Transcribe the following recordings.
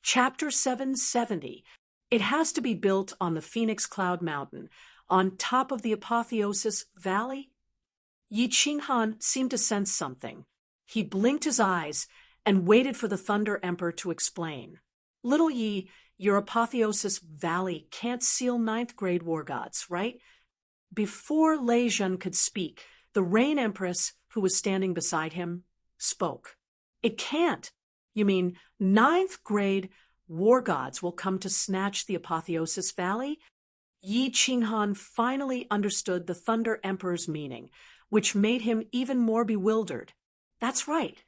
Chapter 770. It has to be built on the Phoenix Cloud Mountain, on top of the Apotheosis Valley. Yi Qinghan seemed to sense something. He blinked his eyes and waited for the Thunder Emperor to explain. Little Yi, your Apotheosis Valley can't seal ninth grade war gods, right? Before Lei Zhen could speak, the Rain Empress, who was standing beside him, spoke. It can't. You mean ninth grade war gods will come to snatch the Apotheosis Valley? Yi Qinghan finally understood the Thunder Emperor's meaning, which made him even more bewildered. That's right.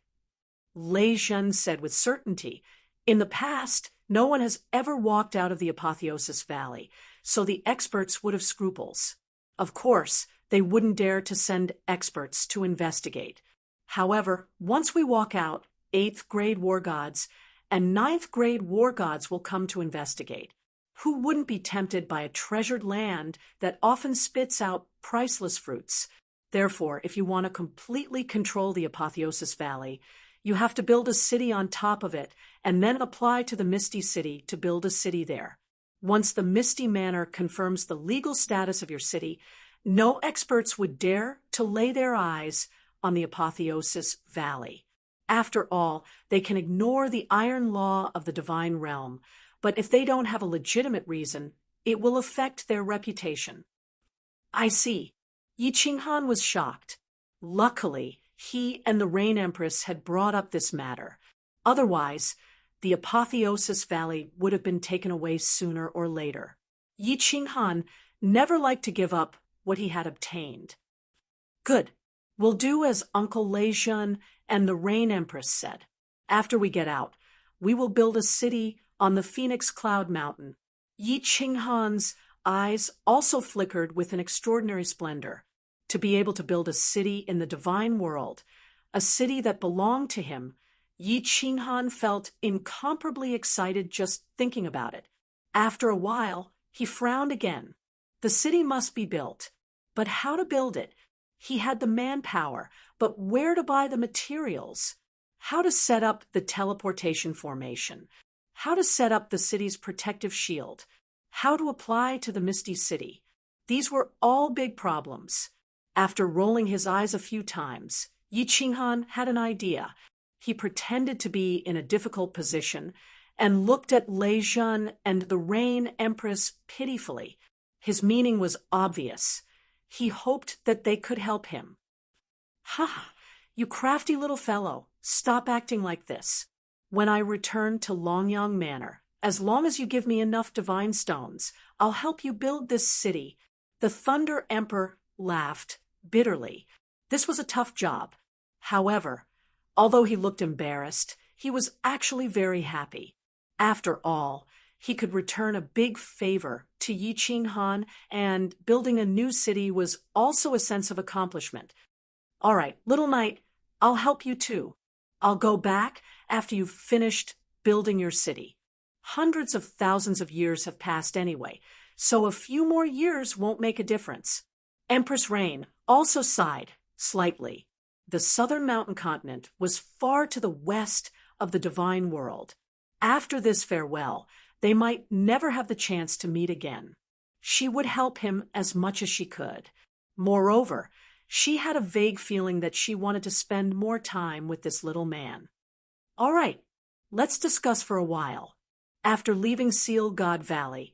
Lei Zhen said with certainty, in the past, no one has ever walked out of the Apotheosis Valley, so the experts would have scruples. Of course, they wouldn't dare to send experts to investigate. However, once we walk out, 8th grade war gods and 9th grade war gods will come to investigate. Who wouldn't be tempted by a treasured land that often spits out priceless fruits? Therefore, if you want to completely control the Apotheosis Valley, you have to build a city on top of it and then apply to the Misty City to build a city there. Once the Misty Manor confirms the legal status of your city, no experts would dare to lay their eyes on the Apotheosis Valley. After all, they can ignore the iron law of the divine realm, but if they don't have a legitimate reason, it will affect their reputation. I see. Yi Qinghan was shocked. Luckily, he and the Rain Empress had brought up this matter. Otherwise, the Apotheosis Valley would have been taken away sooner or later. Yi Qinghan never liked to give up what he had obtained. Good. We'll do as Uncle Lei Zhen and the Rain Empress said. After we get out, we will build a city on the Phoenix Cloud Mountain. Yi Qinghan's eyes also flickered with an extraordinary splendor. To be able to build a city in the divine world, a city that belonged to him, Yi Qinghan felt incomparably excited just thinking about it. After a while, he frowned again. The city must be built. But how to build it? He had the manpower, but where to buy the materials? How to set up the teleportation formation? How to set up the city's protective shield? How to apply to the Misty City? These were all big problems. After rolling his eyes a few times, Yi Qinghan had an idea. He pretended to be in a difficult position and looked at Lei Zhen and the Rain Empress pitifully. His meaning was obvious. He hoped that they could help him. Ha! You crafty little fellow, stop acting like this. When I return to Longyang Manor, as long as you give me enough divine stones, I'll help you build this city. The Thunder Emperor laughed bitterly. This was a tough job. However, although he looked embarrassed, he was actually very happy. After all, he could return a big favor to Yi Qinghan, and building a new city was also a sense of accomplishment. All right, little knight, I'll help you too. I'll go back after you've finished building your city. Hundreds of thousands of years have passed anyway, so a few more years won't make a difference. Empress Rain also sighed slightly. The southern mountain continent was far to the west of the divine world. After this farewell, they might never have the chance to meet again. She would help him as much as she could. Moreover, she had a vague feeling that she wanted to spend more time with this little man. All right, let's discuss for a while. After leaving Seal God Valley,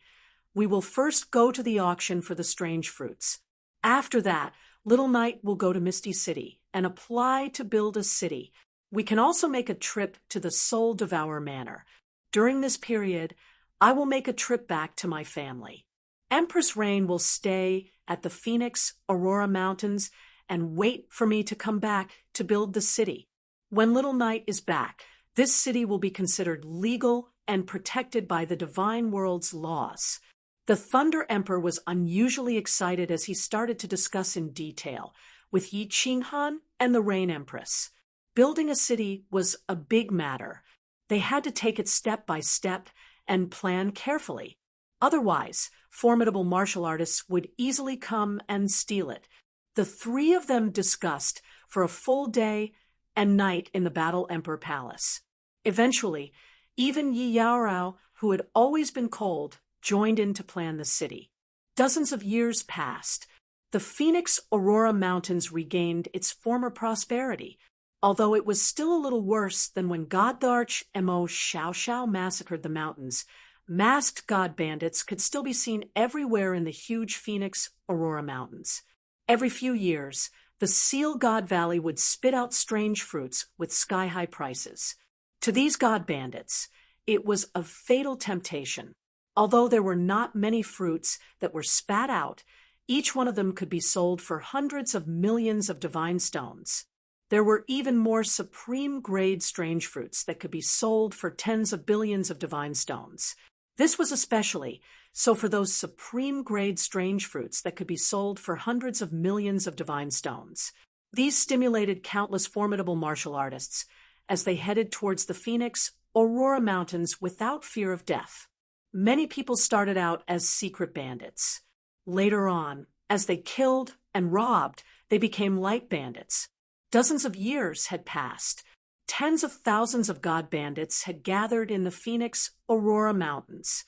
we will first go to the auction for the strange fruits. After that, Little Knight will go to Misty City and apply to build a city. We can also make a trip to the Soul Devourer Manor. During this period, I will make a trip back to my family. Empress Rain will stay at the Phoenix Aurora Mountains and wait for me to come back to build the city. When Little Knight is back, this city will be considered legal and protected by the divine world's laws. The Thunder Emperor was unusually excited as he started to discuss in detail with Yi Qinghan and the Rain Empress. Building a city was a big matter. They had to take it step by step and plan carefully. Otherwise, formidable martial artists would easily come and steal it. The three of them discussed for a full day and night in the Battle Emperor Palace. Eventually, Even Yi Yaorao, who had always been cold, joined in to plan the city. Dozens of years passed. The Phoenix Aurora Mountains regained its former prosperity, although it was still a little worse than when Godarch Mo Xiao Xiao massacred the mountains. Masked god bandits could still be seen everywhere in the huge Phoenix Aurora Mountains. Every few years, the Seal God Valley would spit out strange fruits with sky-high prices. To these god bandits, it was a fatal temptation. Although there were not many fruits that were spat out, each one of them could be sold for hundreds of millions of divine stones. There were even more supreme-grade strange fruits that could be sold for tens of billions of divine stones. This was especially so for those supreme-grade strange fruits that could be sold for hundreds of millions of divine stones. These stimulated countless formidable martial artists as they headed towards the Phoenix Aurora Mountains without fear of death. Many people started out as secret bandits. Later on, as they killed and robbed, they became light bandits. Dozens of years had passed. Tens of thousands of god bandits had gathered in the Phoenix Aurora Mountains.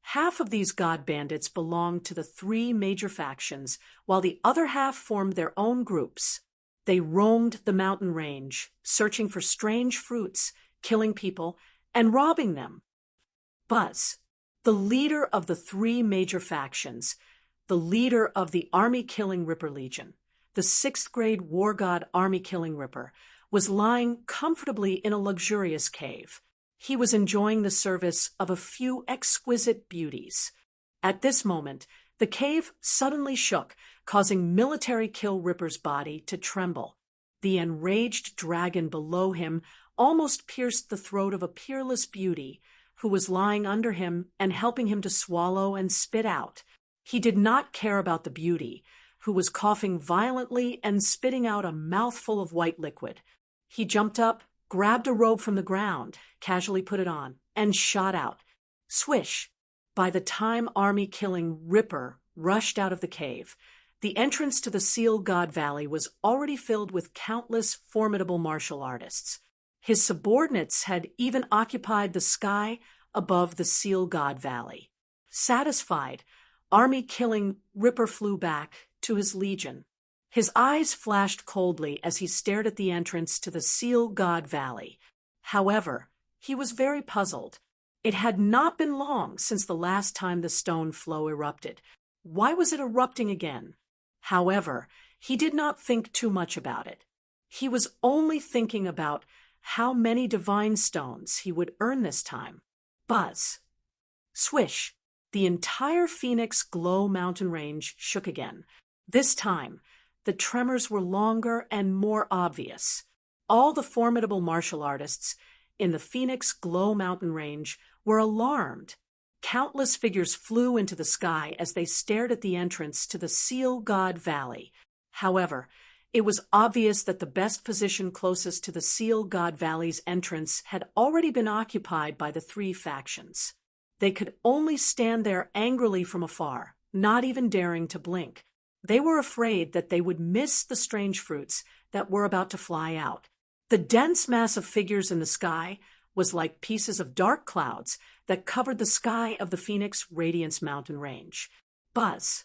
Half of these god bandits belonged to the three major factions, while the other half formed their own groups. They roamed the mountain range, searching for strange fruits, killing people, and robbing them. Buzz, the leader of the three major factions, the leader of the Army-Killing Ripper Legion, the 6th-grade war god Army-Killing Ripper, was lying comfortably in a luxurious cave. He was enjoying the service of a few exquisite beauties. At this moment, the cave suddenly shook, causing Military Kill Ripper's body to tremble. The enraged dragon below him almost pierced the throat of a peerless beauty who was lying under him and helping him to swallow and spit out. He did not care about the beauty, who was coughing violently and spitting out a mouthful of white liquid. He jumped up, grabbed a robe from the ground, casually put it on, and shot out. Swish! By the time Army-Killing Ripper rushed out of the cave, the entrance to the Seal God Valley was already filled with countless formidable martial artists. His subordinates had even occupied the sky above the Seal God Valley. Satisfied, Army-Killing Ripper flew back to his legion. His eyes flashed coldly as he stared at the entrance to the Seal God Valley. However, he was very puzzled. It had not been long since the last time the stone flow erupted. Why was it erupting again? However, he did not think too much about it. He was only thinking about how many divine stones he would earn this time. Buzz! Swish! The entire Phoenix Glow mountain range shook again. This time, the tremors were longer and more obvious. All the formidable martial artists in the Phoenix Glow mountain range were alarmed. Countless figures flew into the sky as they stared at the entrance to the Seal God Valley. However, it was obvious that the best position closest to the Seal God Valley's entrance had already been occupied by the three factions. They could only stand there angrily from afar, not even daring to blink. They were afraid that they would miss the strange fruits that were about to fly out. The dense mass of figures in the sky was like pieces of dark clouds that covered the sky of the Phoenix Radiance mountain range. Buzz!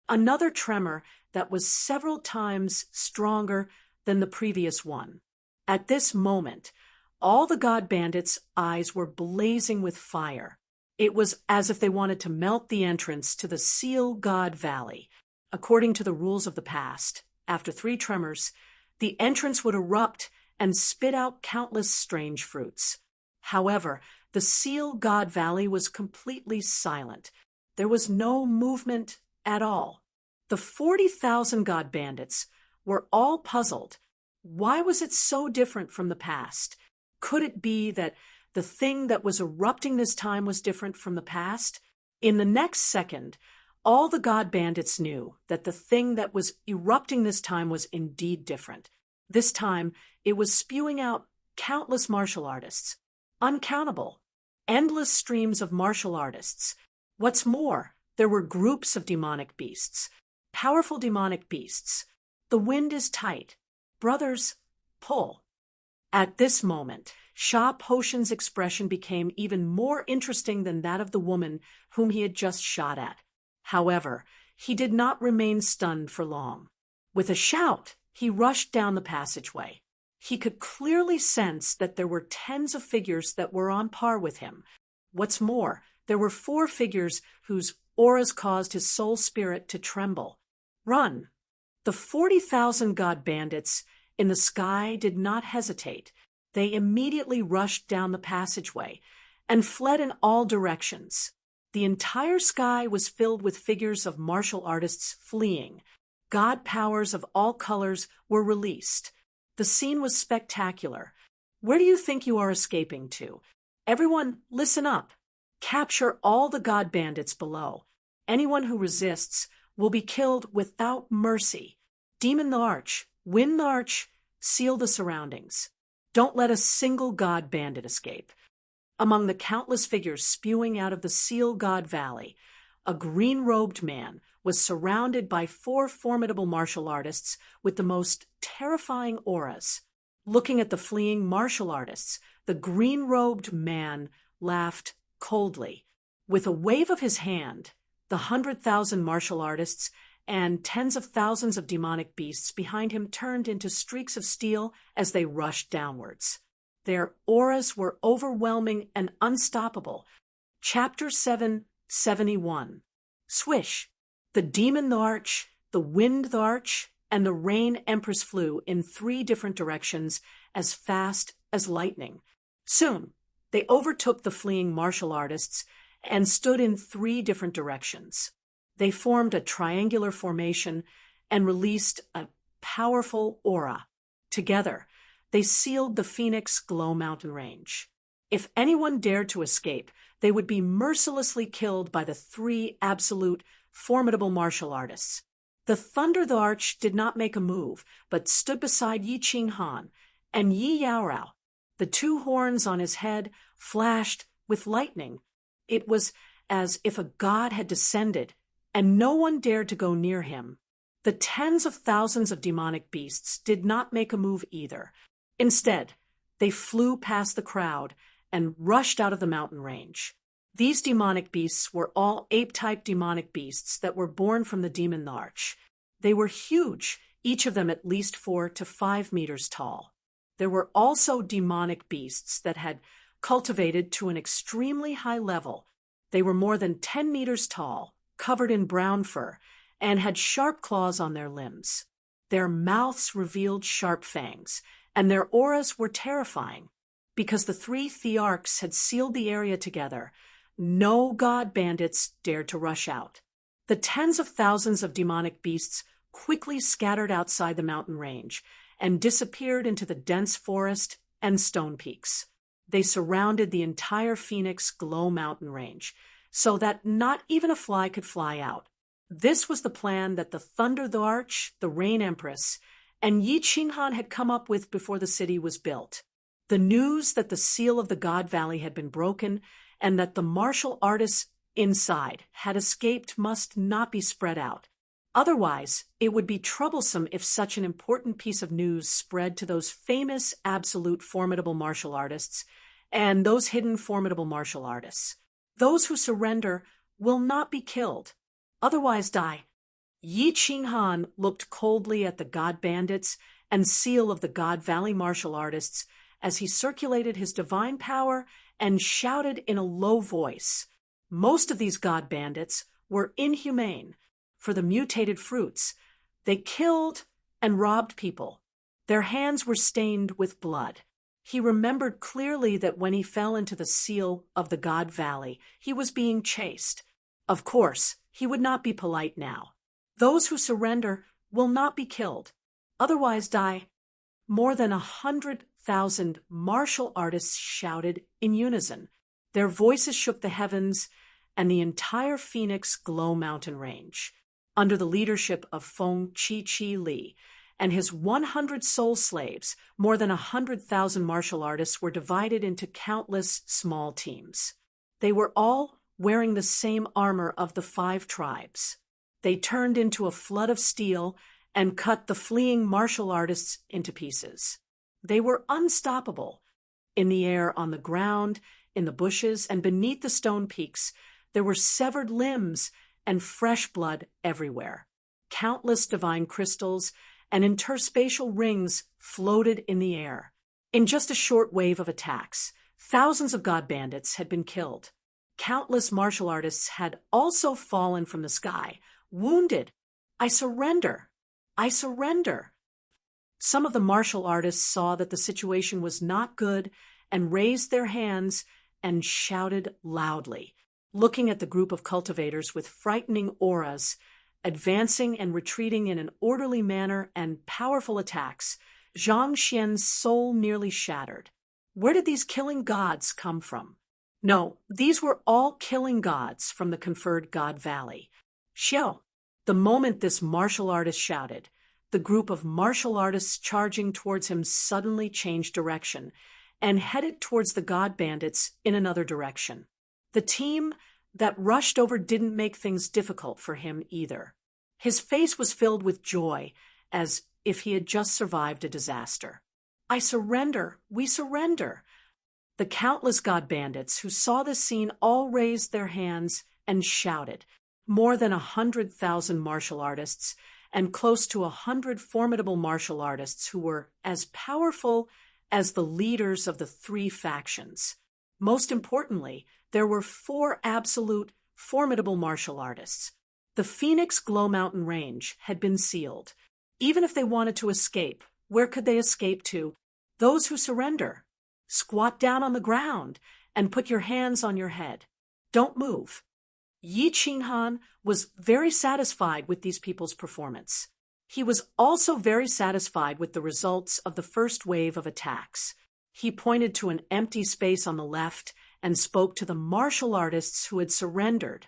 Another tremor that was several times stronger than the previous one. At this moment, all the god bandits' eyes were blazing with fire. It was as if they wanted to melt the entrance to the Seal God Valley. According to the rules of the past, after 3 tremors, the entrance would erupt and spit out countless strange fruits. However, the Seal God Valley was completely silent. There was no movement at all. The 40,000 god bandits were all puzzled. Why was it so different from the past? Could it be that the thing that was erupting this time was different from the past? In the next second, all the god bandits knew that the thing that was erupting this time was indeed different. This time, it was spewing out countless martial artists. Uncountable. Endless streams of martial artists. What's more, there were groups of demonic beasts. Powerful demonic beasts. The wind is tight. Brothers, pull. At this moment, Sha Potion's expression became even more interesting than that of the woman whom he had just shot at. However, he did not remain stunned for long. With a shout, he rushed down the passageway. He could clearly sense that there were tens of figures that were on par with him. What's more, there were 4 figures whose auras caused his soul spirit to tremble. Run! The 40,000 god bandits in the sky did not hesitate. They immediately rushed down the passageway and fled in all directions. The entire sky was filled with figures of martial artists fleeing. God powers of all colors were released. The scene was spectacular. Where do you think you are escaping to? Everyone, listen up. Capture all the god bandits below. Anyone who resists will be killed without mercy. Demon the Arch, win the arch, seal the surroundings. Don't let a single god bandit escape. Among the countless figures spewing out of the Seal God Valley, a green-robed man was surrounded by 4 formidable martial artists with the most terrifying auras. Looking at the fleeing martial artists, the green-robed man laughed coldly. With a wave of his hand, the 100,000 martial artists and tens of thousands of demonic beasts behind him turned into streaks of steel as they rushed downwards. Their auras were overwhelming and unstoppable. Chapter 771. Swish! The Demon the Arch, the Wind the Arch, and the Rain Empress flew in 3 different directions as fast as lightning. Soon, they overtook the fleeing martial artists and stood in 3 different directions. They formed a triangular formation and released a powerful aura. Together, they sealed the Phoenix Glow Mountain Range. If anyone dared to escape, they would be mercilessly killed by the 3 absolute, formidable martial artists. The Thunder the Arch did not make a move, but stood beside Yi Qinghan and Yi Yaorao. The 2 horns on his head flashed with lightning. It was as if a god had descended, and no one dared to go near him. The tens of thousands of demonic beasts did not make a move either. Instead, they flew past the crowd and rushed out of the mountain range. These demonic beasts were all ape-type demonic beasts that were born from the Demon the Arch. They were huge, each of them at least 4 to 5 meters tall. There were also demonic beasts that had cultivated to an extremely high level. They were more than 10 meters tall, covered in brown fur, and had sharp claws on their limbs. Their mouths revealed sharp fangs, and their auras were terrifying. Because the 3 Thearchs had sealed the area together, no god bandits dared to rush out. The tens of thousands of demonic beasts quickly scattered outside the mountain range and disappeared into the dense forest and stone peaks. They surrounded the entire Phoenix Glow Mountain Range, so that not even a fly could fly out. This was the plan that the Thunder the Arch, the Rain Empress, and Yi Qinghan had come up with before the city was built. The news that the seal of the God Valley had been broken and that the martial artists inside had escaped must not be spread out. Otherwise, it would be troublesome if such an important piece of news spread to those famous, absolute, formidable martial artists and those hidden formidable martial artists. Those who surrender will not be killed, otherwise die. Yi Qinghan looked coldly at the god bandits and seal of the God Valley martial artists as he circulated his divine power and shouted in a low voice. Most of these god bandits were inhumane. For the mutated fruits, they killed and robbed people. Their hands were stained with blood. He remembered clearly that when he fell into the seal of the God Valley, he was being chased. Of course, he would not be polite now. Those who surrender will not be killed, otherwise die. More than 100,000 martial artists shouted in unison. Their voices shook the heavens and the entire Phoenix Glow Mountain Range. Under the leadership of Feng Chi Li and his 100 soul slaves, more than 100,000 martial artists were divided into countless small teams. They were all wearing the same armor of the 5 tribes. They turned into a flood of steel and cut the fleeing martial artists into pieces. They were unstoppable. In the air, on the ground, in the bushes, and beneath the stone peaks, there were severed limbs and fresh blood everywhere. Countless divine crystals and interspatial rings floated in the air. In just a short wave of attacks, thousands of god bandits had been killed. Countless martial artists had also fallen from the sky, wounded. I surrender. I surrender. Some of the martial artists saw that the situation was not good and raised their hands and shouted loudly, looking at the group of cultivators with frightening auras, advancing and retreating in an orderly manner and powerful attacks. Zhang Xian's soul nearly shattered. Where did these killing gods come from? No, these were all killing gods from the conferred God Valley. Xiao. The moment this martial artist shouted, the group of martial artists charging towards him suddenly changed direction and headed towards the god bandits in another direction. The team that rushed over didn't make things difficult for him either. His face was filled with joy, as if he had just survived a disaster. I surrender, we surrender. The countless god bandits who saw this scene all raised their hands and shouted. More than 100,000 martial artists and close to 100 formidable martial artists who were as powerful as the leaders of the three factions. Most importantly, there were 4 absolute, formidable martial artists. The Phoenix Glow Mountain Range had been sealed. Even if they wanted to escape, where could they escape to? Those who surrender. Squat down on the ground and put your hands on your head. Don't move. Yi Qinghan was very satisfied with these people's performance. He was also very satisfied with the results of the first wave of attacks. He pointed to an empty space on the left and spoke to the martial artists who had surrendered.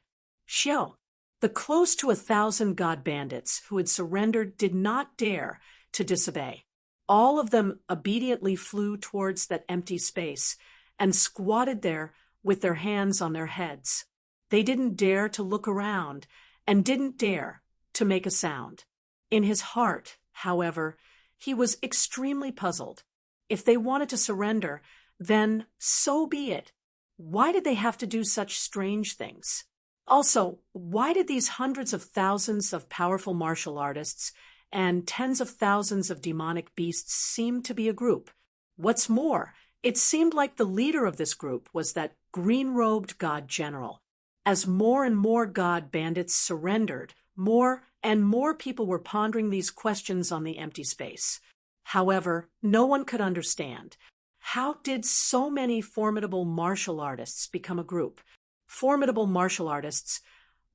Xiao, the close to 1,000 god bandits who had surrendered did not dare to disobey. All of them obediently flew towards that empty space and squatted there with their hands on their heads. They didn't dare to look around and didn't dare to make a sound. In his heart, however, he was extremely puzzled. If they wanted to surrender, then so be it. Why did they have to do such strange things? Also, why did these hundreds of thousands of powerful martial artists and tens of thousands of demonic beasts seem to be a group? What's more, it seemed like the leader of this group was that green-robed god general. As more and more god bandits surrendered, more and more people were pondering these questions on the empty space. However, no one could understand. How did so many formidable martial artists become a group? Formidable martial artists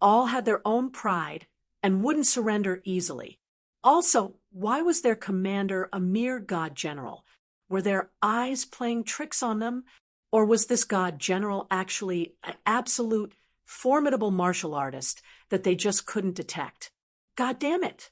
all had their own pride and wouldn't surrender easily. Also, why was their commander a mere god general? Were their eyes playing tricks on them? Or was this god general actually an absolute formidable martial artist that they just couldn't detect? God damn it!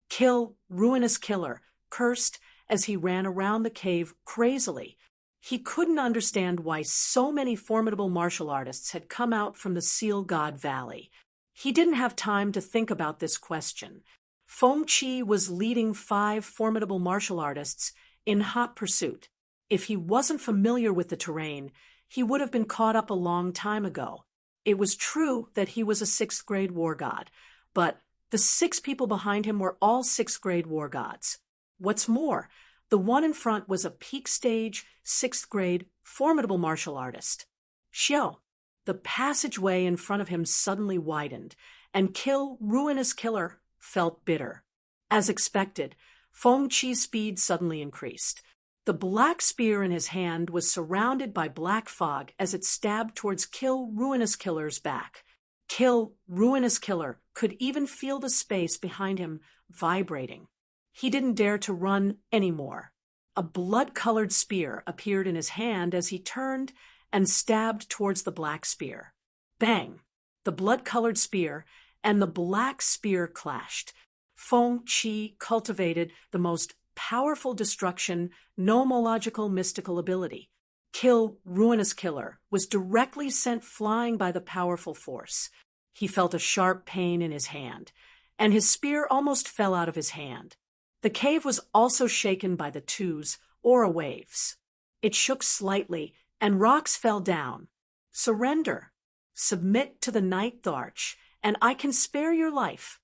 Kill, ruinous killer, cursed as he ran around the cave crazily. He couldn't understand why so many formidable martial artists had come out from the Seal God Valley. He didn't have time to think about this question. Feng Qi was leading 5 formidable martial artists in hot pursuit. If he wasn't familiar with the terrain, he would have been caught up a long time ago. It was true that he was a 6th grade war god, but the 6 people behind him were all 6th grade war gods. What's more, the one in front was a peak stage, 6th grade, formidable martial artist. Xiao. The passageway in front of him suddenly widened, and Kill, ruinous killer, felt bitter. As expected, Feng Qi's speed suddenly increased. The black spear in his hand was surrounded by black fog as it stabbed towards Kill, ruinous killer's back. Kill, ruinous killer could even feel the space behind him vibrating. He didn't dare to run anymore. A blood-colored spear appeared in his hand as he turned and stabbed towards the black spear. Bang! The blood-colored spear and the black spear clashed. Feng Qi cultivated the most powerful destruction, nomological mystical ability. Kill, ruinous killer was directly sent flying by the powerful force. He felt a sharp pain in his hand, and his spear almost fell out of his hand. The cave was also shaken by the twos, aura waves. It shook slightly, and rocks fell down. Surrender. Submit to the Ninth Arch, and I can spare your life.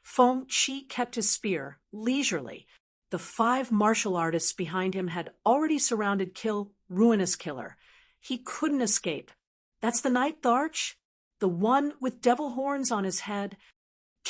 Feng Qi kept his spear, leisurely. The 5 martial artists behind him had already surrounded Ruinous Killer. He couldn't escape. That's the Ninth Arch? The one with devil horns on his head?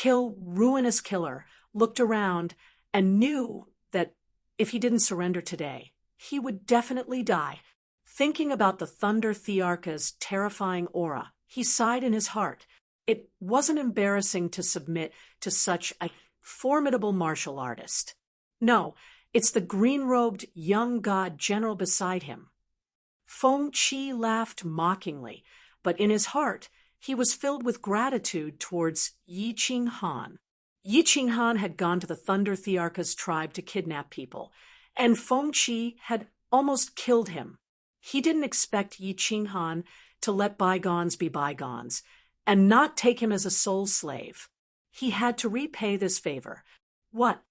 Ruinous Killer looked around and knew that if he didn't surrender today, he would definitely die. Thinking about the Thunder Thearcha's terrifying aura, he sighed in his heart. It wasn't embarrassing to submit to such a formidable martial artist. No, it's the green-robed young god general beside him. Feng Qi laughed mockingly, but in his heart, he was filled with gratitude towards Yi Qinghan. Yi Qinghan had gone to the Thunder Thearcha's tribe to kidnap people, and Feng Qi had almost killed him. He didn't expect Yi Qinghan to let bygones be bygones and not take him as a soul slave. He had to repay this favor. What?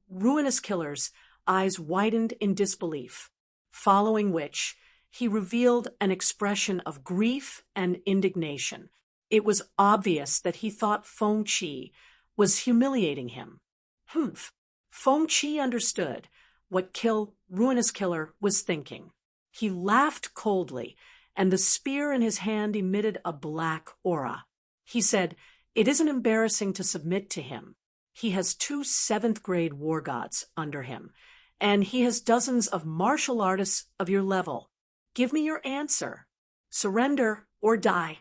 Ruinous Killer's eyes widened in disbelief, following which he revealed an expression of grief and indignation. It was obvious that he thought Feng Qi was humiliating him. Feng Qi understood what Ruinous Killer was thinking. He laughed coldly, and the spear in his hand emitted a black aura. He said, "It isn't embarrassing to submit to him. He has 2 7th-grade war gods under him, and he has dozens of martial artists of your level. Give me your answer. Surrender or die."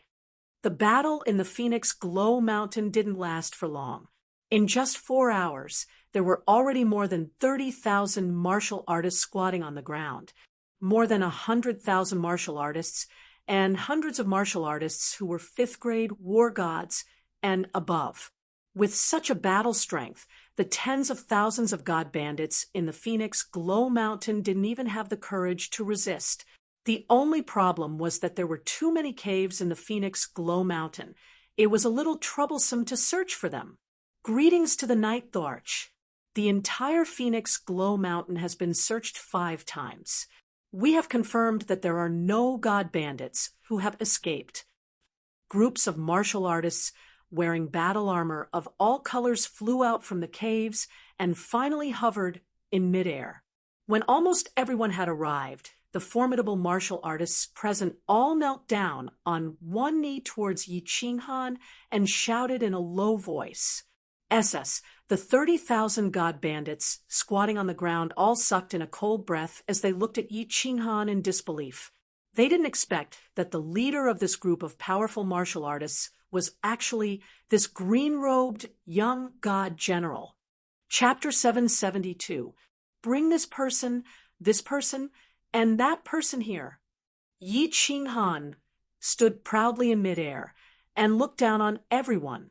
The battle in the Phoenix Glow Mountain didn't last for long. In just 4 hours, there were already more than 30,000 martial artists squatting on the ground, more than 100,000 martial artists, and hundreds of martial artists who were 5th-grade war gods and above. With such a battle strength, the tens of thousands of god bandits in the Phoenix Glow Mountain didn't even have the courage to resist. The only problem was that there were too many caves in the Phoenix Glow Mountain. It was a little troublesome to search for them. Greetings to the Ninth Arch. The entire Phoenix Glow Mountain has been searched 5 times. We have confirmed that there are no god bandits who have escaped. Groups of martial artists wearing battle armor of all colors flew out from the caves and finally hovered in midair. When almost everyone had arrived, the formidable martial artists present all knelt down on one knee towards Yi Qinghan and shouted in a low voice. The 30,000 god bandits squatting on the ground all sucked in a cold breath as they looked at Yi Qinghan in disbelief. They didn't expect that the leader of this group of powerful martial artists was actually this green-robed young god general. Chapter 772. Bring this person, and that person here. Yi Qinghan stood proudly in midair and looked down on everyone.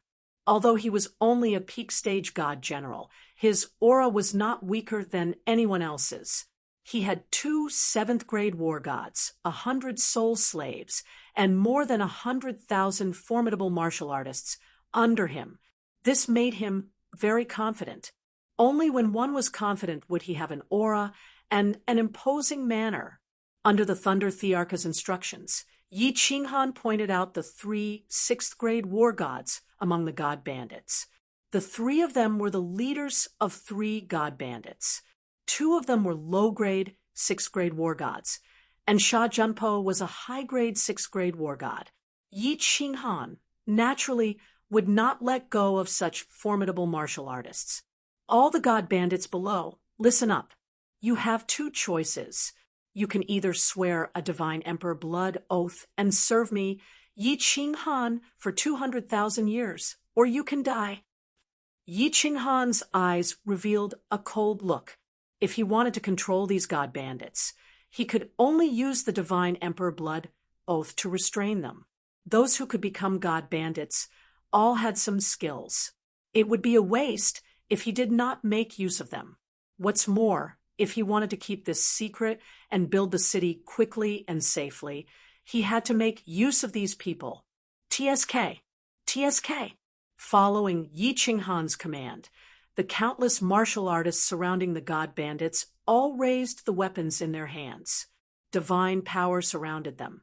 Although he was only a peak stage god general, his aura was not weaker than anyone else's. He had 2 7th-grade war gods, 100 soul slaves, and more than 100,000 formidable martial artists under him. This made him very confident. Only when one was confident would he have an aura and an imposing manner. Under the Thunder Thearcha's instructions, Yi Qinghan pointed out the 3 6th-grade war gods among the god bandits. The 3 of them were the leaders of 3 god bandits. 2 of them were low-grade 6th-grade war gods, and Sha Junpo was a high-grade 6th-grade war god. Yi Qinghan naturally would not let go of such formidable martial artists. All the god bandits below, listen up. You have 2 choices. You can either swear a divine emperor blood oath and serve me, Yi Qinghan, for 200,000 years, or you can die. Yi Qinghan's eyes revealed a cold look. If he wanted to control these god bandits, he could only use the divine emperor blood oath to restrain them. Those who could become god bandits all had some skills. It would be a waste if he did not make use of them. What's more, if he wanted to keep this secret and build the city quickly and safely, he had to make use of these people. TSK. Following Yi Qinghan's command, the countless martial artists surrounding the god bandits all raised the weapons in their hands. Divine power surrounded them,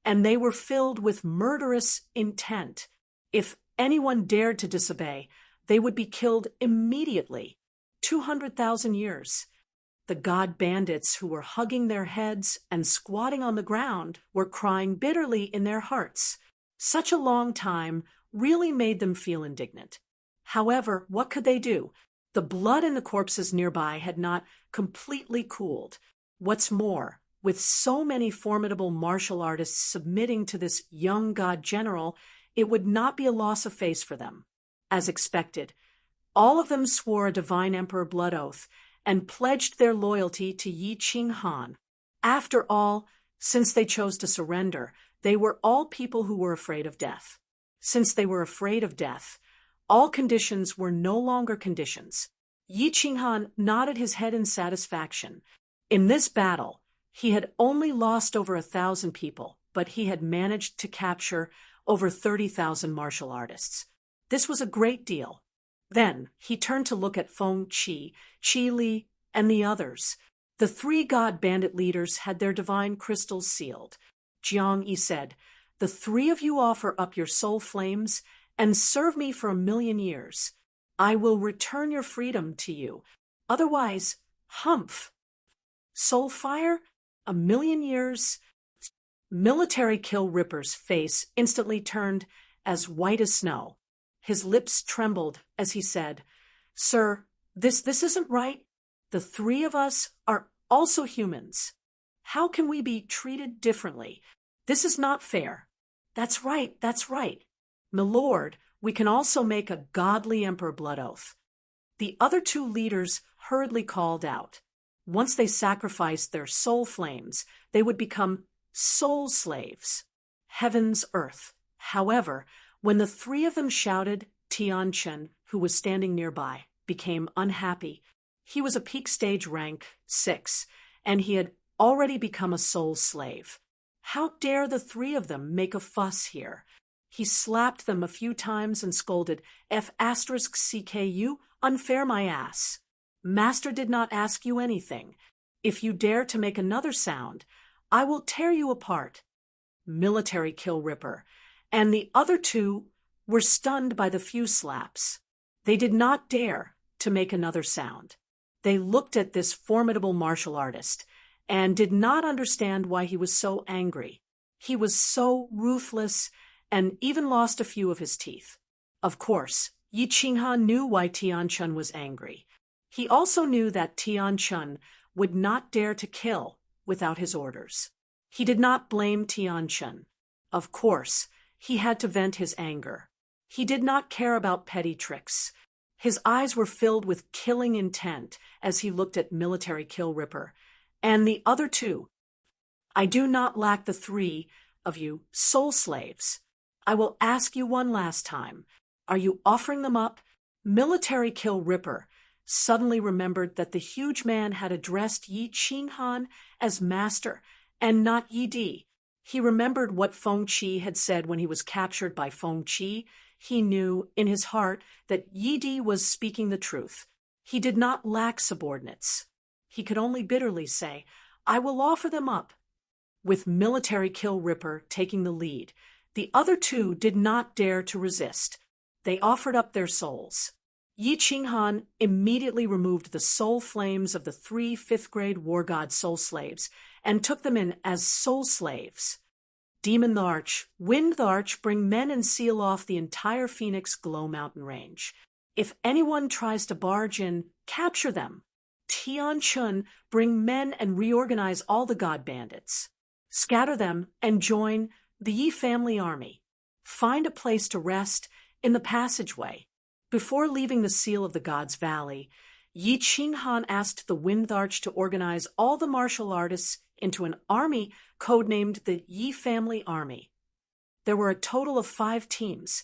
and they were filled with murderous intent. If anyone dared to disobey, they would be killed immediately. 200,000 years. The god bandits who were hugging their heads and squatting on the ground were crying bitterly in their hearts. Such a long time really made them feel indignant. However, what could they do? The blood in the corpses nearby had not completely cooled. What's more, with so many formidable martial artists submitting to this young god general, it would not be a loss of face for them. As expected, all of them swore a divine emperor blood oath and pledged their loyalty to Yi Qinghan. After all, since they chose to surrender, they were all people who were afraid of death. Since they were afraid of death, all conditions were no longer conditions. Yi Qinghan nodded his head in satisfaction. In this battle, he had only lost over 1,000 people, but he had managed to capture over 30,000 martial artists. This was a great deal. Then he turned to look at Feng Qi, Qi Li, and the others. The three god bandit leaders had their divine crystals sealed. Jiang Yi said, "The three of you offer up your soul flames and serve me for 1,000,000 years. I will return your freedom to you. Otherwise, humph." Soul fire? 1,000,000 years? Military Kill Ripper's face instantly turned as white as snow. His lips trembled as he said, "Sir, this isn't right. The three of us are also humans. How can we be treated differently? This is not fair." That's right. "Milord, we can also make a godly emperor blood oath." The other two leaders hurriedly called out. Once they sacrificed their soul flames, they would become soul slaves. Heaven's earth. However, when the three of them shouted, Tianchen, who was standing nearby, became unhappy. He was a peak stage rank 6, and he had already become a soul slave. How dare the three of them make a fuss here? He slapped them a few times and scolded, F*CKU, unfair my ass. Master did not ask you anything. If you dare to make another sound, I will tear you apart. Military Kill Ripper and the other two were stunned by the few slaps. They did not dare to make another sound. They looked at this formidable martial artist and did not understand why he was so angry. He was so ruthless and even lost a few of his teeth. Of course, Yi Qinghan knew why Tianchen was angry. He also knew that Tianchen would not dare to kill without his orders. He did not blame Tianchen. Of course, he had to vent his anger. He did not care about petty tricks. His eyes were filled with killing intent as he looked at Military Kill Ripper and the other two. "I do not lack the three of you soul slaves. I will ask you one last time. Are you offering them up?" Military Kill Ripper suddenly remembered that the huge man had addressed Yi Qinghan as master and not Yi Di. He remembered what Feng Qi had said when he was captured by Feng Qi. He knew in his heart that Yi Di was speaking the truth. He did not lack subordinates. He could only bitterly say, "I will offer them up." With Military Kill Ripper taking the lead, the other two did not dare to resist. They offered up their souls. Yi Qinghan immediately removed the soul flames of the 3 fifth-grade war god soul slaves and took them in as soul slaves. Demon the Arch, Wind the Arch, bring men and seal off the entire Phoenix Glow Mountain range. If anyone tries to barge in, capture them. Tianchen, bring men and reorganize all the god bandits. Scatter them and join the Yi family army. Find a place to rest in the passageway. Before leaving the seal of the Gods Valley, Yi Qinghan asked the Wind Arch to organize all the martial artists into an army codenamed the Yi Family Army. There were a total of 5 teams,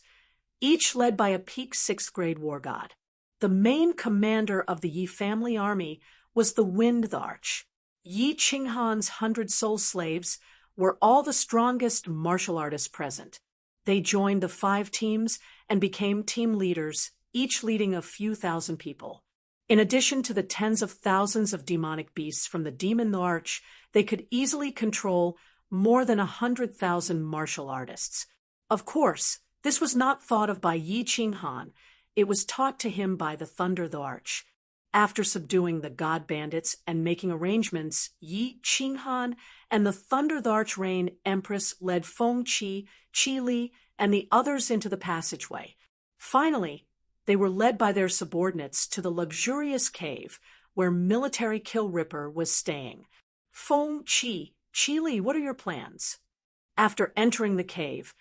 each led by a peak 6th-grade war god. The main commander of the Yi Family Army was the Wind Arch. Yi Qinghan's 100 soul slaves were all the strongest martial artists present. They joined the 5 teams and became team leaders, each leading a few thousand people. In addition to the tens of thousands of demonic beasts from the demon arch, they could easily control more than 100,000 martial artists. Of course, this was not thought of by Yi Qinghan. It was taught to him by the Thunder Arch. After subduing the god bandits and making arrangements, Yi Qinghan and the Thunder Arch Rain Empress led Feng Qi, Qi Li, and the others into the passageway. Finally, they were led by their subordinates to the luxurious cave where military Kill Ripper was staying. Feng Qi, Qi Li, what are your plans? After entering the cave,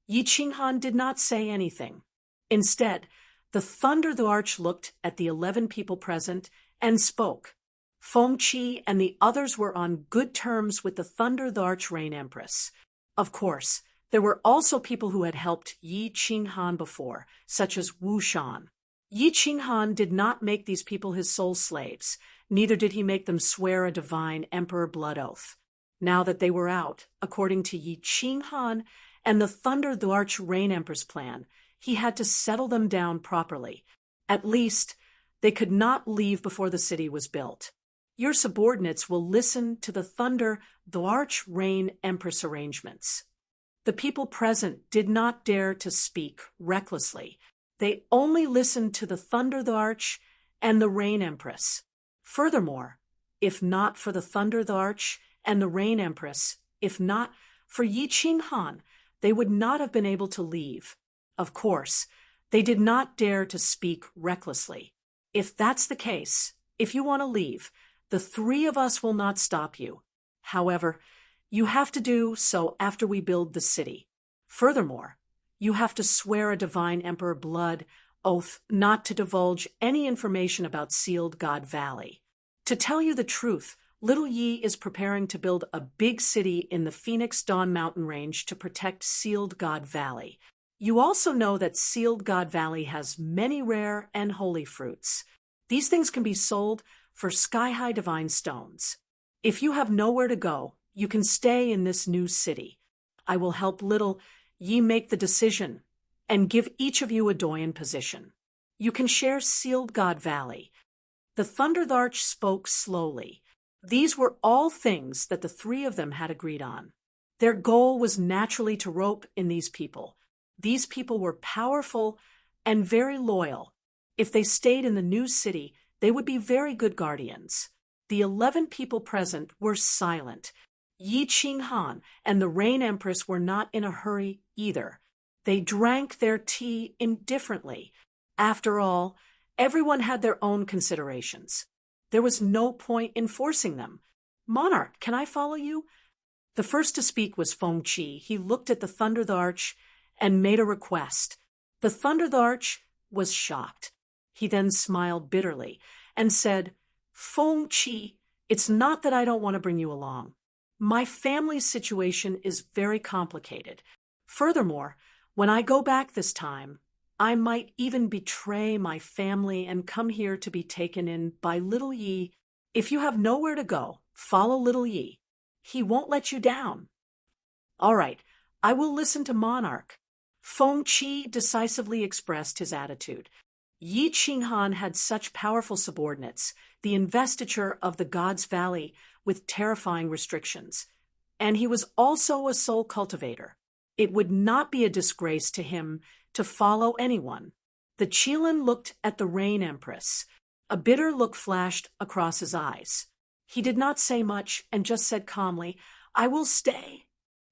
Yi Qinghan did not say anything. Instead, the Thunder Arch looked at the 11 people present and spoke. Feng Qi and the others were on good terms with the Thunder Arch Rain Empress. Of course, there were also people who had helped Yi Qinghan before, such as Wu Shan. Yi Qinghan did not make these people his sole slaves, neither did he make them swear a divine emperor blood oath. Now that they were out, according to Yi Qinghan and the Thunder Arch Rain Empress plan, he had to settle them down properly. At least, they could not leave before the city was built. Your subordinates will listen to the Thunder Arch Rain Empress arrangements. The people present did not dare to speak recklessly. They only listened to the Thunder Arch and the Rain Empress. Furthermore, if not for the Thunder Arch and the Rain Empress, if not for Yi Qinghan, they would not have been able to leave. Of course, they did not dare to speak recklessly. If that's the case, if you want to leave, the three of us will not stop you. However, you have to do so after we build the city. Furthermore, you have to swear a divine emperor blood oath not to divulge any information about Sealed God Valley. To tell you the truth, Little Yi is preparing to build a big city in the Phoenix Dawn Mountain Range to protect Sealed God Valley. You also know that Sealed God Valley has many rare and holy fruits. These things can be sold for sky-high divine stones. If you have nowhere to go, you can stay in this new city. I will help Little Yi make the decision and give each of you a Doyen position. You can share Sealed God Valley. The Thunder Arch spoke slowly. These were all things that the three of them had agreed on. Their goal was naturally to rope in these people. These people were powerful and very loyal. If they stayed in the new city, they would be very good guardians. The 11 people present were silent. Yi Qinghan and the Rain Empress were not in a hurry either. They drank their tea indifferently. After all, everyone had their own considerations. There was no point in forcing them. Monarch, can I follow you? The first to speak was Feng Qi. He looked at the Thunder Arch and made a request. The Thunder Arch was shocked. He then smiled bitterly and said, Feng Qi, it's not that I don't want to bring you along. My family's situation is very complicated. Furthermore, when I go back this time, I might even betray my family and come here to be taken in by Little Yi. If you have nowhere to go, follow Little Yi. He won't let you down. All right, I will listen to Monarch. Feng Qi decisively expressed his attitude. Yi Qinghan had such powerful subordinates, the investiture of the God's Valley with terrifying restrictions. And he was also a soul cultivator. It would not be a disgrace to him to follow anyone. The Qilin looked at the Rain Empress. A bitter look flashed across his eyes. He did not say much and just said calmly, I will stay.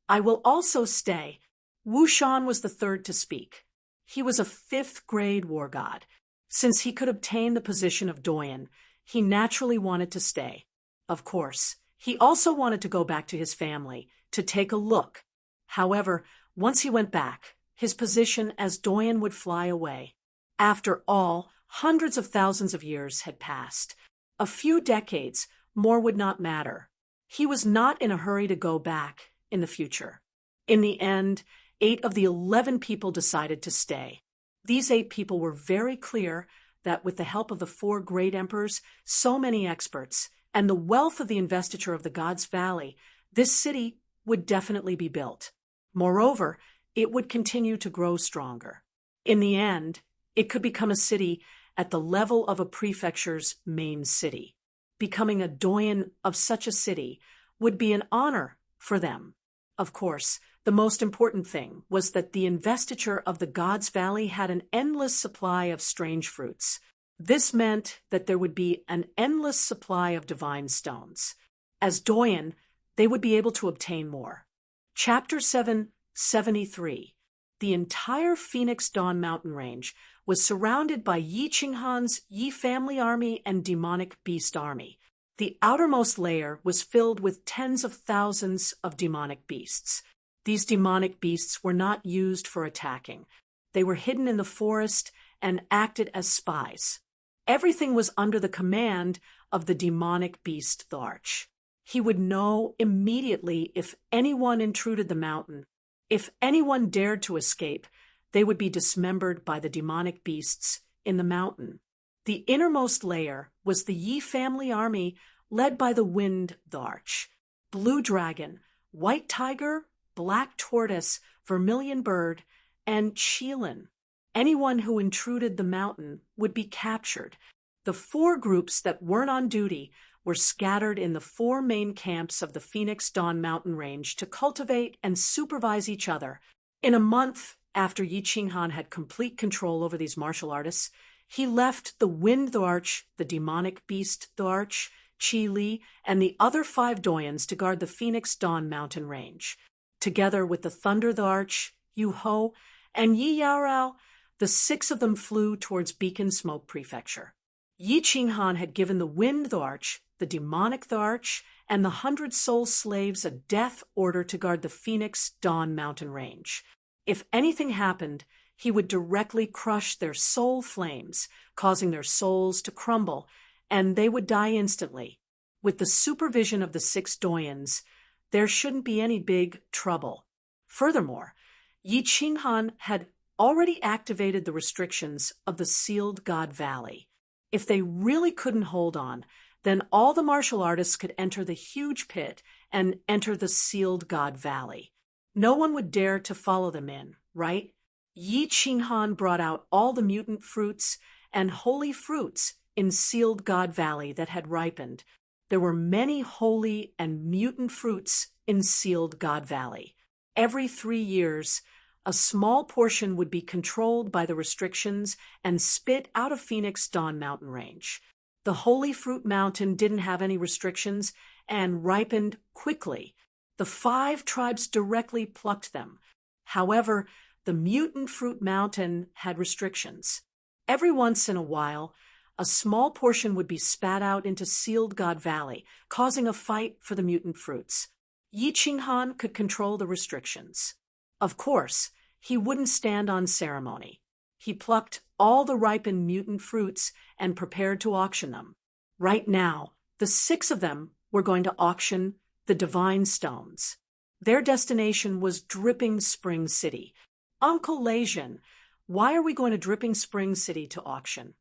I will also stay. Wu Shan was the third to speak. He was a 5th grade war god. Since he could obtain the position of Doyen, he naturally wanted to stay. Of course, he also wanted to go back to his family, to take a look. However, once he went back, his position as Doyen would fly away. After all, hundreds of thousands of years had passed. A few decades, more would not matter. He was not in a hurry to go back in the future. In the end, 8 of the 11 people decided to stay. These 8 people were very clear that with the help of the 4 great emperors, so many experts, and the wealth of the investiture of the God's Valley, this city would definitely be built. Moreover, it would continue to grow stronger. In the end, it could become a city at the level of a prefecture's main city. Becoming a doyen of such a city would be an honor for them. Of course, the most important thing was that the investiture of the Gods' Valley had an endless supply of strange fruits. This meant that there would be an endless supply of divine stones. As doyen, they would be able to obtain more. Chapter 773. The entire Phoenix Dawn mountain range was surrounded by Yi Qinghan's Yi family army and demonic beast army. The outermost layer was filled with tens of thousands of demonic beasts. These demonic beasts were not used for attacking. They were hidden in the forest and acted as spies. Everything was under the command of the demonic beast Tharch. He would know immediately if anyone intruded the mountain. If anyone dared to escape, they would be dismembered by the demonic beasts in the mountain. The innermost layer was the Yi family army led by the Wind Tharch, Blue Dragon, White Tiger, Black Tortoise, Vermilion Bird, and Qilin. Anyone who intruded the mountain would be captured. The 4 groups that weren't on duty were scattered in the 4 main camps of the Phoenix Dawn mountain range to cultivate and supervise each other. In a month after Yi Qinghan had complete control over these martial artists, he left the Wind Tharch, the demonic beast Tharch, Qi Li, and the other 5 doyens to guard the Phoenix Dawn mountain range. Together with the Thunder Tharch, Yu Ho, and Yi Yaorao, the 6 of them flew towards Beacon Smoke Prefecture. Yi Qinghan had given the Wind Tharch, the demonic Tharch, and the 100 soul slaves a death order to guard the Phoenix Dawn mountain range. If anything happened, he would directly crush their soul flames, causing their souls to crumble, and they would die instantly. With the supervision of the 6 doyens, there shouldn't be any big trouble. Furthermore, Yi Qinghan had already activated the restrictions of the Sealed God Valley. If they really couldn't hold on, then all the martial artists could enter the huge pit and enter the Sealed God Valley. No one would dare to follow them in, right? Yi Qinghan brought out all the mutant fruits and holy fruits in Sealed God Valley that had ripened. There were many holy and mutant fruits in Sealed God Valley. Every 3 years, a small portion would be controlled by the restrictions and spit out of Phoenix Dawn mountain range. The Holy Fruit Mountain didn't have any restrictions and ripened quickly. The 5 tribes directly plucked them. However, the Mutant Fruit Mountain had restrictions. Every once in a while, a small portion would be spat out into Sealed God Valley, causing a fight for the mutant fruits. Yi Qinghan could control the restrictions. Of course, he wouldn't stand on ceremony. He plucked all the ripened mutant fruits and prepared to auction them. Right now, the 6 of them were going to auction the divine stones. Their destination was Dripping Spring City. Uncle Leijun, why are we going to Dripping Spring City to auction?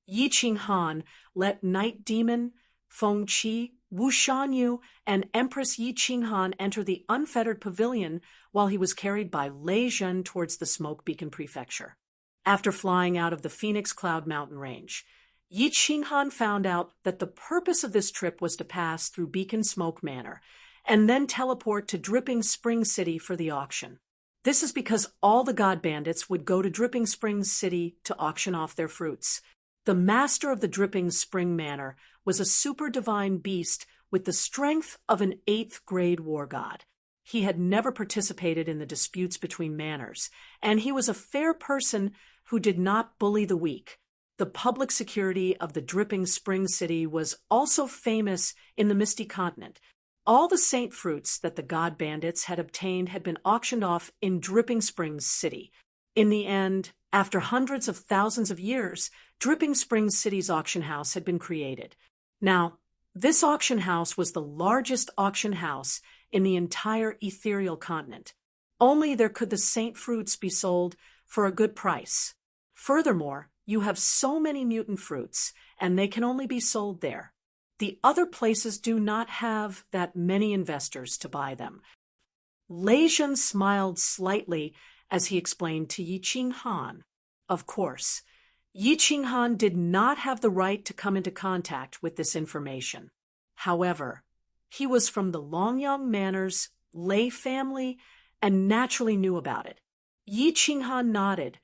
Yi Qinghan let Night Demon, Feng Qi, Wu Shanyu, and Empress Yi Qinghan enter the unfettered pavilion while he was carried by Leijun towards the Smoke Beacon Prefecture. After flying out of the Phoenix Cloud mountain range, Yi Qinghan found out that the purpose of this trip was to pass through Beacon Smoke Manor and then teleport to Dripping Spring City for the auction. This is because all the god bandits would go to Dripping Spring City to auction off their fruits. The master of the Dripping Spring Manor was a super divine beast with the strength of an 8th grade war god. He had never participated in the disputes between manors, and he was a fair person who did not bully the weak. The public security of the Dripping Spring City was also famous in the Misty Continent. All the saint fruits that the god bandits had obtained had been auctioned off in Dripping Springs City. In the end, after hundreds of thousands of years, Dripping Springs City's auction house had been created. Now, this auction house was the largest auction house in the entire ethereal continent. Only there could the saint fruits be sold for a good price. Furthermore, you have so many mutant fruits, and they can only be sold there. The other places do not have that many investors to buy them. Leijun smiled slightly as he explained to Yi Qinghan. Of course, Yi Qinghan did not have the right to come into contact with this information. However, he was from the Longyang Manor's lay family and naturally knew about it. Yi Qinghan nodded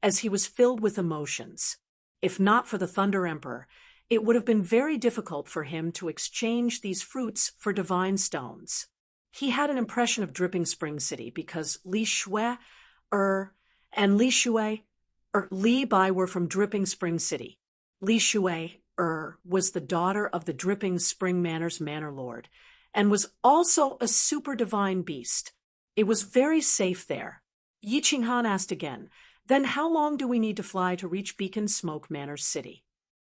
as he was filled with emotions. If not for the Thunder Emperor, it would have been very difficult for him to exchange these fruits for divine stones. He had an impression of Dripping Spring City because Li Shui and Li Bai were from Dripping Spring City. Li Shui was the daughter of the Dripping Spring Manor's manor lord, and was also a super divine beast. It was very safe there. Yi Qinghan asked again, "Then how long do we need to fly to reach Beacon Smoke Manor's city?"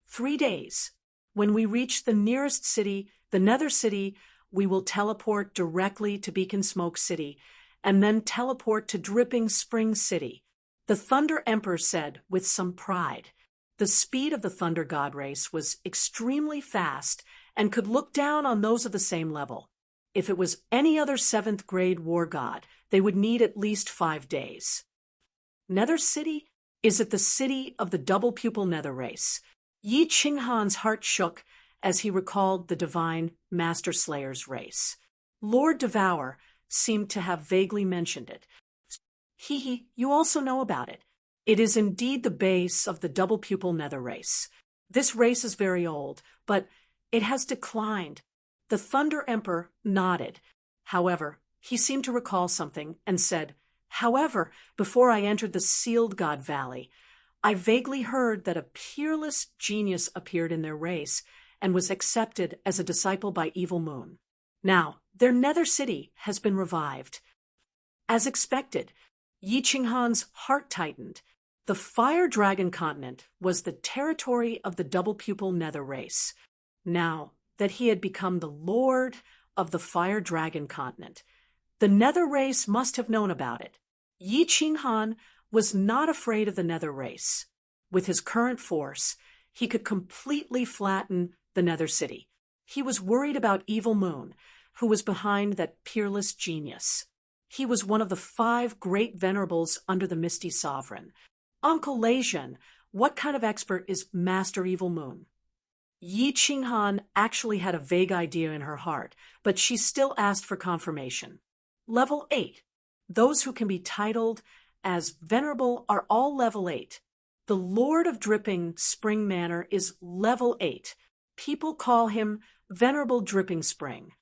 3 days. When we reach the nearest city, the Nether City, we will teleport directly to Beacon Smoke City, and then teleport to Dripping Spring City, the Thunder Emperor said with some pride. The speed of the Thunder God race was extremely fast and could look down on those of the same level. If it was any other 7th grade war god, they would need at least 5 days. Nether City? Is it the city of the double pupil Nether race? Yi Qinghan's heart shook as he recalled the divine Master Slayer's race. Lord Devour seemed to have vaguely mentioned it. You also know about it. It is indeed the base of the double pupil Nether race. This race is very old, but it has declined. The Thunder Emperor nodded. However, he seemed to recall something and said, "However, before I entered the Sealed God Valley, I vaguely heard that a peerless genius appeared in their race and was accepted as a disciple by Evil Moon. Now, their Nether City has been revived." As expected, Yi Qinghan's heart tightened. The Fire Dragon Continent was the territory of the double pupil Nether race. Now that he had become the Lord of the Fire Dragon Continent, the Nether race must have known about it. Yi Qinghan was not afraid of the Nether race. With his current force, he could completely flatten the Nether City. He was worried about Evil Moon, who was behind that peerless genius. He was one of the 5 great venerables under the Misty Sovereign. Uncle Leijun, what kind of expert is Master Evil Moon? Yi Qinghan actually had a vague idea in her heart, but she still asked for confirmation. Level 8. Those who can be titled as venerable are all level 8. The Lord of Dripping Spring Manor is level 8. People call him Venerable Dripping Spring.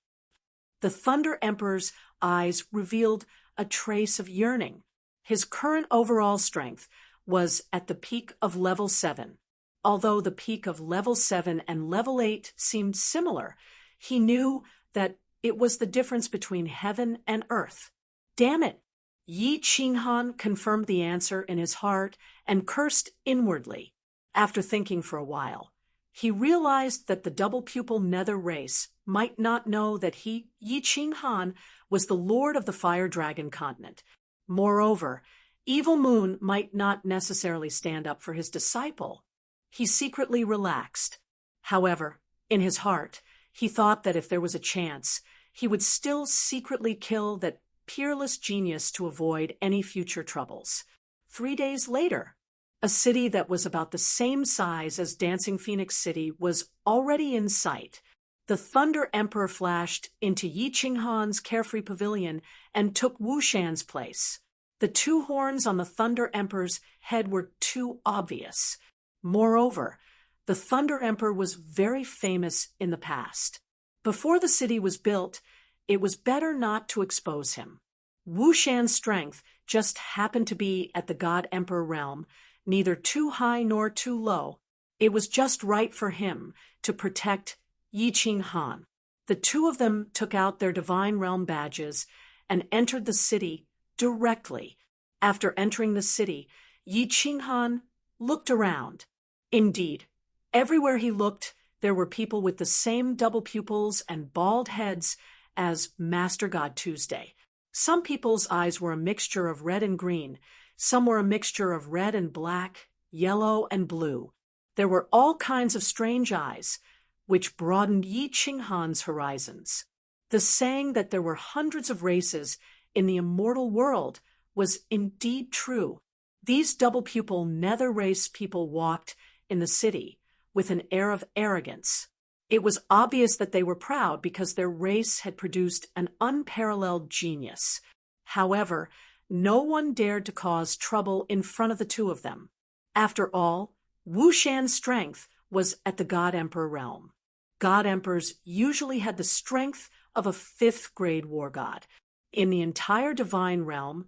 The Thunder Emperor's eyes revealed a trace of yearning. His current overall strength was at the peak of level 7. Although the peak of level 7 and level 8 seemed similar, he knew that it was the difference between heaven and earth. Damn it! Yi Qinghan confirmed the answer in his heart and cursed inwardly. After thinking for a while, he realized that the double pupil Nether race might not know that Yi Qinghan, was the Lord of the Fire Dragon Continent. Moreover, Evil Moon might not necessarily stand up for his disciple. He secretly relaxed. However, in his heart, he thought that if there was a chance, he would still secretly kill that peerless genius to avoid any future troubles. 3 days later, a city that was about the same size as Dancing Phoenix City was already in sight. The Thunder Emperor flashed into Yi Qinghan's carefree pavilion and took Wu Shan's place. The 2 horns on the Thunder Emperor's head were too obvious. Moreover, the Thunder Emperor was very famous in the past. Before the city was built, it was better not to expose him. Wu Shan's strength just happened to be at the God Emperor realm, neither too high nor too low. It was just right for him to protect Yi Qinghan. The 2 of them took out their divine realm badges and entered the city directly. After entering the city, Yi Qinghan looked around. Indeed, everywhere he looked, there were people with the same double pupils and bald heads as Master God Tuesday. Some people's eyes were a mixture of red and green. Some were a mixture of red and black, yellow and blue. There were all kinds of strange eyes, which broadened Yi Qinghan's horizons. The saying that there were hundreds of races in the immortal world was indeed true. These double-pupil nether-race people walked in the city with an air of arrogance. It was obvious that they were proud because their race had produced an unparalleled genius. However, no one dared to cause trouble in front of the two of them. After all, Wu Shan's strength was at the God Emperor realm. God Emperors usually had the strength of a fifth-grade war god. In the entire divine realm,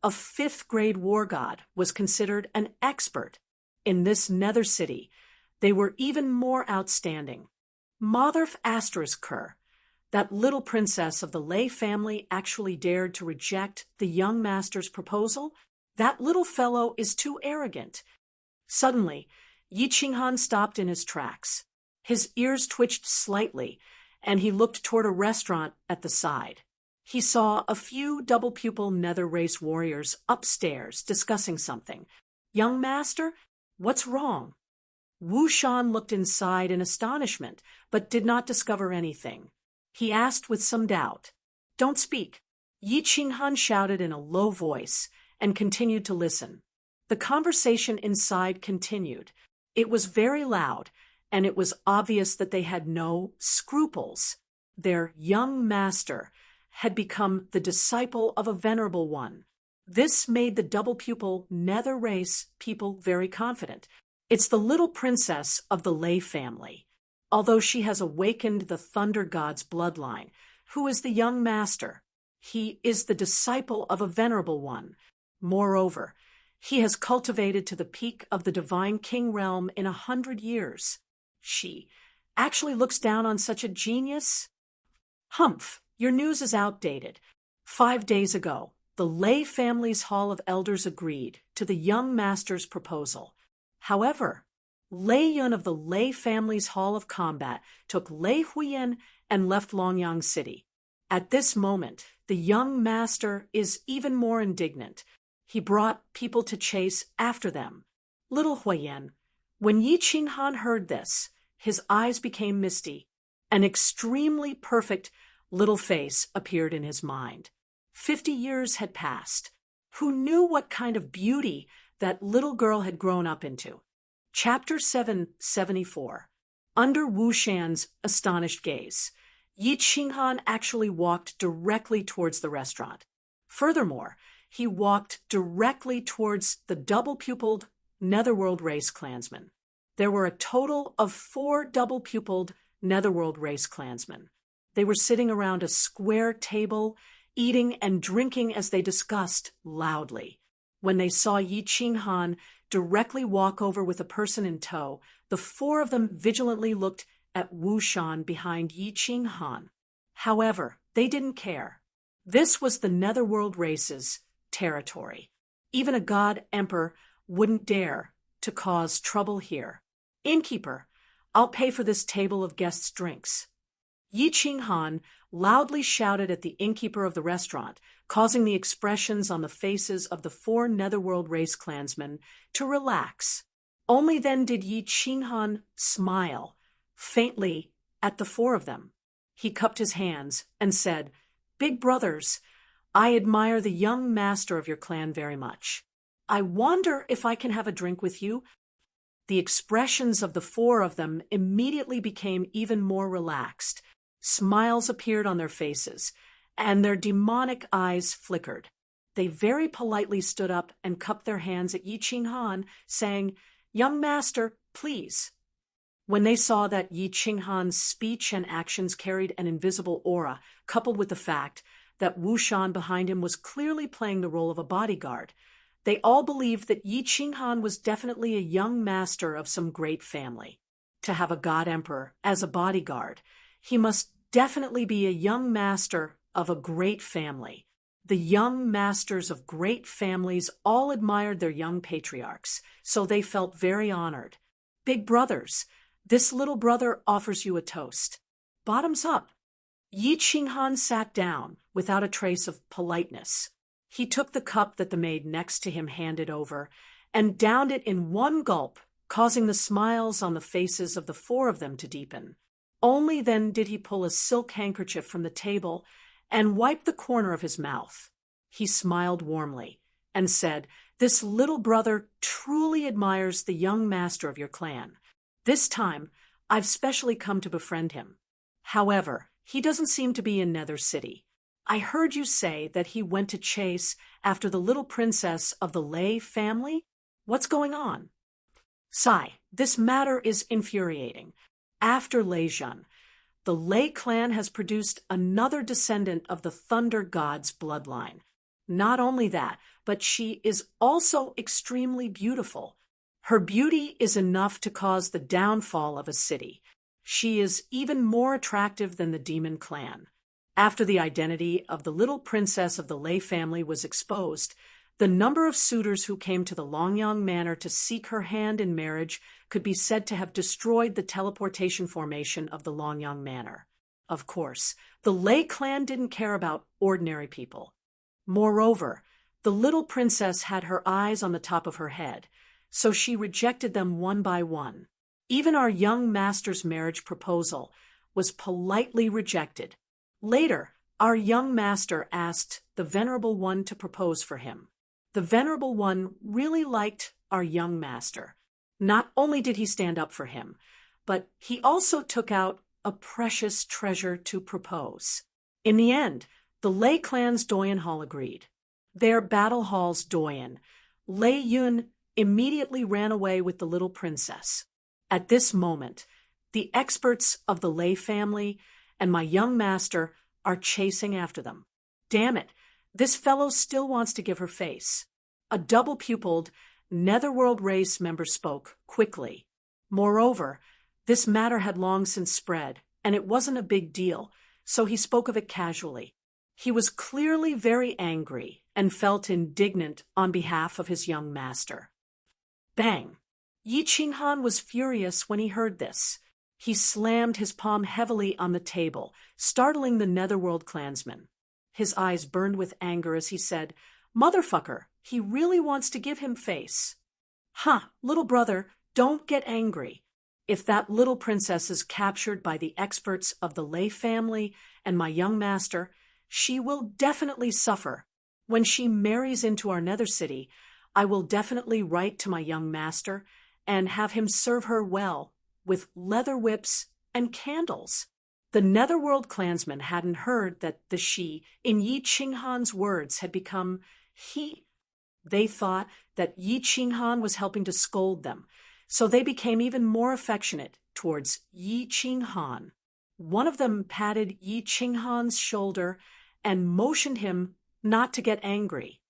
a fifth-grade war god was considered an expert. In this nether city, they were even more outstanding. Motherf Asterisker, that little princess of the Lei family, actually dared to reject the young master's proposal. That little fellow is too arrogant. Suddenly, Yi Qinghan stopped in his tracks. His ears twitched slightly, and he looked toward a restaurant at the side. He saw a few double-pupil nether-race warriors upstairs discussing something. "Young master, what's wrong?" Wu Shan looked inside in astonishment, but did not discover anything. He asked with some doubt. "Don't speak." Yi Qinghan shouted in a low voice and continued to listen. The conversation inside continued. It was very loud, and it was obvious that they had no scruples. Their young master had become the disciple of a venerable one. This made the double-pupil nether race people very confident. It's the little princess of the Lei family, although she has awakened the thunder god's bloodline. Who is the young master? He is the disciple of a venerable one. Moreover, he has cultivated to the peak of the divine king realm in 100 years. She actually looks down on such a genius? Humph, your news is outdated. 5 days ago, the Lei family's Hall of Elders agreed to the young master's proposal. However, Lei Yun of the Lei family's Hall of Combat took Lei Huiyan and left Longyang City. At this moment, the young master is even more indignant. He brought people to chase after them. Little Huiyan, when Yi Qinghan heard this, his eyes became misty. An extremely perfect little face appeared in his mind. 50 years had passed. Who knew what kind of beauty that little girl had grown up into? Chapter 774. Under Wu Shan's astonished gaze, Yi Qinghan actually walked directly towards the restaurant. Furthermore, he walked directly towards the double-pupiled Netherworld race clansmen. There were a total of 4 double-pupiled Netherworld race clansmen. They were sitting around a square table, eating and drinking as they discussed loudly. When they saw Yi Qinghan directly walk over with a person in tow, the 4 of them vigilantly looked at Wu Shan behind Yi Qinghan. However, they didn't care. This was the Netherworld race's territory. Even a god emperor wouldn't dare to cause trouble here. "Innkeeper, I'll pay for this table of guests' drinks." Yi Qinghan loudly shouted at the innkeeper of the restaurant, causing the expressions on the faces of the 4 Netherworld race clansmen to relax. Only then did Yi Qinghan smile, faintly, at the 4 of them. He cupped his hands and said, "Big brothers, I admire the young master of your clan very much. I wonder if I can have a drink with you." The expressions of the 4 of them immediately became even more relaxed. Smiles appeared on their faces, and their demonic eyes flickered. They very politely stood up and cupped their hands at Yi Qinghan, saying, "Young master, please." When they saw that Yi Qinghan's speech and actions carried an invisible aura, coupled with the fact that Wu Shan behind him was clearly playing the role of a bodyguard, they all believed that Yi Qinghan was definitely a young master of some great family. To have a god emperor as a bodyguard, he must definitely be a young master of a great family. The young masters of great families all admired their young patriarchs, so they felt very honored. "Big brothers, this little brother offers you a toast." Bottoms up. Yi Qinghan sat down without a trace of politeness. He took the cup that the maid next to him handed over and downed it in one gulp, causing the smiles on the faces of the 4 of them to deepen. Only then did he pull a silk handkerchief from the table and wipe the corner of his mouth. He smiled warmly and said, This little brother truly admires the young master of your clan. This time, I've specially come to befriend him. However, he doesn't seem to be in Nether City. I heard you say that he went to chase after the little princess of the Lei family? What's going on? Sigh, this matter is infuriating. After Lei Jun, the Lei clan has produced another descendant of the Thunder God's bloodline. Not only that, but she is also extremely beautiful. Her beauty is enough to cause the downfall of a city. She is even more attractive than the demon clan. After the identity of the little princess of the Lei family was exposed, the number of suitors who came to the Longyang Manor to seek her hand in marriage could be said to have destroyed the teleportation formation of the Longyang Manor. Of course, the Lei clan didn't care about ordinary people. Moreover, the little princess had her eyes on the top of her head, so she rejected them one by one. Even our young master's marriage proposal was politely rejected. Later, our young master asked the Venerable One to propose for him. The Venerable One really liked our young master. Not only did he stand up for him, but he also took out a precious treasure to propose. In the end, the Lei clan's Doyen Hall agreed. Their battle hall's Doyen, Lei Yun, immediately ran away with the little princess. At this moment, the experts of the Lei family and my young master are chasing after them. Damn it, this fellow still wants to give her face. A double-pupiled Netherworld race member spoke quickly. Moreover, this matter had long since spread, and it wasn't a big deal, so he spoke of it casually. He was clearly very angry and felt indignant on behalf of his young master. Bang! Yi Qinghan was furious when he heard this. He slammed his palm heavily on the table, startling the Netherworld clansman. His eyes burned with anger as he said, "Motherfucker, he really wants to give him face." Little brother, don't get angry. If that little princess is captured by the experts of the Lei family and my young master, she will definitely suffer. When she marries into our Nether City, I will definitely write to my young master and have him serve her well with leather whips and candles. The Netherworld clansmen hadn't heard that the she in Yi Qinghan's words had become he. They thought that Yi Qinghan was helping to scold them, so they became even more affectionate towards Yi Qinghan. One of them patted Yi Qinghan's shoulder and motioned him not to get angry.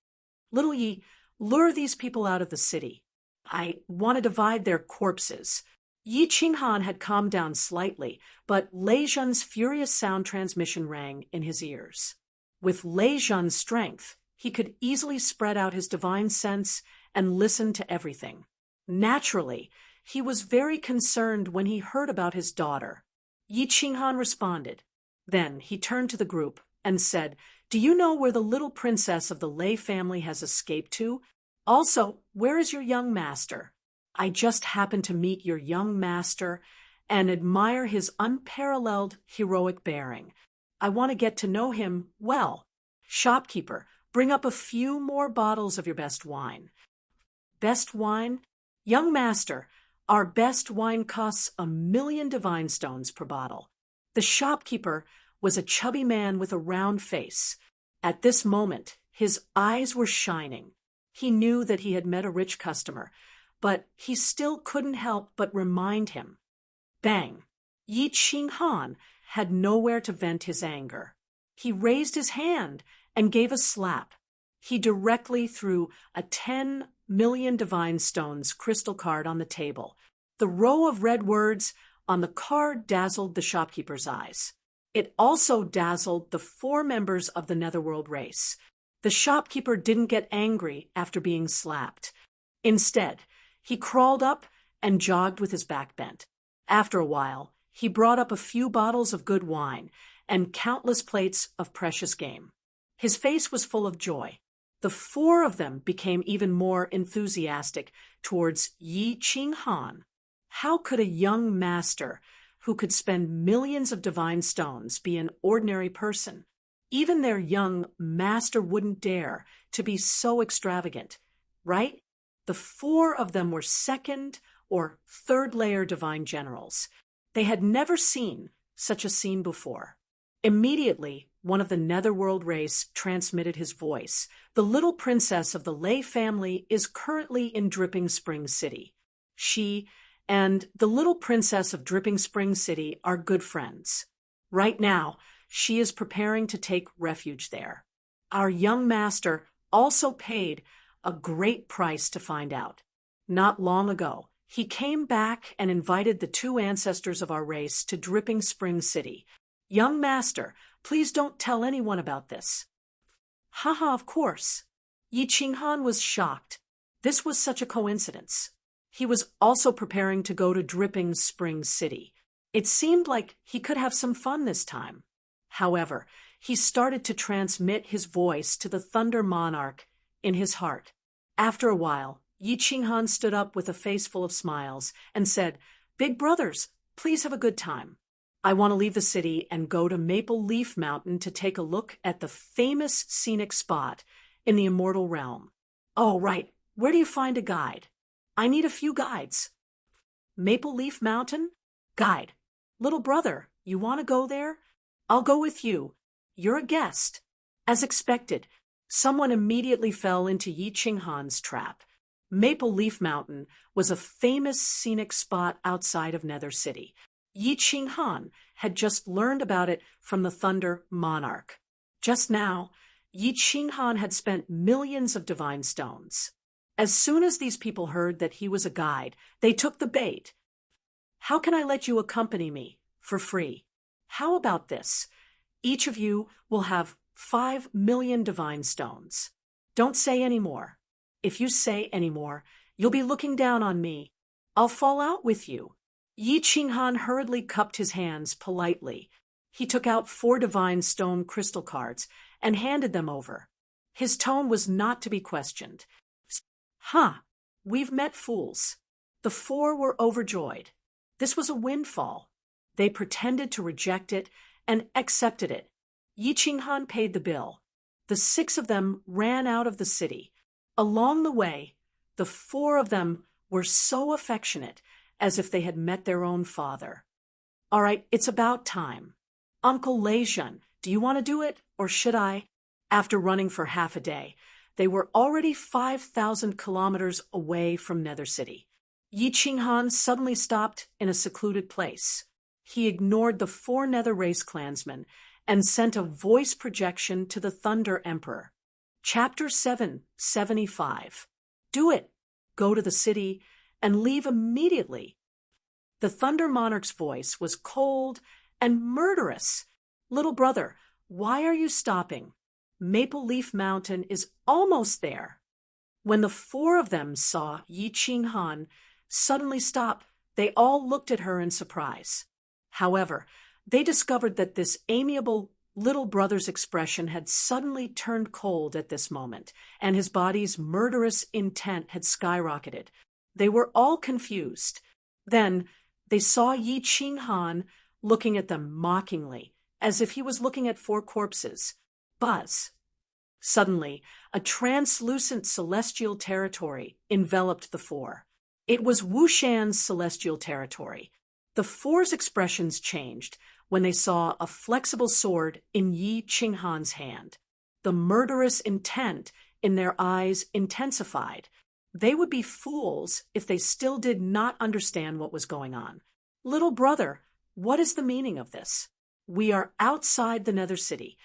"Little Yi, lure these people out of the city. I want to divide their corpses." Yi Qinghan had calmed down slightly, but Lei Jun's furious sound transmission rang in his ears. With Lei Jun's strength, he could easily spread out his divine sense and listen to everything. Naturally, he was very concerned when he heard about his daughter. Yi Qinghan responded. Then he turned to the group and said, "Do you know where the little princess of the Lei family has escaped to? Also, where is your young master? I just happened to meet your young master and admire his unparalleled heroic bearing. I want to get to know him well. Shopkeeper, bring up a few more bottles of your best wine." "Best wine? Young master, our best wine costs 1,000,000 divine stones per bottle." The shopkeeper was a chubby man with a round face. At this moment, his eyes were shining. He knew that he had met a rich customer, but he still couldn't help but remind him. Bang! Yi Qinghan had nowhere to vent his anger. He raised his hand and gave a slap. He directly threw a 10,000,000 divine stones crystal card on the table. The row of red words on the card dazzled the shopkeeper's eyes. It also dazzled the 4 members of the Netherworld race. The shopkeeper didn't get angry after being slapped. Instead, he crawled up and jogged with his back bent. After a while, he brought up a few bottles of good wine and countless plates of precious game. His face was full of joy. The 4 of them became even more enthusiastic towards Yi Qinghan. How could a young master who could spend millions of divine stones be an ordinary person? Even their young master wouldn't dare to be so extravagant. right? The 4 of them were second or third layer divine generals. They had never seen such a scene before. Immediately, one of the Netherworld race transmitted his voice. The little princess of the Lei family is currently in Dripping Spring City. She and the little princess of Dripping Spring City are good friends. Right now, she is preparing to take refuge there. Our young master also paid a great price to find out. Not long ago, he came back and invited the 2 ancestors of our race to Dripping Spring City. Young master, please don't tell anyone about this. Haha, of course. Yi Qinghan was shocked. This was such a coincidence. He was also preparing to go to Dripping Spring City. It seemed like he could have some fun this time. However, he started to transmit his voice to the Thunder Monarch in his heart. After a while, Yi Qinghan stood up with a face full of smiles and said, "Big brothers, please have a good time. I want to leave the city and go to Maple Leaf Mountain to take a look at the famous scenic spot in the Immortal Realm." "Oh, right. Where do you find a guide?" "I need a few guides." "Maple Leaf Mountain? Guide. Little brother, you want to go there? I'll go with you. You're a guest." As expected, someone immediately fell into Yi Qinghan's trap. Maple Leaf Mountain was a famous scenic spot outside of Nether City. Yi Qinghan had just learned about it from the Thunder Monarch. Just now, Yi Qinghan had spent millions of divine stones. As soon as these people heard that he was a guide, they took the bait. "How can I let you accompany me for free? How about this? Each of you will have 5 million divine stones. Don't say any more. If you say any more, you'll be looking down on me. I'll fall out with you." Yi Qinghan hurriedly cupped his hands politely. He took out 4 divine stone crystal cards and handed them over. His tone was not to be questioned. "Huh, we've met fools." The 4 were overjoyed. This was a windfall. They pretended to reject it and accepted it. Yi Qinghan paid the bill. The 6 of them ran out of the city. Along the way, the 4 of them were so affectionate, as if they had met their own father. "All right, it's about time. Uncle Leijun, do you want to do it, or should I?" After running for half a day, they were already 5,000 kilometers away from Nether City. Yi Qinghan suddenly stopped in a secluded place. He ignored the 4 Nether race clansmen and sent a voice projection to the Thunder Emperor. Chapter 775. Do it. Go to the city and leave immediately. The Thunder Monarch's voice was cold and murderous. "Little brother, why are you stopping? Maple Leaf Mountain is almost there." When the 4 of them saw Yi Qinghan suddenly stop, they all looked at her in surprise. However, they discovered that this amiable little brother's expression had suddenly turned cold at this moment, and his body's murderous intent had skyrocketed. They were all confused. Then they saw Yi Qinghan looking at them mockingly, as if he was looking at 4 corpses. Buzz. Suddenly, a translucent celestial territory enveloped the 4. It was Wushan's celestial territory. The 4's expressions changed when they saw a flexible sword in Yi Qinghan's hand. The murderous intent in their eyes intensified. They would be fools if they still did not understand what was going on. "Little brother, what is the meaning of this? We are outside the Nether City."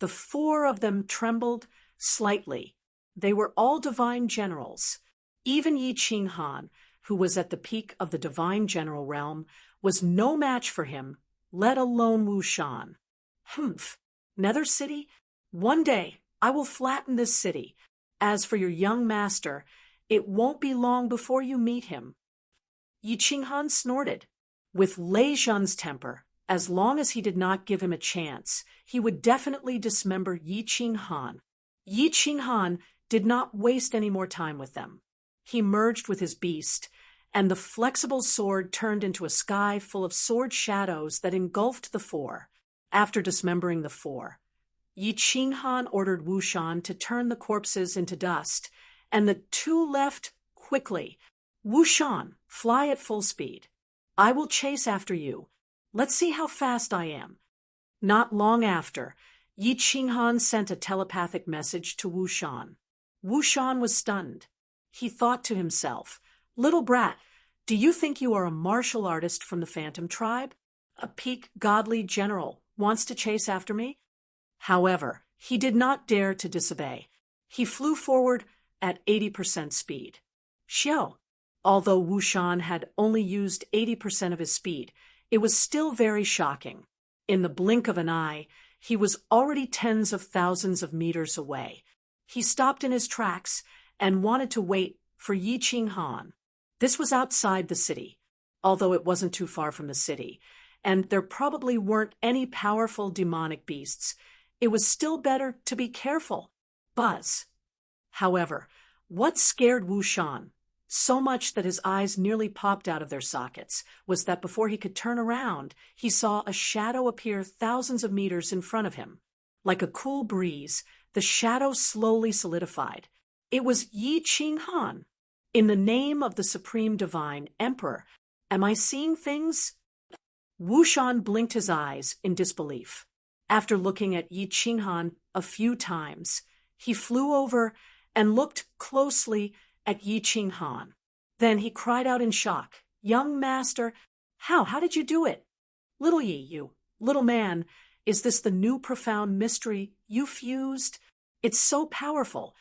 The 4 of them trembled slightly. They were all divine generals. Even Yi Qinghan, who was at the peak of the divine general realm, was no match for him, let alone Wushan. "Humph. Nether City? One day I will flatten this city. As for your young master, it won't be long before you meet him." Yi Qinghan snorted. With Lei Zhen's temper, as long as he did not give him a chance, he would definitely dismember Yi Qinghan. Yi Qinghan did not waste any more time with them. He merged with his beast, and the flexible sword turned into a sky full of sword shadows that engulfed the 4. After dismembering the 4, Yi Qinghan ordered Wushan to turn the corpses into dust and the two left quickly. Wushan, fly at full speed. I will chase after you. Let's see how fast I am. Not long after, Yi Qinghan sent a telepathic message to Wushan. Wushan was stunned. He thought to himself, "Little brat, do you think you are a martial artist from the Phantom tribe? A peak godly general wants to chase after me?" However, he did not dare to disobey. He flew forward at 80% speed. Xiao. Although Wushan had only used 80% of his speed, it was still very shocking. In the blink of an eye, he was already tens of thousands of meters away. He stopped in his tracks and wanted to wait for Yi Qinghan. This was outside the city, although it wasn't too far from the city, and there probably weren't any powerful demonic beasts. It was still better to be careful. Buzz. However, what scared Wushan so much that his eyes nearly popped out of their sockets was that before he could turn around, he saw a shadow appear thousands of meters in front of him. Like a cool breeze, the shadow slowly solidified. It was Yi Qinghan. In the name of the Supreme Divine Emperor, am I seeing things? Wushan blinked his eyes in disbelief. After looking at Yi Qinghan a few times, he flew over and looked closely at Yi Qinghan. Then he cried out in shock, "Young master, how did you do it? Little Yi, you little man, is this the new profound mystery you fused? It's so powerful."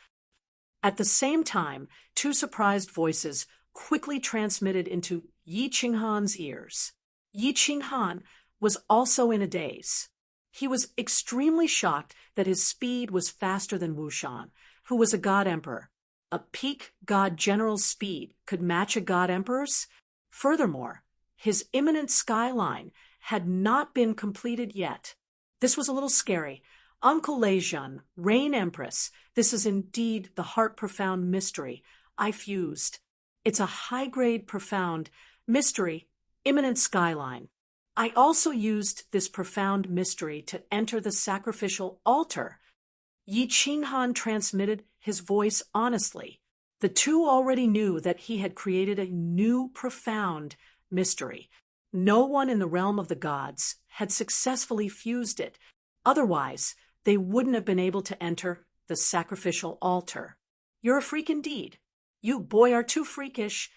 At the same time, two surprised voices quickly transmitted into Yi Qinghan's ears. Yi Qinghan was also in a daze. He was extremely shocked that his speed was faster than Wushan, who was a god emperor. A peak god general's speed could match a god emperor's? Furthermore, his imminent skyline had not been completed yet. This was a little scary. Uncle Leijun, Reign Empress, this is indeed the heart-profound mystery I fused. It's a high-grade profound mystery, imminent skyline. I also used this profound mystery to enter the sacrificial altar. Yi Qinghan transmitted his voice honestly. The two already knew that he had created a new profound mystery. No one in the realm of the gods had successfully fused it. Otherwise, they wouldn't have been able to enter the sacrificial altar. You're a freak indeed. You boy are too freakish.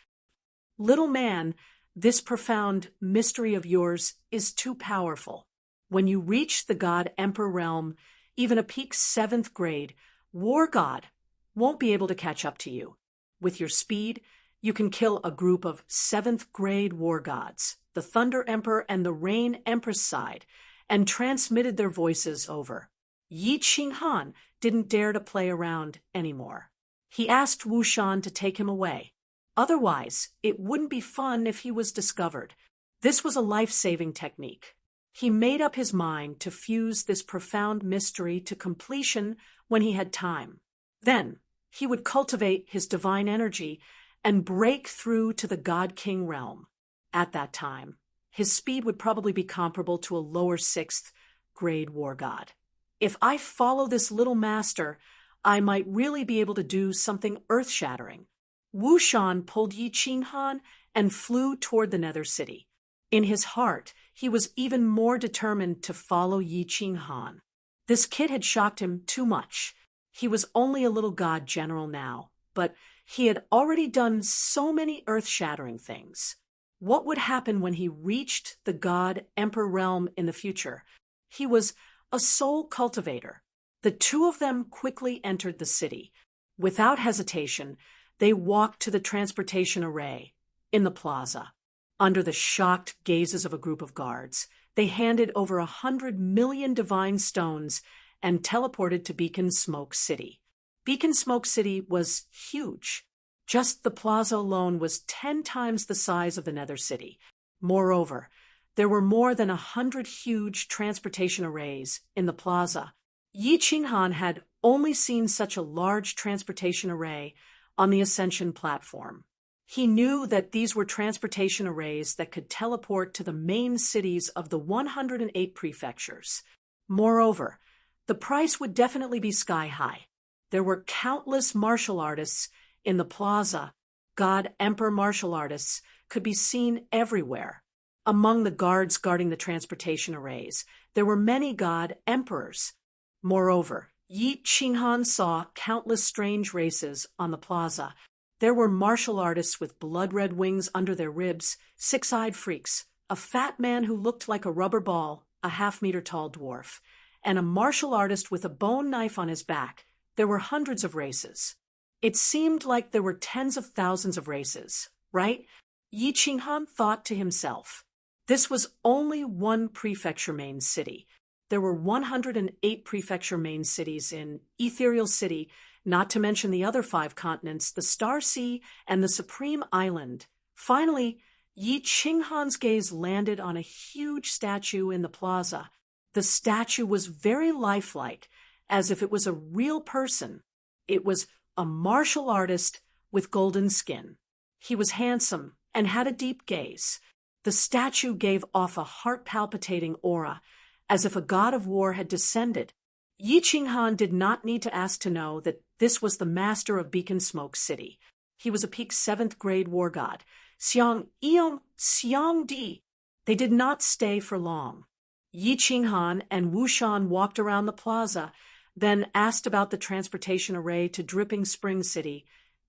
Little man, this profound mystery of yours is too powerful. When you reach the god emperor realm, even a peak 7th grade war god won't be able to catch up to you. With your speed, you can kill a group of 7th grade war gods, the Thunder Emperor and the Rain Empress side, and transmitted their voices over. Yi Qinghan didn't dare to play around anymore. He asked Wushan to take him away. Otherwise, it wouldn't be fun if he was discovered. This was a life-saving technique. He made up his mind to fuse this profound mystery to completion when he had time. Then, he would cultivate his divine energy and break through to the God-King realm. At that time, his speed would probably be comparable to a lower 6th grade war god. If I follow this little master, I might really be able to do something earth-shattering. Wushan pulled Yi Qinghan and flew toward the Nether City. In his heart, he was even more determined to follow Yi Qinghan. This kid had shocked him too much. He was only a little god general now, but he had already done so many earth-shattering things. What would happen when he reached the god emperor realm in the future? He was a soul cultivator. The two of them quickly entered the city. Without hesitation, they walked to the transportation array in the plaza. Under the shocked gazes of a group of guards, they handed over 100 million divine stones and teleported to Beacon Smoke City. Beacon Smoke City was huge. Just the plaza alone was 10 times the size of the Nether City. Moreover, there were more than 100 huge transportation arrays in the plaza. Yi Qinghan had only seen such a large transportation array on the Ascension platform. He knew that these were transportation arrays that could teleport to the main cities of the 108 prefectures. Moreover, the price would definitely be sky high. There were countless martial artists In the plaza, god emperor martial artists could be seen everywhere. Among the guards guarding the transportation arrays, there were many god emperors. Moreover, Yi Qinghan saw countless strange races on the plaza. There were martial artists with blood-red wings under their ribs, six-eyed freaks, a fat man who looked like a rubber ball, a half-meter-tall dwarf, and a martial artist with a bone knife on his back. There were hundreds of races. It seemed like there were tens of thousands of races, right? Yi Qinghan thought to himself. This was only one prefecture main city. There were 108 prefecture main cities in Ethereal City, not to mention the other 5 continents, the Star Sea, and the Supreme Island. Finally, Yi Qinghan's gaze landed on a huge statue in the plaza. The statue was very lifelike, as if it was a real person. It was a martial artist with golden skin. He was handsome and had a deep gaze. The statue gave off a heart-palpitating aura, as if a god of war had descended. Yi Qinghan did not need to ask to know that this was the master of Beacon Smoke City. He was a peak 7th grade war god, Xiang Eong Xiang Di. They did not stay for long. Yi Qinghan and Wu Shan walked around the plaza, then asked about the transportation array to Dripping Spring City,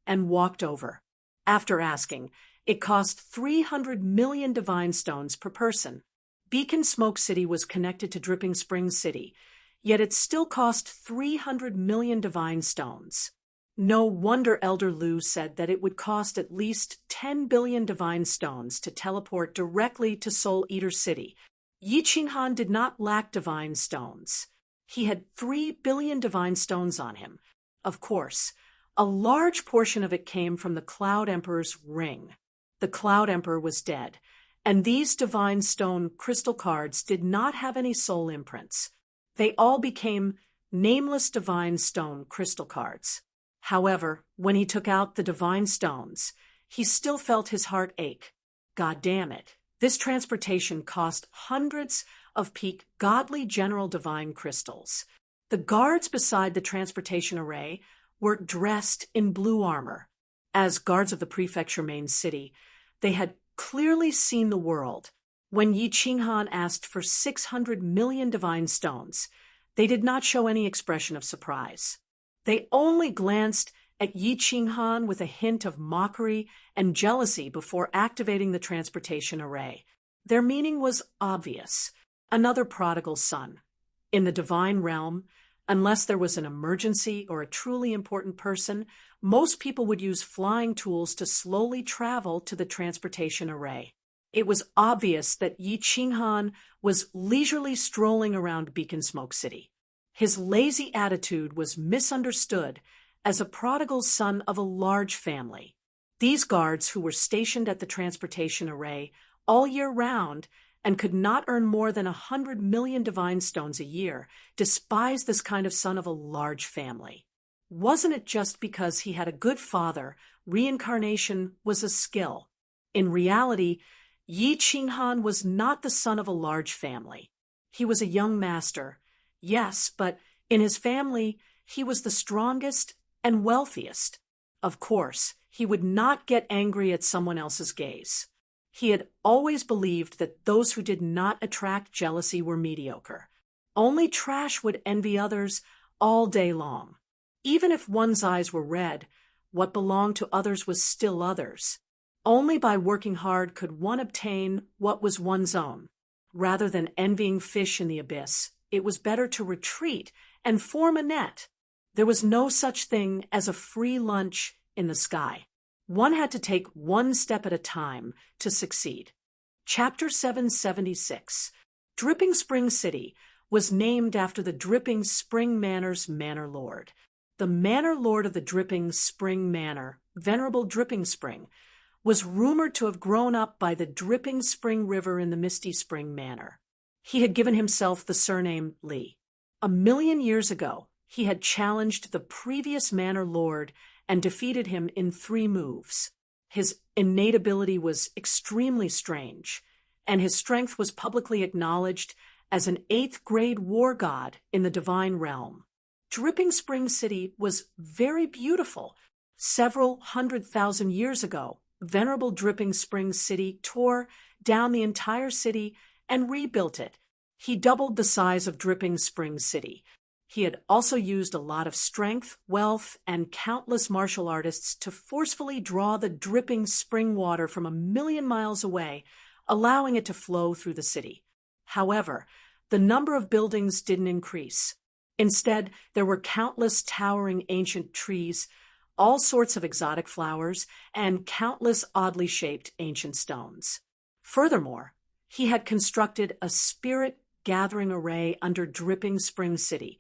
and walked over. After asking, it cost 300 million divine stones per person. Beacon Smoke City was connected to Dripping Spring City, yet it still cost 300 million divine stones. No wonder Elder Lu said that it would cost at least 10 billion divine stones to teleport directly to Soul Eater City. Yi Qinghan did not lack divine stones. He had 3 billion divine stones on him. Of course, a large portion of it came from the Cloud Emperor's ring. The Cloud Emperor was dead, and these divine stone crystal cards did not have any soul imprints. They all became nameless divine stone crystal cards. However, when he took out the divine stones, he still felt his heart ache. God damn it. This transportation cost hundreds of peak godly general divine crystals. The guards beside the transportation array were dressed in blue armor. As guards of the prefecture main city, they had clearly seen the world. When Yi Qinghan asked for 600 million divine stones, they did not show any expression of surprise. They only glanced at Yi Qinghan with a hint of mockery and jealousy before activating the transportation array. Their meaning was obvious. Another prodigal son. In the divine realm, unless there was an emergency or a truly important person, most people would use flying tools to slowly travel to the transportation array. It was obvious that Yi Qinghan was leisurely strolling around Beacon Smoke City. His lazy attitude was misunderstood as a prodigal son of a large family. These guards, who were stationed at the transportation array all year round and could not earn more than 100 million divine stones a year, despised this kind of son of a large family. Wasn't it just because he had a good father, reincarnation was a skill? In reality, Yi Qinghan was not the son of a large family. He was a young master, yes, but in his family, he was the strongest and wealthiest. Of course, he would not get angry at someone else's gaze. He had always believed that those who did not attract jealousy were mediocre. Only trash would envy others all day long. Even if one's eyes were red, what belonged to others was still others. Only by working hard could one obtain what was one's own. Rather than envying fish in the abyss, it was better to retreat and form a net. There was no such thing as a free lunch in the sky. One had to take one step at a time to succeed. Chapter 776. Dripping Spring City was named after the Dripping Spring Manor's Manor Lord. The Manor Lord of the Dripping Spring Manor, Venerable Dripping Spring, was rumored to have grown up by the Dripping Spring River in the Misty Spring Manor. He had given himself the surname Li. 1,000,000 years ago, he had challenged the previous Manor Lord and defeated him in 3 moves. His innate ability was extremely strange, and his strength was publicly acknowledged as an 8th grade war god in the divine realm. Dripping Spring City was very beautiful. Several 100,000 years ago, venerable Dripping Springs City tore down the entire city and rebuilt it. He doubled the size of Dripping Springs City. He had also used a lot of strength, wealth, and countless martial artists to forcefully draw the dripping spring water from 1,000,000 miles away, allowing it to flow through the city. However, the number of buildings didn't increase. Instead, there were countless towering ancient trees, all sorts of exotic flowers, and countless oddly shaped ancient stones. Furthermore, he had constructed a spirit-gathering array under Dripping Springs City,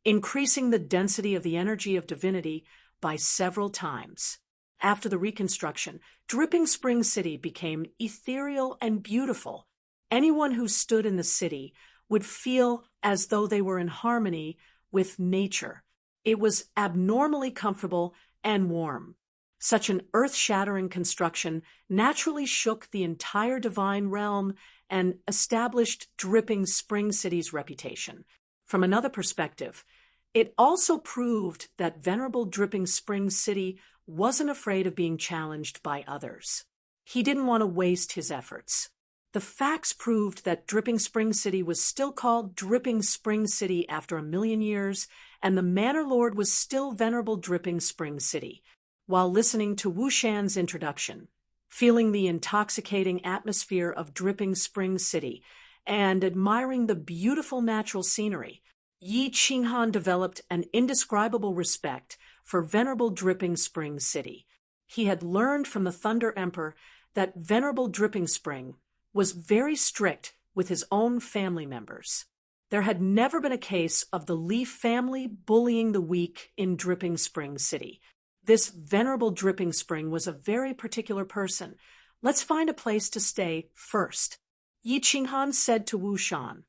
increasing the density of the energy of divinity by several times. After the reconstruction, Dripping Springs City became ethereal and beautiful. Anyone who stood in the city would feel as though they were in harmony with nature. It was abnormally comfortable and warm. Such an earth-shattering construction naturally shook the entire divine realm and established Dripping Springs City's reputation. From another perspective, it also proved that venerable Dripping Springs City wasn't afraid of being challenged by others. He didn't want to waste his efforts. The facts proved that Dripping Springs City was still called Dripping Springs City after 1,000,000 years, and the Manor Lord was still venerable Dripping Springs City. While listening to Wu Shan's introduction, feeling the intoxicating atmosphere of Dripping Springs City, and admiring the beautiful natural scenery, Yi Qinghan developed an indescribable respect for venerable Dripping Springs City. He had learned from the Thunder Emperor that venerable Dripping Spring was very strict with his own family members. There had never been a case of the Li family bullying the weak in Dripping Springs City. This venerable Dripping Spring was a very particular person. Let's find a place to stay first, Yi Qinghan said to Wu Shan.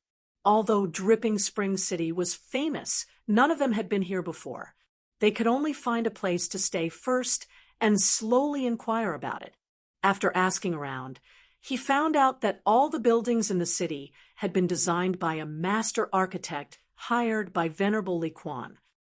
Although Dripping Springs City was famous, none of them had been here before. They could only find a place to stay first and slowly inquire about it. After asking around, he found out that all the buildings in the city had been designed by a master architect hired by Venerable Li Quan.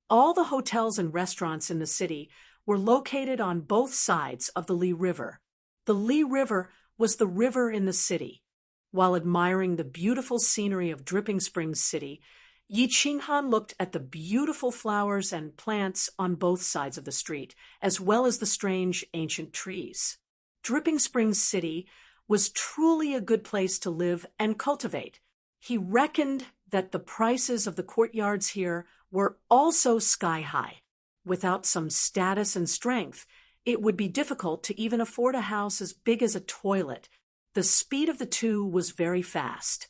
All the hotels and restaurants in the city were located on both sides of the Li River. The Li River was the river in the city. While admiring the beautiful scenery of Dripping Springs City, Yi Qinghan looked at the beautiful flowers and plants on both sides of the street, as well as the strange ancient trees. Dripping Springs City was truly a good place to live and cultivate. He reckoned that the prices of the courtyards here were also sky-high. Without some status and strength, it would be difficult to even afford a house as big as a toilet. The speed of the two was very fast,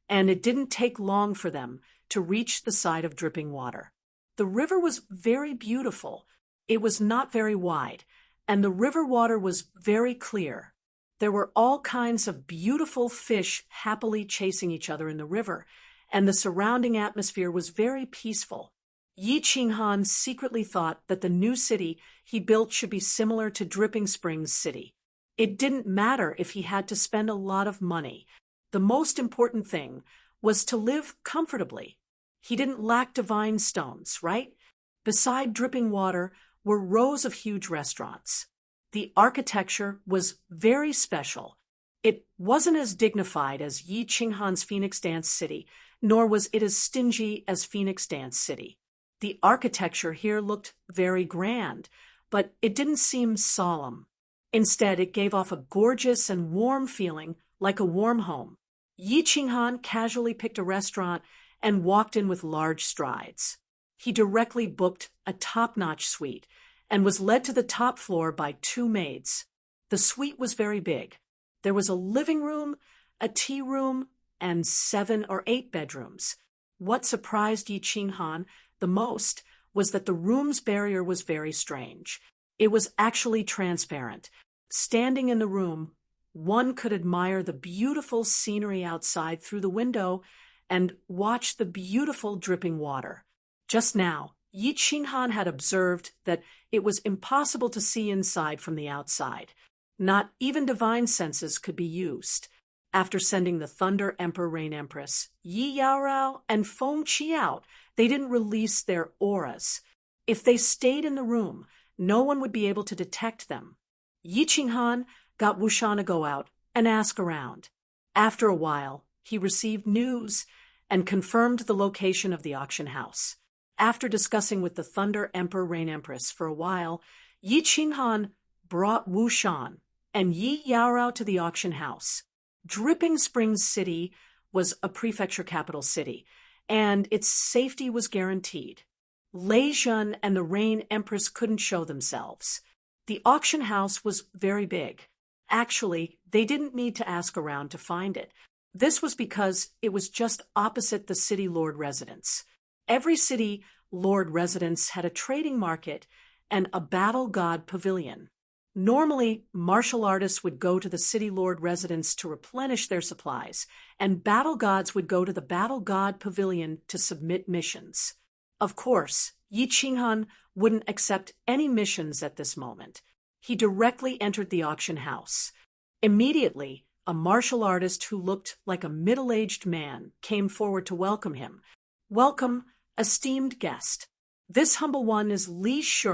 and it didn't take long for them to reach the side of dripping water. The river was very beautiful. It was not very wide, and the river water was very clear. There were all kinds of beautiful fish happily chasing each other in the river, and the surrounding atmosphere was very peaceful. Yi Qinghan secretly thought that the new city he built should be similar to Dripping Springs City. It didn't matter if he had to spend a lot of money. The most important thing was to live comfortably. He didn't lack divine stones, right? Beside dripping water were rows of huge restaurants. The architecture was very special. It wasn't as dignified as Yi Qinghan's Phoenix Dance City, nor was it as stingy as Phoenix Dance City. The architecture here looked very grand, but it didn't seem solemn. Instead, it gave off a gorgeous and warm feeling, like a warm home. Yi Qinghan casually picked a restaurant and walked in with large strides. He directly booked a top-notch suite and was led to the top floor by two maids. The suite was very big. There was a living room, a tea room, and 7 or 8 bedrooms. What surprised Yi Qinghan the most was that the room's barrier was very strange. It was actually transparent. Standing in the room, one could admire the beautiful scenery outside through the window and watch the beautiful dripping water. Just now, Yi Qinghan had observed that it was impossible to see inside from the outside. Not even divine senses could be used. After sending the Thunder Emperor Rain Empress, Yi Yaorao and Feng Qi out, they didn't release their auras. If they stayed in the room, No one would be able to detect them. Yi Qinghan got Wushan to go out and ask around. After a while, he received news and confirmed the location of the auction house. After discussing with the Thunder Emperor Rain Empress for a while, Yi Qinghan brought Wushan and Yi Yaorao to the auction house. Dripping Springs City was a prefecture capital city, and its safety was guaranteed. Lei Zhen and the Rain Empress couldn't show themselves. The auction house was very big. Actually, they didn't need to ask around to find it. This was because it was just opposite the city lord residence. Every city lord residence had a trading market and a battle god pavilion. Normally, martial artists would go to the city lord residence to replenish their supplies, and battle gods would go to the battle god pavilion to submit missions. Of course, Yi Qinghan wouldn't accept any missions at this moment. He directly entered the auction house. Immediately, a martial artist who looked like a middle-aged man came forward to welcome him. "Welcome, esteemed guest. This humble one is Li Shi,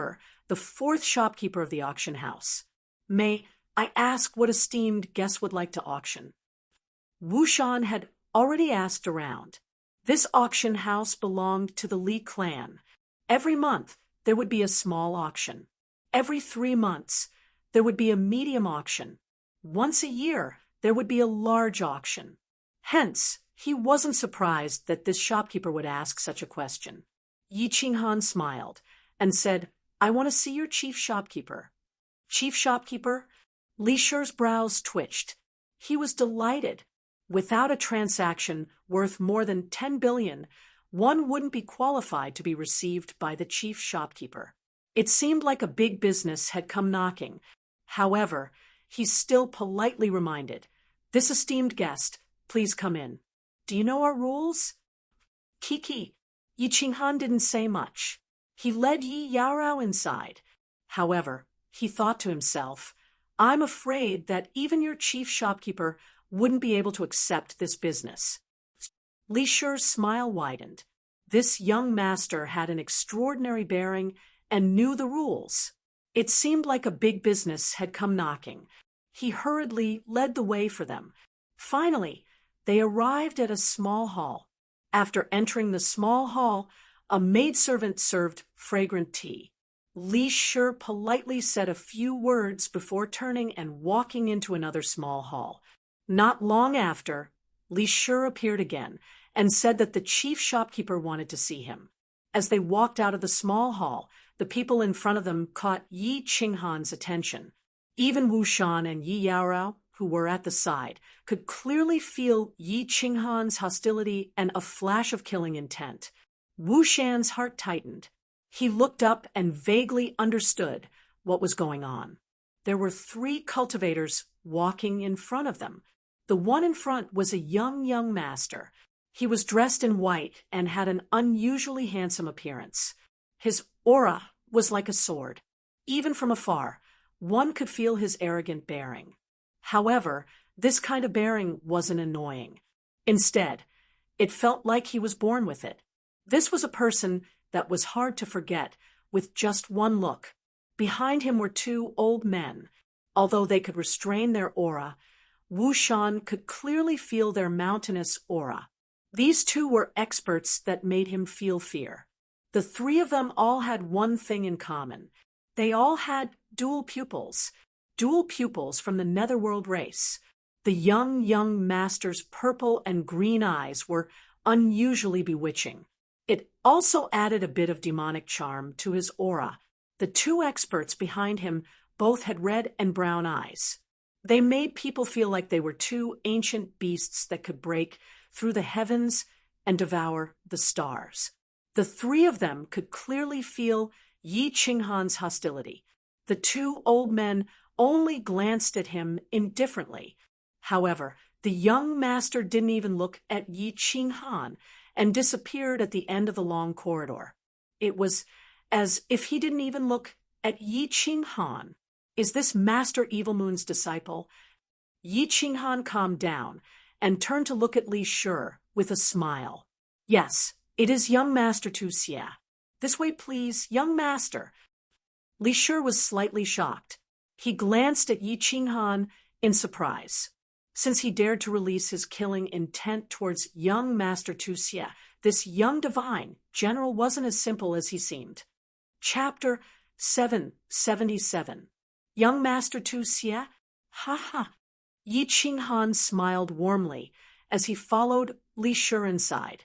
the fourth shopkeeper of the auction house. May I ask what esteemed guest would like to auction?" Wushan had already asked around. This auction house belonged to the Li clan. Every month, there would be a small auction. Every 3 months, there would be a medium auction. Once a year, there would be a large auction. Hence, he wasn't surprised that this shopkeeper would ask such a question. Yi Qinghan smiled and said, "I want to see your chief shopkeeper." "Chief shopkeeper?" Li Shi's brows twitched. He was delighted. Without a transaction worth more than 10 billion, one wouldn't be qualified to be received by the chief shopkeeper. It seemed like a big business had come knocking. However, he still politely reminded, "This esteemed guest, please come in. Do you know our rules?" Kiki. Yi Qinghan didn't say much. He led Yi Yaorao inside. However, he thought to himself, "I'm afraid that even your chief shopkeeper wouldn't be able to accept this business." Li Shi's smile widened. This young master had an extraordinary bearing and knew the rules. It seemed like a big business had come knocking. He hurriedly led the way for them. Finally, they arrived at a small hall. After entering the small hall, a maidservant served fragrant tea. Li Shi politely said a few words before turning and walking into another small hall. Not long after, Li Shi appeared again and said that the chief shopkeeper wanted to see him. As they walked out of the small hall, the people in front of them caught Yi Qinghan's attention. Even Wushan and Yi Yaorao, who were at the side, could clearly feel Yi Qinghan's hostility and a flash of killing intent. Wushan's heart tightened. He looked up and vaguely understood what was going on. There were 3 cultivators walking in front of them. The one in front was a young master. He was dressed in white and had an unusually handsome appearance. His aura was like a sword. Even from afar, one could feel his arrogant bearing. However, this kind of bearing wasn't annoying. Instead, it felt like he was born with it. This was a person that was hard to forget with just one look. Behind him were 2 old men. Although they could restrain their aura, Wushan could clearly feel their mountainous aura. These 2 were experts that made him feel fear. The 3 of them all had one thing in common. They all had dual pupils from the Netherworld race. The young master's purple and green eyes were unusually bewitching. It also added a bit of demonic charm to his aura. The 2 experts behind him both had red and brown eyes. They made people feel like they were 2 ancient beasts that could break through the heavens and devour the stars. The 3 of them could clearly feel Yi Qinghan's hostility. The 2 old men only glanced at him indifferently. However, the young master didn't even look at Yi Qinghan and disappeared at the end of the long corridor. It was as if he didn't even look at Yi Qinghan. Is this Master Evil Moon's disciple? Yi Qinghan calmed down and turned to look at Li Shi with a smile. "Yes, it is young Master Tu Xie. This way, please, young master." Li Shi was slightly shocked. He glanced at Yi Qinghan in surprise. Since he dared to release his killing intent towards young Master Tu Xie, this young divine general wasn't as simple as he seemed. Chapter 777. Young Master Tu Xie? Ha ha. Yi Qinghan smiled warmly as he followed Li Shi inside.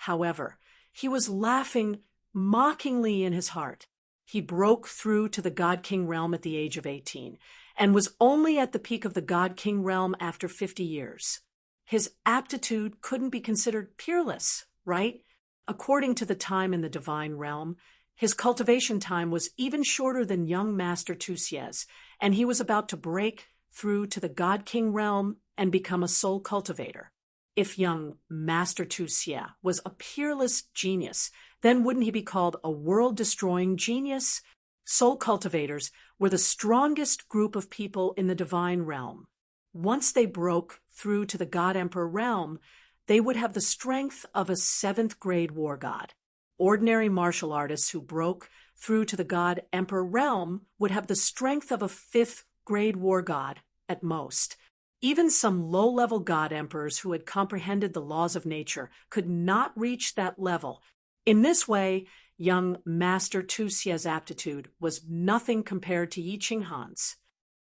However, he was laughing mockingly in his heart. He broke through to the God King realm at the age of 18 and was only at the peak of the God King realm after 50 years. His aptitude couldn't be considered peerless, right? According to the time in the divine realm, his cultivation time was even shorter than young Master Tu Xie's, and he was about to break through to the God King realm and become a soul cultivator. If young Master Tu Xie was a peerless genius, then wouldn't he be called a world-destroying genius? Soul cultivators were the strongest group of people in the divine realm. Once they broke through to the God Emperor realm, they would have the strength of a 7th-grade war god. Ordinary martial artists who broke through to the God Emperor realm would have the strength of a 5th-grade war god at most. Even some low-level god emperors who had comprehended the laws of nature could not reach that level. In this way, young Master Tu Xie's aptitude was nothing compared to Yi Qinghan's.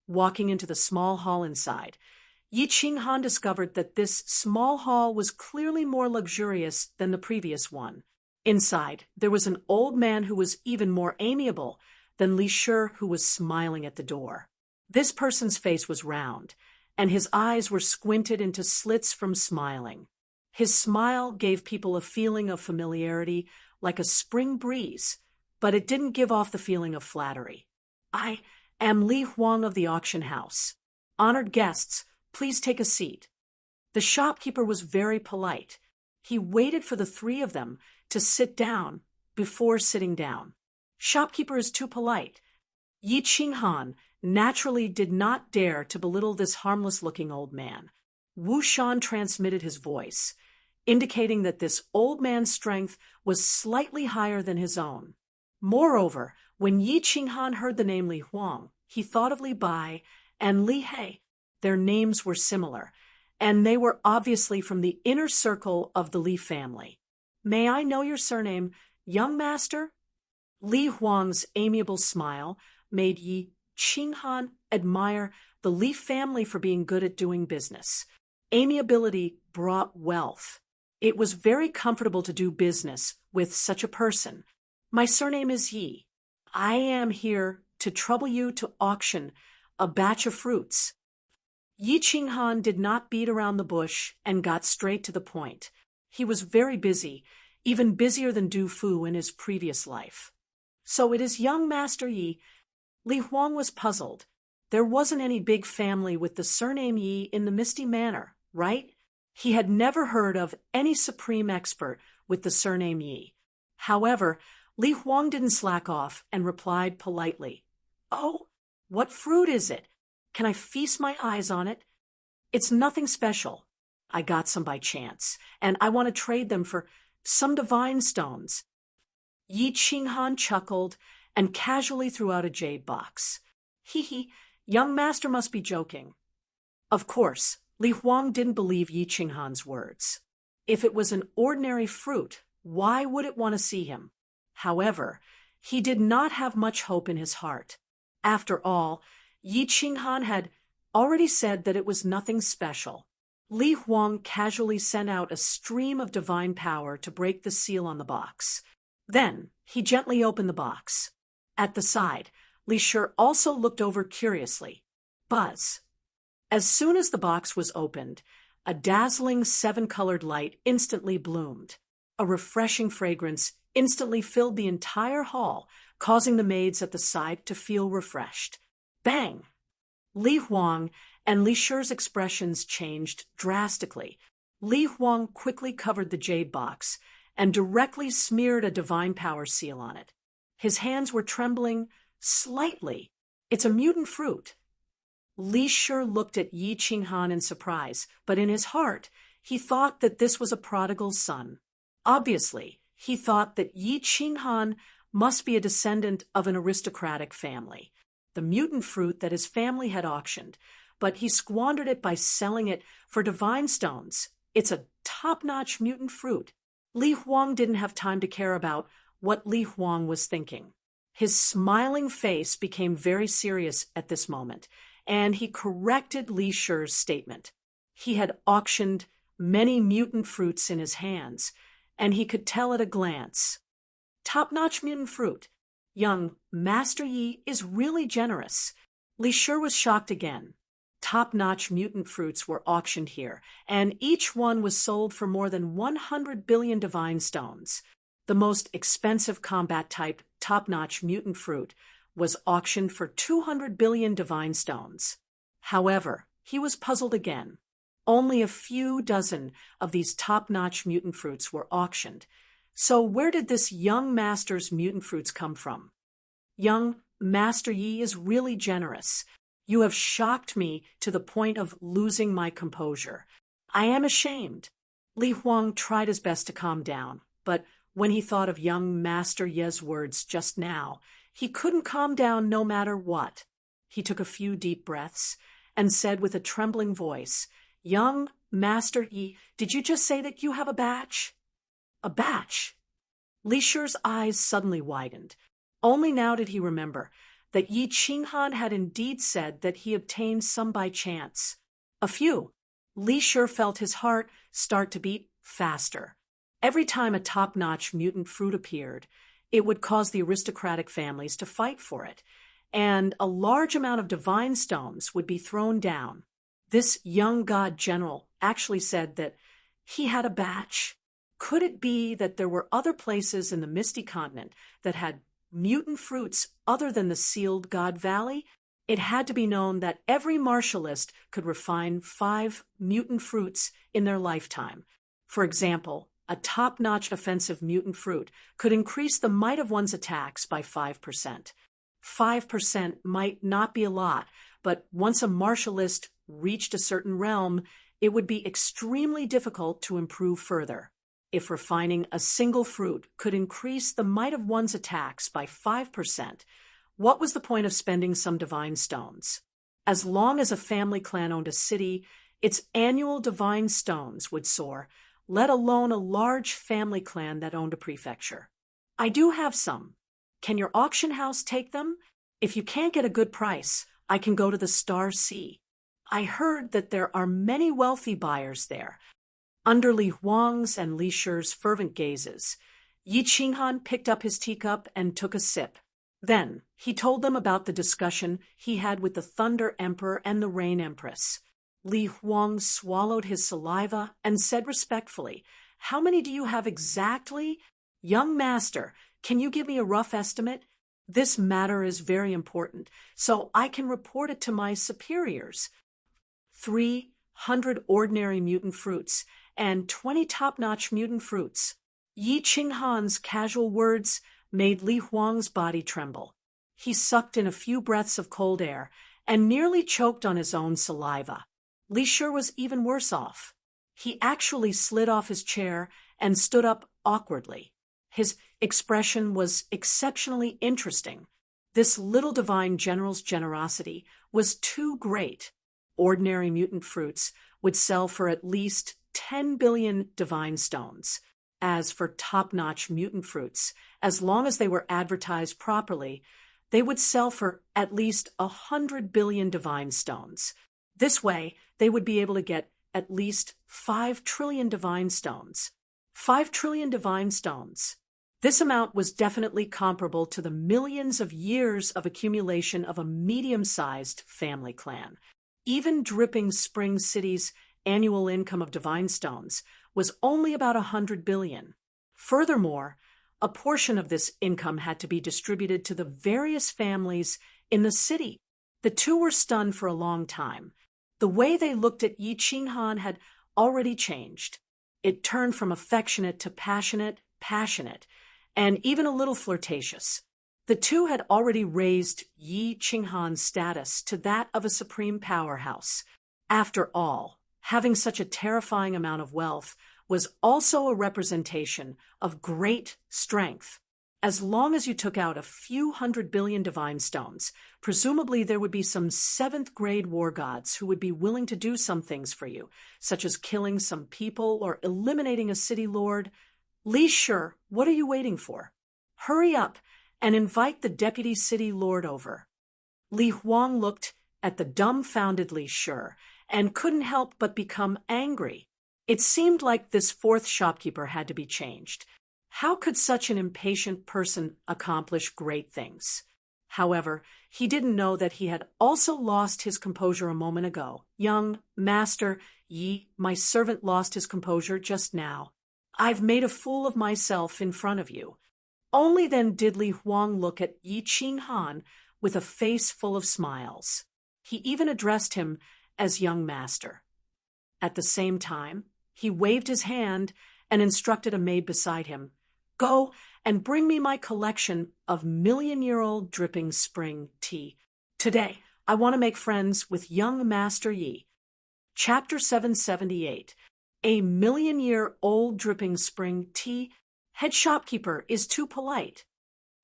Walking into the small hall inside, Yi Qinghan discovered that this small hall was clearly more luxurious than the previous one. Inside, there was an old man who was even more amiable than Li Shi, who was smiling at the door. This person's face was round, and his eyes were squinted into slits from smiling. His smile gave people a feeling of familiarity, like a spring breeze, but it didn't give off the feeling of flattery. "I am Li Huang of the auction house. Honored guests, please take a seat." The shopkeeper was very polite. He waited for the three of them to sit down before sitting down. Shopkeeper is too polite. Yi Qinghan naturally did not dare to belittle this harmless-looking old man. Wu Shan transmitted his voice, indicating that this old man's strength was slightly higher than his own. Moreover, when Yi Qinghan heard the name Li Huang, he thought of Li Bai and Li He. Their names were similar, and they were obviously from the inner circle of the Li family. "May I know your surname, young master?" Li Huang's amiable smile made Yi Qinghan admire the Li family for being good at doing business. Amiability brought wealth. It was very comfortable to do business with such a person. "My surname is Yi. I am here to trouble you to auction a batch of fruits." Yi Qinghan did not beat around the bush and got straight to the point. He was very busy, even busier than Du Fu in his previous life. "So it is young Master Yi." Li Huang was puzzled. There wasn't any big family with the surname Yi in the Misty Manor, right? He had never heard of any supreme expert with the surname Yi. However, Li Huang didn't slack off and replied politely, "Oh, what fruit is it? Can I feast my eyes on it?" "It's nothing special. I got some by chance, and I want to trade them for some divine stones." Yi Qinghan chuckled and casually threw out a jade box. "Hee, young master must be joking." Of course, Li Huang didn't believe Yi Qinghan's words. If it was an ordinary fruit, why would it want to see him? However, he did not have much hope in his heart. After all, Yi Qinghan had already said that it was nothing special. Li Huang casually sent out a stream of divine power to break the seal on the box. Then he gently opened the box. At the side, Li Shi also looked over curiously. Buzz. As soon as the box was opened, a dazzling 7-colored light instantly bloomed. A refreshing fragrance instantly filled the entire hall, causing the maids at the side to feel refreshed. Bang! Li Huang and Li Shi's expressions changed drastically. Li Huang quickly covered the jade box and directly smeared a divine power seal on it. His hands were trembling slightly. "It's a mutant fruit." Li Shi looked at Yi Qinghan in surprise, but in his heart, he thought that this was a prodigal son. Obviously, he thought that Yi Qinghan must be a descendant of an aristocratic family. The mutant fruit that his family had auctioned, but he squandered it by selling it for divine stones. It's a top-notch mutant fruit. Li Huang didn't have time to care about what Li Huang was thinking. His smiling face became very serious at this moment, and he corrected Li Shi's statement. He had auctioned many mutant fruits in his hands, and he could tell at a glance. Top-notch mutant fruit. Young Master Yi is really generous. Li Shi was shocked again. Top-notch mutant fruits were auctioned here, and each one was sold for more than 100 billion divine stones. The most expensive combat-type top-notch mutant fruit was auctioned for 200 billion divine stones. However, he was puzzled again. Only a few dozen of these top-notch mutant fruits were auctioned. So where did this young master's mutant fruits come from? Young Master Yi is really generous. You have shocked me to the point of losing my composure. I am ashamed. Li Huang tried his best to calm down, but when he thought of young Master Ye's words just now, he couldn't calm down no matter what. He took a few deep breaths and said with a trembling voice, "Young Master Yi, did you just say that you have a batch?" A batch? Li Shi's eyes suddenly widened. Only now did he remember that Yi Qinghan had indeed said that he obtained some by chance. A few. Li Shi felt his heart start to beat faster. Every time a top-notch mutant fruit appeared, it would cause the aristocratic families to fight for it, and a large amount of divine stones would be thrown down. This young god general actually said that he had a batch. Could it be that there were other places in the Misty Continent that had mutant fruits other than the sealed God Valley? It had to be known that every martialist could refine 5 mutant fruits in their lifetime. For example, a top-notch offensive mutant fruit could increase the might of one's attacks by 5%. 5% might not be a lot, but once a martialist reached a certain realm, it would be extremely difficult to improve further. If refining a single fruit could increase the might of one's attacks by 5%, what was the point of spending some divine stones? As long as a family clan owned a city, its annual divine stones would soar, let alone a large family clan that owned a prefecture. I do have some. Can your auction house take them? If you can't get a good price, I can go to the Star Sea. I heard that there are many wealthy buyers there. Under Li Huang's and Li Shi's fervent gazes, Yi Qinghan picked up his teacup and took a sip. Then he told them about the discussion he had with the Thunder Emperor and the Rain Empress. Li Huang swallowed his saliva and said respectfully, "How many do you have exactly? Young master, can you give me a rough estimate? This matter is very important, so I can report it to my superiors." 300 ordinary mutant fruits and 20 top-notch mutant fruits. Yi Qinghan's casual words made Li Huang's body tremble. He sucked in a few breaths of cold air and nearly choked on his own saliva. Li Shi was even worse off. He actually slid off his chair and stood up awkwardly. His expression was exceptionally interesting. This little divine general's generosity was too great. Ordinary mutant fruits would sell for at least 10 billion divine stones. As for top-notch mutant fruits, as long as they were advertised properly, they would sell for at least 100 billion divine stones. This way, they would be able to get at least 5 trillion divine stones. 5 trillion divine stones. This amount was definitely comparable to the millions of years of accumulation of a medium-sized family clan. Even Dripping Spring City's annual income of divine stones was only about 100 billion. Furthermore, a portion of this income had to be distributed to the various families in the city. The two were stunned for a long time. The way they looked at Yi Qinghan had already changed. It turned from affectionate to passionate, and even a little flirtatious. The two had already raised Yi Qinghan's status to that of a supreme powerhouse. After all, having such a terrifying amount of wealth was also a representation of great strength. As long as you took out a few 100 billion divine stones, presumably there would be some 7th-grade war gods who would be willing to do some things for you, such as killing some people or eliminating a city lord. Li Shi, what are you waiting for? Hurry up and invite the deputy city lord over. Li Huang looked at the dumbfounded Li Shi and couldn't help but become angry. It seemed like this 4th shopkeeper had to be changed. How could such an impatient person accomplish great things? However, he didn't know that he had also lost his composure a moment ago. Young Master Yi, my servant lost his composure just now. I've made a fool of myself in front of you. Only then did Li Huang look at Yi Qinghan with a face full of smiles. He even addressed him as young master. At the same time, he waved his hand and instructed a maid beside him, "Go and bring me my collection of million-year-old dripping spring tea. Today, I want to make friends with young Master Yi." Chapter 778. A million-year-old dripping spring tea. Head shopkeeper is too polite.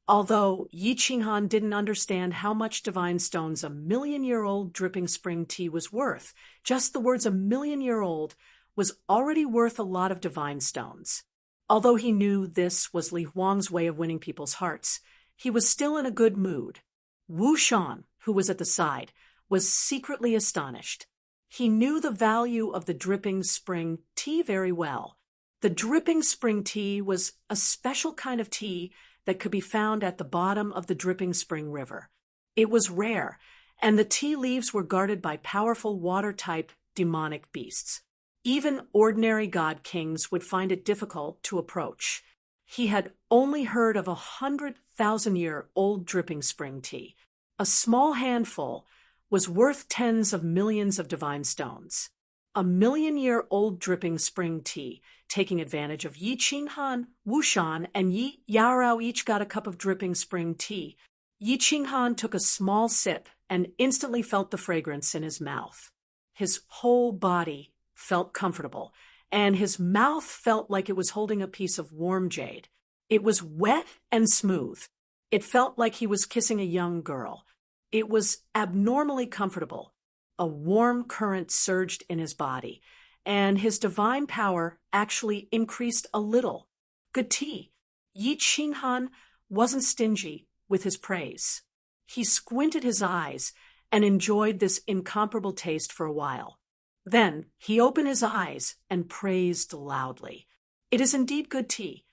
Although Yi Qinghan didn't understand how much divine stones a million-year-old dripping spring tea was worth, just the words "a million-year-old" was already worth a lot of divine stones. Although he knew this was Li Huang's way of winning people's hearts, he was still in a good mood. Wu Shan, who was at the side, was secretly astonished. He knew the value of the dripping spring tea very well. The dripping spring tea was a special kind of tea that could be found at the bottom of the dripping spring river. It was rare, and the tea leaves were guarded by powerful water-type demonic beasts. Even ordinary god kings would find it difficult to approach. He had only heard of 100,000-year-old dripping spring tea. A small handful was worth tens of millions of divine stones. A million-year-old dripping spring tea, taking advantage of Yi Qinghan, Wu Shan, and Yi Yaorao each got a cup of dripping spring tea. Yi Qinghan took a small sip and instantly felt the fragrance in his mouth. His whole body felt comfortable, and his mouth felt like it was holding a piece of warm jade. It was wet and smooth. It felt like he was kissing a young girl. It was abnormally comfortable. A warm current surged in his body, and his divine power actually increased a little. Good tea. Yi Qinghan wasn't stingy with his praise. He squinted his eyes and enjoyed this incomparable taste for a while. Then he opened his eyes and praised loudly. It is indeed good tea.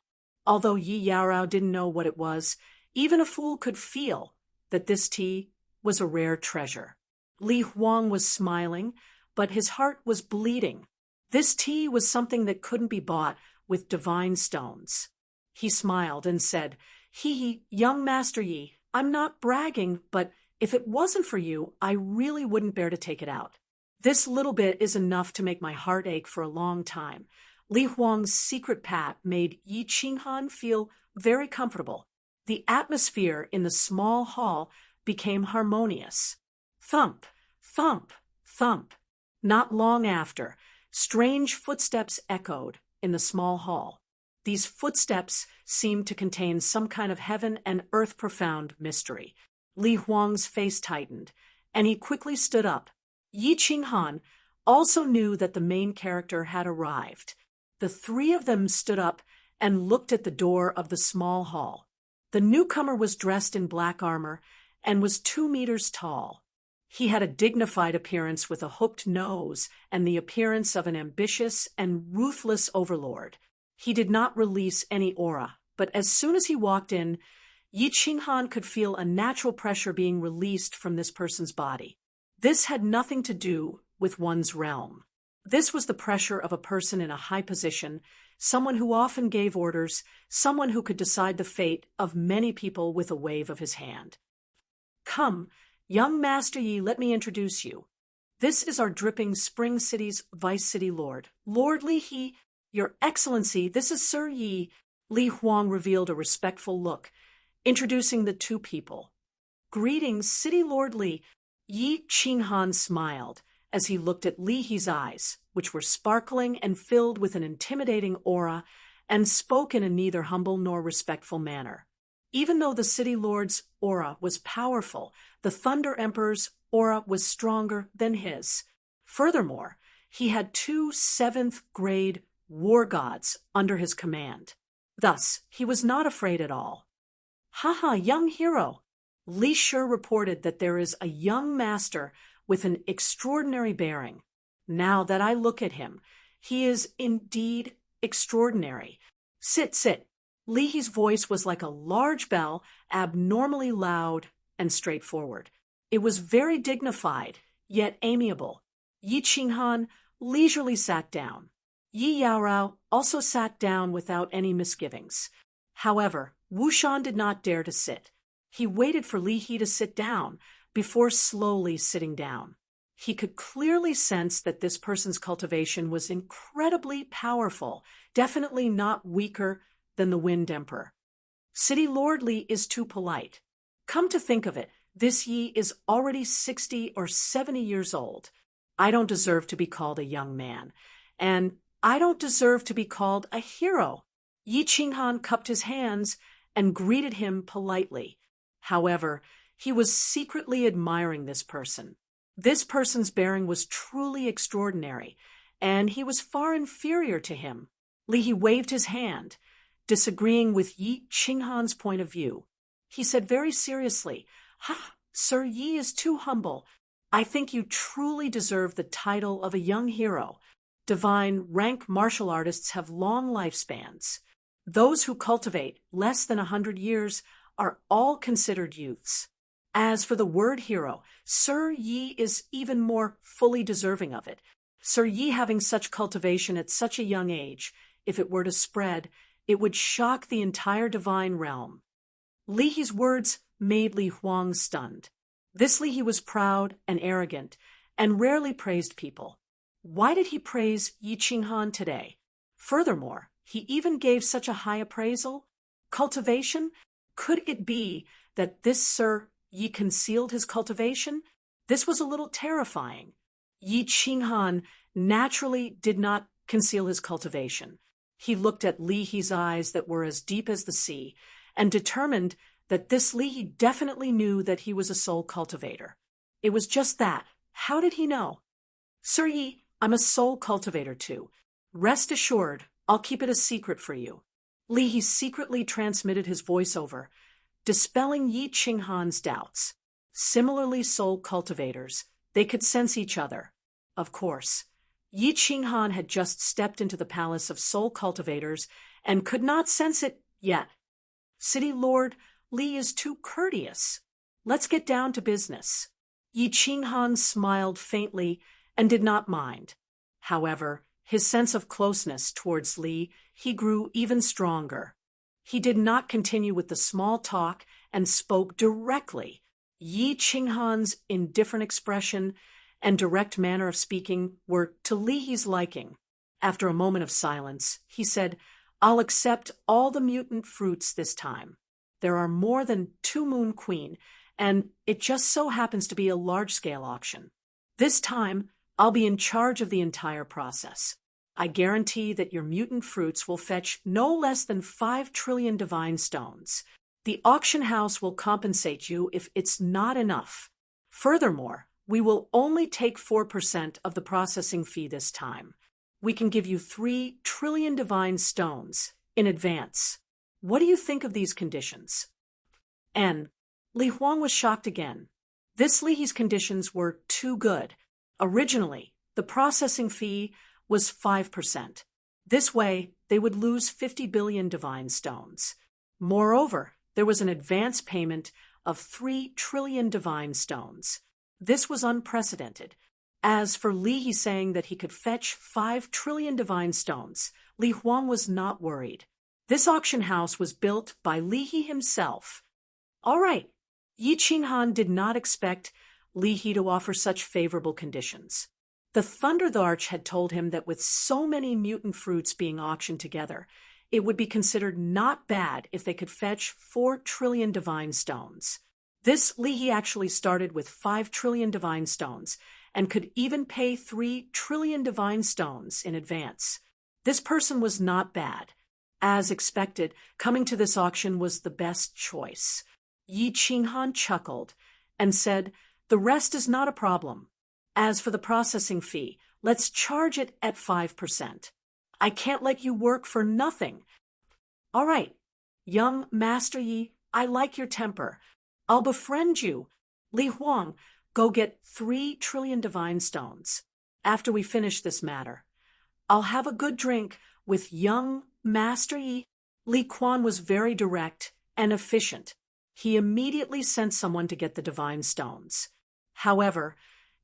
Although Yi Yaorao didn't know what it was, even a fool could feel that this tea was a rare treasure. Li Huang was smiling, but his heart was bleeding. This tea was something that couldn't be bought with divine stones. He smiled and said, "Hee, young Master Yi, I'm not bragging, but if it wasn't for you, I really wouldn't bear to take it out. This little bit is enough to make my heart ache for a long time." Li Huang's secret pat made Yi Qinghan feel very comfortable. The atmosphere in the small hall became harmonious. Thump, thump, thump. Not long after, strange footsteps echoed in the small hall. These footsteps seemed to contain some kind of heaven and earth profound mystery. Li Huang's face tightened, and he quickly stood up. Yi Qinghan also knew that the main character had arrived. The three of them stood up and looked at the door of the small hall. The newcomer was dressed in black armor and was 2 meters tall. He had a dignified appearance with a hooked nose and the appearance of an ambitious and ruthless overlord. He did not release any aura, but as soon as he walked in, Yi Qinghan could feel a natural pressure being released from this person's body. This had nothing to do with one's realm. This was the pressure of a person in a high position, someone who often gave orders, someone who could decide the fate of many people with a wave of his hand. "Come, young Master Yi, let me introduce you. This is our dripping Spring City's Vice City Lord, Lord Li He. Your Excellency, this is Sir Yi." Li Huang revealed a respectful look, introducing the two people. "Greetings, City Lord Li." Yi Qinghan smiled as he looked at Li He's eyes, which were sparkling and filled with an intimidating aura, and spoke in a neither humble nor respectful manner. Even though the City Lord's aura was powerful, the Thunder Emperor's aura was stronger than his. Furthermore, he had 2 7th-grade war gods under his command. Thus, he was not afraid at all. Haha, young hero! Li Shi reported that there is a young master with an extraordinary bearing. Now that I look at him, he is indeed extraordinary. Sit, sit. Li Yi's voice was like a large bell, abnormally loud and straightforward. It was very dignified, yet amiable. Yi Qinghan leisurely sat down. Yi Yaorao also sat down without any misgivings. However, Wu Shan did not dare to sit. He waited for Li Yi to sit down before slowly sitting down. He could clearly sense that this person's cultivation was incredibly powerful, definitely not weaker than the Wind Emperor. City Lord Li is too polite. Come to think of it, this Yi is already 60 or 70 years old. I don't deserve to be called a young man, and I don't deserve to be called a hero. Yi Qinghan cupped his hands and greeted him politely. However, he was secretly admiring this person. This person's bearing was truly extraordinary, and he was far inferior to him. Li Yi waved his hand, disagreeing with Yi Qinghan's point of view. He said very seriously, Sir Yi is too humble. I think you truly deserve the title of a young hero. Divine rank martial artists have long lifespans. Those who cultivate less than 100 years are all considered youths. As for the word hero, Sir Yi is even more fully deserving of it. Sir Yi having such cultivation at such a young age, if it were to spread, it would shock the entire divine realm. Li Yi's words made Li Huang stunned. This Li Yi was proud and arrogant, and rarely praised people. Why did he praise Yi Qinghan today? Furthermore, he even gave such a high appraisal? Cultivation? Could it be that this Sir Yi concealed his cultivation? This was a little terrifying. Yi Qinghan naturally did not conceal his cultivation. He looked at Li Yi's eyes that were as deep as the sea, and determined that this Li Yi definitely knew that he was a soul cultivator. It was just that. How did he know? Sir Yi, I'm a soul cultivator too. Rest assured, I'll keep it a secret for you. Li Yi secretly transmitted his voiceover, dispelling Yi Qinghan's doubts. Similarly, soul cultivators, they could sense each other. Of course, Yi Qinghan had just stepped into the palace of soul cultivators and could not sense it yet. City Lord Li is too courteous. Let's get down to business. Yi Qinghan smiled faintly and did not mind. However, his sense of closeness towards Li, he grew even stronger. He did not continue with the small talk and spoke directly. Yi Qinghan's indifferent expression and direct manner of speaking were to Li Yi's liking. After a moment of silence, he said, I'll accept all the mutant fruits this time. There are more than 2 Moon Queen, and it just so happens to be a large-scale auction. This time, I'll be in charge of the entire process. I guarantee that your mutant fruits will fetch no less than 5 trillion divine stones. The auction house will compensate you if it's not enough. Furthermore, we will only take 4% of the processing fee this time. We can give you 3 trillion divine stones in advance. What do you think of these conditions? Li Huang was shocked again. This Li Yi's conditions were too good. Originally, the processing fee was 5%. This way, they would lose 50 billion divine stones. Moreover, there was an advance payment of 3 trillion divine stones. This was unprecedented. As for Li Yi saying that he could fetch 5 trillion divine stones, Li Huang was not worried. This auction house was built by Li Yi himself. All right, Yi Qinghan did not expect Li Yi to offer such favorable conditions. The Thunderarch had told him that with so many mutant fruits being auctioned together, it would be considered not bad if they could fetch 4 trillion divine stones. This Li Yi actually started with 5 trillion divine stones and could even pay 3 trillion divine stones in advance. This person was not bad. As expected, coming to this auction was the best choice. Yi Qinghan chuckled and said, "The rest is not a problem. As for the processing fee, let's charge it at 5%. I can't let you work for nothing." "All right, young Master Yi, I like your temper. I'll befriend you. Li Huang, go get 3 trillion divine stones. After we finish this matter, I'll have a good drink with young Master Yi." Li Quan was very direct and efficient. He immediately sent someone to get the divine stones. However,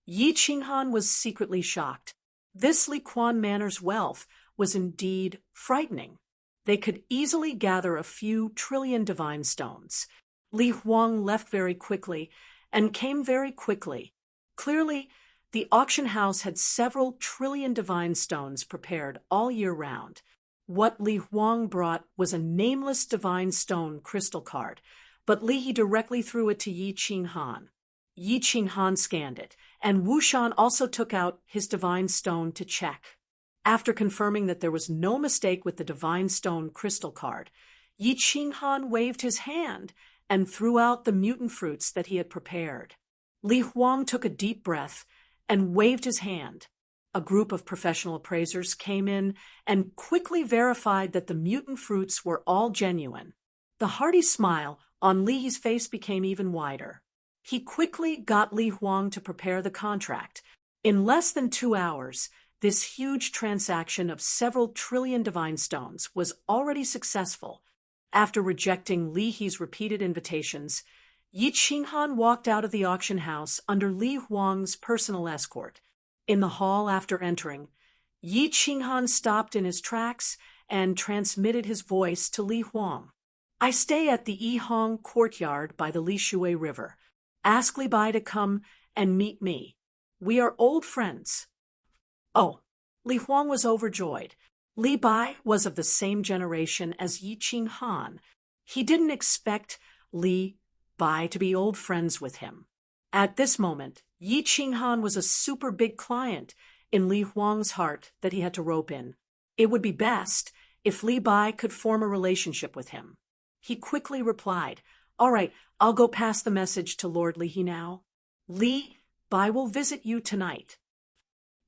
Yi Qinghan was secretly shocked. This Li Quan manor's wealth was indeed frightening. They could easily gather a few trillion divine stones. Li Huang left very quickly and came very quickly. Clearly, the auction house had several trillion divine stones prepared all year round. What Li Huang brought was a nameless divine stone crystal card, but Li He directly threw it to Yi Qinghan. Yi Qinghan scanned it, and Wu Shan also took out his divine stone to check. After confirming that there was no mistake with the divine stone crystal card, Yi Qinghan waved his hand and threw out the mutant fruits that he had prepared. Li Huang took a deep breath and waved his hand. A group of professional appraisers came in and quickly verified that the mutant fruits were all genuine. The hearty smile on Li He's face became even wider. He quickly got Li Huang to prepare the contract. In less than 2 hours, this huge transaction of several trillion divine stones was already successful. After rejecting Li He's repeated invitations, Yi Qinghan walked out of the auction house under Li Huang's personal escort. In the hall after entering, Yi Qinghan stopped in his tracks and transmitted his voice to Li Huang. "I stay at the Yihong courtyard by the Li Shui River. Ask Li Bai to come and meet me. We are old friends." Oh, Li Huang was overjoyed. Li Bai was of the same generation as Yi Qinghan. He didn't expect Li Bai to be old friends with him. At this moment, Yi Qinghan was a super big client in Li Huang's heart that he had to rope in. It would be best if Li Bai could form a relationship with him. He quickly replied, "All right, I'll go pass the message to Lord Li He now. Li Bai will visit you tonight."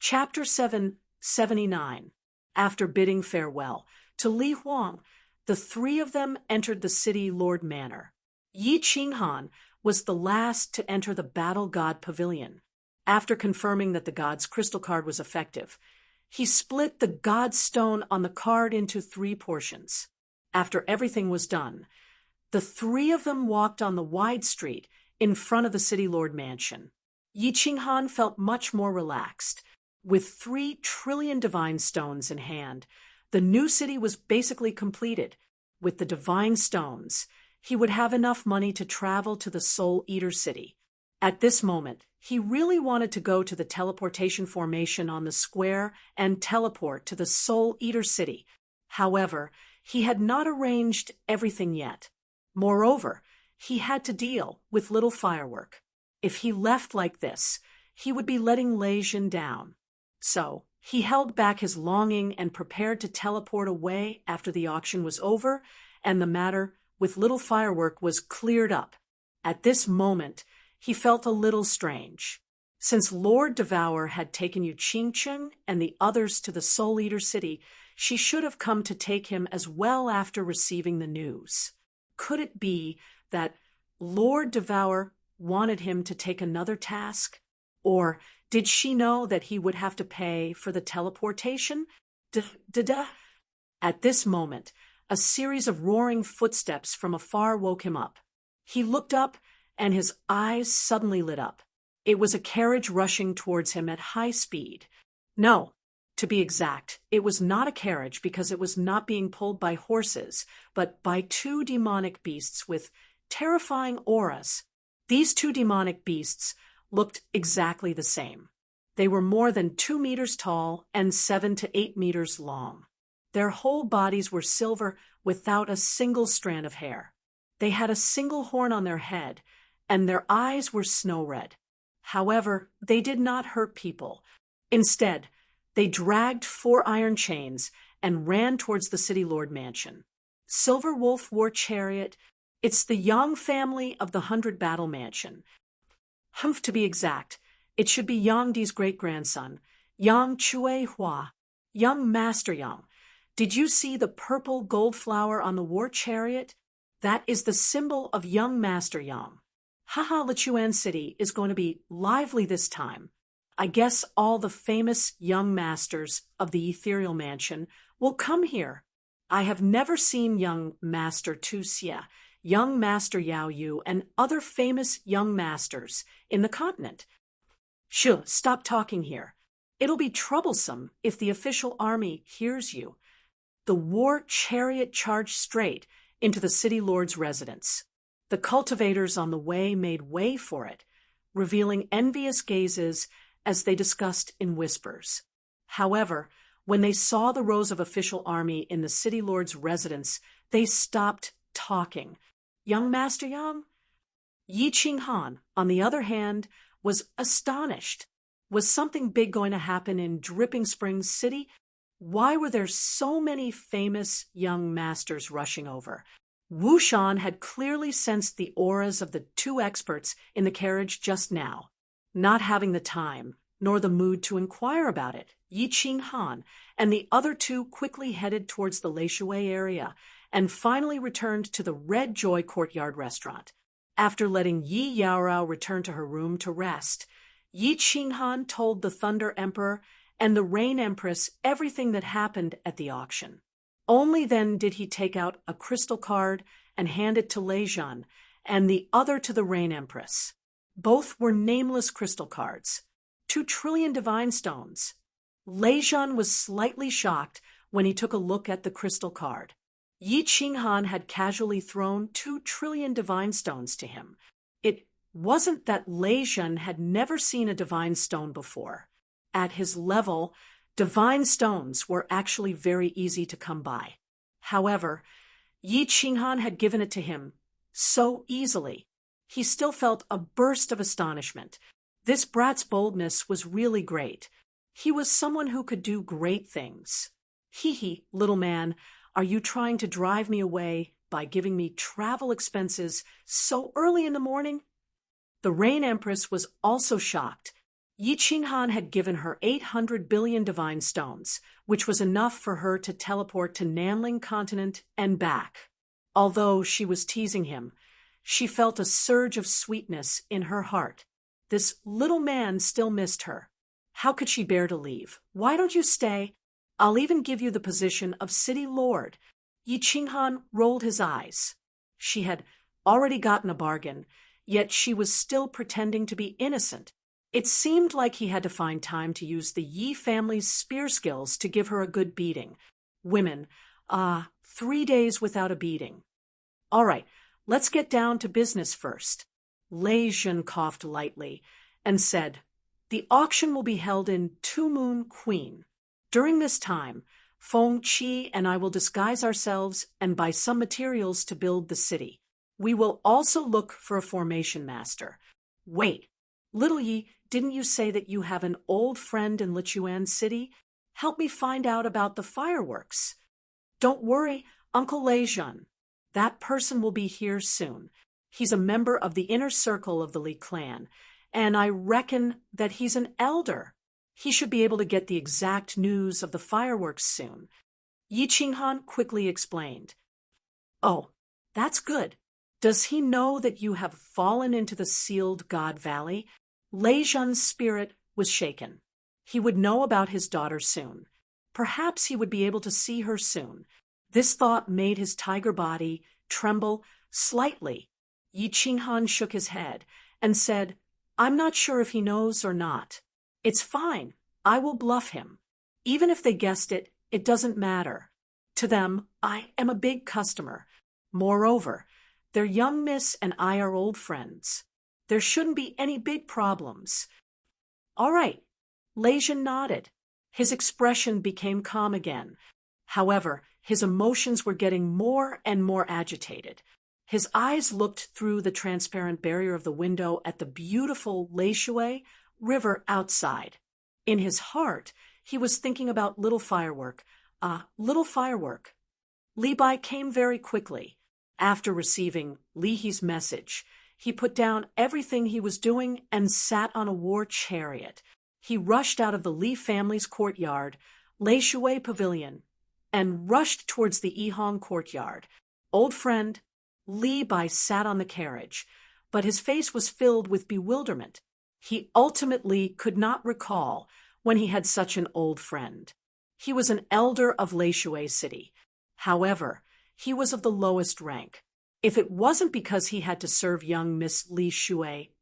Chapter 779. After bidding farewell to Li Huang, the 3 of them entered the city Lord Manor. Yi Qinghan was the last to enter the Battle God Pavilion. After confirming that the God's crystal card was effective, he split the God stone on the card into 3 portions. After everything was done, the 3 of them walked on the wide street in front of the City Lord Mansion. Yi Qinghan felt much more relaxed. With 3 trillion divine stones in hand, the new city was basically completed. With the divine stones, he would have enough money to travel to the Soul Eater City. At this moment, he really wanted to go to the teleportation formation on the square and teleport to the Soul Eater City. However, he had not arranged everything yet. Moreover, he had to deal with little firework. If he left like this, he would be letting Lei Jin down. So, he held back his longing and prepared to teleport away after the auction was over and the matter with little firework was cleared up. At this moment, he felt a little strange. Since Lord Devour had taken Yu Qingcheng and the others to the Soul Eater City, she should have come to take him as well after receiving the news. Could it be that Lord Devour wanted him to take another task? Or did she know that he would have to pay for the teleportation? At this moment, a series of roaring footsteps from afar woke him up. He looked up, and his eyes suddenly lit up. It was a carriage rushing towards him at high speed. No, to be exact, it was not a carriage because it was not being pulled by horses, but by 2 demonic beasts with terrifying auras. These 2 demonic beasts looked exactly the same. They were more than 2 meters tall and 7 to 8 meters long. Their whole bodies were silver without a single strand of hair. They had a single horn on their head, and their eyes were snow red. However, they did not hurt people. Instead, they dragged 4 iron chains and ran towards the city lord mansion. Silver Wolf War Chariot. It's the Yang family of the 100 Battle Mansion. Humph, to be exact. It should be Yang Di's great-grandson, Yang Chue Hua, young Master Yang. Did you see the purple gold flower on the war chariot? That is the symbol of young Master Yang. Haha, Lichuan City is going to be lively this time. I guess all the famous young masters of the ethereal mansion will come here. I have never seen young Master Tu Xie, young Master Yao Yu, and other famous young masters in the continent. Shoo, stop talking here. It'll be troublesome if the official army hears you. The war chariot charged straight into the city lord's residence. The cultivators on the way made way for it, revealing envious gazes as they discussed in whispers. However, when they saw the rows of official army in the city lord's residence, they stopped talking. Young Master Yang? Yi Qinghan, on the other hand, was astonished. Was something big going to happen in Dripping Springs City? Why were there so many famous young masters rushing over? Wu Shan had clearly sensed the auras of the two experts in the carriage just now. Not having the time, nor the mood to inquire about it, Yi Qinghan and the other two quickly headed towards the Leishui area and finally returned to the Red Joy Courtyard restaurant. After letting Yi Yaorao return to her room to rest, Yi Qinghan told the Thunder Emperor and the Rain Empress everything that happened at the auction. Only then did he take out a crystal card and hand it to Lei Zhan and the other to the Rain Empress. Both were nameless crystal cards. 2 trillion divine stones. Lei Zhan was slightly shocked when he took a look at the crystal card. Yi Qinghan had casually thrown 2 trillion divine stones to him. It wasn't that Lei Zhan had never seen a divine stone before. At his level, divine stones were actually very easy to come by. However, Yi Qinghan had given it to him so easily. He still felt a burst of astonishment. This brat's boldness was really great. He was someone who could do great things. Hee, little man, are you trying to drive me away by giving me travel expenses so early in the morning? The Rain Empress was also shocked. Yi Qinghan had given her 800 billion divine stones, which was enough for her to teleport to Nanling Continent and back. Although she was teasing him, she felt a surge of sweetness in her heart. This little man still missed her. How could she bear to leave? Why don't you stay? I'll even give you the position of city lord. Yi Qinghan rolled his eyes. She had already gotten a bargain, yet she was still pretending to be innocent. It seemed like he had to find time to use the Yi family's spear skills to give her a good beating. Women, 3 days without a beating. All right, let's get down to business first. Lei Zhan coughed lightly and said, the auction will be held in Two Moon Queen. During this time, Feng Qi and I will disguise ourselves and buy some materials to build the city. We will also look for a formation master. Wait, little Yi, didn't you say that you have an old friend in Lichuan City? Help me find out about the fireworks. Don't worry, Uncle Lei Zhan. That person will be here soon. He's a member of the inner circle of the Li clan, and I reckon that he's an elder. He should be able to get the exact news of the fireworks soon. Yi Qinghan quickly explained. Oh, that's good. Does he know that you have fallen into the sealed God Valley? Lei Zhan's spirit was shaken. He would know about his daughter soon. Perhaps he would be able to see her soon. This thought made his tiger body tremble slightly. Yi Qinghan shook his head and said, I'm not sure if he knows or not. It's fine. I will bluff him. Even if they guessed it, it doesn't matter. To them, I am a big customer. Moreover, their young miss and I are old friends. There shouldn't be any big problems. All right. Lei Zhan nodded. His expression became calm again. However, his emotions were getting more and more agitated. His eyes looked through the transparent barrier of the window at the beautiful Leishui river outside. In his heart, he was thinking about Little Firework, "A little firework." Li Bai came very quickly. After receiving Li He's message, he put down everything he was doing and sat on a war chariot. He rushed out of the Li family's courtyard, Lei Shui Pavilion, and rushed towards the Yihong courtyard. Old friend, Li Bai sat on the carriage, but his face was filled with bewilderment. He ultimately could not recall when he had such an old friend. He was an elder of Lei Shui City. However, he was of the lowest rank. If it wasn't because he had to serve young Miss Li Shui,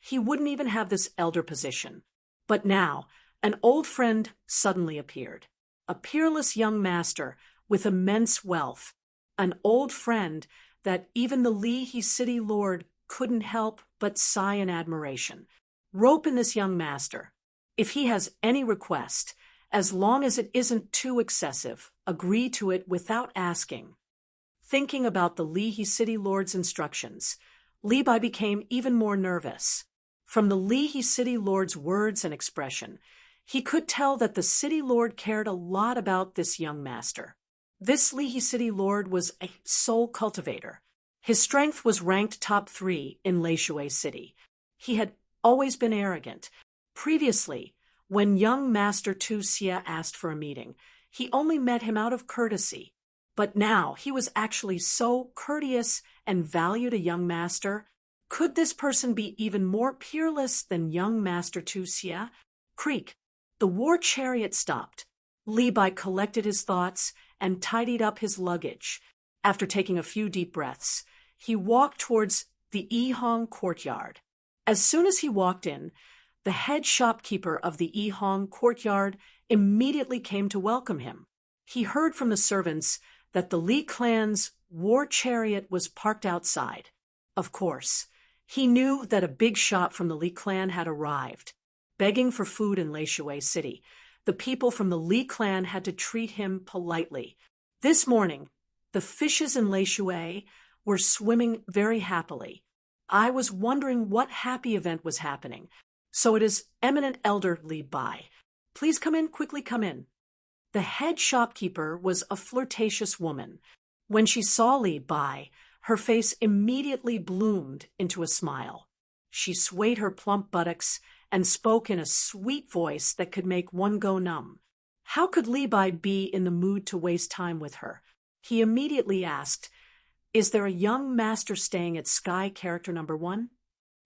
he wouldn't even have this elder position. But now, an old friend suddenly appeared. A peerless young master with immense wealth. An old friend that even the Li He city lord couldn't help but sigh in admiration. Rope in this young master. If he has any request, as long as it isn't too excessive, agree to it without asking. Thinking about the Li He city lord's instructions, Li Bai became even more nervous. From the Li He city lord's words and expression, he could tell that the city lord cared a lot about this young master. This Li He city lord was a soul cultivator. His strength was ranked top 3 in Lei Shui City. He had always been arrogant. Previously, when young Master Tu Xie asked for a meeting, he only met him out of courtesy. But now he was actually so courteous and valued a young master. Could this person be even more peerless than young Master Tu Xie? Creak. The war chariot stopped. Li Bai collected his thoughts and tidied up his luggage. After taking a few deep breaths, he walked towards the Yihong courtyard. As soon as he walked in, the head shopkeeper of the Yihong courtyard immediately came to welcome him. He heard from the servants that the Li clan's war chariot was parked outside. Of course, he knew that a big shot from the Li clan had arrived. Begging for food in Lei Shui City, the people from the Li clan had to treat him politely. This morning, the fishes in Lei Shui were swimming very happily. I was wondering what happy event was happening. So it is eminent elder Li Bai. Please come in, quickly come in. The head shopkeeper was a flirtatious woman. When she saw Li Bai, her face immediately bloomed into a smile. She swayed her plump buttocks and spoke in a sweet voice that could make one go numb. How could Li Bai be in the mood to waste time with her? He immediately asked, "Is there a young master staying at Sky Character Number 1?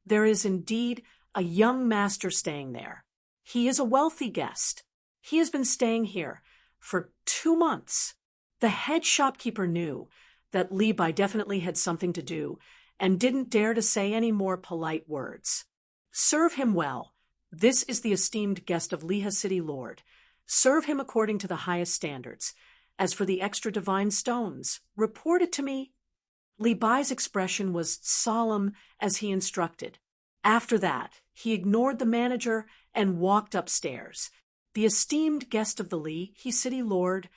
There is indeed a young master staying there. He is a wealthy guest. He has been staying here for 2 months. The head shopkeeper knew that Li Bai definitely had something to do and didn't dare to say any more polite words. Serve him well. This is the esteemed guest of Liha City Lord. Serve him according to the highest standards. As for the extra divine stones, report it to me." Li Bai's expression was solemn as he instructed. After that, he ignored the manager and walked upstairs. The esteemed guest of the Li He City Lord.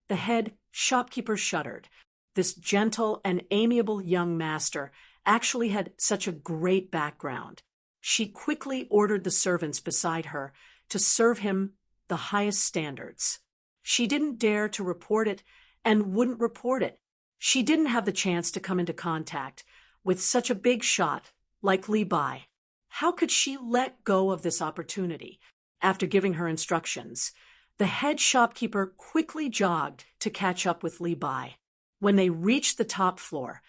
The head shopkeeper shuddered. This gentle and amiable young master actually had such a great background. She quickly ordered the servants beside her to serve him the highest standards. She didn't dare to report it and wouldn't report it. She didn't have the chance to come into contact with such a big shot like Li Bai. How could she let go of this opportunity? After giving her instructions, the head shopkeeper quickly jogged to catch up with Li Bai. When they reached the top floor,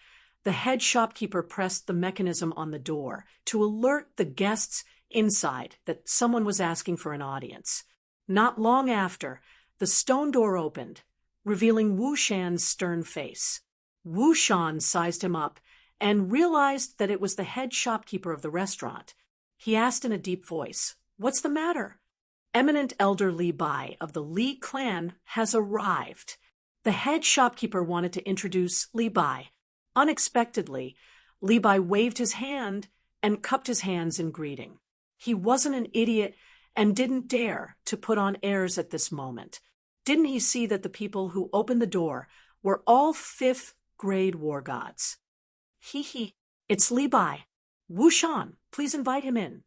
the head shopkeeper pressed the mechanism on the door to alert the guests inside that someone was asking for an audience. Not long after, the stone door opened, revealing Wu Shan's stern face. Wu Shan sized him up and realized that it was the head shopkeeper of the restaurant. He asked in a deep voice, "What's the matter?" "Eminent elder Li Bai of the Li clan has arrived." The head shopkeeper wanted to introduce Li Bai. Unexpectedly, Li Bai waved his hand and cupped his hands in greeting. He wasn't an idiot and didn't dare to put on airs at this moment. Didn't he see that the people who opened the door were all 5th grade war gods? Hee, it's Li Bai. Wu Shan, please invite him in.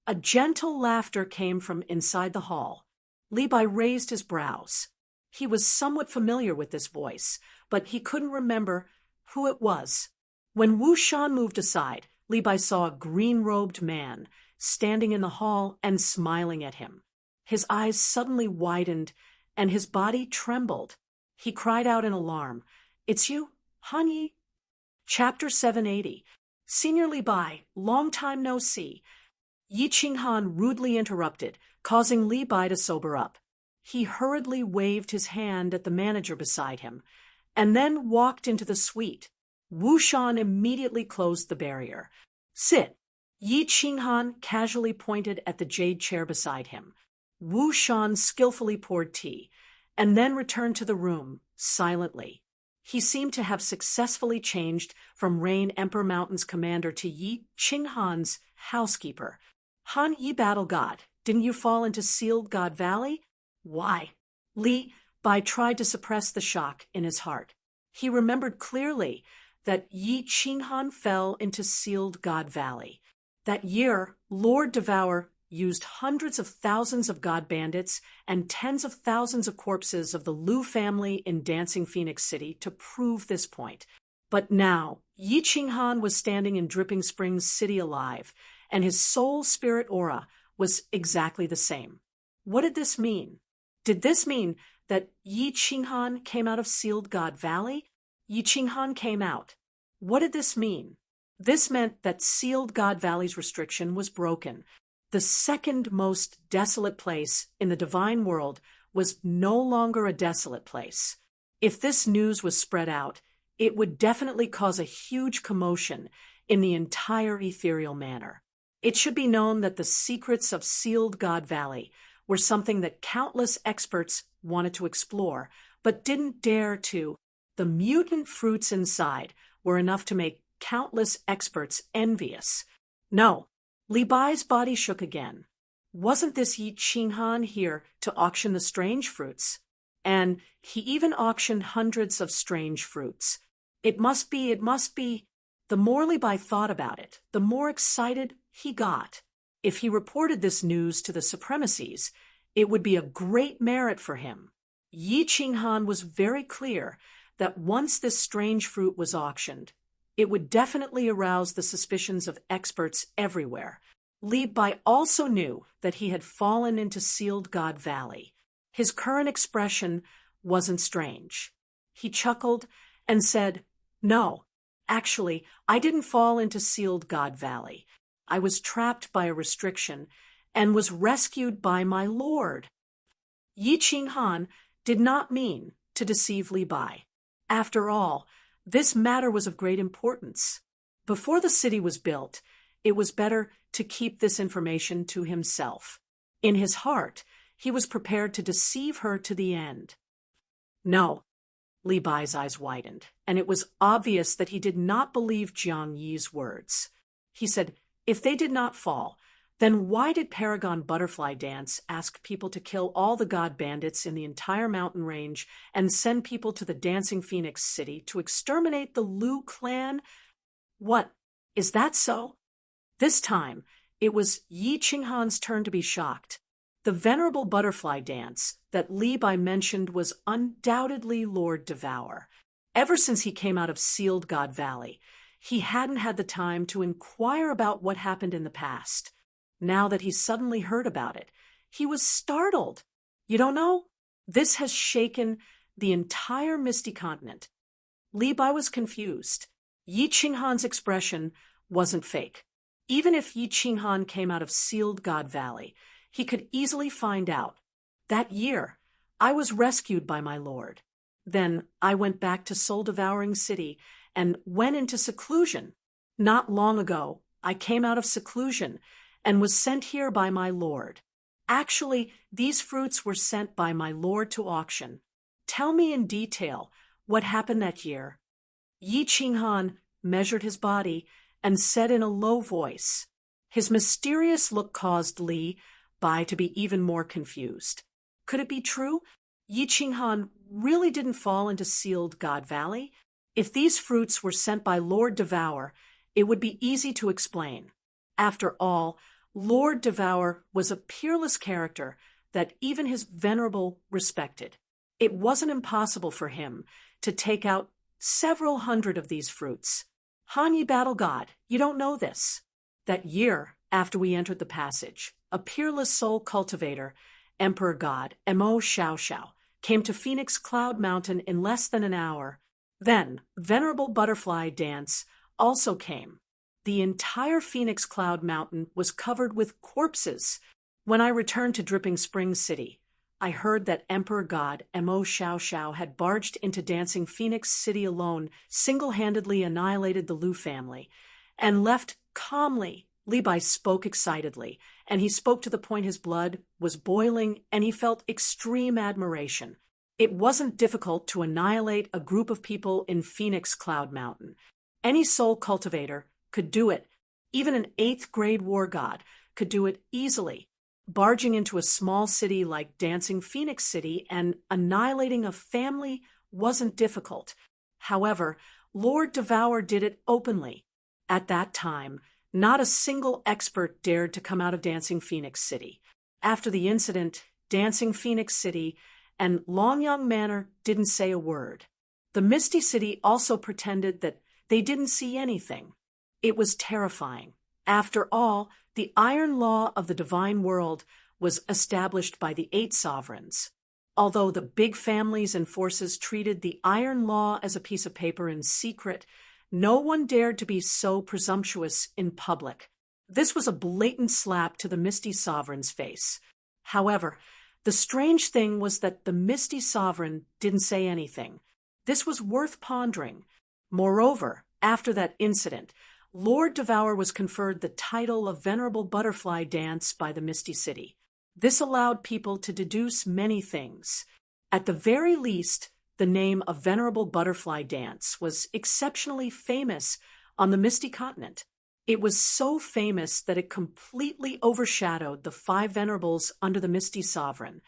A gentle laughter came from inside the hall. Li Bai raised his brows. He was somewhat familiar with this voice, but he couldn't remember who it was. When Wu Shan moved aside, Li Bai saw a green-robed man standing in the hall and smiling at him. His eyes suddenly widened, and his body trembled. He cried out in alarm, "It's you, Han Yi?" Chapter 780. Senior Li Bai, long time no see. Yi Qinghan rudely interrupted, causing Li Bai to sober up. He hurriedly waved his hand at the manager beside him, and then walked into the suite. Wu Shan immediately closed the barrier. "Sit." Yi Qinghan casually pointed at the jade chair beside him. Wu Shan skillfully poured tea, and then returned to the room, silently. He seemed to have successfully changed from Rain Emperor Mountain's commander to Yi Qinghan's housekeeper. "Han Yi Battle God, didn't you fall into Sealed God Valley?" "Why?" Li Bai tried to suppress the shock in his heart. He remembered clearly that Yi Qinghan fell into Sealed God Valley. That year, Lord Devour used hundreds of thousands of god bandits and tens of thousands of corpses of the Liu family in Dancing Phoenix City to prove this point. But now, Yi Qinghan was standing in Dripping Springs City alive, and his soul-spirit aura was exactly the same. What did this mean? Did this mean that Yi Qinghan came out of Sealed God Valley? Yi Qinghan came out. What did this mean? This meant that Sealed God Valley's restriction was broken. The second most desolate place in the divine world was no longer a desolate place. If this news was spread out, it would definitely cause a huge commotion in the entire ethereal manor. It should be known that the secrets of Sealed God Valley were something that countless experts wanted to explore, but didn't dare to. The mutant fruits inside were enough to make countless experts envious. No, Li Bai's body shook again. Wasn't this Yi Qinghan here to auction the strange fruits? And he even auctioned hundreds of strange fruits. It must be. The more Li Bai thought about it, the more excited he got. If he reported this news to the supremacies, it would be a great merit for him. Yi Qinghan was very clear that once this strange fruit was auctioned, it would definitely arouse the suspicions of experts everywhere. Li Bai also knew that he had fallen into Sealed God Valley. His current expression wasn't strange. He chuckled and said, "No, actually, I didn't fall into Sealed God Valley. I was trapped by a restriction and was rescued by my lord." Yi Qinghan did not mean to deceive Li Bai. After all, this matter was of great importance. Before the city was built, it was better to keep this information to himself. In his heart, he was prepared to deceive her to the end. No, Li Bai's eyes widened, and it was obvious that he did not believe Jiang Yi's words. He said, "If they did not fall, then why did Paragon Butterfly Dance ask people to kill all the god bandits in the entire mountain range and send people to the Dancing Phoenix City to exterminate the Liu clan? What, is that so?" This time, it was Yi Qinghan's turn to be shocked. The venerable butterfly dance that Li Bai mentioned was undoubtedly Lord Devour. Ever since he came out of Sealed God Valley, he hadn't had the time to inquire about what happened in the past. Now that he suddenly heard about it, he was startled. You don't know? This has shaken the entire Misty Continent. Li Bai was confused. Yi Qinghan's expression wasn't fake. Even if Yi Qinghan came out of Sealed God Valley, he could easily find out. That year, I was rescued by my lord. Then I went back to soul-devouring city and went into seclusion. Not long ago, I came out of seclusion and was sent here by my lord. Actually, these fruits were sent by my lord to auction. Tell me in detail what happened that year. Yi Qinghan measured his body and said in a low voice. His mysterious look caused Li Bai to be even more confused. Could it be true? Yi Qinghan really didn't fall into Sealed God Valley? If these fruits were sent by Lord Devour, it would be easy to explain. After all, Lord Devour was a peerless character that even his venerable respected. It wasn't impossible for him to take out several hundred of these fruits. Han Yi battle god, you don't know this. That year, after we entered the passage, a peerless soul cultivator, Emperor God, Mo Xiao Xiao, came to Phoenix Cloud Mountain in less than an hour. Then, Venerable Butterfly Dance also came. The entire Phoenix Cloud Mountain was covered with corpses. When I returned to Dripping Springs City, I heard that Emperor God Mo Xiao Xiao had barged into Dancing Phoenix City alone, single-handedly annihilated the Lu family, and left calmly. Li Bai spoke excitedly, and he spoke to the point his blood was boiling, and he felt extreme admiration. It wasn't difficult to annihilate a group of people in Phoenix Cloud Mountain. Any soul cultivator could do it. Even an 8th-grade war god could do it easily. Barging into a small city like Dancing Phoenix City and annihilating a family wasn't difficult. However, Lord Devour did it openly. At that time, not a single expert dared to come out of Dancing Phoenix City. After the incident, Dancing Phoenix City and Longyang Manor didn't say a word. The Misty City also pretended that they didn't see anything. It was terrifying. After all, the iron law of the divine world was established by the 8 sovereigns. Although the big families and forces treated the iron law as a piece of paper in secret, no one dared to be so presumptuous in public. This was a blatant slap to the Misty Sovereign's face. However, the strange thing was that the Misty Sovereign didn't say anything. This was worth pondering. Moreover, after that incident, Lord Devour was conferred the title of Venerable Butterfly Dance by the Misty City. This allowed people to deduce many things. At the very least, the name of Venerable Butterfly Dance was exceptionally famous on the Misty Continent. It was so famous that it completely overshadowed the 5 venerables under the Misty Sovereign.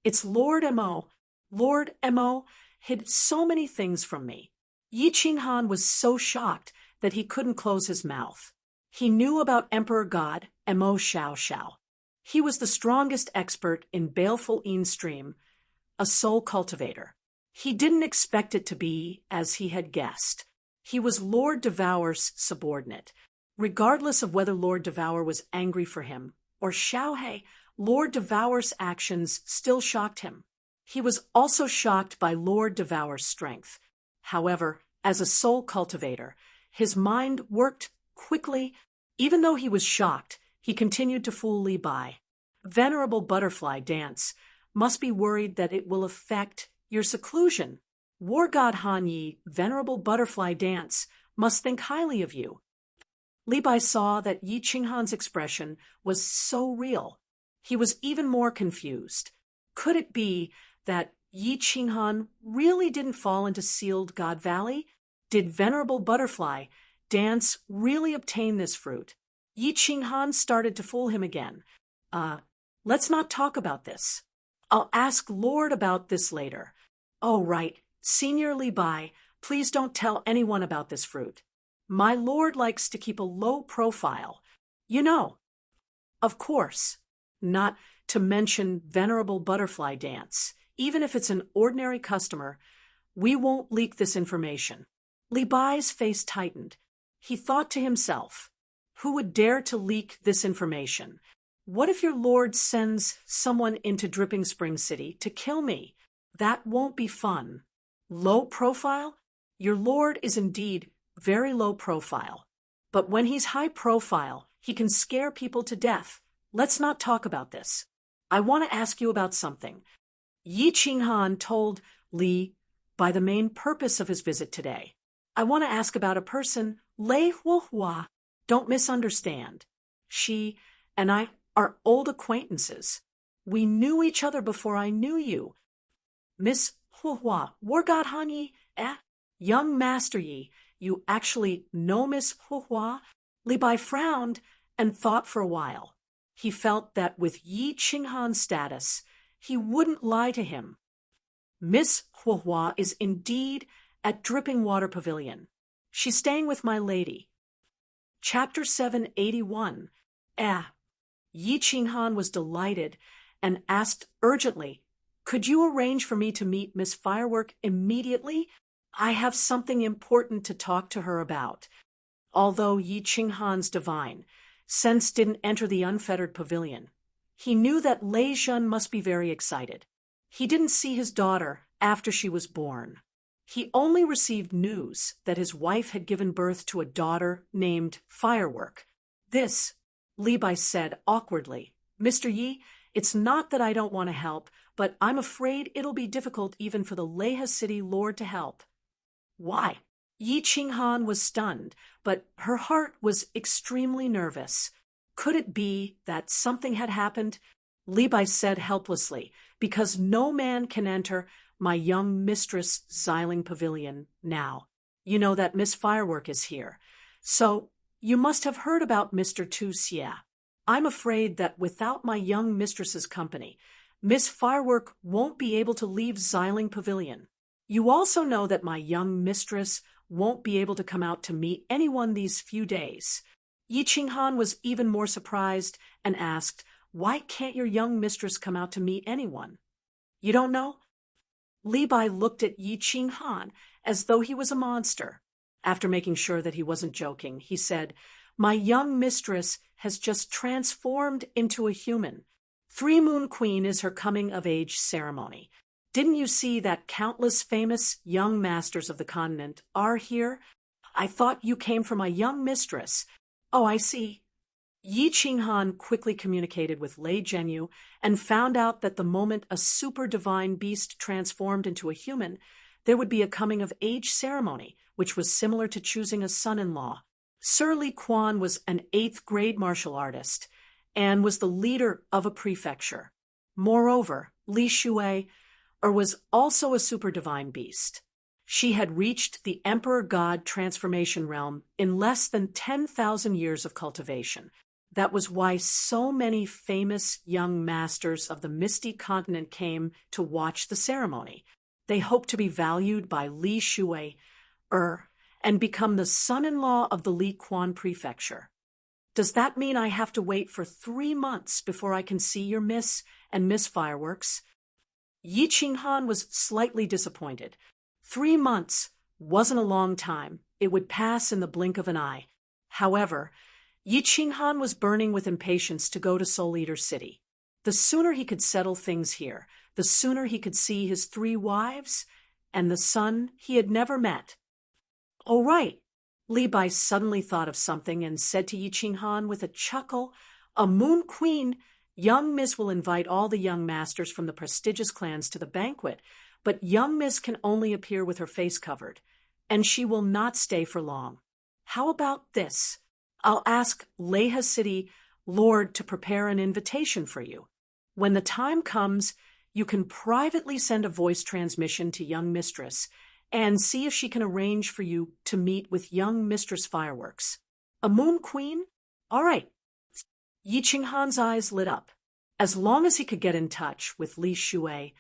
It's Lord Mo. Lord Mo hid so many things from me. Yi Qinghan was so shocked that he couldn't close his mouth. He knew about Emperor God Mo Xiao Xiao. He was the strongest expert in Baleful Stream, a soul cultivator. He didn't expect it to be as he had guessed. He was Lord Devour's subordinate. Regardless of whether Lord Devour was angry for him or Xiaohe, Lord Devour's actions still shocked him. He was also shocked by Lord Devour's strength. However, as a soul cultivator, his mind worked quickly. Even though he was shocked, he continued to fool Li Bai. Venerable Butterfly Dance must be worried that it will affect your seclusion. War God Han Yi, Venerable Butterfly Dance, must think highly of you. Li Bai saw that Yi Qinghan's expression was so real. He was even more confused. Could it be that Yi Qinghan really didn't fall into Sealed God Valley? Did Venerable Butterfly Dance really obtain this fruit? Yi Qinghan started to fool him again. Let's not talk about this. I'll ask Lord about this later. Oh, right. Senior Li Bai, please don't tell anyone about this fruit. My lord likes to keep a low profile. You know. Of course. Not to mention Venerable Butterfly Dance. Even if it's an ordinary customer, we won't leak this information. Li Bai's face tightened. He thought to himself, who would dare to leak this information? What if your lord sends someone into Dripping Springs City to kill me? That won't be fun. Low profile? Your lord is indeed very low profile. But when he's high profile, he can scare people to death. Let's not talk about this. I want to ask you about something. Yi Qinghan told Li by the main purpose of his visit today. I want to ask about a person, Lei Huohua. Don't misunderstand. She and I are old acquaintances. We knew each other before I knew you. Miss Huohua, War God Han Yi, Young Master Yi, you actually know Miss Huohua? Li Bai frowned and thought for a while. He felt that with Yi Qinghan's status, he wouldn't lie to him. Miss Huohua is indeed at Dripping Water Pavilion. She's staying with my lady. Chapter 781. Yi Qinghan was delighted and asked urgently, Could you arrange for me to meet Miss Firework immediately? I have something important to talk to her about. Although Yi Qinghan's divine sense didn't enter the unfettered pavilion, he knew that Lei Zhen must be very excited. He didn't see his daughter after she was born. He only received news that his wife had given birth to a daughter named Firework. This, Li Bai said awkwardly. Mr. Yi, it's not that I don't want to help, but I'm afraid it'll be difficult even for the Leha City Lord to help. Why? Yi Qinghan was stunned, but her heart was extremely nervous. Could it be that something had happened? Li Bai said helplessly, because no man can enter my young mistress' Xiling pavilion now. You know that Miss Firework is here. So, you must have heard about Mr. Tu Xie. I'm afraid that without my young mistress's company, Miss Firework won't be able to leave Xiling pavilion. You also know that my young mistress won't be able to come out to meet anyone these few days. Yi Qinghan was even more surprised and asked, why can't your young mistress come out to meet anyone? You don't know? Li Bai looked at Yi Qinghan as though he was a monster. After making sure that he wasn't joking, he said, my young mistress has just transformed into a human. 3 Moon Queen is her coming-of-age ceremony. Didn't you see that countless famous young masters of the continent are here? I thought you came for my young mistress. Oh, I see. Yi Qinghan quickly communicated with Lei Zhenyu and found out that the moment a super divine beast transformed into a human, there would be a coming-of-age ceremony, which was similar to choosing a son-in-law. Sir Li Quan was an 8th-grade martial artist and was the leader of a prefecture. Moreover, Li Shui was also a super divine beast. She had reached the Emperor God transformation realm in less than 10,000 years of cultivation. That was why so many famous young masters of the Misty Continent came to watch the ceremony. They hoped to be valued by Li Shui and become the son-in-law of the Li Quan prefecture. Does that mean I have to wait for 3 months before I can see your Miss and Miss Fireworks? Yi Qinghan was slightly disappointed. 3 months wasn't a long time. It would pass in the blink of an eye. However, Yi Qinghan was burning with impatience to go to Soul Eater City. The sooner he could settle things here, the sooner he could see his 3 wives and the son he had never met. Oh, right. Li Bai suddenly thought of something and said to Yi Qinghan with a chuckle, a Moon Queen, young Miss will invite all the young masters from the prestigious clans to the banquet, but young Miss can only appear with her face covered, and she will not stay for long. How about this? I'll ask Leha City Lord to prepare an invitation for you. When the time comes, you can privately send a voice transmission to young mistress and see if she can arrange for you to meet with young Mistress Fireworks. A Moon Queen? All right. Yi Qinghan's eyes lit up. As long as he could get in touch with Li Shui,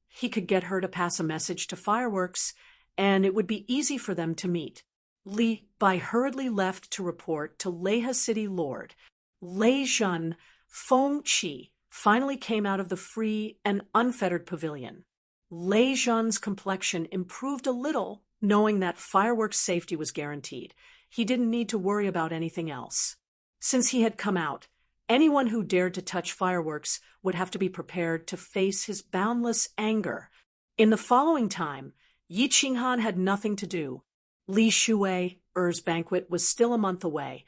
he could get her to pass a message to Fireworks, and it would be easy for them to meet. Li Bai hurriedly left to report to Leha City Lord. Lei Zhen Feng Qi finally came out of the free and unfettered pavilion. Lei Zhen's complexion improved a little, knowing that Fireworks' safety was guaranteed. He didn't need to worry about anything else. Since he had come out, anyone who dared to touch Fireworks would have to be prepared to face his boundless anger. In the following time, Yi Qinghan had nothing to do. Li Shui's banquet was still a month away,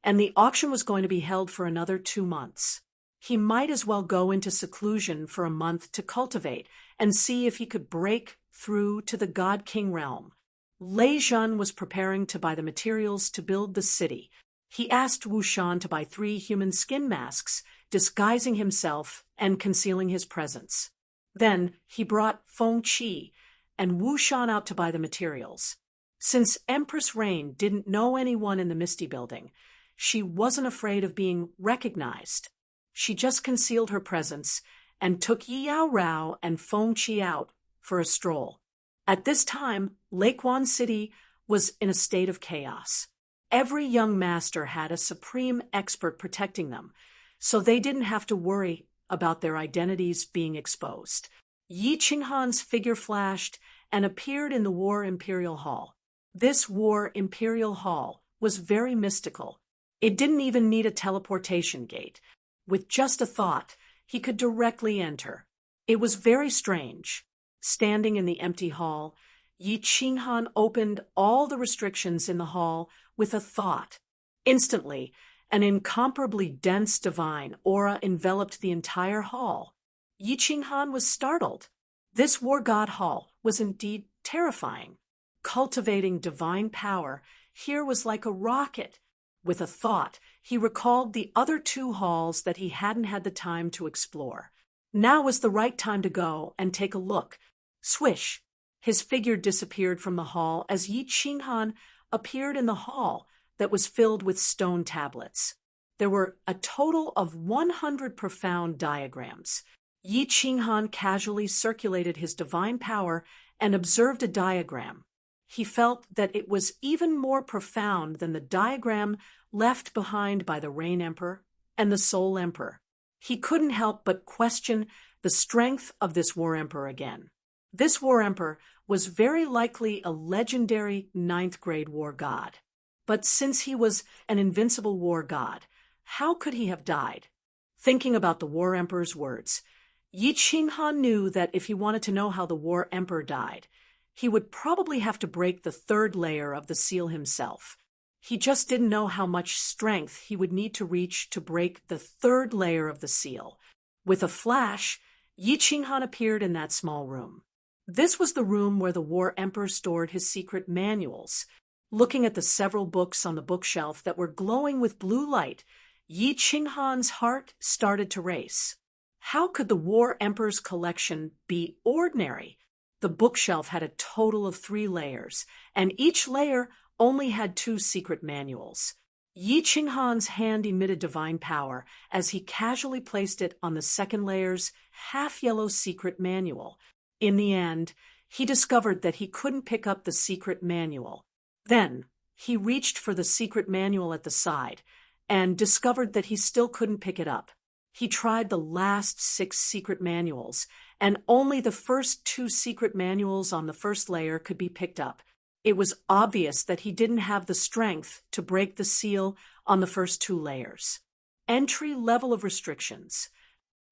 and the auction was going to be held for another 2 months. He might as well go into seclusion for a month to cultivate and see if he could break through to the God King realm. Lei Zhen was preparing to buy the materials to build the city. He asked Wu Shan to buy 3 human skin masks, disguising himself and concealing his presence. Then he brought Feng Qi and Wu Shan out to buy the materials. Since Empress Rain didn't know anyone in the Misty Building, she wasn't afraid of being recognized. She just concealed her presence and took Yi Yao Rao and Feng Qi out for a stroll. At this time, Lake Wan City was in a state of chaos. Every young master had a supreme expert protecting them, so they didn't have to worry about their identities being exposed. Yi Qinghan's figure flashed and appeared in the War Imperial Hall. This War Imperial Hall was very mystical. It didn't even need a teleportation gate. With just a thought, he could directly enter. It was very strange. Standing in the empty hall, Yi Qinghan opened all the restrictions in the hall with a thought. Instantly, an incomparably dense divine aura enveloped the entire hall. Yi Qinghan was startled. This war god hall was indeed terrifying. Cultivating divine power here was like a rocket. With a thought, he recalled the other two halls that he hadn't had the time to explore. Now was the right time to go and take a look. Swish! His figure disappeared from the hall as Yi Qinghan appeared in the hall that was filled with stone tablets. There were a total of 100 profound diagrams. Yi Qinghan casually circulated his divine power and observed a diagram. He felt that it was even more profound than the diagram left behind by the Rain Emperor and the Soul Emperor. He couldn't help but question the strength of this War Emperor again. This War Emperor was very likely a legendary 9th grade war god. But since he was an invincible war god, how could he have died? Thinking about the War Emperor's words, Yi Qinghan knew that if he wanted to know how the War Emperor died, he would probably have to break the 3rd layer of the seal himself. He just didn't know how much strength he would need to reach to break the 3rd layer of the seal. With a flash, Yi Qinghan appeared in that small room. This was the room where the War Emperor stored his secret manuals. Looking at the several books on the bookshelf that were glowing with blue light, Yi Qinghan's heart started to race. How could the War Emperor's collection be ordinary? The bookshelf had a total of 3 layers, and each layer only had 2 secret manuals. Yi Qinghan's hand emitted divine power as he casually placed it on the 2nd layer's half-yellow secret manual. In the end, he discovered that he couldn't pick up the secret manual. Then, he reached for the secret manual at the side and discovered that he still couldn't pick it up. He tried the last 6 secret manuals, and only the first 2 secret manuals on the 1st layer could be picked up. It was obvious that he didn't have the strength to break the seal on the first 2 layers. Entry level of restrictions.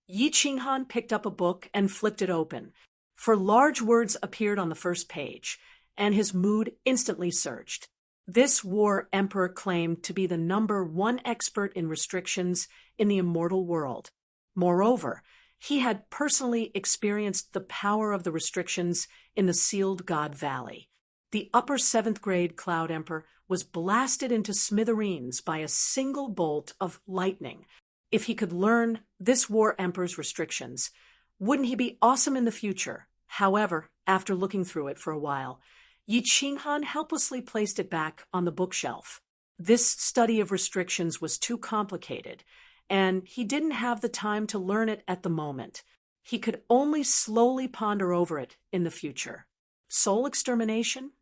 Yi Qinghan picked up a book and flipped it open, for large words appeared on the first page, and his mood instantly surged. This War Emperor claimed to be the #1 expert in restrictions in the immortal world. Moreover, he had personally experienced the power of the restrictions in the Sealed God Valley. The upper 7th grade Cloud Emperor was blasted into smithereens by a single bolt of lightning. If he could learn this War Emperor's restrictions, wouldn't he be awesome in the future? However, after looking through it for a while, Yi Qinghan helplessly placed it back on the bookshelf. This study of restrictions was too complicated, and he didn't have the time to learn it at the moment. He could only slowly ponder over it in the future. Soul extermination?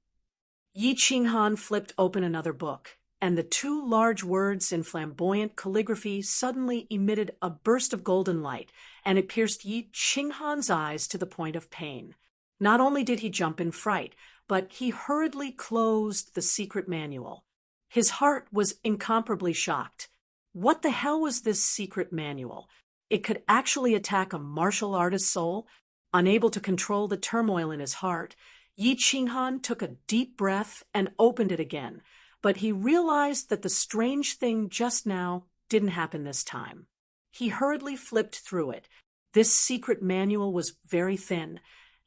Yi Qinghan flipped open another book, and the 2 large words in flamboyant calligraphy suddenly emitted a burst of golden light, and it pierced Yi Qinghan's eyes to the point of pain. Not only did he jump in fright, but he hurriedly closed the secret manual. His heart was incomparably shocked. What the hell was this secret manual? It could actually attack a martial artist's soul. Unable to control the turmoil in his heart, Yi Qinghan took a deep breath and opened it again, but he realized that the strange thing just now didn't happen this time. He hurriedly flipped through it. This secret manual was very thin,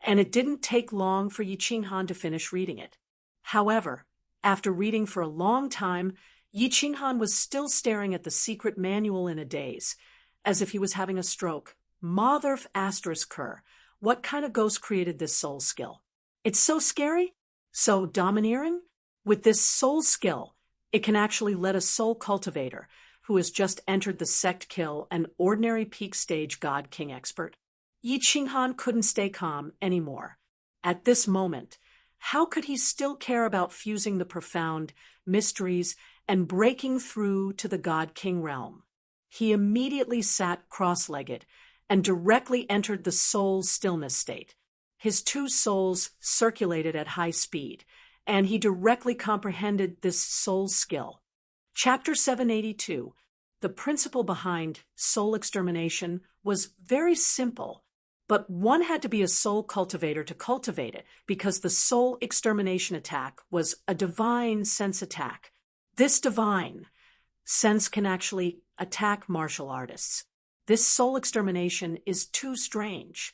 and it didn't take long for Yi Qinghan to finish reading it. However, after reading for a long time, Yi Qinghan was still staring at the secret manual in a daze, as if he was having a stroke. Motherf asterisk her. What kind of ghost created this soul skill? It's so scary? So domineering? With this soul skill, it can actually let a soul cultivator, who has just entered the sect, kill an ordinary peak stage god king expert. Yi Qinghan couldn't stay calm anymore. At this moment, how could he still care about fusing the profound mysteries and breaking through to the god king realm? He immediately sat cross-legged and directly entered the soul stillness state. His two souls circulated at high speed, and he directly comprehended this soul skill. Chapter 782. The principle behind soul extermination was very simple, but one had to be a soul cultivator to cultivate it, because the soul extermination attack was a divine sense attack. This divine sense can actually attack martial artists. This soul extermination is too strange.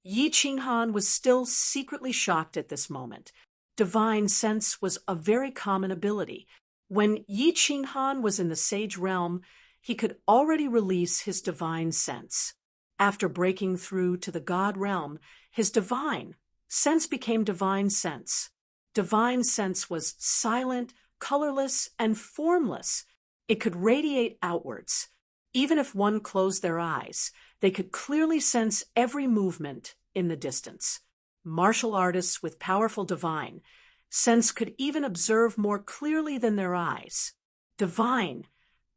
Yi Qinghan was still secretly shocked at this moment. Divine sense was a very common ability. When Yi Qinghan was in the sage realm, he could already release his divine sense. After breaking through to the god realm, his divine sense became divine sense. Divine sense was silent, colorless, and formless. It could radiate outwards. Even if one closed their eyes, they could clearly sense every movement in the distance. Martial artists with powerful divine sense could even observe more clearly than their eyes. Divine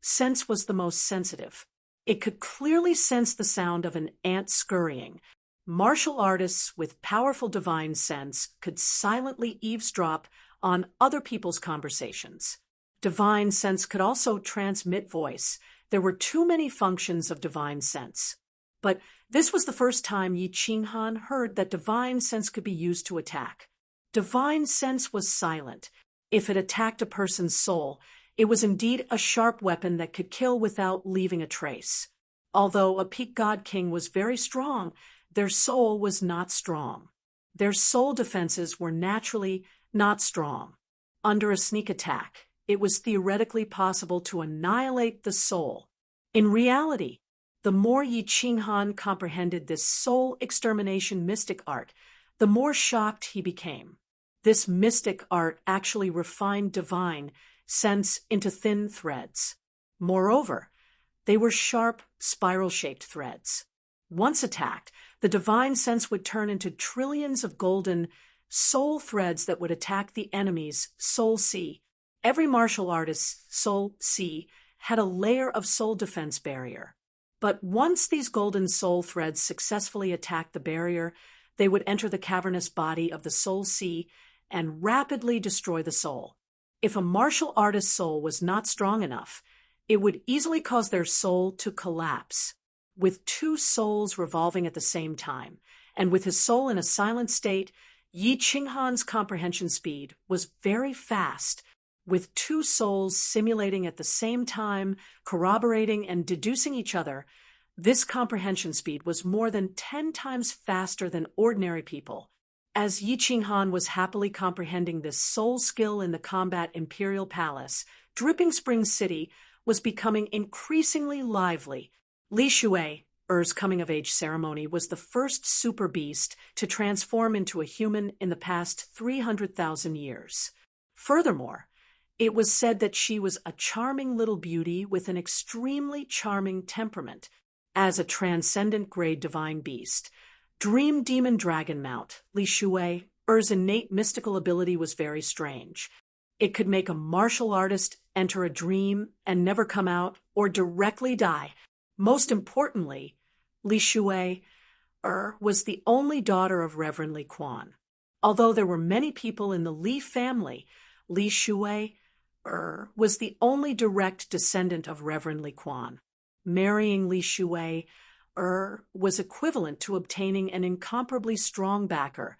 sense was the most sensitive. It could clearly sense the sound of an ant scurrying. Martial artists with powerful divine sense could silently eavesdrop on other people's conversations. Divine sense could also transmit voice. There were too many functions of divine sense. But this was the first time Yi Qinghan heard that divine sense could be used to attack. Divine sense was silent. If it attacked a person's soul, it was indeed a sharp weapon that could kill without leaving a trace. Although a peak god king was very strong, their soul was not strong. Their soul defenses were naturally not strong. Under a sneak attack, it was theoretically possible to annihilate the soul. In reality, the more Yi Qinghan comprehended this soul extermination mystic art, the more shocked he became. This mystic art actually refined divine sense into thin threads. Moreover, they were sharp, spiral-shaped threads. Once attacked, the divine sense would turn into trillions of golden soul threads that would attack the enemy's soul sea. Every martial artist's soul sea had a layer of soul defense barrier. But once these golden soul threads successfully attacked the barrier, they would enter the cavernous body of the soul sea and rapidly destroy the soul. If a martial artist's soul was not strong enough, it would easily cause their soul to collapse. With two souls revolving at the same time, and with his soul in a silent state, Yi Qinghan's comprehension speed was very fast. With two souls simulating at the same time, corroborating and deducing each other, this comprehension speed was more than 10 times faster than ordinary people. As Yi Qinghan was happily comprehending this soul skill in the combat imperial palace, Dripping Springs City was becoming increasingly lively. Li Shui's coming-of-age ceremony was the first super beast to transform into a human in the past 300,000 years. Furthermore, it was said that she was a charming little beauty with an extremely charming temperament. As a transcendent grade divine beast, Dream Demon Dragon Mount, Li Shui's innate mystical ability was very strange. It could make a martial artist enter a dream and never come out, or directly die. Most importantly, Li Shui was the only daughter of Reverend Li Quan. Although there were many people in the Li family, Li Shui was the only direct descendant of Reverend Li Quan. Marrying Li Shui was equivalent to obtaining an incomparably strong backer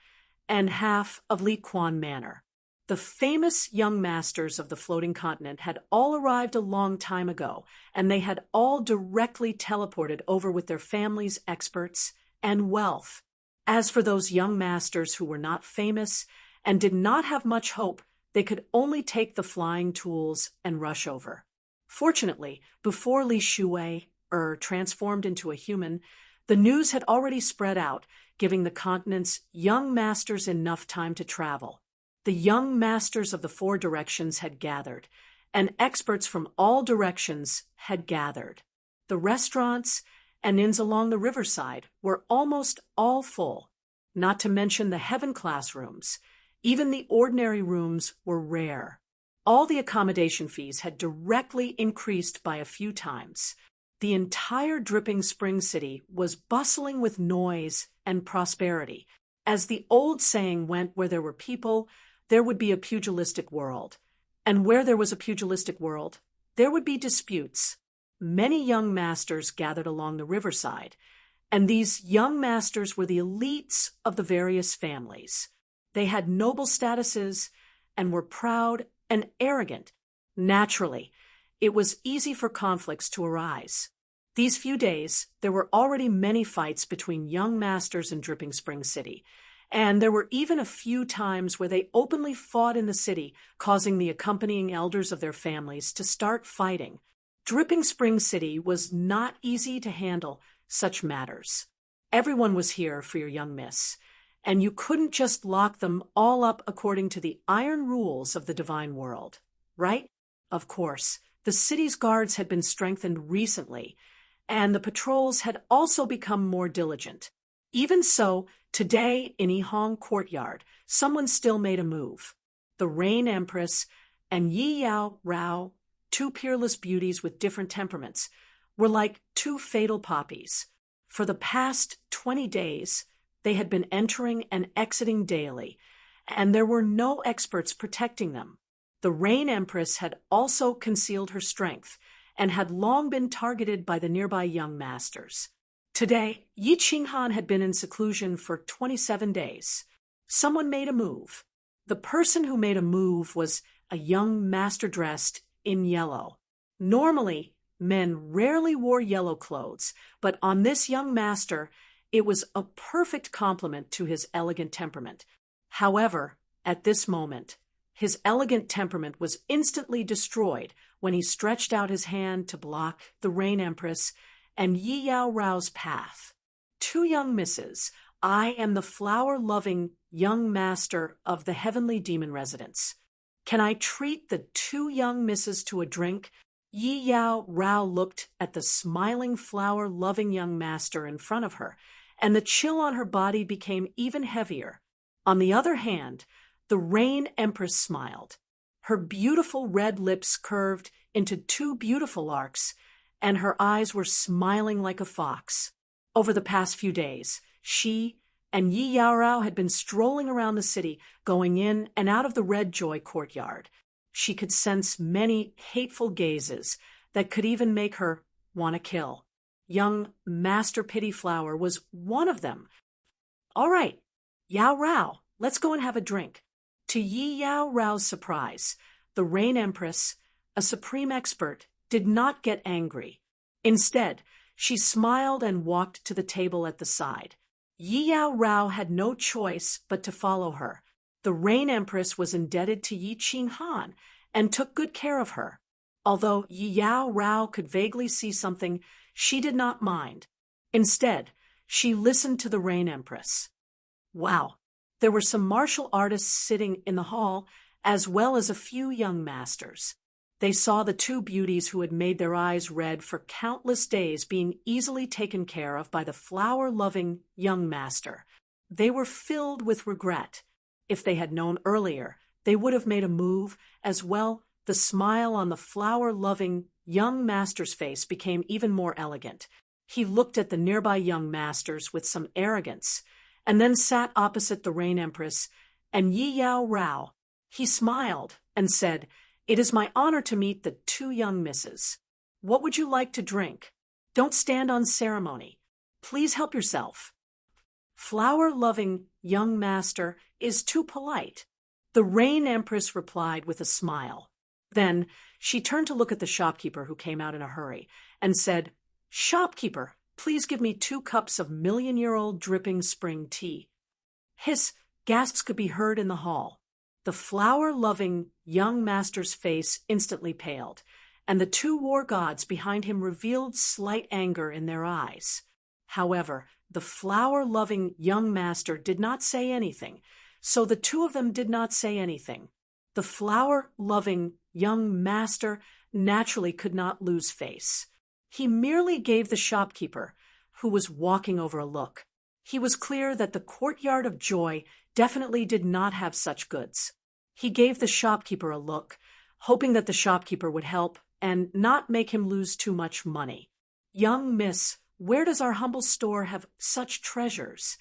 and half of Li Quan Manor. The famous young masters of the floating continent had all arrived a long time ago, and they had all directly teleported over with their families, experts, and wealth. As for those young masters who were not famous and did not have much hope, they could only take the flying tools and rush over. Fortunately, before Li Shui transformed into a human, the news had already spread out, giving the continent's young masters enough time to travel. The young masters of the four directions had gathered, and experts from all directions had gathered. The restaurants and inns along the riverside were almost all full, not to mention the heaven class rooms. Even the ordinary rooms were rare. All the accommodation fees had directly increased by a few times. The entire dripping spring city was bustling with noise and prosperity. As the old saying went, where there were people, there would be a pugilistic world. And where there was a pugilistic world, there would be disputes. Many young masters gathered along the riverside, and these young masters were the elites of the various families. They had noble statuses and were proud and arrogant. Naturally, it was easy for conflicts to arise. These few days, there were already many fights between young masters in Dripping Spring City, and there were even a few times where they openly fought in the city, causing the accompanying elders of their families to start fighting. Dripping Spring City was not easy to handle such matters. Everyone was here for your young miss, and you couldn't just lock them all up according to the iron rules of the divine world, right? Of course, the city's guards had been strengthened recently, and the patrols had also become more diligent. Even so, today in Yihong Courtyard, someone still made a move. The Rain Empress and Yi Yao Rao, two peerless beauties with different temperaments, were like two fatal poppies. For the past 20 days, they had been entering and exiting daily, and there were no experts protecting them. The Rain Empress had also concealed her strength and had long been targeted by the nearby young masters. Today, Yi Qinghan had been in seclusion for 27 days. Someone made a move. The person who made a move was a young master dressed in yellow. Normally, men rarely wore yellow clothes, but on this young master, it was a perfect complement to his elegant temperament. However, at this moment, his elegant temperament was instantly destroyed when he stretched out his hand to block the Rain Empress and Yi Yao Rao's path. Two young misses, I am the flower-loving young master of the heavenly demon residence. Can I treat the two young misses to a drink? Yi Yao Rao looked at the smiling flower-loving young master in front of her, and the chill on her body became even heavier. On the other hand, the Rain Empress smiled. Her beautiful red lips curved into two beautiful arcs, and her eyes were smiling like a fox. Over the past few days, she and Yi Yaorao had been strolling around the city, going in and out of the Red Joy courtyard. She could sense many hateful gazes that could even make her want to kill. Young Master Pity Flower was one of them. All right, Yao Rao, let's go and have a drink. To Yi Yao Rao's surprise, the Rain Empress, a supreme expert, did not get angry. Instead, she smiled and walked to the table at the side. Yi Yao Rao had no choice but to follow her. The Rain Empress was indebted to Yi Qinghan and took good care of her. Although Yi Yao Rao could vaguely see something, she did not mind. Instead, she listened to the Rain Empress. Wow, there were some martial artists sitting in the hall, as well as a few young masters. They saw the two beauties who had made their eyes red for countless days being easily taken care of by the flower-loving young master. They were filled with regret. If they had known earlier, they would have made a move. As well, the smile on the flower-loving young master's face became even more elegant. He looked at the nearby young masters with some arrogance, and then sat opposite the Rain Empress and Yi Yao Rao. He smiled and said, "It is my honor to meet the two young misses. What would you like to drink? Don't stand on ceremony. Please help yourself." Flower-loving young master is too polite. The Rain Empress replied with a smile. Then she turned to look at the shopkeeper who came out in a hurry and said, "Shopkeeper, please give me 2 cups of million-year-old dripping spring tea." Hiss, gasps could be heard in the hall. The flower-loving young master's face instantly paled, and the 2 war gods behind him revealed slight anger in their eyes. However, the flower-loving young master did not say anything, so the 2 of them did not say anything. The flower-loving young master naturally could not lose face. He merely gave the shopkeeper, who was walking over, a look. He was clear that the courtyard of joy definitely did not have such goods. He gave the shopkeeper a look, hoping that the shopkeeper would help and not make him lose too much money. "Young miss, where does our humble store have such treasures?"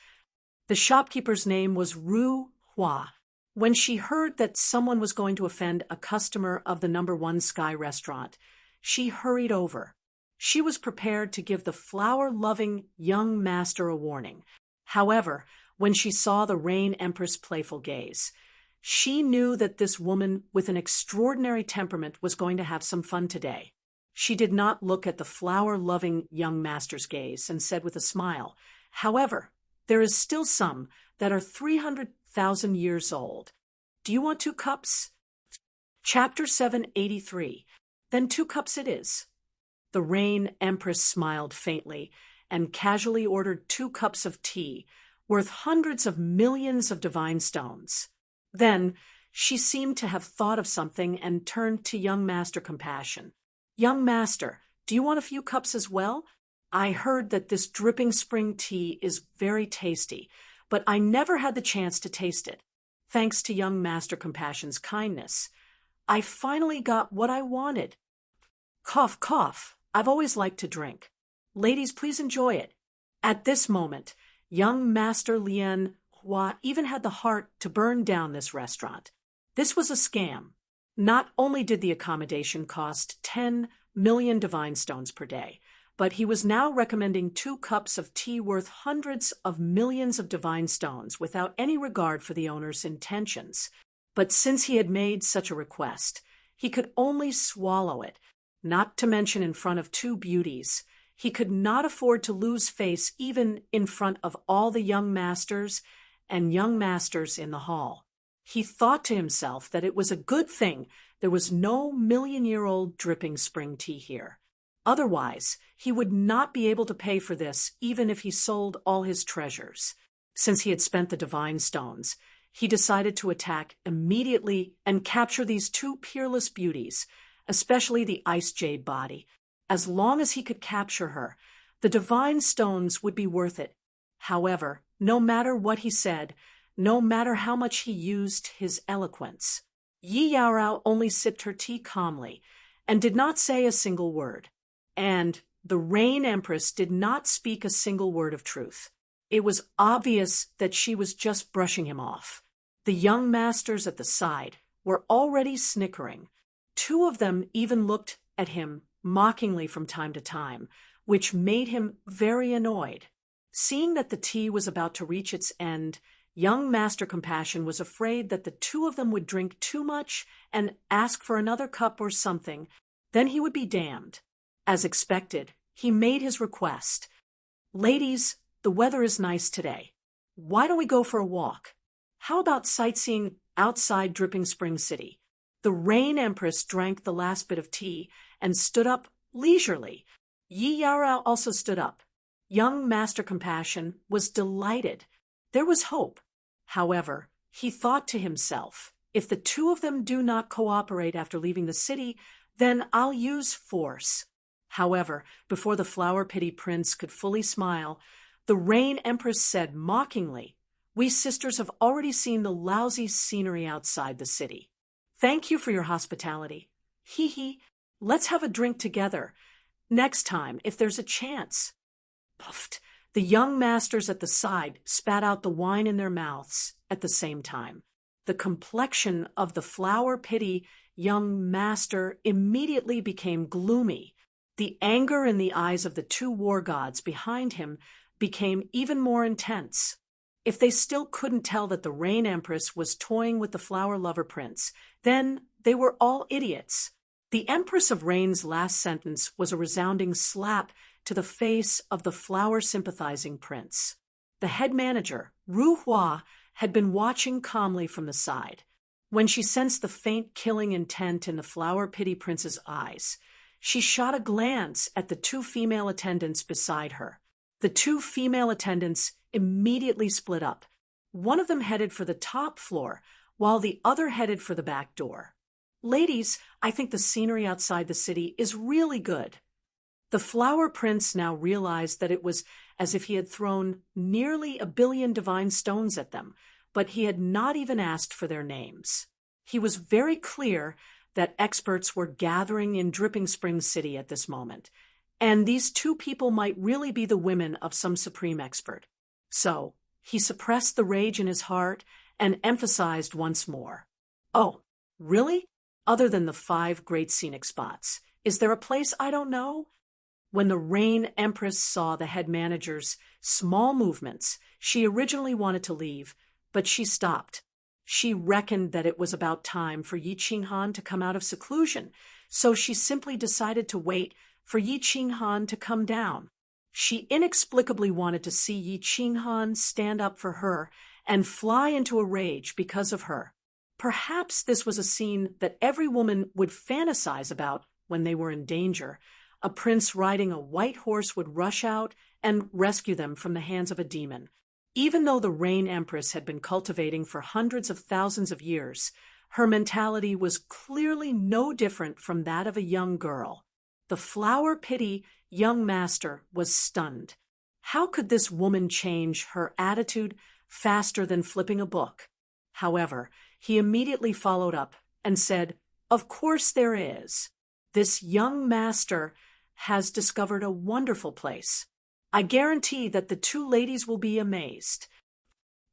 The shopkeeper's name was Ru Hua. When she heard that someone was going to offend a customer of the #1 Sky restaurant, she hurried over. She was prepared to give the flower-loving young master a warning. However, when she saw the Rain Empress' playful gaze, she knew that this woman with an extraordinary temperament was going to have some fun today. She did not look at the flower-loving young master's gaze and said with a smile, "However, there is still some that are 300,000 years old. Do you want 2 cups?" Chapter 783. Then 2 cups it is. The Rain Empress smiled faintly and casually ordered 2 cups of tea, worth hundreds of millions of divine stones. Then she seemed to have thought of something and turned to young Master Compassion. "Young Master, do you want a few cups as well? I heard that this dripping spring tea is very tasty, but I never had the chance to taste it. Thanks to young Master Compassion's kindness, I finally got what I wanted. Cough, cough. I've always liked to drink. Ladies, please enjoy it." At this moment, young Master Lien Hua even had the heart to burn down this restaurant. This was a scam. Not only did the accommodation cost 10 million divine stones per day, but he was now recommending 2 cups of tea worth hundreds of millions of divine stones without any regard for the owner's intentions. But since he had made such a request, he could only swallow it, not to mention in front of 2 beauties. He could not afford to lose face even in front of all the young masters and young masters in the hall. He thought to himself that it was a good thing there was no million-year-old dripping spring tea here. Otherwise, he would not be able to pay for this even if he sold all his treasures. Since he had spent the divine stones, he decided to attack immediately and capture these 2 peerless beauties, especially the ice jade body. As long as he could capture her, the divine stones would be worth it. However, no matter what he said, no matter how much he used his eloquence, Yi Yaorao only sipped her tea calmly and did not say a single word. And the Rain Empress did not speak a single word of truth. It was obvious that she was just brushing him off. The young masters at the side were already snickering. 2 of them even looked at him mockingly from time to time, which made him very annoyed. Seeing that the tea was about to reach its end, young Master Compassion was afraid that the 2 of them would drink too much and ask for another cup or something. Then he would be damned. As expected, he made his request. "Ladies, the weather is nice today. Why don't we go for a walk? How about sightseeing outside Dripping Spring City?" The Rain Empress drank the last bit of tea and stood up leisurely. Yi Yaorao also stood up. Young Master Compassion was delighted. There was hope. However, he thought to himself, if the 2 of them do not cooperate after leaving the city, then I'll use force. However, before the Flower Pity Prince could fully smile, the Rain Empress said mockingly, "We sisters have already seen the lousy scenery outside the city. Thank you for your hospitality. Hee hee, let's have a drink together. Next time, if there's a chance." Puffed. The young masters at the side spat out the wine in their mouths at the same time. The complexion of the Flower Pity young master immediately became gloomy. The anger in the eyes of the 2 war gods behind him became even more intense. If they still couldn't tell that the Rain Empress was toying with the Flower Lover Prince, then they were all idiots. The Empress of Rain's last sentence was a resounding slap to the face of the flower-sympathizing prince. The head manager, Ru Hua, had been watching calmly from the side. When she sensed the faint killing intent in the Flower Pity Prince's eyes, she shot a glance at the 2 female attendants beside her. The 2 female attendants immediately split up. One of them headed for the top floor, while the other headed for the back door. "Ladies, I think the scenery outside the city is really good." The Flower Prince now realized that it was as if he had thrown nearly 1 billion divine stones at them, but he had not even asked for their names. He was very clear that experts were gathering in Dripping Spring City at this moment, and these two people might really be the women of some supreme expert. So, he suppressed the rage in his heart and emphasized once more. Oh, really? Other than the 5 great scenic spots, is there a place I don't know? When the Rain Empress saw the head manager's small movements, she originally wanted to leave, but she stopped. She reckoned that it was about time for Yi Qinghan to come out of seclusion, so she simply decided to wait for Yi Qinghan to come down. She inexplicably wanted to see Yi Qinghan stand up for her and fly into a rage because of her. Perhaps this was a scene that every woman would fantasize about when they were in danger. A prince riding a white horse would rush out and rescue them from the hands of a demon. Even though the Rain Empress had been cultivating for hundreds of thousands of years, her mentality was clearly no different from that of a young girl. The flower pity young master was stunned. How could this woman change her attitude faster than flipping a book? However, he immediately followed up and said, "Of course there is. This young master has discovered a wonderful place. I guarantee that the 2 ladies will be amazed."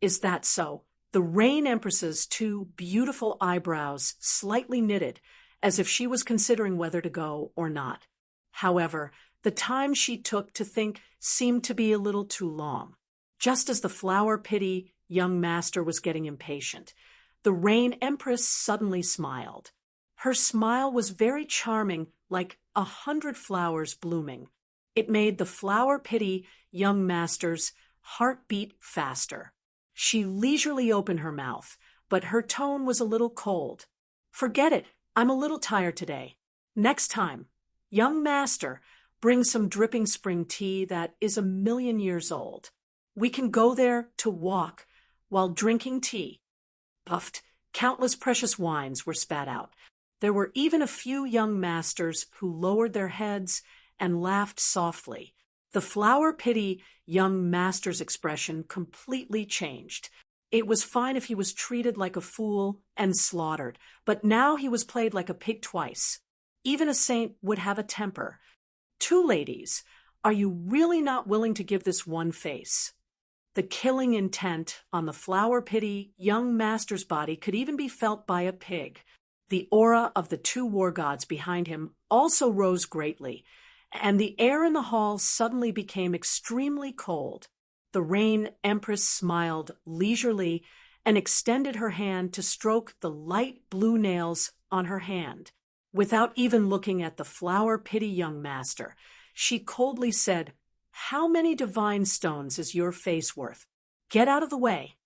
Is that so? The Rain Empress's 2 beautiful eyebrows slightly knitted, as if she was considering whether to go or not. However, the time she took to think seemed to be a little too long. Just as the flower pity young master was getting impatient, the Rain Empress suddenly smiled. Her smile was very charming, like 100 flowers blooming. It made the flower pity young master's heart beat faster. She leisurely opened her mouth, but her tone was a little cold. "Forget it, I'm a little tired today. Next time, young master, bring some dripping spring tea that is 1,000,000 years old. We can go there to walk while drinking tea." Puffed, countless precious wines were spat out. There were even a few young masters who lowered their heads and laughed softly. The flower pity young master's expression completely changed. It was fine if he was treated like a fool and slaughtered, but now he was played like a pig twice. Even a saint would have a temper. "2 ladies, are you really not willing to give this one face?" The killing intent on the flower pity young master's body could even be felt by a pig. The aura of the 2 war gods behind him also rose greatly, and the air in the hall suddenly became extremely cold. The Rain Empress smiled leisurely and extended her hand to stroke the light blue nails on her hand. Without even looking at the flower pity young master, she coldly said, "How many divine stones is your face worth? Get out of the way."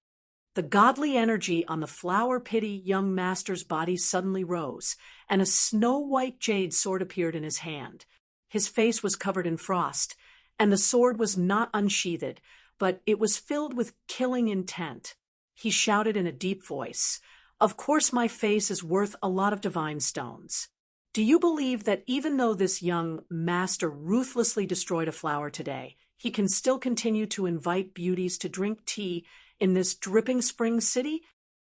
The godly energy on the flower pity young master's body suddenly rose, and a snow-white jade sword appeared in his hand. His face was covered in frost, and the sword was not unsheathed, but it was filled with killing intent. He shouted in a deep voice, "Of course my face is worth a lot of divine stones. Do you believe that even though this young master ruthlessly destroyed a flower today, he can still continue to invite beauties to drink tea in this dripping spring city?"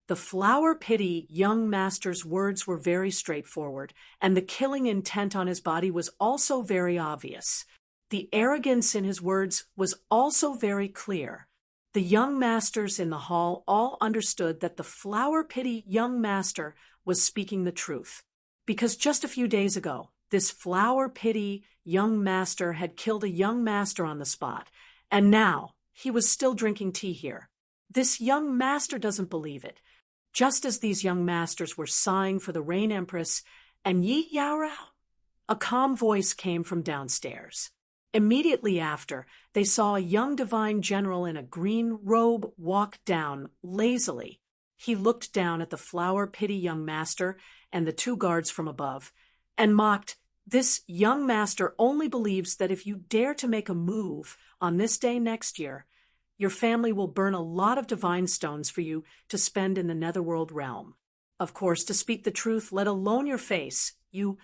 The flower pity young master's words were very straightforward, and the killing intent on his body was also very obvious. The arrogance in his words was also very clear. The young masters in the hall all understood that the flower pity young master was speaking the truth, because just a few days ago, this flower pity young master had killed a young master on the spot, and now he was still drinking tea here. This young master doesn't believe it. Just as these young masters were sighing for the Rain Empress and Yi Yaorao, a calm voice came from downstairs. Immediately after, they saw a young divine general in a green robe walk down lazily. He looked down at the flower pity young master and the 2 guards from above, and mocked, "This young master only believes that if you dare to make a move on this day next year, your family will burn a lot of divine stones for you to spend in the netherworld realm. Of course, to speak the truth, let alone your face, you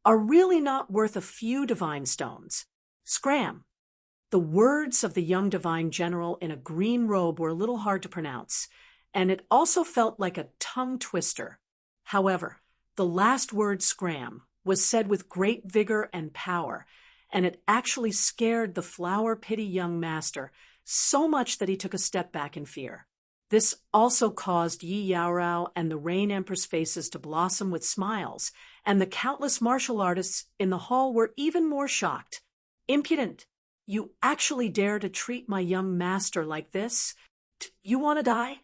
are really not worth a few divine stones. Scram." The words of the young divine general in a green robe were a little hard to pronounce, and it also felt like a tongue twister. However, the last word, scram, was said with great vigor and power, and it actually scared the flower-pity young master so much that he took a step back in fear. This also caused Yi Yaorao and the Rain Empress faces to blossom with smiles, and the countless martial artists in the hall were even more shocked. "Impudent! You actually dare to treat my young master like this? You want to die?"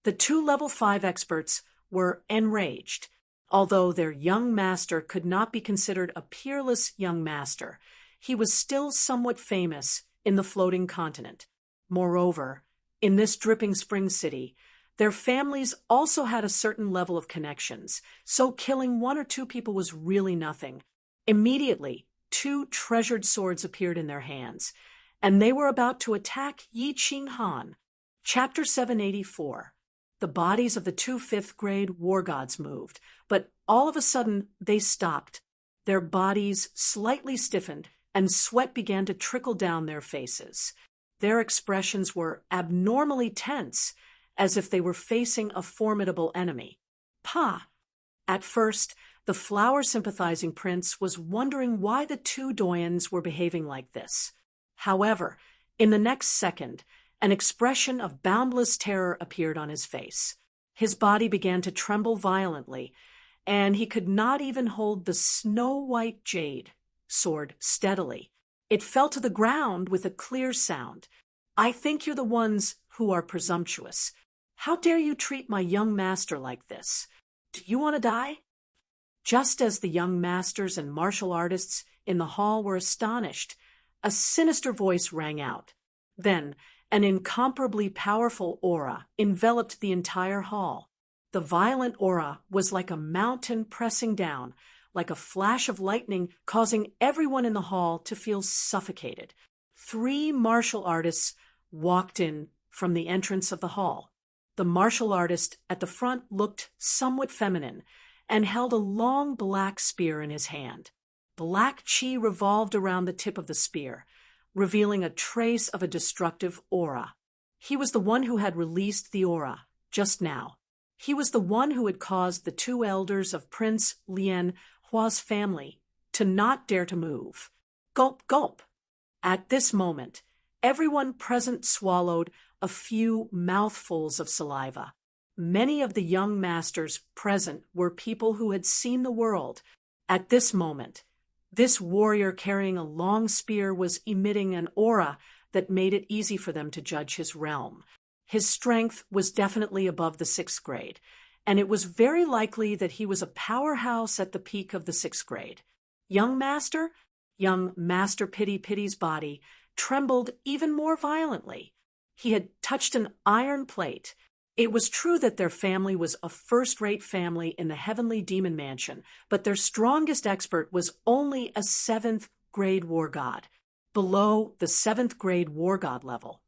The two level 5 experts were enraged. Although their young master could not be considered a peerless young master, he was still somewhat famous in the floating continent. Moreover, in this dripping spring city, their families also had a certain level of connections, so killing one or two people was really nothing. Immediately, 2 treasured swords appeared in their hands, and they were about to attack Yi Qinghan. Chapter 784. The bodies of the 2 5th-grade war gods moved, but all of a sudden they stopped. Their bodies slightly stiffened, and sweat began to trickle down their faces. Their expressions were abnormally tense, as if they were facing a formidable enemy. Pa! At first, the flower-sympathizing prince was wondering why the 2 doyens were behaving like this. However, in the next second, an expression of boundless terror appeared on his face. His body began to tremble violently, and he could not even hold the snow-white jade sword steadily. It fell to the ground with a clear sound. "I think you're the ones who are presumptuous. How dare you treat my young master like this? Do you want to die?" Just as the young masters and martial artists in the hall were astonished, a sinister voice rang out. Then, an incomparably powerful aura enveloped the entire hall. The violent aura was like a mountain pressing down, like a flash of lightning, causing everyone in the hall to feel suffocated. 3 martial artists walked in from the entrance of the hall. The martial artist at the front looked somewhat feminine and held a long black spear in his hand. Black chi revolved around the tip of the spear, revealing a trace of a destructive aura. He was the one who had released the aura just now. He was the one who had caused the 2 elders of Prince Lian Hua's family to not dare to move. Gulp, gulp. At this moment, everyone present swallowed a few mouthfuls of saliva. Many of the young masters present were people who had seen the world. At this moment, this warrior carrying a long spear was emitting an aura that made it easy for them to judge his realm. His strength was definitely above the 6th grade, and it was very likely that he was a powerhouse at the peak of the 6th grade. Young Master Pity's body trembled even more violently. He had touched an iron plate. It was true that their family was a first-rate family in the heavenly demon mansion, but their strongest expert was only a 7th-grade war god, below the 7th-grade war god level.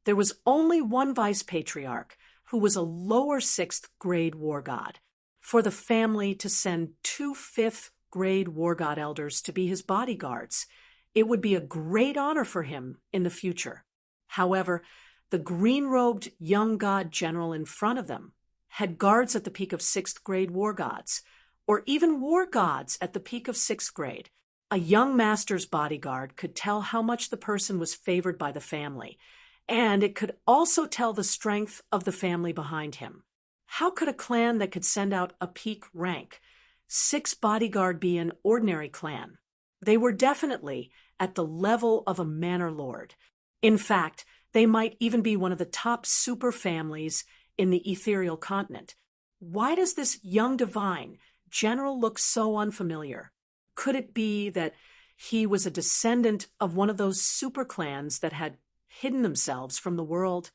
There was only one vice-patriarch, who was a lower 6th-grade war god. For the family to send 2 5th-grade war god elders to be his bodyguards, it would be a great honor for him in the future. However, the green-robed young god general in front of them had guards at the peak of 6th-grade war gods, or even war gods at the peak of 6th grade. A young master's bodyguard could tell how much the person was favored by the family, and it could also tell the strength of the family behind him. How could a clan that could send out a peak rank 6 bodyguard be an ordinary clan? They were definitely at the level of a manor lord. In fact, they might even be one of the top super families in the ethereal continent. Why does this young divine general look so unfamiliar? Could it be that he was a descendant of one of those super clans that had hidden themselves from the world?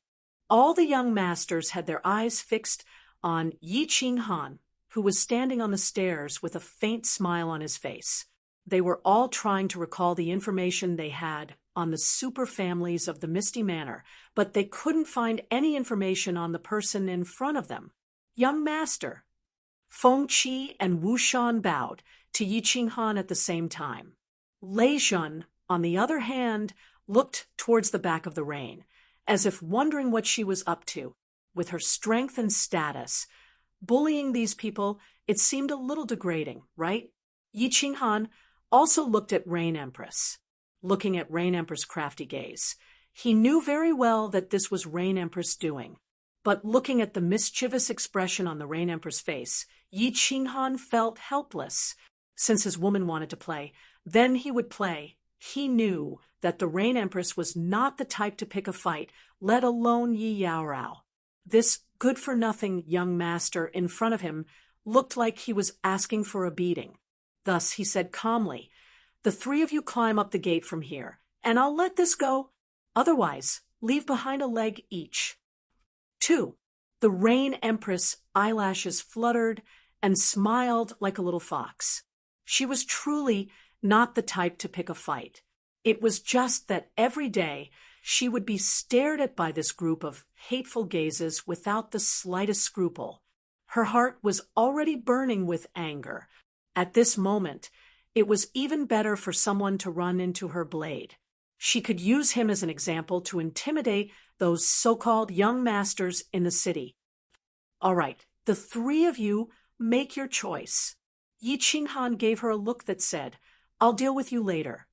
All the young masters had their eyes fixed on Yi Qinghan, who was standing on the stairs with a faint smile on his face. They were all trying to recall the information they had on the super families of the Misty Manor, but they couldn't find any information on the person in front of them. Young Master. Feng Qi and Wu Shan bowed to Yi Qinghan at the same time. Lei Zhen, on the other hand, looked towards the back of the rain, as if wondering what she was up to. With her strength and status, bullying these people, it seemed a little degrading, right? Yi Qinghan also looked at Rain Empress. looking at Rain Empress' crafty gaze. He knew very well that this was Rain Empress' doing. But looking at the mischievous expression on the Rain Empress' face, Yi Qinghan felt helpless. Since his woman wanted to play, then he would play. He knew that the Rain Empress was not the type to pick a fight, let alone Yi Yaorao. This good-for-nothing young master in front of him looked like he was asking for a beating. Thus he said calmly, "The three of you climb up the gate from here, and I'll let this go. Otherwise, leave behind a leg each." 2. The Rain Empress' eyelashes fluttered and smiled like a little fox. She was truly not the type to pick a fight. It was just that every day she would be stared at by this group of hateful gazes without the slightest scruple. Her heart was already burning with anger. At this moment, it was even better for someone to run into her blade. She could use him as an example to intimidate those so-called young masters in the city. "All right, the three of you make your choice." Yi Qinghan gave her a look that said, "I'll deal with you later."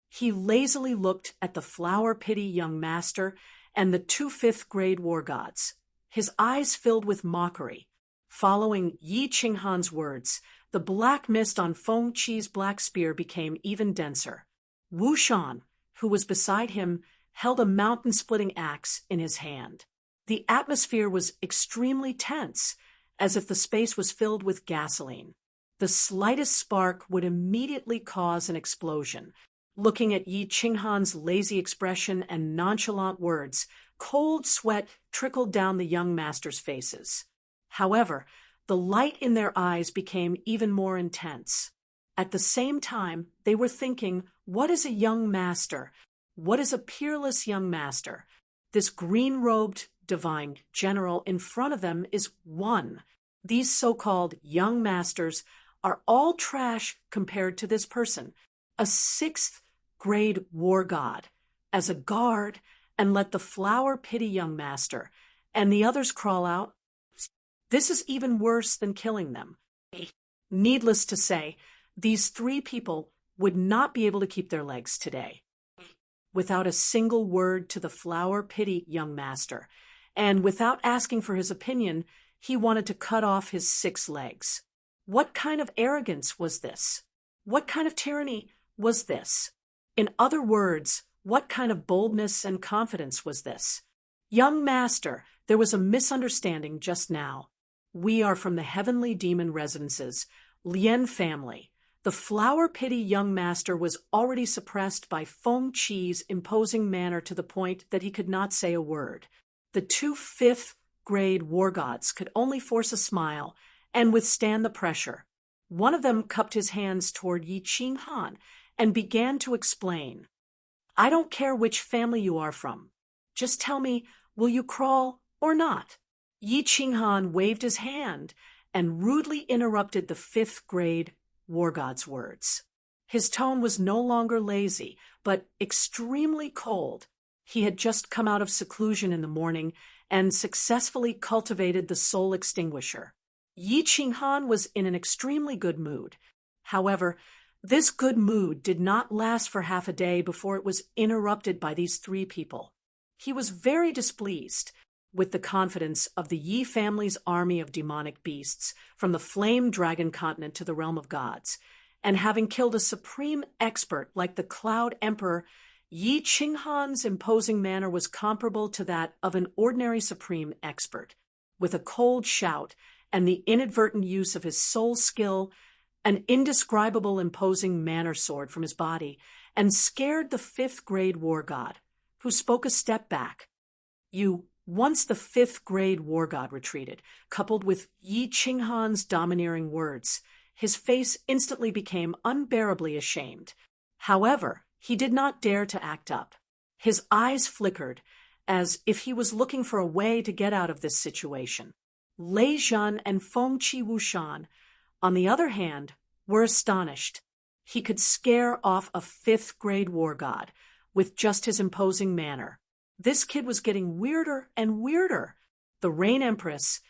He lazily looked at the flower-pity young master and the 2 fifth-grade war gods. His eyes filled with mockery. Following Yi Qinghan's words, the black mist on Feng Qi's black spear became even denser. Wu Shan, who was beside him, held a mountain-splitting axe in his hand. The atmosphere was extremely tense, as if the space was filled with gasoline. The slightest spark would immediately cause an explosion. Looking at Yi Qinghan's lazy expression and nonchalant words, cold sweat trickled down the young masters' faces. However, the light in their eyes became even more intense. At the same time, they were thinking, what is a young master? What is a peerless young master? This green-robed divine general in front of them is one. These so-called young masters are all trash compared to this person, a 6th-grade war god, as a guard, and let the flower-pity young master and the others crawl out. This is even worse than killing them. Needless to say, these 3 people would not be able to keep their legs today. Without a single word to the flower-pity young master, and without asking for his opinion, he wanted to cut off his 6 legs. What kind of arrogance was this? What kind of tyranny was this? In other words, what kind of boldness and confidence was this? Young master, there was a misunderstanding just now. We are from the heavenly demon residences, Lien family. The flower-pity young master was already suppressed by Feng Qi's imposing manner to the point that he could not say a word. The 2 fifth-grade war gods could only force a smile and withstand the pressure. One of them cupped his hands toward Yi Qinghan and began to explain. "I don't care which family you are from. Just tell me, will you crawl or not?" Yi Qinghan waved his hand and rudely interrupted the 5th-grade war god's words. His tone was no longer lazy, but extremely cold. He had just come out of seclusion in the morning and successfully cultivated the soul extinguisher. Yi Qinghan was in an extremely good mood. However, this good mood did not last for half a day before it was interrupted by these 3 people. He was very displeased with the confidence of the Yi family's army of demonic beasts, from the flame dragon continent to the realm of gods, and having killed a supreme expert like the Cloud Emperor, Yi Qinghan's imposing manner was comparable to that of an ordinary supreme expert. With a cold shout and the inadvertent use of his soul skill, an indescribable imposing manner soared from his body and scared the 5th-grade war god, who spoke a step back. Once the 5th-grade war god retreated, coupled with Yi Qinghan's domineering words, his face instantly became unbearably ashamed. However, he did not dare to act up. His eyes flickered, as if he was looking for a way to get out of this situation. Lei Zhan and Feng Qi Wushan, on the other hand, were astonished. He could scare off a 5th-grade war god with just his imposing manner. This kid was getting weirder and weirder. The Rain Empress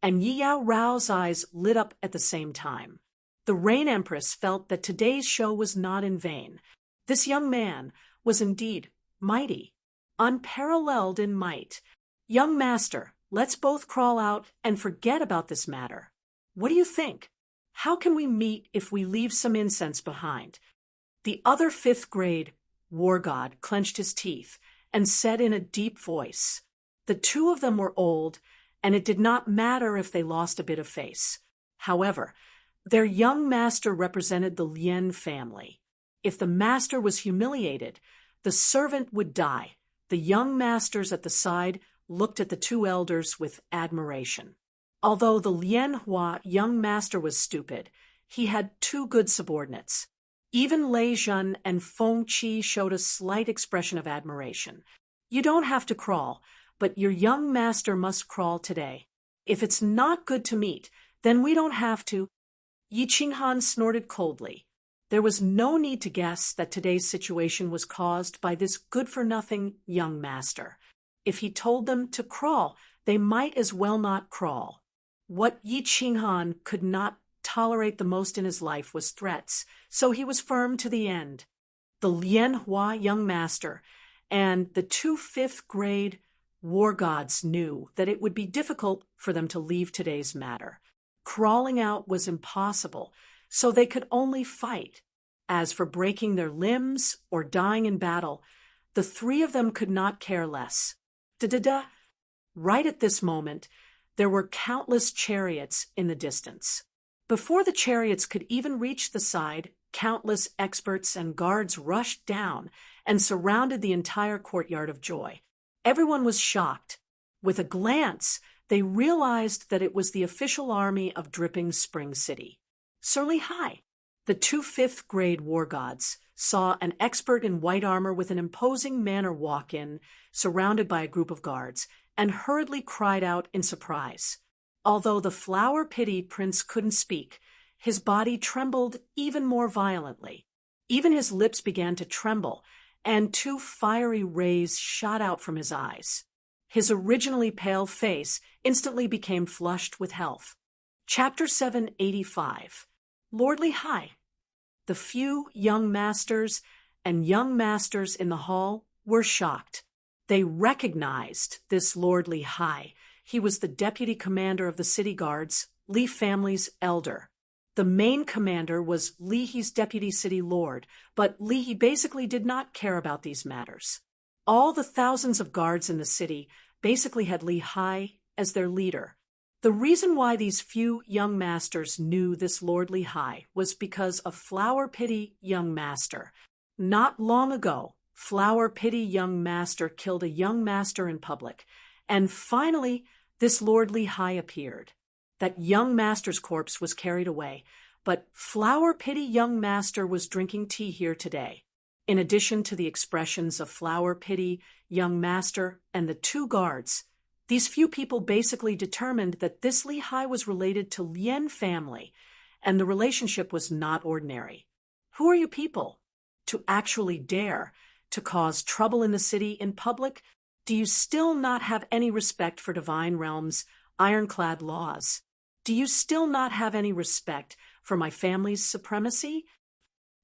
and Yi Yaorao's eyes lit up at the same time. The Rain Empress felt that today's show was not in vain. This young man was indeed mighty, unparalleled in might. Young master, let's both crawl out and forget about this matter. What do you think? How can we meet if we leave some incense behind? The other fifth grade war god clenched his teeth and said in a deep voice. The two of them were old, and it did not matter if they lost a bit of face. However, their young master represented the Lien family. If the master was humiliated, the servant would die. The young masters at the side looked at the two elders with admiration. Although the Lianhua young master was stupid, he had two good subordinates. Even Lei Zhen and Feng Qi showed a slight expression of admiration. You don't have to crawl, but your young master must crawl today. If it's not good to meet, then we don't have to. Yi Qinghan snorted coldly. There was no need to guess that today's situation was caused by this good-for-nothing young master. If he told them to crawl, they might as well not crawl. What Yi Qinghan could not tolerate the most in his life was threats, so he was firm to the end. The Lianhua young master and the two fifth-grade war gods knew that it would be difficult for them to leave today's matter. Crawling out was impossible, so they could only fight. As for breaking their limbs or dying in battle, the three of them could not care less. Da-da-da! Right at this moment, there were countless chariots in the distance. Before the chariots could even reach the side, countless experts and guards rushed down and surrounded the entire courtyard of joy. Everyone was shocked. With a glance, they realized that it was the official army of Dripping Spring City. Sir Li Hai, the two fifth-grade war gods, saw an expert in white armor with an imposing manner walk in, surrounded by a group of guards, and hurriedly cried out in surprise. Although the flower-pity prince couldn't speak, his body trembled even more violently. Even his lips began to tremble, and two fiery rays shot out from his eyes. His originally pale face instantly became flushed with health. Chapter 785. Lord Li Hai. The few young masters and young masters in the hall were shocked. They recognized this Lord Li Hai. He was the deputy commander of the city guards, Li family's elder. The main commander was Li He's deputy city lord, but Li He basically did not care about these matters. All the thousands of guards in the city basically had Li Hai as their leader. The reason why these few young masters knew this Lord Li Hai was because of Flower Pity Young Master. Not long ago, Flower Pity Young Master killed a young master in public, and finally, this Lord Li Hai appeared. That young master's corpse was carried away, but Flower Pity Young Master was drinking tea here today. In addition to the expressions of Flower Pity Young Master and the two guards, these few people basically determined that this Li Hai was related to Lien family, and the relationship was not ordinary. Who are you people? To actually dare to cause trouble in the city in public? Do you still not have any respect for Divine Realm's ironclad laws? Do you still not have any respect for my family's supremacy?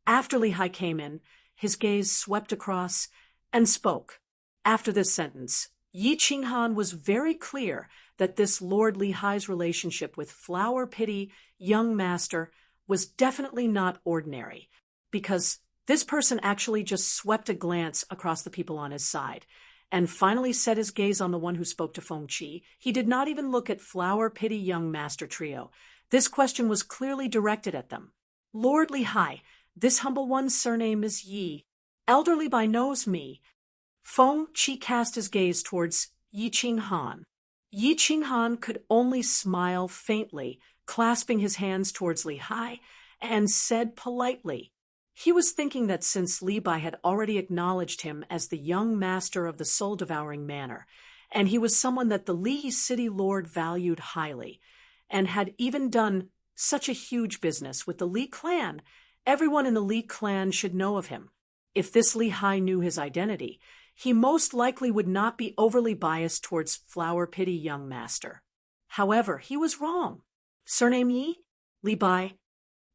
After Li Hai came in, his gaze swept across and spoke. After this sentence, Yi Qinghan was very clear that this Lord Li Hai's relationship with Flower Pity Young Master was definitely not ordinary, because this person actually just swept a glance across the people on his side, and finally set his gaze on the one who spoke to Feng Qi. He did not even look at Flower Pity Young Master trio. This question was clearly directed at them. Lord Li Hai, this humble one's surname is Yi. Elderly by knows me. Feng Qi cast his gaze towards Yi Qinghan. Yi Qinghan could only smile faintly, clasping his hands towards Li Hai, and said politely. He was thinking that since Li Bai had already acknowledged him as the young master of the soul-devouring manor, and he was someone that the Li city lord valued highly, and had even done such a huge business with the Li clan, everyone in the Li clan should know of him. If this Li Hai knew his identity, he most likely would not be overly biased towards Flower Pity Young Master. However, he was wrong. Surname Yi? Li Bai.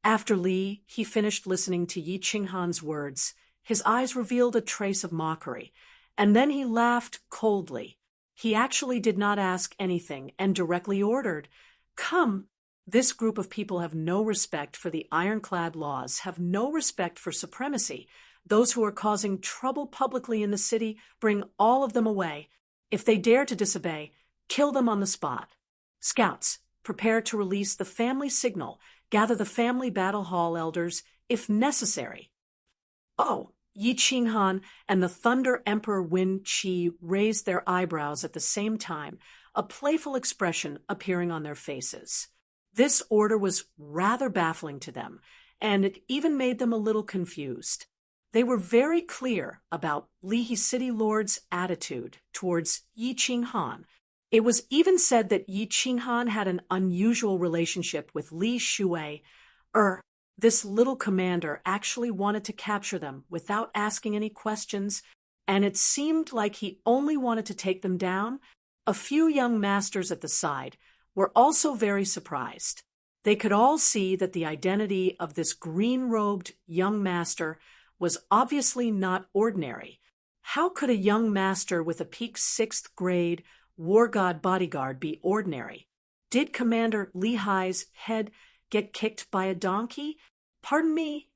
After Li, he finished listening to Yi Qinghan's words, His eyes revealed a trace of mockery, and then he laughed coldly. He actually did not ask anything and directly ordered, "Come." This group of people have no respect for the ironclad laws, have no respect for supremacy. Those who are causing trouble publicly in the city, bring all of them away. If they dare to disobey, kill them on the spot. Scouts, prepare to release the family signal. Gather the family battle hall elders, if necessary. Oh, Yi Qinghan and the Thunder Emperor Wen Qi raised their eyebrows at the same time, a playful expression appearing on their faces. This order was rather baffling to them, and it even made them a little confused. They were very clear about Lihe City Lord's attitude towards Yi Qinghan. It was even said that Yi Qinghan had an unusual relationship with Li Shui. This little commander actually wanted to capture them without asking any questions, and it seemed like he only wanted to take them down. A few young masters at the side were also very surprised. They could all see that the identity of this green-robed young master was obviously not ordinary. How could a young master with a peak 6th grade war god bodyguard be ordinary? Did Commander Li Hai's head get kicked by a donkey? Pardon me?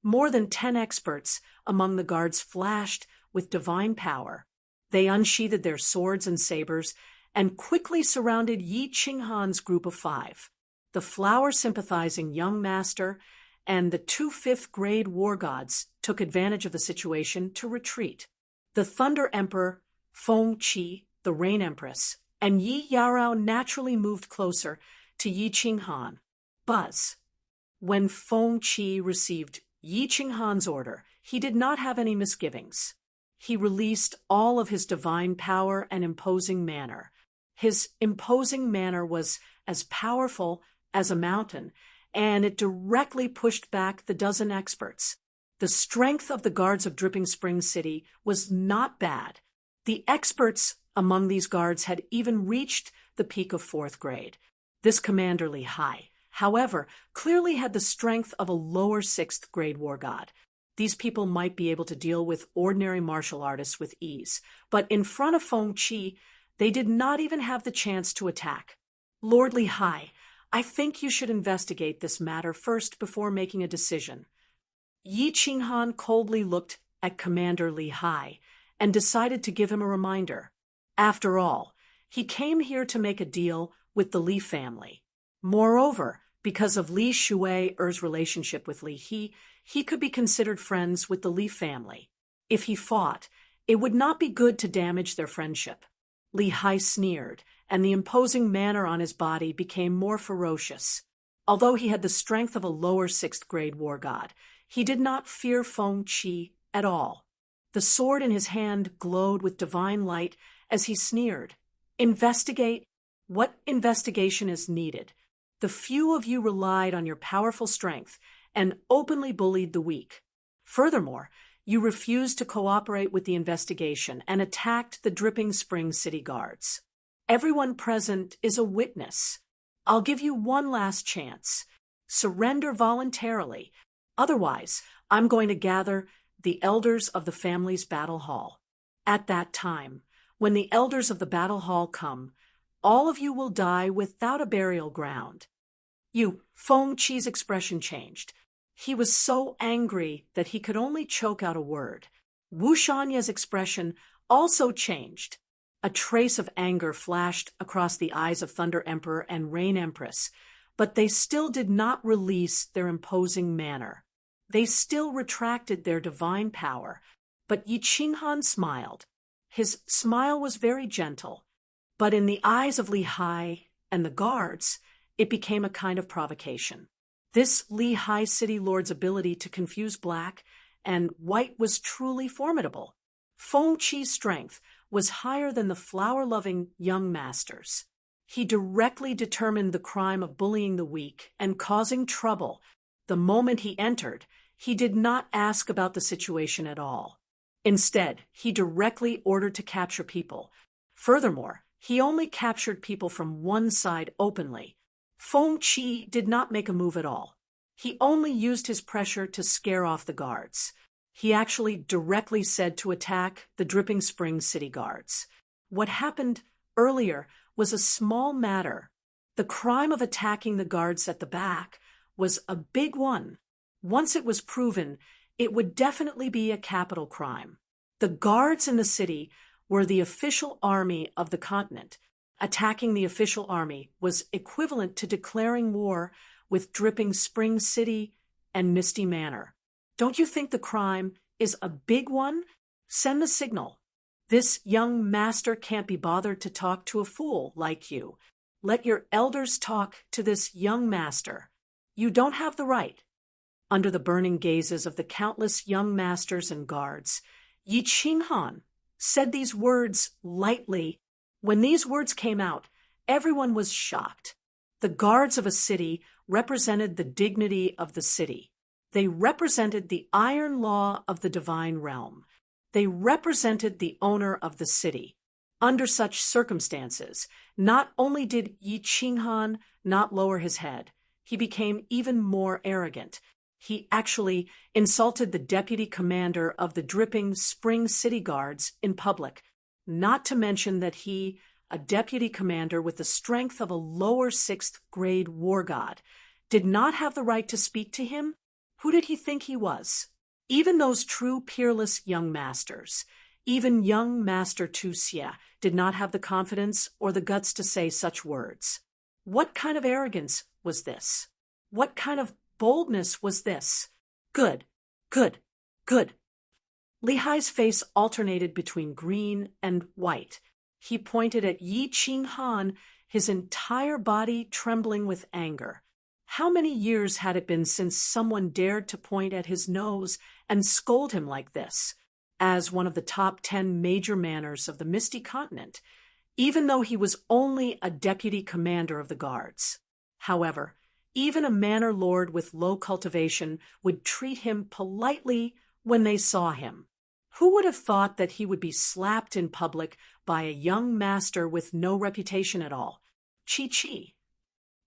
More than 10 experts among the guards flashed with divine power. They unsheathed their swords and sabers and quickly surrounded Yi Qinghan's group of 5. The flower-sympathizing young master and the 2 5th-grade war gods took advantage of the situation to retreat. The Thunder Emperor, Feng Qi, the Rain Empress, and Yi Yarao naturally moved closer to Yi Qinghan. Buzz. When Feng Qi received Yi Qinghan's order, he did not have any misgivings. He released all of his divine power and imposing manner. His imposing manner was as powerful as a mountain, and it directly pushed back the dozen experts. The strength of the guards of Dripping Spring City was not bad. The experts among these guards had even reached the peak of 4th grade. This Commander Li Hai, however, clearly had the strength of a lower 6th grade war god. These people might be able to deal with ordinary martial artists with ease, but in front of Feng Qi, they did not even have the chance to attack. Lord Li Hai, I think you should investigate this matter first before making a decision. Yi Qinghan coldly looked at Commander Li Hai and decided to give him a reminder. After all, he came here to make a deal with the Li family. Moreover, because of Li Shui-er's relationship with Li he could be considered friends with the Li family. If he fought, it would not be good to damage their friendship. Li Hai sneered, and the imposing manner on his body became more ferocious. Although he had the strength of a lower 6th grade war god, he did not fear Feng Qi at all. The sword in his hand glowed with divine light as he sneered. Investigate? What investigation is needed? The few of you relied on your powerful strength and openly bullied the weak. Furthermore, you refused to cooperate with the investigation and attacked the Dripping Spring City guards. Everyone present is a witness. I'll give you one last chance. Surrender voluntarily. Otherwise, I'm going to gather the elders of the family's battle hall. At that time, when the elders of the battle hall come, all of you will die without a burial ground. Feng Qi's expression changed. He was so angry that he could only choke out a word. Wu Shanya's expression also changed. A trace of anger flashed across the eyes of Thunder Emperor and Rain Empress, but they still did not release their imposing manner. They still retracted their divine power, but Yi Qinghan smiled. His smile was very gentle, but in the eyes of Li Hai and the guards, it became a kind of provocation. This Li Hai City Lord's ability to confuse black and white was truly formidable. Feng Qi's strength was higher than the flower-loving young master's. He directly determined the crime of bullying the weak and causing trouble. The moment he entered, he did not ask about the situation at all. Instead, he directly ordered to capture people. Furthermore, he only captured people from one side openly. Feng Qi did not make a move at all. He only used his pressure to scare off the guards. He actually directly said to attack the Dripping Springs city guards. What happened earlier was a small matter. The crime of attacking the guards at the back was a big one. Once it was proven, it would definitely be a capital crime. The guards in the city were the official army of the continent. Attacking the official army was equivalent to declaring war with Dripping Springs City and Misty Manor. Don't you think the crime is a big one? Send the signal. This young master can't be bothered to talk to a fool like you. Let your elders talk to this young master. You don't have the right. Under the burning gazes of the countless young masters and guards, Yi Qinghan said these words lightly. When these words came out, everyone was shocked. The guards of a city represented the dignity of the city. They represented the iron law of the divine realm. They represented the owner of the city. Under such circumstances, not only did Yi Qinghan not lower his head, he became even more arrogant. He actually insulted the deputy commander of the Dripping Springs City Guards in public, not to mention that he, a deputy commander with the strength of a lower sixth-grade war god, did not have the right to speak to him. Who did he think he was? Even those true peerless young masters, even young Master Tu Xie, did not have the confidence or the guts to say such words. What kind of arrogance was this? What kind of boldness was this? Good, good, good. Li Hai's face alternated between green and white. He pointed at Yi Qinghan, his entire body trembling with anger. How many years had it been since someone dared to point at his nose and scold him like this? As one of the top 10 major manors of the Misty Continent, even though he was only a deputy commander of the guards. However, even a manor lord with low cultivation would treat him politely when they saw him. Who would have thought that he would be slapped in public by a young master with no reputation at all? Chi.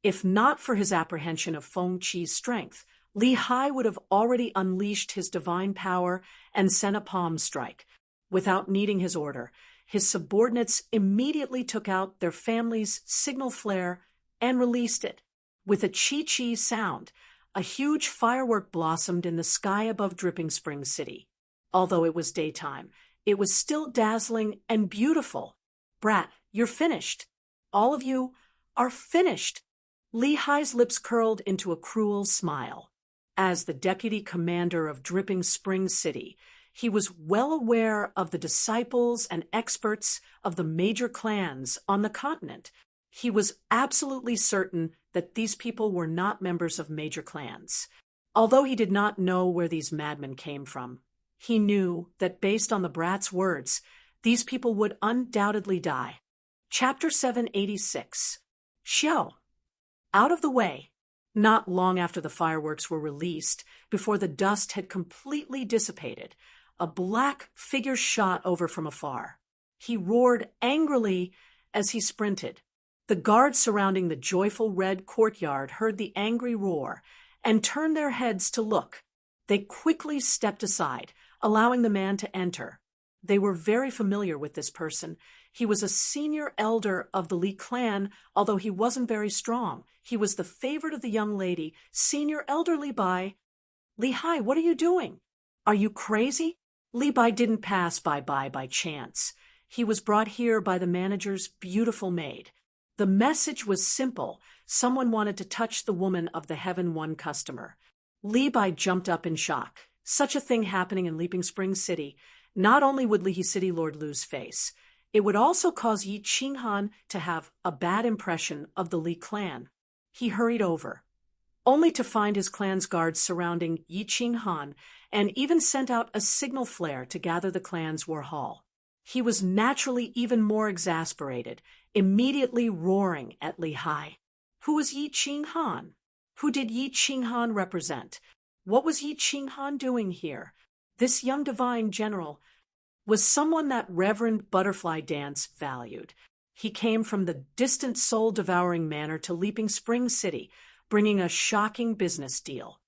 If not for his apprehension of Feng Qi's strength, Li Hai would have already unleashed his divine power and sent a palm strike. Without needing his order, his subordinates immediately took out their family's signal flare and released it. With a chi-chi sound, a huge firework blossomed in the sky above Dripping Springs City. Although it was daytime, it was still dazzling and beautiful. Brat, you're finished. All of you are finished. Li Hai's lips curled into a cruel smile. As the deputy commander of Dripping Springs City, he was well aware of the disciples and experts of the major clans on the continent. He was absolutely certain that these people were not members of major clans. Although he did not know where these madmen came from, he knew that based on the brat's words, these people would undoubtedly die. Chapter 786. Xiao. Out of the way. Not long after the fireworks were released, before the dust had completely dissipated, a black figure shot over from afar. He roared angrily as he sprinted. The guards surrounding the joyful red courtyard heard the angry roar and turned their heads to look. They quickly stepped aside, allowing the man to enter. They were very familiar with this person. He was a senior elder of the Li clan, although he wasn't very strong. He was the favorite of the young lady, Senior Elder Li Bai. Li Hai, what are you doing? Are you crazy? Li Bai didn't pass by chance. He was brought here by the manager's beautiful maid. The message was simple. Someone wanted to touch the woman of the Heaven One customer. Li Bai jumped up in shock. Such a thing happening in Leaping Springs City. Not only would Lihi City Lord lose face, it would also cause Yi Qinghan to have a bad impression of the Li clan. He hurried over, only to find his clan's guards surrounding Yi Qinghan and even sent out a signal flare to gather the clan's war hall. He was naturally even more exasperated, immediately roaring at Li Hai. Who was Yi Qinghan? Who did Yi Qinghan represent? What was Yi Qinghan doing here? This young divine general was someone that Reverend Butterfly Dance valued. He came from the distant soul-devouring manor to Leaping Springs City, bringing a shocking business deal.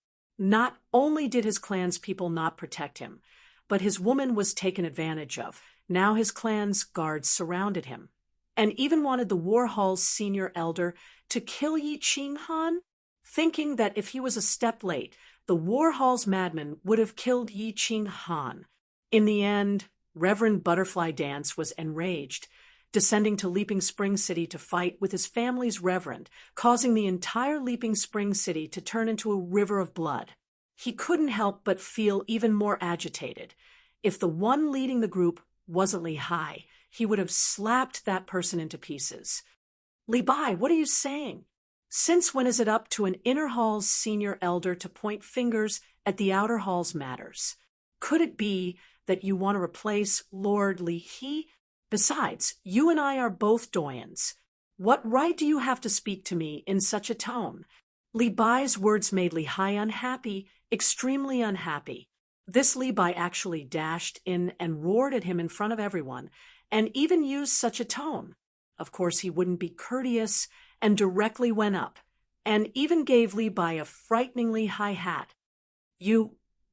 Not only did his clan's people not protect him, but his woman was taken advantage of. Now his clan's guards surrounded him, and even wanted the war hall's senior elder to kill Yi Qinghan, thinking that if he was a step late, the war hall's madman would have killed Yi Qinghan. In the end, Reverend Butterfly Dance was enraged, descending to Leaping Spring City to fight with his family's reverend, causing the entire Leaping Spring City to turn into a river of blood. He couldn't help but feel even more agitated. If the one leading the group wasn't Li Hai, he would have slapped that person into pieces. Li Bai, what are you saying? Since when is it up to an inner hall's senior elder to point fingers at the outer hall's matters? Could it be that you want to replace Lord Li He? Besides, you and I are both doyens. What right do you have to speak to me in such a tone? Li Bai's words made Li Hai unhappy, extremely unhappy. This Li Bai actually dashed in and roared at him in front of everyone, and even used such a tone. Of course, he wouldn't be courteous, and directly went up, and even gave Li Bai a frighteningly high hat.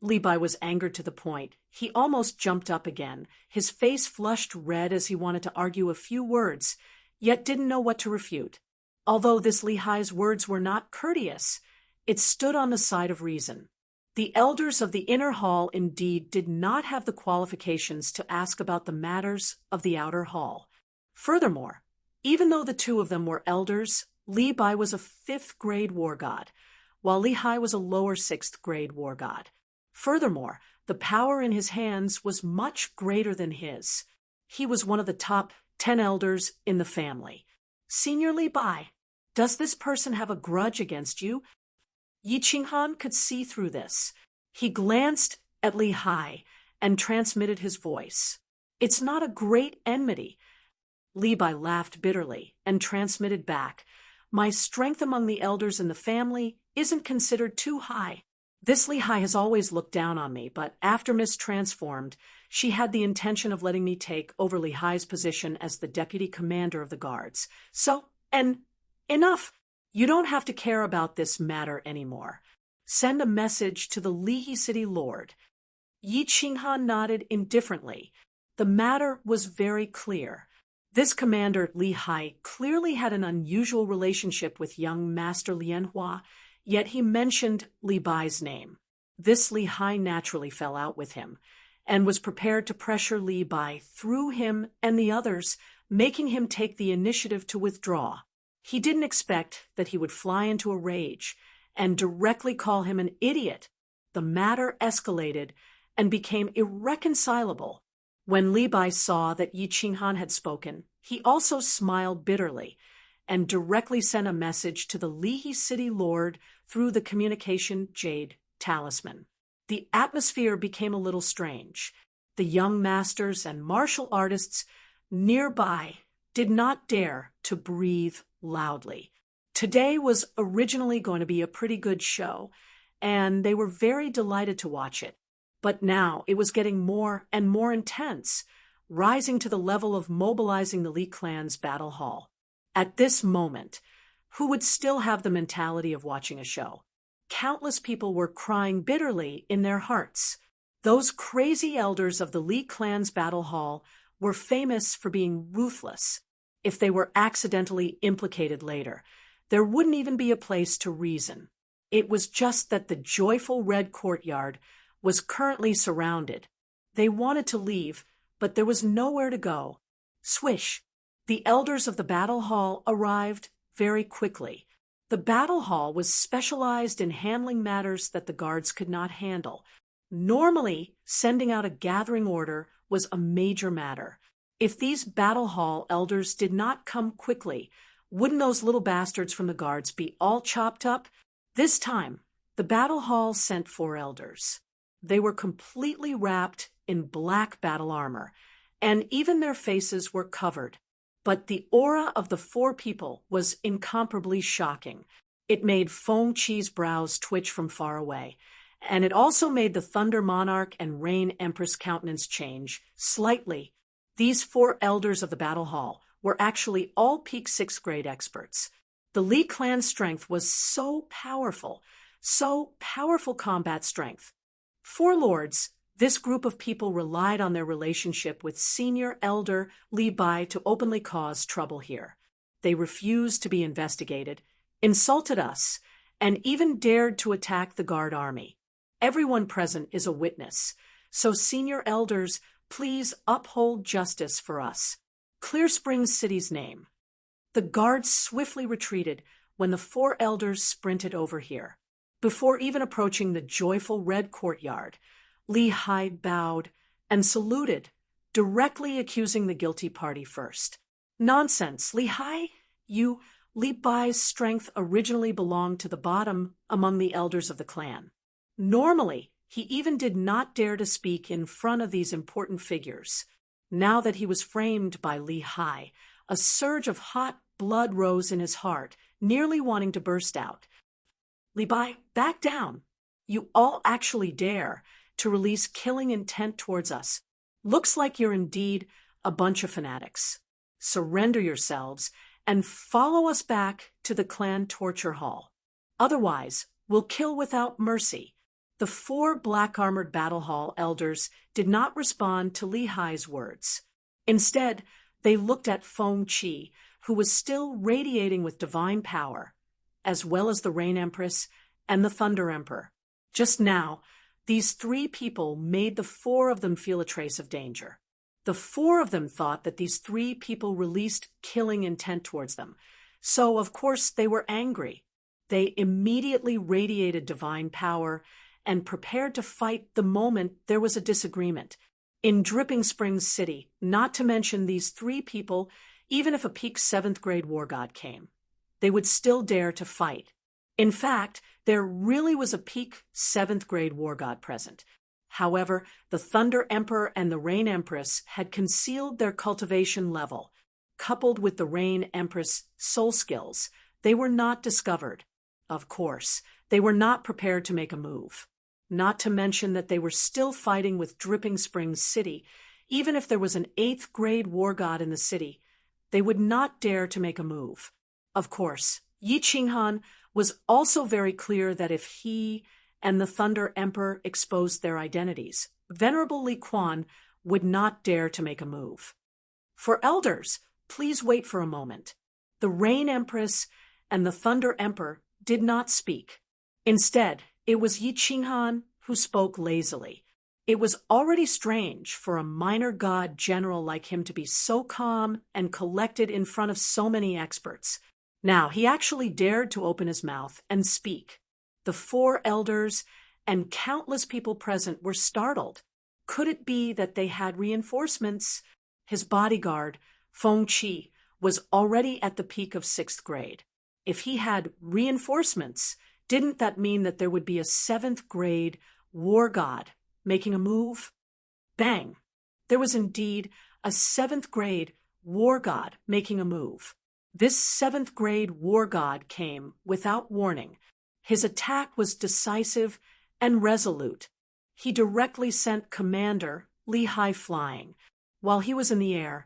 Li Bai was angered to the point. He almost jumped up again, his face flushed red as he wanted to argue a few words, yet didn't know what to refute. Although this Li Hai's words were not courteous, it stood on the side of reason. The elders of the inner hall indeed did not have the qualifications to ask about the matters of the outer hall. Furthermore, even though the two of them were elders, Li Bai was a 5th grade war god, while Li Hai was a lower 6th grade war god. Furthermore, the power in his hands was much greater than his. He was one of the top 10 elders in the family. Senior Li Bai, does this person have a grudge against you? Yi Qinghan could see through this. He glanced at Li Hai and transmitted his voice. It's not a great enmity. Li Bai laughed bitterly and transmitted back. My strength among the elders in the family isn't considered too high. This Li Hai has always looked down on me, but after Miss Transformed, she had the intention of letting me take over Li Hai's position as the deputy commander of the guards. Enough! You don't have to care about this matter anymore. Send a message to the Lihi City Lord. Yi Qinghan nodded indifferently. The matter was very clear. This commander, Li Hai, clearly had an unusual relationship with young Master Lianhua, yet he mentioned Li Bai's name. This Li Hai naturally fell out with him, and was prepared to pressure Li Bai through him and the others, making him take the initiative to withdraw. He didn't expect that he would fly into a rage and directly call him an idiot. The matter escalated and became irreconcilable. When Li Bai saw that Yi Qinghan had spoken, he also smiled bitterly and directly sent a message to the Lihi City Lord through the communication jade talisman. The atmosphere became a little strange. The young masters and martial artists nearby did not dare to breathe loudly. Today was originally going to be a pretty good show, and they were very delighted to watch it. But now it was getting more and more intense, rising to the level of mobilizing the Li Clan's battle hall. At this moment, who would still have the mentality of watching a show? Countless people were crying bitterly in their hearts. Those crazy elders of the Li Clan's battle hall were famous for being ruthless. If they were accidentally implicated later, there wouldn't even be a place to reason. It was just that the joyful red courtyard was currently surrounded. They wanted to leave, but there was nowhere to go. Swish! The elders of the battle hall arrived very quickly. The battle hall was specialized in handling matters that the guards could not handle. Normally, sending out a gathering order was a major matter. If these battle hall elders did not come quickly, wouldn't those little bastards from the guards be all chopped up? This time, the battle hall sent 4 elders. They were completely wrapped in black battle armor, and even their faces were covered. But the aura of the 4 people was incomparably shocking. It made Feng Qi's brows twitch from far away, and it also made the Thunder Monarch and Rain Empress countenance change slightly. These 4 elders of the battle hall were actually all peak 6th grade experts. The Li clan's strength was so powerful So powerful combat strength. For lords, this group of people relied on their relationship with senior elder Li Bai to openly cause trouble here. They refused to be investigated, insulted us, and even dared to attack the guard army. Everyone present is a witness, so senior elders, please uphold justice for us. Clear Springs City's name. The guards swiftly retreated when the 4 elders sprinted over here. Before even approaching the joyful red courtyard, Li Hai bowed and saluted, directly accusing the guilty party first. Nonsense, Li Hai! Li Bai's strength originally belonged to the bottom among the elders of the clan. Normally, he even did not dare to speak in front of these important figures. Now that he was framed by Li Hai, a surge of hot blood rose in his heart, nearly wanting to burst out. Li Bai, back down. You all actually dare to release killing intent towards us. Looks like you're indeed a bunch of fanatics. Surrender yourselves and follow us back to the clan torture hall. Otherwise, we'll kill without mercy. The 4 black-armored battle hall elders did not respond to Li Hai's words. Instead, they looked at Feng Qi, who was still radiating with divine power, as well as the Rain Empress and the Thunder Emperor. Just now, these 3 people made the 4 of them feel a trace of danger. The 4 of them thought that these 3 people released killing intent towards them, so of course they were angry. They immediately radiated divine power and prepared to fight the moment there was a disagreement. In Dripping Springs City, not to mention these 3 people, even if a peak 7th grade war god came, they would still dare to fight. In fact, there really was a peak 7th grade war god present. However, the Thunder Emperor and the Rain Empress had concealed their cultivation level. Coupled with the Rain Empress' soul skills, they were not discovered. Of course, they were not prepared to make a move. Not to mention that they were still fighting with Dripping Springs City. Even if there was an 8th grade war god in the city, they would not dare to make a move. Of course, Yi Qinghan was also very clear that if he and the Thunder Emperor exposed their identities, Venerable Li Quan would not dare to make a move. For elders, please wait for a moment. The Rain Empress and the Thunder Emperor did not speak. Instead, it was Yi Qinghan who spoke lazily. It was already strange for a minor god general like him to be so calm and collected in front of so many experts. Now, he actually dared to open his mouth and speak. The 4 elders and countless people present were startled. Could it be that they had reinforcements? His bodyguard, Feng Qi, was already at the peak of 6th grade. If he had reinforcements, didn't that mean that there would be a 7th grade war god making a move? Bang! There was indeed a 7th grade war god making a move. This 7th grade war god came without warning. His attack was decisive and resolute. He directly sent Commander Li Hai flying. While he was in the air,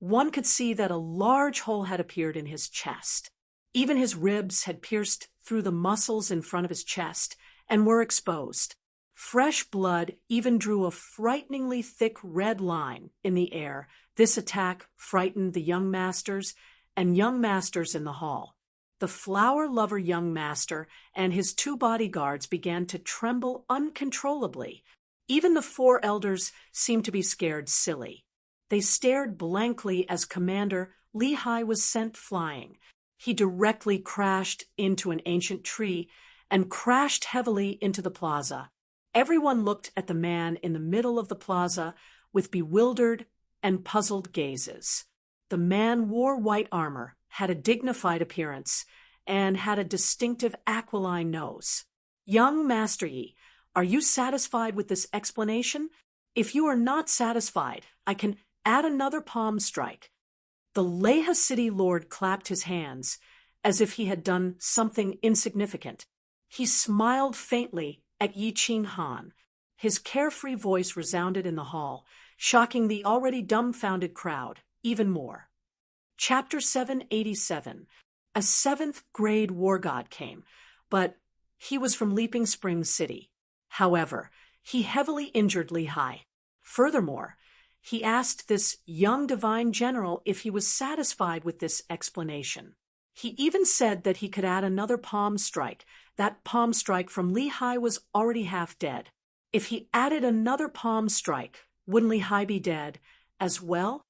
one could see that a large hole had appeared in his chest. Even his ribs had pierced through the muscles in front of his chest and were exposed. Fresh blood even drew a frighteningly thick red line in the air. This attack frightened the young masters and young masters in the hall. The flower-lover young master and his 2 bodyguards began to tremble uncontrollably. Even the 4 elders seemed to be scared silly. They stared blankly as Commander Li Hai was sent flying. He directly crashed into an ancient tree and crashed heavily into the plaza. Everyone looked at the man in the middle of the plaza with bewildered and puzzled gazes. The man wore white armor, had a dignified appearance, and had a distinctive aquiline nose. Young Master Yi, are you satisfied with this explanation? If you are not satisfied, I can add another palm strike. The Leha City Lord clapped his hands as if he had done something insignificant. He smiled faintly at Yi Qinghan. His carefree voice resounded in the hall, shocking the already dumbfounded crowd even more. Chapter 787. A 7th grade war god came, but He was from Leaping Springs City. However, he heavily injured Li Hai. Furthermore, he asked this young divine general if he was satisfied with this explanation. He even said that he could add another palm strike. That palm strike from Li Hai was already half dead. If he added another palm strike, wouldn't Li Hai be dead as well?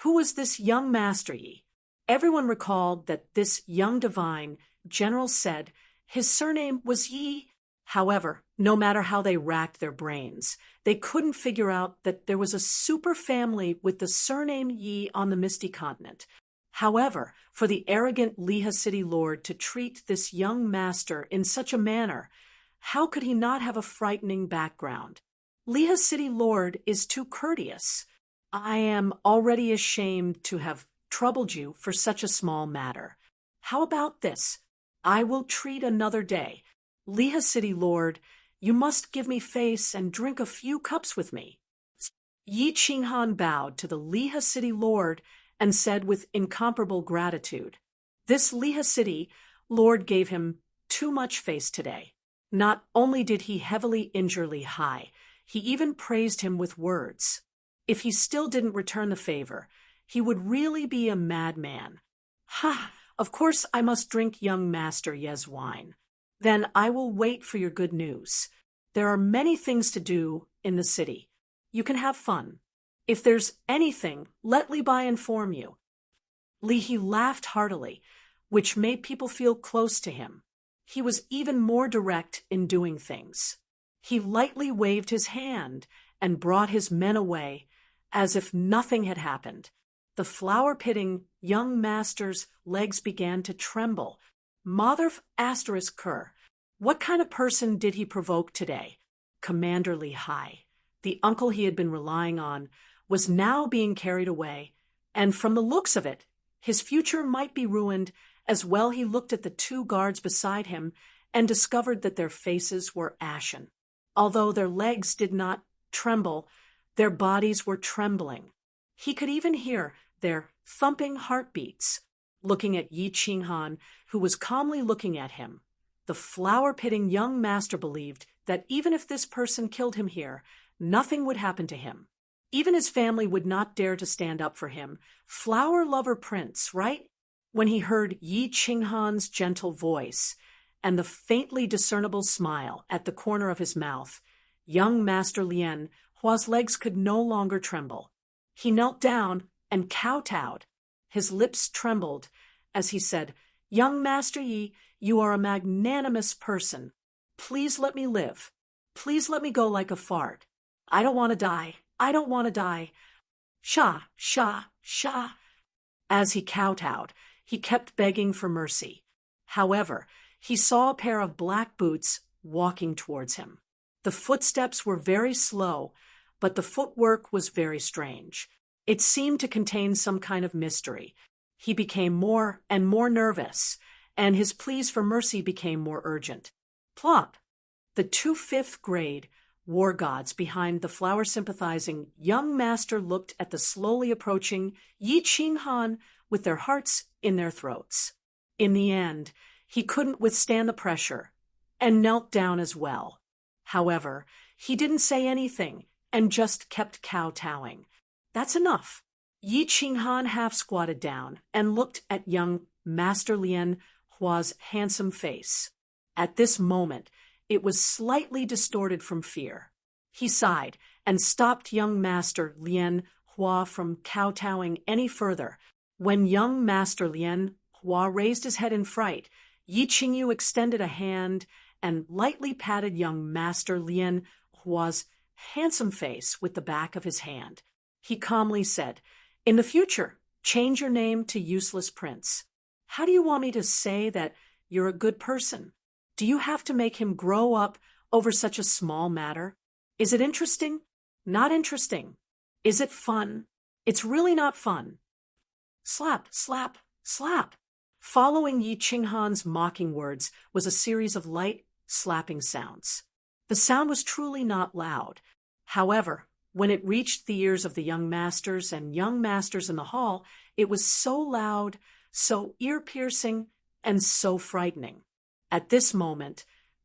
Who was this young master Yi? Everyone recalled that this young divine general said his surname was Yi. However, no matter how they racked their brains, they couldn't figure out that there was a super family with the surname Yi on the Misty Continent. However, for the arrogant Liha City Lord to treat this young master in such a manner, how could he not have a frightening background? Liha City Lord is too courteous. I am already ashamed to have troubled you for such a small matter. How about this? I will treat another day. Liha City Lord, you must give me face and drink a few cups with me. Yi Qinghan bowed to the Liha City Lord and said with incomparable gratitude, this Liha City Lord gave him too much face today. Not only did he heavily injure Li Hai, he even praised him with words. If he still didn't return the favor, he would really be a madman. Ha! Of course I must drink young Master Ye's wine. Then I will wait for your good news. There are many things to do in the city. You can have fun. If there's anything, let Li Bai inform you. Li He laughed heartily, which made people feel close to him. He was even more direct in doing things. He lightly waved his hand and brought his men away, as if nothing had happened. The flower-pitting young master's legs began to tremble. Mother asterisk Kerr. What kind of person did he provoke today? Commander Li Hai, the uncle he had been relying on, was now being carried away, and from the looks of it, his future might be ruined. As well, he looked at the two guards beside him and discovered that their faces were ashen. Although their legs did not tremble, their bodies were trembling. He could even hear their thumping heartbeats. Looking at Yi Qinghan, who was calmly looking at him, the flower-pitting young master believed that even if this person killed him here, nothing would happen to him. Even his family would not dare to stand up for him. Flower-lover prince, right? When he heard Yi Qinghan's gentle voice and the faintly discernible smile at the corner of his mouth, young Master Lien Hua's legs could no longer tremble. He knelt down and kowtowed. His lips trembled as he said, "Young Master Yi, you are a magnanimous person. Please let me live. Please let me go like a fart. I don't want to die. I don't want to die. Sha, sha, sha." As he kowtowed, he kept begging for mercy. However, he saw a pair of black boots walking towards him. The footsteps were very slow, but the footwork was very strange. It seemed to contain some kind of mystery. He became more and more nervous, and his pleas for mercy became more urgent. Plop! The two fifth-grade war gods behind the flower-sympathizing young master looked at the slowly approaching Yi Qinghan with their hearts in their throats. In the end, he couldn't withstand the pressure and knelt down as well. However, he didn't say anything and just kept kowtowing. That's enough. Yi Qinghan half-squatted down and looked at young Master Lien Hua's handsome face. At this moment, it was slightly distorted from fear. He sighed and stopped young Master Lien Hua from kowtowing any further. When young Master Lien Hua raised his head in fright, Yi Qingyu extended a hand and lightly patted young Master Lien Hua's handsome face with the back of his hand. He calmly said, "In the future, change your name to Useless Prince. How do you want me to say that you're a good person? Do you have to make him grow up over such a small matter? Is it interesting? Not interesting. Is it fun? It's really not fun." Slap, slap, slap. Following Yi Qinghan's mocking words was a series of light, slapping sounds. The sound was truly not loud. However, when it reached the ears of the young masters and young masters in the hall, it was so loud, so ear-piercing, and so frightening. At this moment,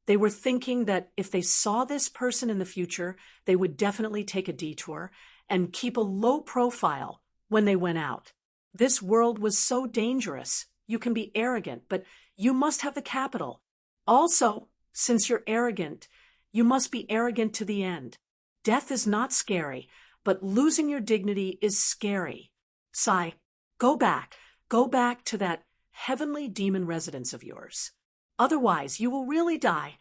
They were thinking that if they saw this person in the future, they would definitely take a detour and keep a low profile when they went out. This world was so dangerous. You can be arrogant, but you must have the capital. Also, since you're arrogant, you must be arrogant to the end. Death is not scary, but losing your dignity is scary. Sai, go back to that heavenly demon residence of yours. Otherwise, you will really die.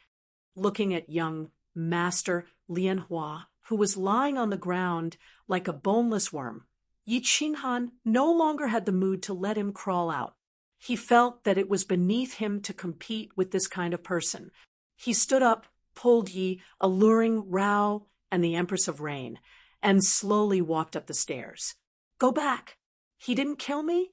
Looking at young Master Lian Hua, who was lying on the ground like a boneless worm, Yi Qinghan no longer had the mood to let him crawl out. He felt that it was beneath him to compete with this kind of person. He stood up, pulled Yi, alluring Rao and the Empress of Rain, and slowly walked up the stairs. Go back. He didn't kill me?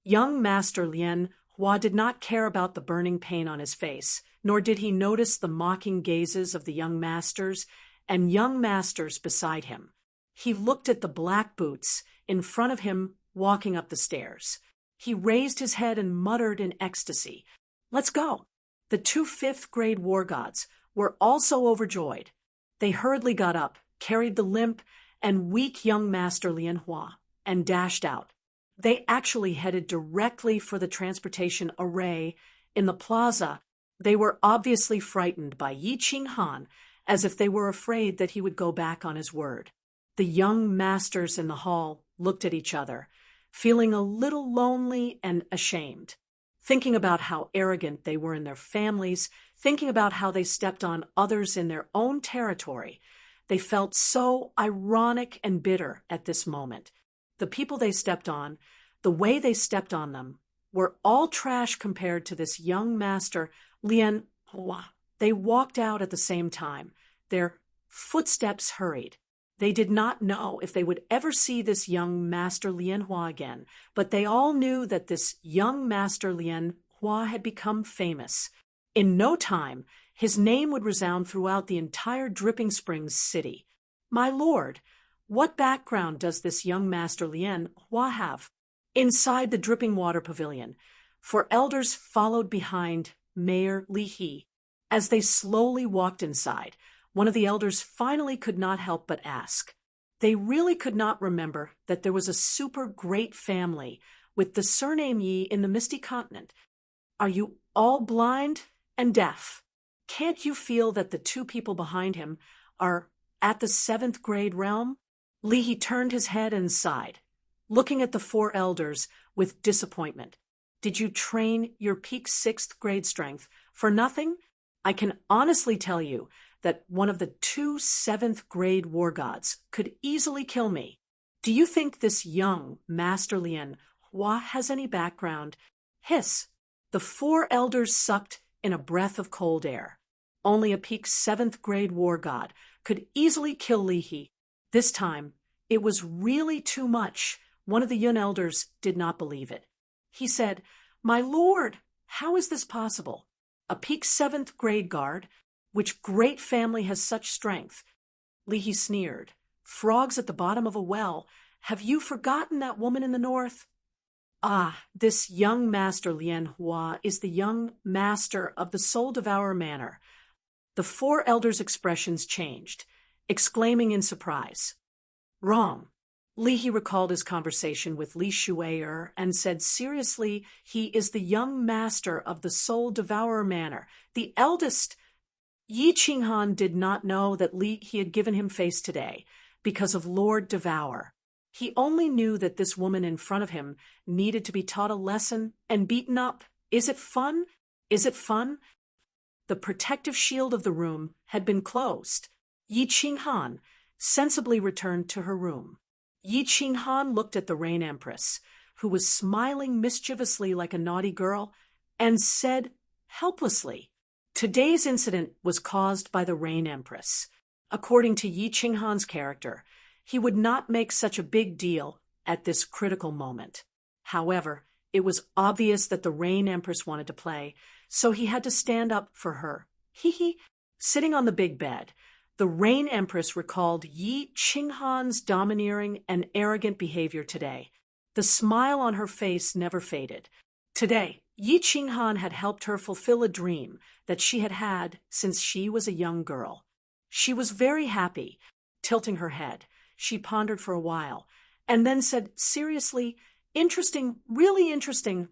Young Master Lian Hua did not care about the burning pain on his face, nor did he notice the mocking gazes of the young masters and young masters beside him. He looked at the black boots in front of him walking up the stairs. He raised his head and muttered in ecstasy, "Let's go." The 2 5th-grade war gods were also overjoyed. They hurriedly got up, carried the limp and weak young Master Lian Hua, and dashed out. They actually headed directly for the transportation array in the plaza. They were obviously frightened by Yi Qinghan, as if they were afraid that he would go back on his word. The young masters in the hall looked at each other, feeling a little lonely and ashamed, thinking about how arrogant they were in their families, thinking about how they stepped on others in their own territory. They felt so ironic and bitter at this moment. The people they stepped on, the way they stepped on them, were all trash compared to this young master, Lian Hua. They walked out at the same time. Their footsteps hurried. They did not know if they would ever see this young Master Lian Hua again, but they all knew that this young Master Lian Hua had become famous. In no time, his name would resound throughout the entire Dripping Springs city. My lord, what background does this young Master Lian Hua have? Inside the Dripping Water Pavilion, 4 elders followed behind Mayor Li He. As they slowly walked inside, one of the elders finally could not help but ask. They really could not remember that there was a super great family with the surname Yi in the Misty Continent. Are you all blind and deaf? Can't you feel that the 2 people behind him are at the 7th grade realm? Li He turned his head and sighed, looking at the 4 elders with disappointment. Did you train your peak 6th grade strength for nothing? I can honestly tell you that one of the 2 7th grade war gods could easily kill me. Do you think this young Master Lian Hua has any background? Hiss. The 4 elders sucked in a breath of cold air. Only a peak 7th grade war god could easily kill Li He. This time, it was really too much. One of the Yun elders did not believe it. He said, "My lord, how is this possible? A peak 7th grade guard? Which great family has such strength?" Li He sneered. "Frogs at the bottom of a well. Have you forgotten that woman in the north?" Ah, this young Master Lian Hua is the young master of the Soul Devourer Manor. The 4 elders' expressions changed, exclaiming in surprise. Wrong. Li He recalled his conversation with Li Shui'er and said seriously, he is the young master of the Soul Devourer Manor, the eldest. Yi Qinghan did not know that he had given him face today because of Lord Devour. He only knew that this woman in front of him needed to be taught a lesson and beaten up. Is it fun? Is it fun? The protective shield of the room had been closed. Yi Qinghan sensibly returned to her room. Yi Qinghan looked at the Rain Empress, who was smiling mischievously like a naughty girl, and said helplessly, "Today's incident was caused by the Rain Empress." According to Yi Qinghan's character, he would not make such a big deal at this critical moment. However, it was obvious that the Rain Empress wanted to play, so he had to stand up for her. Hee. Sitting on the big bed, the Rain Empress recalled Yi Qinghan's domineering and arrogant behavior today. The smile on her face never faded. Today, Yi Qinghan had helped her fulfill a dream that she had had since she was a young girl. She was very happy. Tilting her head, she pondered for a while, and then said seriously, "Interesting, really interesting,"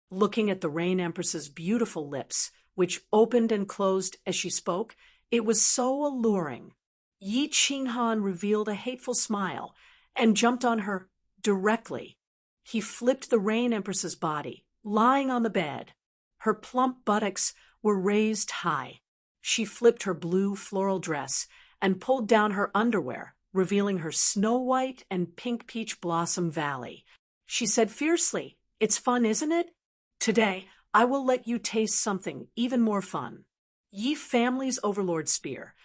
looking at the Rain Empress's beautiful lips, which opened and closed as she spoke. It was so alluring. Yi Qinghan revealed a hateful smile and jumped on her directly. He flipped the Rain Empress's body, lying on the bed. Her plump buttocks were raised high. She flipped her blue floral dress and pulled down her underwear, revealing her snow-white and pink peach blossom valley. She said fiercely, "It's fun, isn't it? Today, I will let you taste something even more fun." Yi Family's Overlord Spear.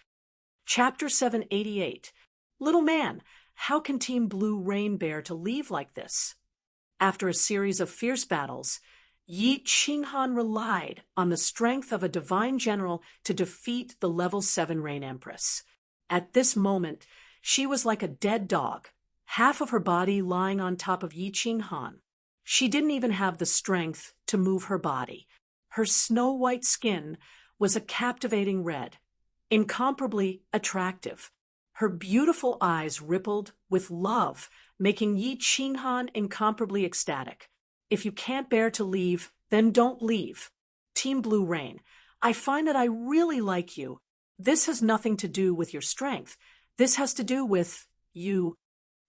Chapter 788. Little man, how can Team Blue Rain bear to leave like this? After a series of fierce battles, Yi Qinghan relied on the strength of a divine general to defeat the level 7 Rain Empress. At this moment, she was like a dead dog, half of her body lying on top of Yi Qinghan. She didn't even have the strength to move her body. Her snow-white skin was a captivating red, incomparably attractive. Her beautiful eyes rippled with love, making Yi Qinghan incomparably ecstatic. "If you can't bear to leave, then don't leave. Team Blue Rain, I find that I really like you. This has nothing to do with your strength. This has to do with you."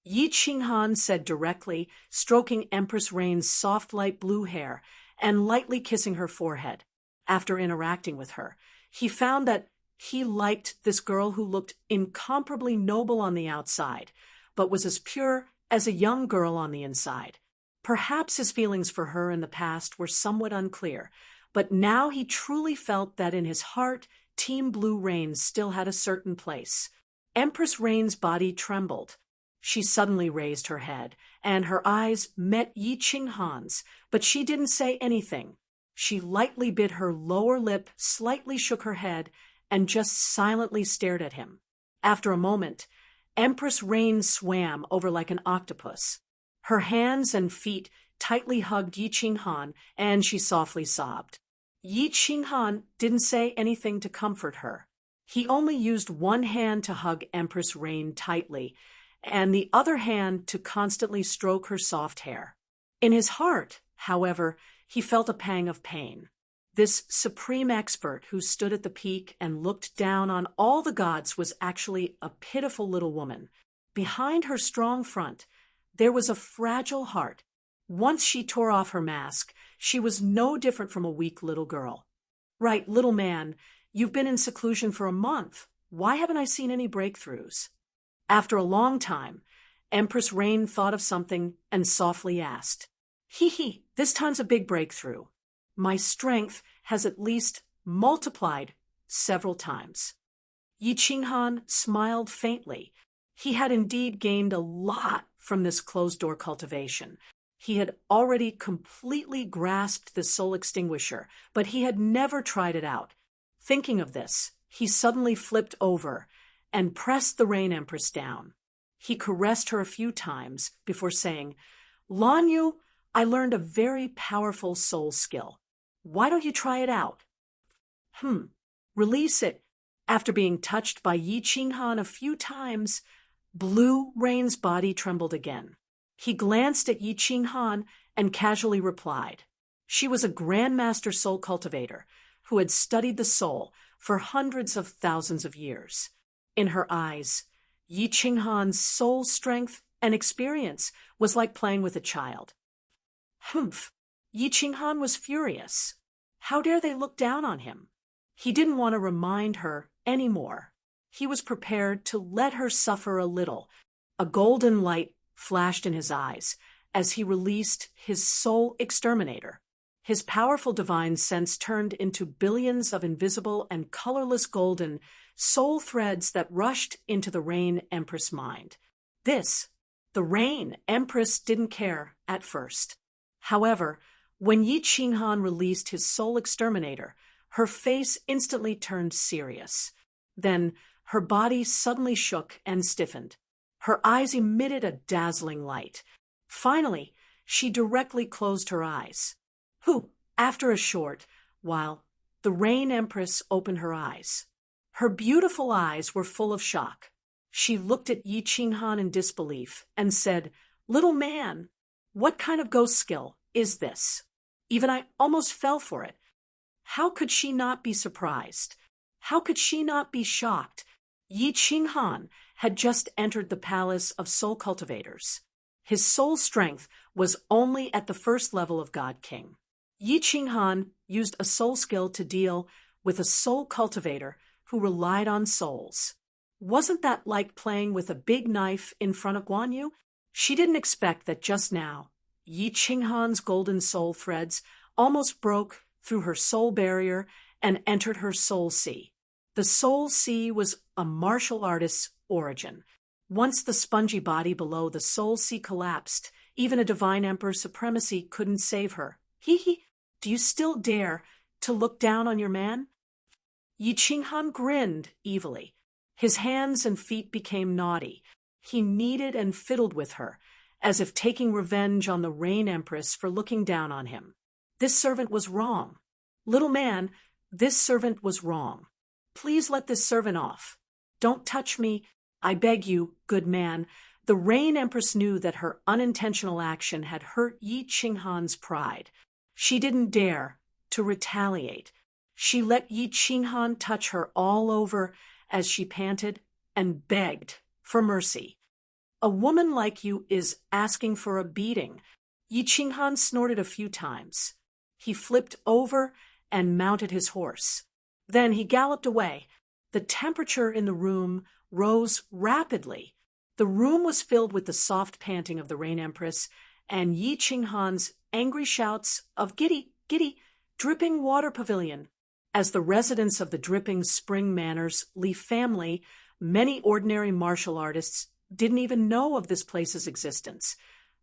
Yi Qinghan said directly, stroking Empress Rain's soft light blue hair and lightly kissing her forehead. After interacting with her, he found that he liked this girl who looked incomparably noble on the outside, but was as pure as a young girl on the inside. Perhaps his feelings for her in the past were somewhat unclear, but now he truly felt that in his heart, Team Blue Rain still had a certain place. Empress Rain's body trembled. She suddenly raised her head, and her eyes met Yi Qinghan's, but she didn't say anything. She lightly bit her lower lip, slightly shook her head, and just silently stared at him. After a moment, Empress Rain swam over like an octopus. Her hands and feet tightly hugged Yi Qinghan, and she softly sobbed. Yi Qinghan didn't say anything to comfort her. He only used one hand to hug Empress Rain tightly, and the other hand to constantly stroke her soft hair. In his heart, however, he felt a pang of pain. This supreme expert who stood at the peak and looked down on all the gods was actually a pitiful little woman. Behind her strong front, there was a fragile heart. Once she tore off her mask, she was no different from a weak little girl. "Right, little man, you've been in seclusion for a month. Why haven't I seen any breakthroughs?" After a long time, Empress Rain thought of something and softly asked, "Hee, this time's a big breakthrough. My strength has at least multiplied several times." Yi Qinghan smiled faintly. He had indeed gained a lot from this closed-door cultivation. He had already completely grasped the soul extinguisher, but he had never tried it out. Thinking of this, he suddenly flipped over and pressed the Rain Empress down. He caressed her a few times before saying, "Lan Yu, I learned a very powerful soul skill. Why don't you try it out?" Release it. After being touched by Yi Qinghan a few times, Blue Rain's body trembled again. He glanced at Yi Qinghan and casually replied. She was a Grandmaster Soul Cultivator who had studied the soul for hundreds of thousands of years. In her eyes, Yi Qinghan's soul strength and experience was like playing with a child. Yi Qinghan was furious. How dare they look down on him? He didn't want to remind her anymore. He was prepared to let her suffer a little. A golden light flashed in his eyes as he released his soul exterminator. His powerful divine sense turned into billions of invisible and colorless golden soul threads that rushed into the Rain Empress mind. The Rain Empress didn't care at first. However, when Yi Qinghan released his soul exterminator, her face instantly turned serious. Then her body suddenly shook and stiffened. Her eyes emitted a dazzling light. Finally, she directly closed her eyes. After a short while, the Rain Empress opened her eyes. Her beautiful eyes were full of shock. She looked at Yi Qinghan in disbelief and said, "Little man, what kind of ghost skill is this? Even I almost fell for it." How could she not be surprised? How could she not be shocked? Yi Qinghan had just entered the palace of soul cultivators. His soul strength was only at the first level of God King. Yi Qinghan used a soul skill to deal with a soul cultivator who relied on souls. Wasn't that like playing with a big knife in front of Guan Yu? She didn't expect that just now. Yi Qinghan's golden soul threads almost broke through her soul barrier and entered her soul sea. The soul sea was a martial artist's origin. Once the spongy body below the soul sea collapsed, even a divine emperor's supremacy couldn't save her. Hee, do you still dare to look down on your man? Yi Qinghan grinned evilly. His hands and feet became naughty. He kneaded and fiddled with her, as if taking revenge on the Rain Empress for looking down on him. This servant was wrong. Little man, this servant was wrong. Please let this servant off. Don't touch me, I beg you, good man. The Rain Empress knew that her unintentional action had hurt Yi Qinghan's pride. She didn't dare to retaliate. She let Yi Qinghan touch her all over as she panted and begged for mercy. "A woman like you is asking for a beating." Yi Qinghan snorted a few times. He flipped over and mounted his horse. Then he galloped away. The temperature in the room rose rapidly. The room was filled with the soft panting of the Rain Empress and Yi Qinghan's angry shouts of "Giddy, giddy, dripping water pavilion." As the residents of the Dripping Spring Manor's Lee family, many ordinary martial artists didn't even know of this place's existence,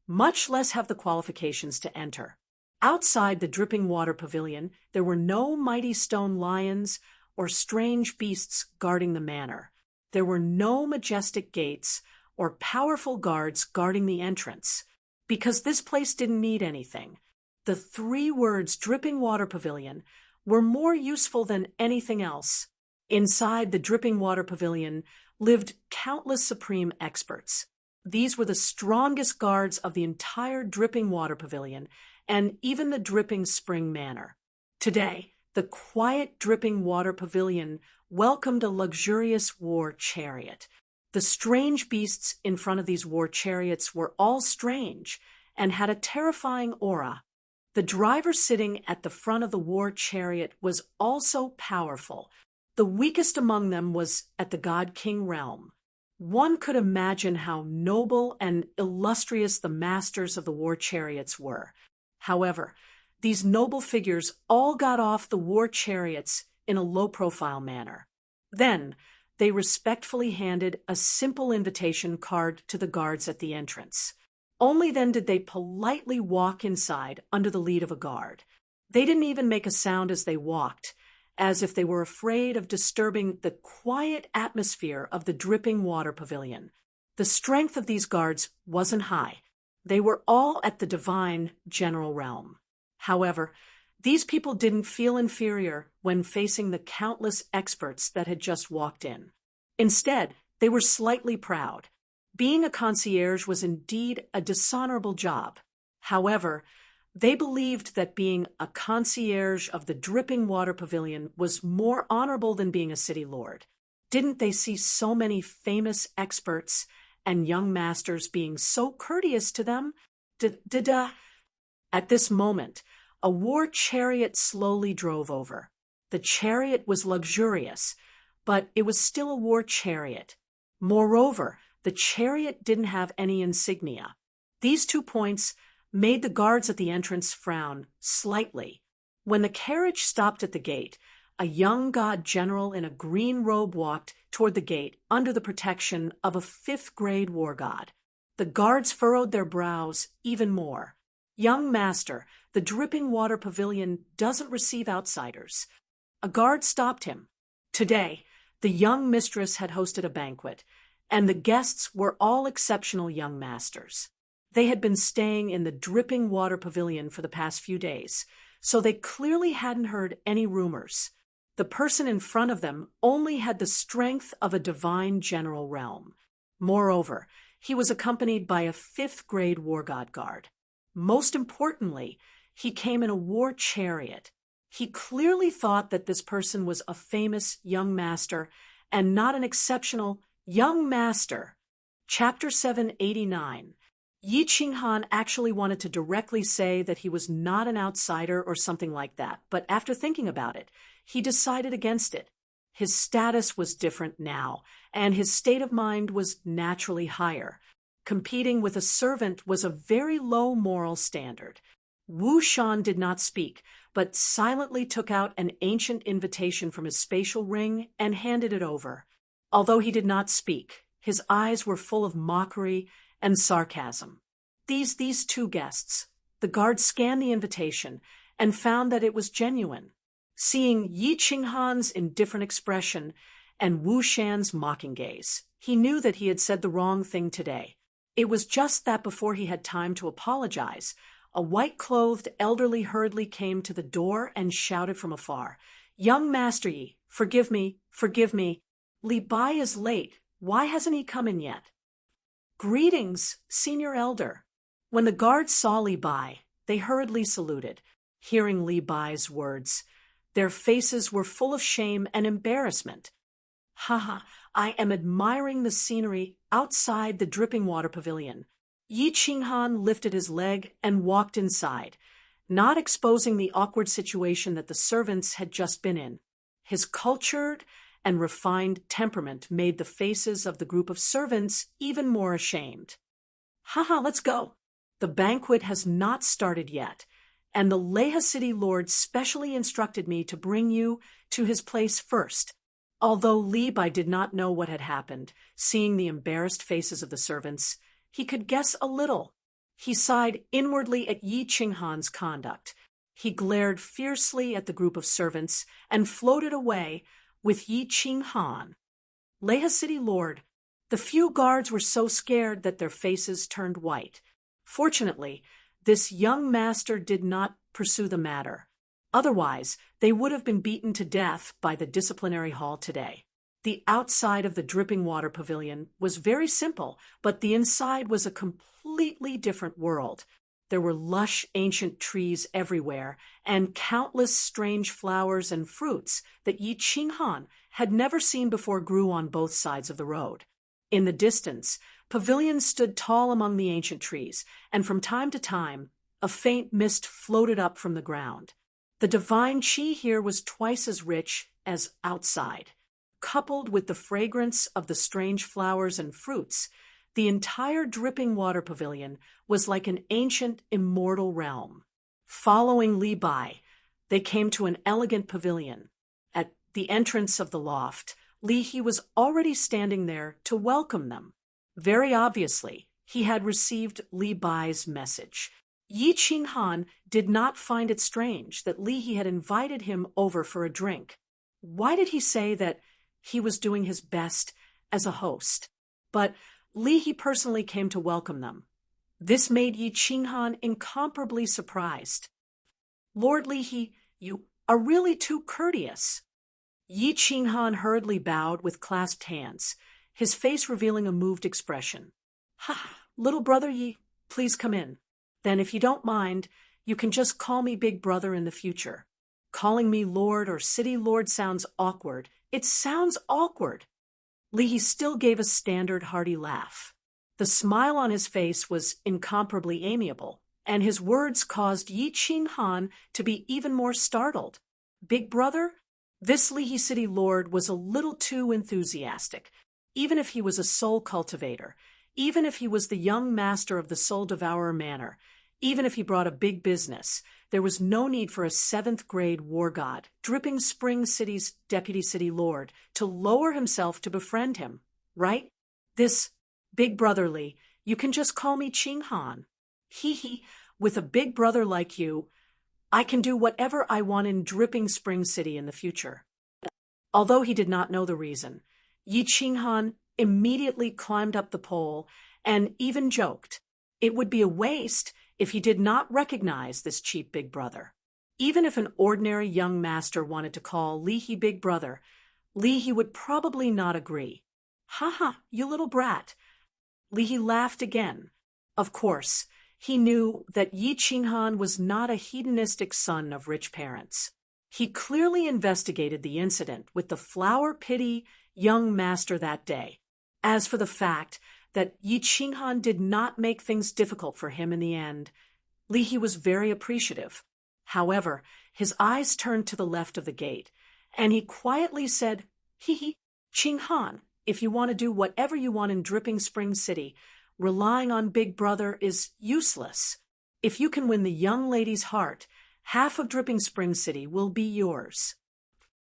much less have the qualifications to enter. Outside the Dripping Water Pavilion, there were no mighty stone lions or strange beasts guarding the manor. There were no majestic gates or powerful guards guarding the entrance, because this place didn't need anything. The 3 words Dripping Water Pavilion were more useful than anything else. Inside the Dripping Water Pavilion lived countless supreme experts. These were the strongest guards of the entire Dripping Water Pavilion and even the Dripping Spring Manor. Today, the quiet Dripping Water Pavilion welcomed a luxurious war chariot. The strange beasts in front of these war chariots were all strange and had a terrifying aura. The driver sitting at the front of the war chariot was also powerful. The weakest among them was at the God King realm. One could imagine how noble and illustrious the masters of the war chariots were. However, these noble figures all got off the war chariots in a low-profile manner. Then, they respectfully handed a simple invitation card to the guards at the entrance. Only then did they politely walk inside under the lead of a guard. They didn't even make a sound as they walked, as if they were afraid of disturbing the quiet atmosphere of the Dripping Water Pavilion. The strength of these guards wasn't high. They were all at the divine general realm. However, these people didn't feel inferior when facing the countless experts that had just walked in. Instead, they were slightly proud. Being a concierge was indeed a dishonorable job. However, they believed that being a concierge of the Dripping Water Pavilion was more honorable than being a city lord. Didn't they see so many famous experts and young masters being so courteous to them? At this moment, a war chariot slowly drove over. The chariot was luxurious, but it was still a war chariot. Moreover, the chariot didn't have any insignia. These 2 points made the guards at the entrance frown slightly. When the carriage stopped at the gate, a young god general in a green robe walked toward the gate under the protection of a 5th-grade war god. The guards furrowed their brows even more. "Young master, the Dripping Water Pavilion doesn't receive outsiders." A guard stopped him. Today, the young mistress had hosted a banquet, and the guests were all exceptional young masters. They had been staying in the Dripping Water Pavilion for the past few days, so they clearly hadn't heard any rumors. The person in front of them only had the strength of a divine general realm. Moreover, he was accompanied by a 5th-grade war god guard. Most importantly, he came in a war chariot. He clearly thought that this person was a famous young master and not an exceptional young master. Chapter 789. Yi Qinghan actually wanted to directly say that he was not an outsider or something like that, but after thinking about it, he decided against it. His status was different now, and his state of mind was naturally higher. Competing with a servant was a very low moral standard. Wu Shan did not speak, but silently took out an ancient invitation from his spatial ring and handed it over. Although he did not speak, his eyes were full of mockery and sarcasm. These 2 guests. The guard scanned the invitation and found that it was genuine. Seeing Yi Qinghan's indifferent expression and Wu Shan's mocking gaze, he knew that he had said the wrong thing today. It was just that before he had time to apologize, a white-clothed elderly hurriedly came to the door and shouted from afar, "Young Master Yi, forgive me, forgive me. Li Bai is late. Why hasn't he come in yet?" "Greetings, Senior Elder." When the guards saw Li Bai, they hurriedly saluted. Hearing Li Bai's words, their faces were full of shame and embarrassment. "Haha, I am admiring the scenery outside the dripping water pavilion." Yi Qinghan lifted his leg and walked inside, not exposing the awkward situation that the servants had just been in. His cultured and refined temperament made the faces of the group of servants even more ashamed. "Haha, let's go. The banquet has not started yet, and the Leha City Lord specially instructed me to bring you to his place first." Although Li Bai did not know what had happened, seeing the embarrassed faces of the servants, he could guess a little. He sighed inwardly at Yi Qinghan's conduct. He glared fiercely at the group of servants and floated away with Yi Qinghan. Leha City Lord. The few guards were so scared that their faces turned white. Fortunately, this young master did not pursue the matter. Otherwise, they would have been beaten to death by the disciplinary hall today. The outside of the dripping water pavilion was very simple, but the inside was a completely different world. There were lush ancient trees everywhere, and countless strange flowers and fruits that Yi Qinghan had never seen before grew on both sides of the road. In the distance, pavilions stood tall among the ancient trees, and from time to time, a faint mist floated up from the ground. The divine qi here was twice as rich as outside. Coupled with the fragrance of the strange flowers and fruits, the entire dripping water pavilion was like an ancient, immortal realm. Following Li Bai, they came to an elegant pavilion. At the entrance of the loft, Li He was already standing there to welcome them. Very obviously, he had received Li Bai's message. Yi Qinghan did not find it strange that Li He had invited him over for a drink. Why did he say that he was doing his best as a host? But Li He personally came to welcome them. This made Yi Qinghan incomparably surprised. "Lord Li He, you are really too courteous." Yi Qinghan hurriedly bowed with clasped hands, his face revealing a moved expression. "Ha, little brother Yi, please come in. Then, if you don't mind, you can just call me Big Brother in the future. Calling me Lord or City Lord sounds awkward. It sounds awkward." Li He still gave a standard hearty laugh. The smile on his face was incomparably amiable, and his words caused Yi Qinghan to be even more startled. "Big Brother?" This Li He City Lord was a little too enthusiastic. Even if he was a soul cultivator, even if he was the young master of the Soul Devourer Manor, even if he brought a big business, there was no need for a 7th-grade war god, Dripping Spring City's deputy city lord, to lower himself to befriend him, right? This Big Brotherly, you can just call me Qinghan. Hee, with a big brother like you, I can do whatever I want in Dripping Spring City in the future. Although he did not know the reason, Yi Qinghan immediately climbed up the pole and even joked it would be a waste if he did not recognize this cheap big brother. Even if an ordinary young master wanted to call Li He big brother, Li He would probably not agree. "Ha ha, you little brat." Li He laughed again. Of course, he knew that Yi Qinghan was not a hedonistic son of rich parents. He clearly investigated the incident with the flower-pity young master that day. As for the fact that Yi Qinghan did not make things difficult for him in the end, Li He was very appreciative. However, his eyes turned to the left of the gate, and he quietly said, "He, Qinghan, if you want to do whatever you want in Dripping Spring City, relying on Big Brother is useless. If you can win the young lady's heart, half of Dripping Spring City will be yours."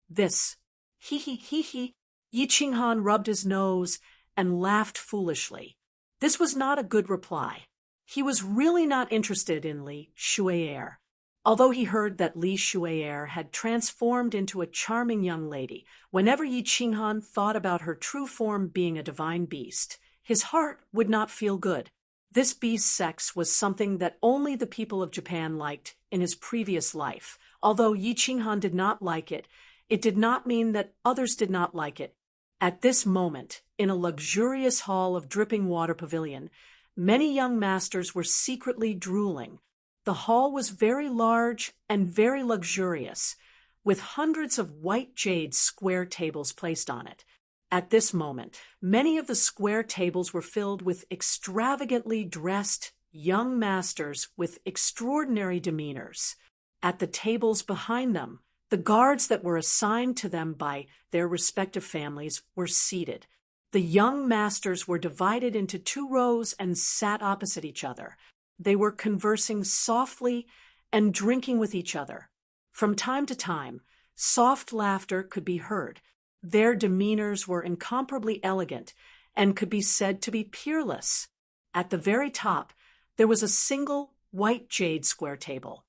This, he, Yi Qinghan rubbed his nose and laughed foolishly. This was not a good reply. He was really not interested in Li Shui'er. Although he heard that Li Shui'er had transformed into a charming young lady, whenever Yi Qinghan thought about her true form being a divine beast, his heart would not feel good. This beast's sex was something that only the people of Japan liked in his previous life. Although Yi Qinghan did not like it, it did not mean that others did not like it. At this moment, in a luxurious hall of dripping water pavilion, many young masters were secretly drooling. The hall was very large and very luxurious, with hundreds of white jade square tables placed on it. At this moment, many of the square tables were filled with extravagantly dressed young masters with extraordinary demeanors. At the tables behind them, the guards that were assigned to them by their respective families were seated. The young masters were divided into 2 rows and sat opposite each other. They were conversing softly and drinking with each other. From time to time, soft laughter could be heard. Their demeanors were incomparably elegant and could be said to be peerless. At the very top, there was a single white jade square table.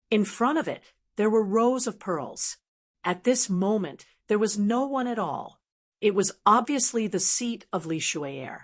In front of it, there were rows of pearls. At this moment, there was no one at all. It was obviously the seat of Li Shui'er.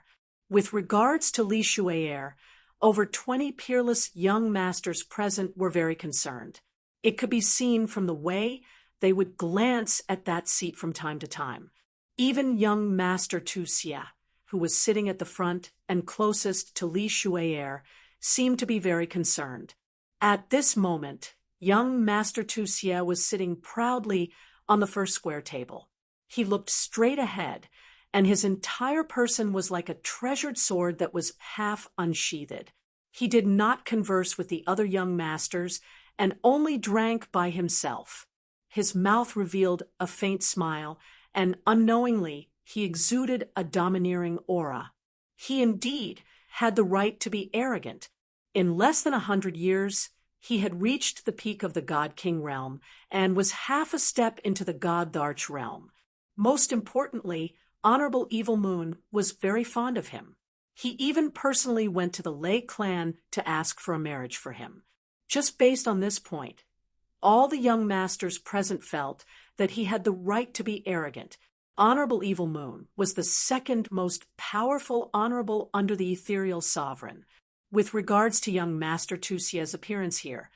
With regards to Li Shui'er, over 20 peerless young masters present were very concerned. It could be seen from the way they would glance at that seat from time to time. Even young Master Tu Xia, who was sitting at the front and closest to Li Shui'er, seemed to be very concerned. At this moment, young Master Tu Xia was sitting proudly on the first square table. He looked straight ahead, and his entire person was like a treasured sword that was half unsheathed. He did not converse with the other young masters and only drank by himself. His mouth revealed a faint smile, and unknowingly he exuded a domineering aura. He indeed had the right to be arrogant. In less than 100 years, he had reached the peak of the God-King realm and was half a step into the God-Tharch realm. Most importantly, Honorable Evil Moon was very fond of him. He even personally went to the Lei clan to ask for a marriage for him. Just based on this point, all the young masters present felt that he had the right to be arrogant. Honorable Evil Moon was the second most powerful honorable under the ethereal sovereign. With regards to young Master Tu Xia's appearance here,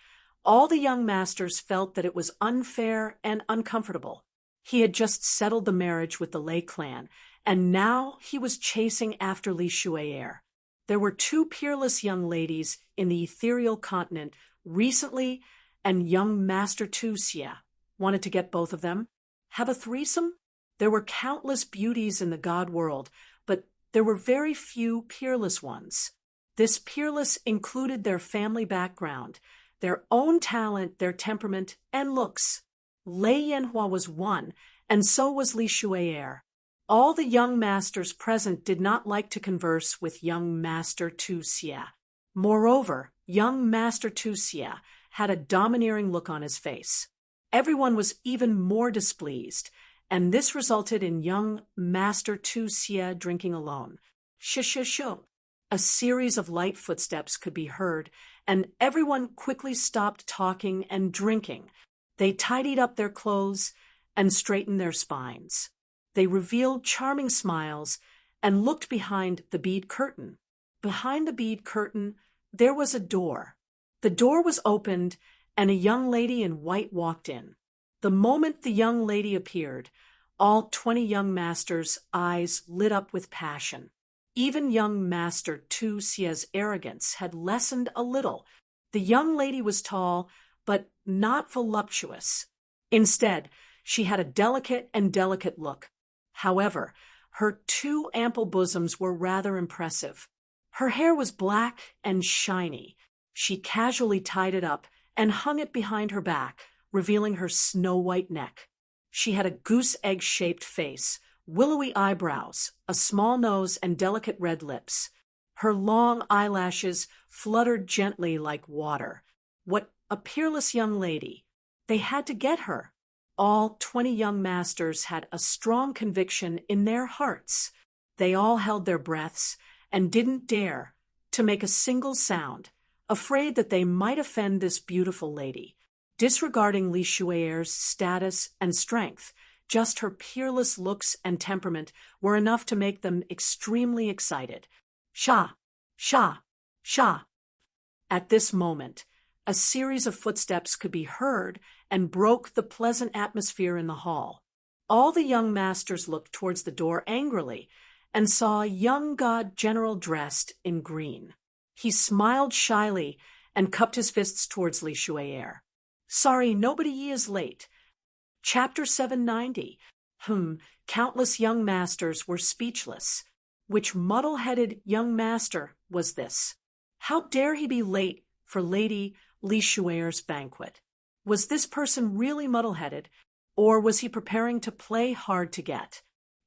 all the young masters felt that it was unfair and uncomfortable. He had just settled the marriage with the Lei clan, and now he was chasing after Li Shui'er. There were 2 peerless young ladies in the ethereal continent recently, and young Master Tu Xia wanted to get both of them. Have a threesome? There were countless beauties in the god world, but there were very few peerless ones. This peerless included their family background, their own talent, their temperament, and looks. Lei Yanhua was one, and so was Li Shui'er. All the young masters present did not like to converse with young Master Tu Xia. Moreover, young Master Tu Xia had a domineering look on his face. Everyone was even more displeased, and this resulted in young Master Tu Xia drinking alone. Sho. A series of light footsteps could be heard, and everyone quickly stopped talking and drinking. They tidied up their clothes and straightened their spines. They revealed charming smiles and looked behind the bead curtain. Behind the bead curtain, there was a door. The door was opened, and a young lady in white walked in. The moment the young lady appeared, all 20 young masters' eyes lit up with passion. Even young Master Tu Xie's arrogance had lessened a little. The young lady was tall, but not voluptuous. Instead, she had a delicate look. However, her 2 ample bosoms were rather impressive. Her hair was black and shiny. She casually tied it up and hung it behind her back, revealing her snow-white neck. She had a goose-egg-shaped face, willowy eyebrows, a small nose, and delicate red lips. Her long eyelashes fluttered gently like water. What a peerless young lady! They had to get her. All 20 young masters had a strong conviction in their hearts. They all held their breaths and didn't dare to make a single sound, afraid that they might offend this beautiful lady. Disregarding Li Shui'er's status and strength, just her peerless looks and temperament were enough to make them extremely excited. Sha! Sha! Sha! At this moment, a series of footsteps could be heard and broke the pleasant atmosphere in the hall. All the young masters looked towards the door angrily and saw a young god general dressed in green. He smiled shyly and cupped his fists towards Li Shui'er. Sorry, nobody is late. Chapter 790. Countless young masters were speechless. Which muddle-headed young master was this? How dare he be late for Lady Li Shui'er's banquet? Was this person really muddle-headed, or was he preparing to play hard to get?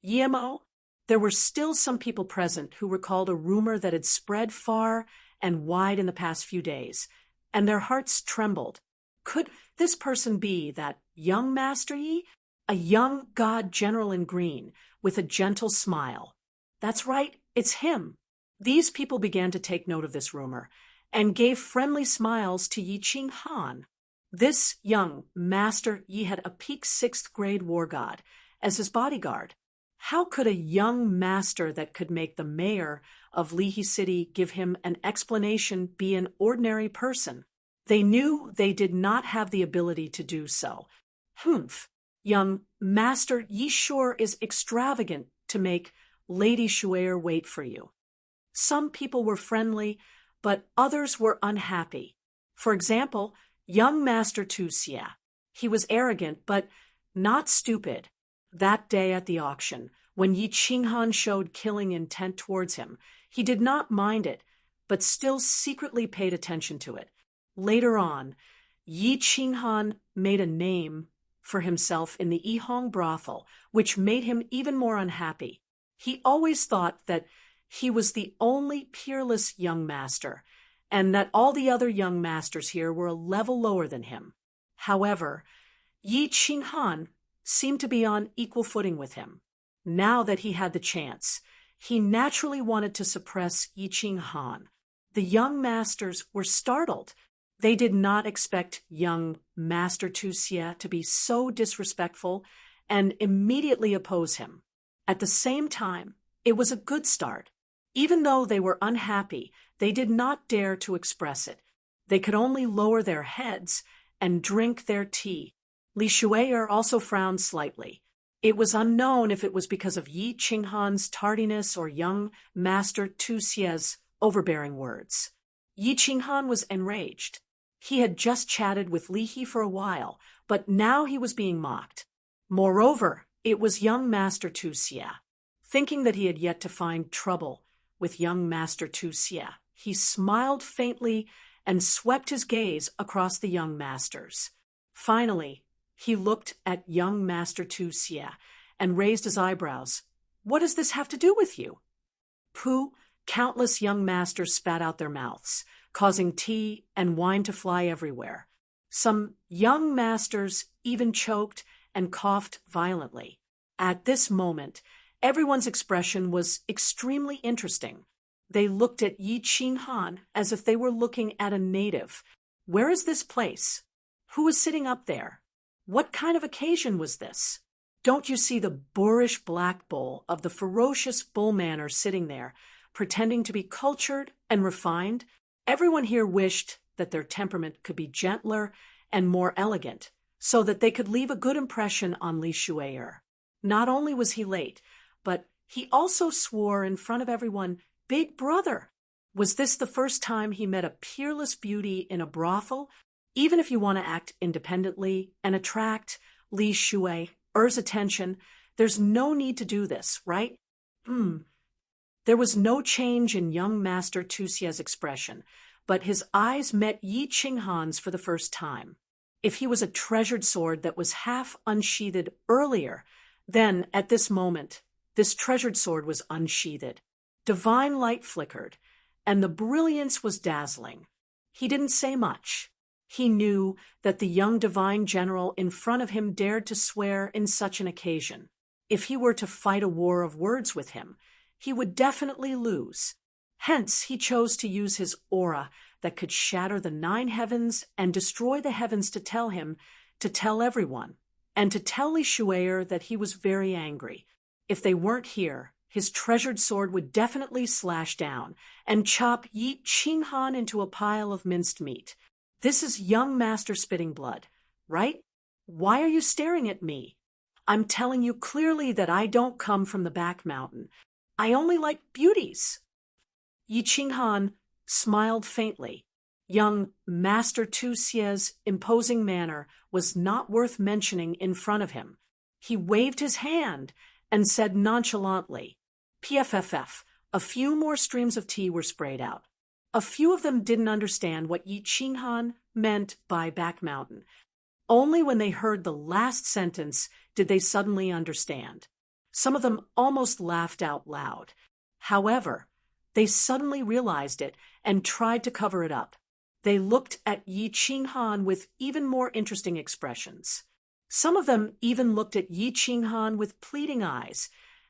Yemo? There were still some people present who recalled a rumor that had spread far and wide in the past few days, and their hearts trembled. Could this person be that young Master Yi? A young god general in green, with a gentle smile. That's right, it's him. These people began to take note of this rumor, and gave friendly smiles to Yi Qinghan. This young Master Yi had a peak 6th grade war god as his bodyguard. How could a young master that could make the mayor of Lihe City give him an explanation be an ordinary person? They knew they did not have the ability to do so. Young Master Yi sure is extravagant to make Lady Shui'er wait for you. Some people were friendly, but others were unhappy. For example, young Master Tu Xie. He was arrogant, but not stupid. That day at the auction, when Yi Qinghan showed killing intent towards him, he did not mind it, but still secretly paid attention to it. Later on, Yi Qinghan made a name for himself in the Yihong brothel, which made him even more unhappy. He always thought that he was the only peerless young master, and that all the other young masters here were a level lower than him. However, Yi Qinghan seemed to be on equal footing with him. Now that he had the chance, he naturally wanted to suppress Yi Qinghan. The young masters were startled. They did not expect young Master Tu Xie to be so disrespectful and immediately oppose him. At the same time, it was a good start. Even though they were unhappy, they did not dare to express it. They could only lower their heads and drink their tea. Li Shui'er also frowned slightly. It was unknown if it was because of Yi Qinghan's tardiness or young Master Tu Xie's overbearing words. Yi Qinghan was enraged. He had just chatted with Li He for a while, but now he was being mocked. Moreover, it was young Master Tu Xie. Thinking that he had yet to find trouble with young Master Tu Xie, he smiled faintly and swept his gaze across the young masters. Finally, he looked at young Master Tu Xie and raised his eyebrows. What does this have to do with you? Countless young masters spat out their mouths, causing tea and wine to fly everywhere. Some young masters even choked and coughed violently. At this moment, everyone's expression was extremely interesting. They looked at Yi Qinghan as if they were looking at a native. Where is this place? Who is sitting up there? What kind of occasion was this? Don't you see the boorish black bull of the ferocious bull manor sitting there, pretending to be cultured and refined? Everyone here wished that their temperament could be gentler and more elegant, so that they could leave a good impression on Li Shui'er. Not only was he late, but he also swore in front of everyone, "Big brother." Was this the first time he met a peerless beauty in a brothel? Even if you want to act independently and attract Li Shui'er's attention, there's no need to do this, right? There was no change in young Master Tuxie's expression, but his eyes met Yi Qinghan's for the first time. If he was a treasured sword that was half unsheathed earlier, then, at this moment, this treasured sword was unsheathed. Divine light flickered, and the brilliance was dazzling. He didn't say much. He knew that the young divine general in front of him dared to swear in such an occasion. If he were to fight a war of words with him, he would definitely lose. Hence, he chose to use his aura that could shatter the 9 heavens and destroy the heavens to tell him, to tell everyone, and to tell Li Shui'er that he was very angry. If they weren't here, his treasured sword would definitely slash down and chop Yi Qinghan into a pile of minced meat. This is young Master Spitting Blood, right? Why are you staring at me? I'm telling you clearly that I don't come from the back mountain. I only like beauties. Yi Qinghan smiled faintly. Young Master Tuxie's imposing manner was not worth mentioning in front of him. He waved his hand and said nonchalantly, "PFFF." A few more streams of tea were sprayed out. A few of them didn't understand what Yi Qinghan meant by back mountain. Only when they heard the last sentence did they suddenly understand. Some of them almost laughed out loud. However, they suddenly realized it and tried to cover it up. They looked at Yi Qinghan with even more interesting expressions. Some of them even looked at Yi Qinghan with pleading eyes,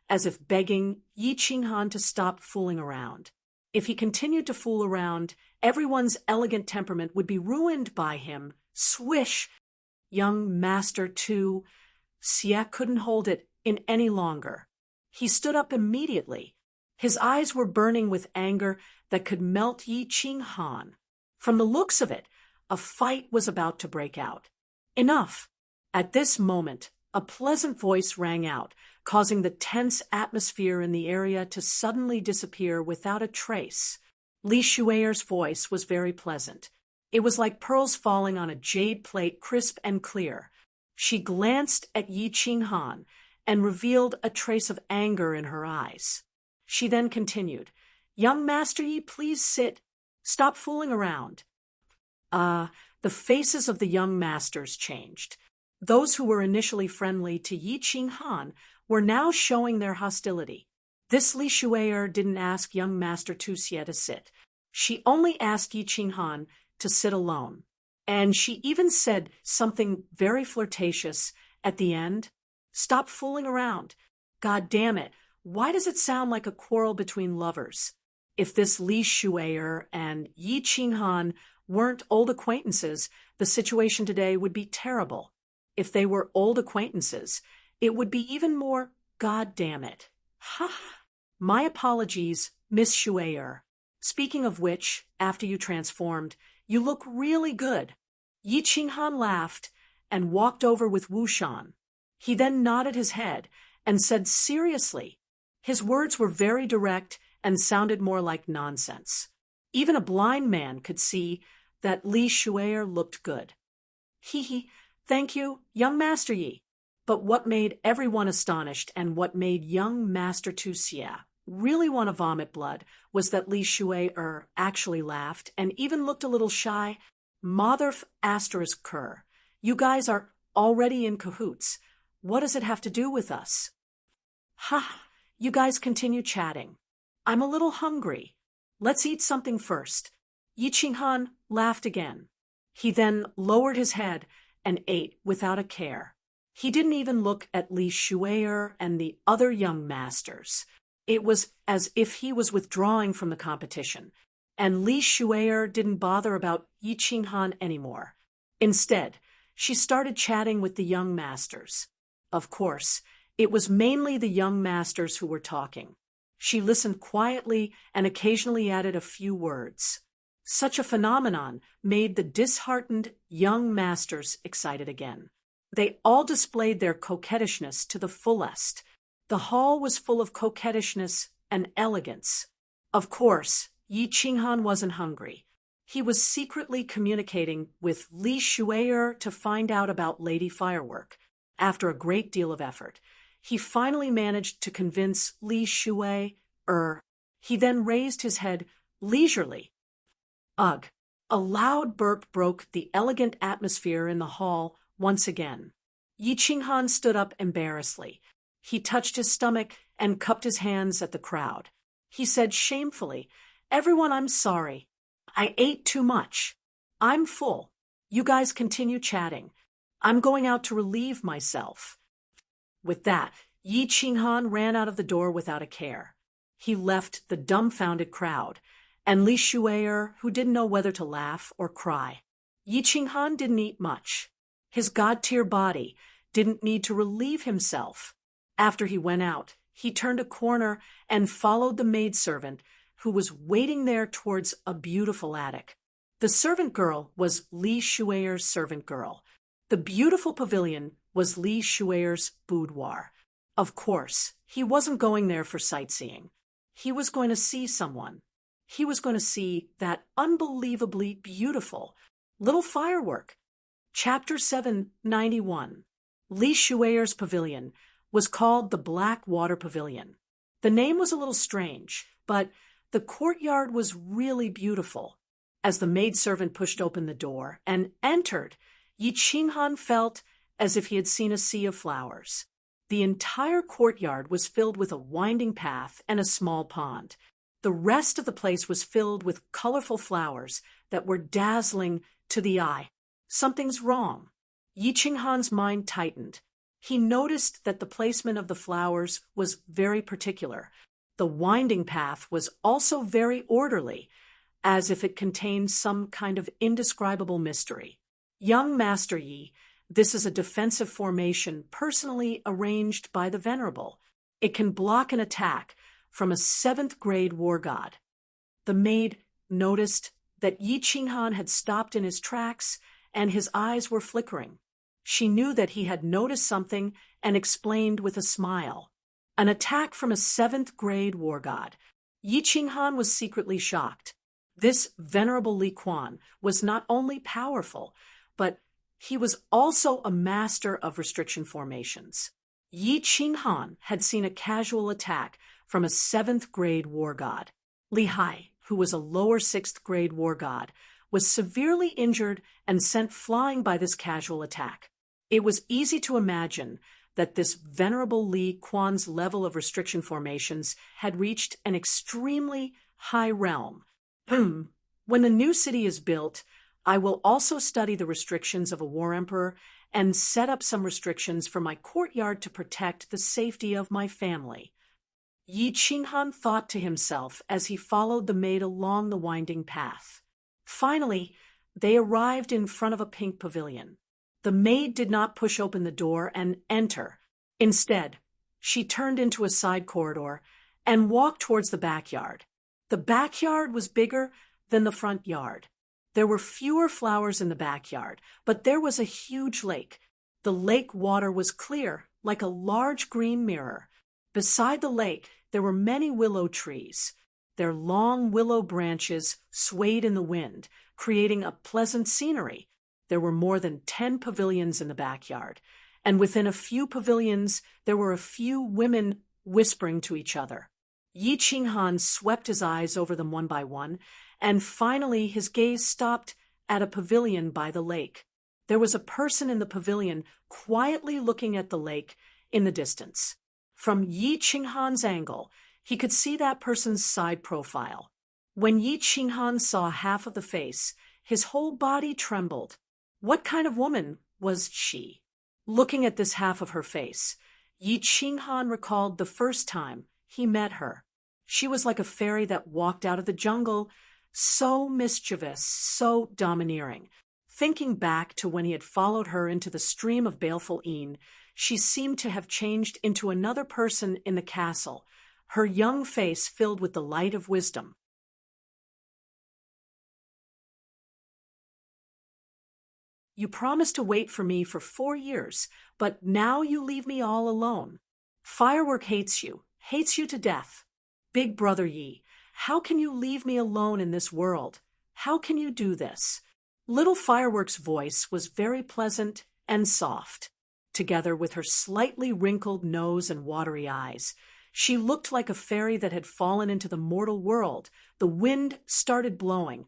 as if begging Yi Qinghan to stop fooling around. If he continued to fool around, everyone's elegant temperament would be ruined by him. Swish! Young Master Tuxie couldn't hold it in any longer. He stood up immediately. His eyes were burning with anger that could melt Yi Qinghan. From the looks of it, a fight was about to break out. Enough! At this moment, a pleasant voice rang out, causing the tense atmosphere in the area to suddenly disappear without a trace. Li Shui'er's voice was very pleasant. It was like pearls falling on a jade plate, crisp and clear. She glanced at Yi Qinghan and revealed a trace of anger in her eyes. She then continued, "Young Master Yi, please sit. Stop fooling around." The faces of the young masters changed. Those who were initially friendly to Yi Qinghan were now showing their hostility. This Li Shui'er didn't ask young Master Tuxie to sit. She only asked Yi Qinghan to sit alone. And she even said something very flirtatious at the end. "Stop fooling around. God damn it, why does it sound like a quarrel between lovers?" If this Li Shui'er and Yi Qinghan weren't old acquaintances, the situation today would be terrible. If they were old acquaintances, it would be even more God damn it. Ha! My apologies, Miss Shui'er. Speaking of which, after you transformed, you look really good. Yi Qinghan laughed and walked over with Wu Shan. He then nodded his head and said seriously. His words were very direct and sounded more like nonsense. Even a blind man could see that Li Shui'er looked good. Hee, thank you, young Master Yi. But what made everyone astonished and what made young Master Tuxie really want to vomit blood was that Li Shui'er actually laughed and even looked a little shy. Motherf asterisk cur. You guys are already in cahoots. What does it have to do with us? Ha! You guys continue chatting. I'm a little hungry. Let's eat something first. Yi Qinghan laughed again. He then lowered his head and ate without a care. He didn't even look at Li Shui'er and the other young masters. It was as if he was withdrawing from the competition, and Li Shui'er didn't bother about Yi Qinghan anymore. Instead, she started chatting with the young masters. Of course, it was mainly the young masters who were talking. She listened quietly and occasionally added a few words. Such a phenomenon made the disheartened young masters excited again. They all displayed their coquettishness to the fullest. The hall was full of coquettishness and elegance. Of course, Yi Qinghan wasn't hungry. He was secretly communicating with Li Shui'er to find out about Lady Firework. After a great deal of effort, he finally managed to convince Li Shui'er. He then raised his head leisurely. Ugh! A loud burp broke the elegant atmosphere in the hall once again. Yi Qinghan stood up embarrassedly. He touched his stomach and cupped his hands at the crowd. He said shamefully, "Everyone, I'm sorry. I ate too much. I'm full. You guys continue chatting. I'm going out to relieve myself." With that, Yi Qinghan ran out of the door without a care. He left the dumbfounded crowd, and Li Shui'er, who didn't know whether to laugh or cry. Yi Qinghan didn't eat much. His god-tier body didn't need to relieve himself. After he went out, he turned a corner and followed the maidservant, who was waiting there towards a beautiful attic. The servant girl was Li Shui'er's servant girl. The beautiful pavilion was Li Shui'er's boudoir. Of course, he wasn't going there for sightseeing. He was going to see someone. He was going to see that unbelievably beautiful little firework. Chapter 791. Li Shui'er's pavilion was called the Black Water Pavilion. The name was a little strange, but the courtyard was really beautiful. As the maidservant pushed open the door and entered, Yi Qinghan felt as if he had seen a sea of flowers. The entire courtyard was filled with a winding path and a small pond. The rest of the place was filled with colorful flowers that were dazzling to the eye. Something's wrong. Yi Qinghan's mind tightened. He noticed that the placement of the flowers was very particular. The winding path was also very orderly, as if it contained some kind of indescribable mystery. "Young Master Yi, this is a defensive formation personally arranged by the Venerable. It can block an attack from a 7th-grade war god." The maid noticed that Yi Qinghan had stopped in his tracks and his eyes were flickering. She knew that he had noticed something and explained with a smile. An attack from a 7th-grade war god. Yi Qinghan was secretly shocked. This venerable Li Quan was not only powerful, but he was also a master of restriction formations. Yi Qinghan had seen a casual attack from a 7th-grade war god. Li Hai, who was a lower 6th-grade war god, was severely injured and sent flying by this casual attack. It was easy to imagine that this venerable Li Quan's level of restriction formations had reached an extremely high realm. When the new city is built, I will also study the restrictions of a war emperor and set up some restrictions for my courtyard to protect the safety of my family. Yi Qinghan thought to himself as he followed the maid along the winding path. Finally, they arrived in front of a pink pavilion. The maid did not push open the door and enter. Instead, she turned into a side corridor and walked towards the backyard. The backyard was bigger than the front yard. There were fewer flowers in the backyard, but there was a huge lake. The lake water was clear, like a large green mirror. Beside the lake, there were many willow trees. Their long willow branches swayed in the wind, creating a pleasant scenery. There were more than 10 pavilions in the backyard, and within a few pavilions there were a few women whispering to each other. Yi Qinghan swept his eyes over them one by one, and finally his gaze stopped at a pavilion by the lake. There was a person in the pavilion quietly looking at the lake in the distance. From Yi Qinghan's angle, he could see that person's side profile. When Yi Qinghan saw half of the face, his whole body trembled. What kind of woman was she? Looking at this half of her face, Yi Qinghan recalled the first time he met her. She was like a fairy that walked out of the jungle, so mischievous, so domineering. Thinking back to when he had followed her into the stream of baleful Een, she seemed to have changed into another person in the castle, her young face filled with the light of wisdom. You promised to wait for me for 4 years, but now you leave me all alone. Firework hates you to death. Big brother Yi, how can you leave me alone in this world? How can you do this? Little Firework's voice was very pleasant and soft. Together with her slightly wrinkled nose and watery eyes, she looked like a fairy that had fallen into the mortal world. The wind started blowing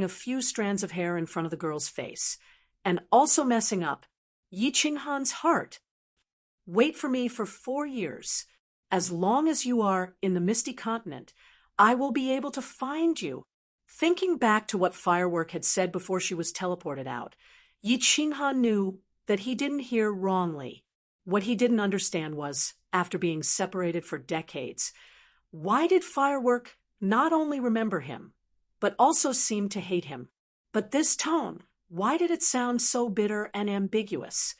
a few strands of hair in front of the girl's face, and also messing up Yi Qinghan's heart. Wait for me for 4 years. As long as you are in the Misty Continent, I will be able to find you. Thinking back to what Firework had said before she was teleported out, Yi Qinghan knew that he didn't hear wrongly. What he didn't understand was, after being separated for decades, why did Firework not only remember him, but also seem to hate him? But this tone, why did it sound so bitter and ambiguous?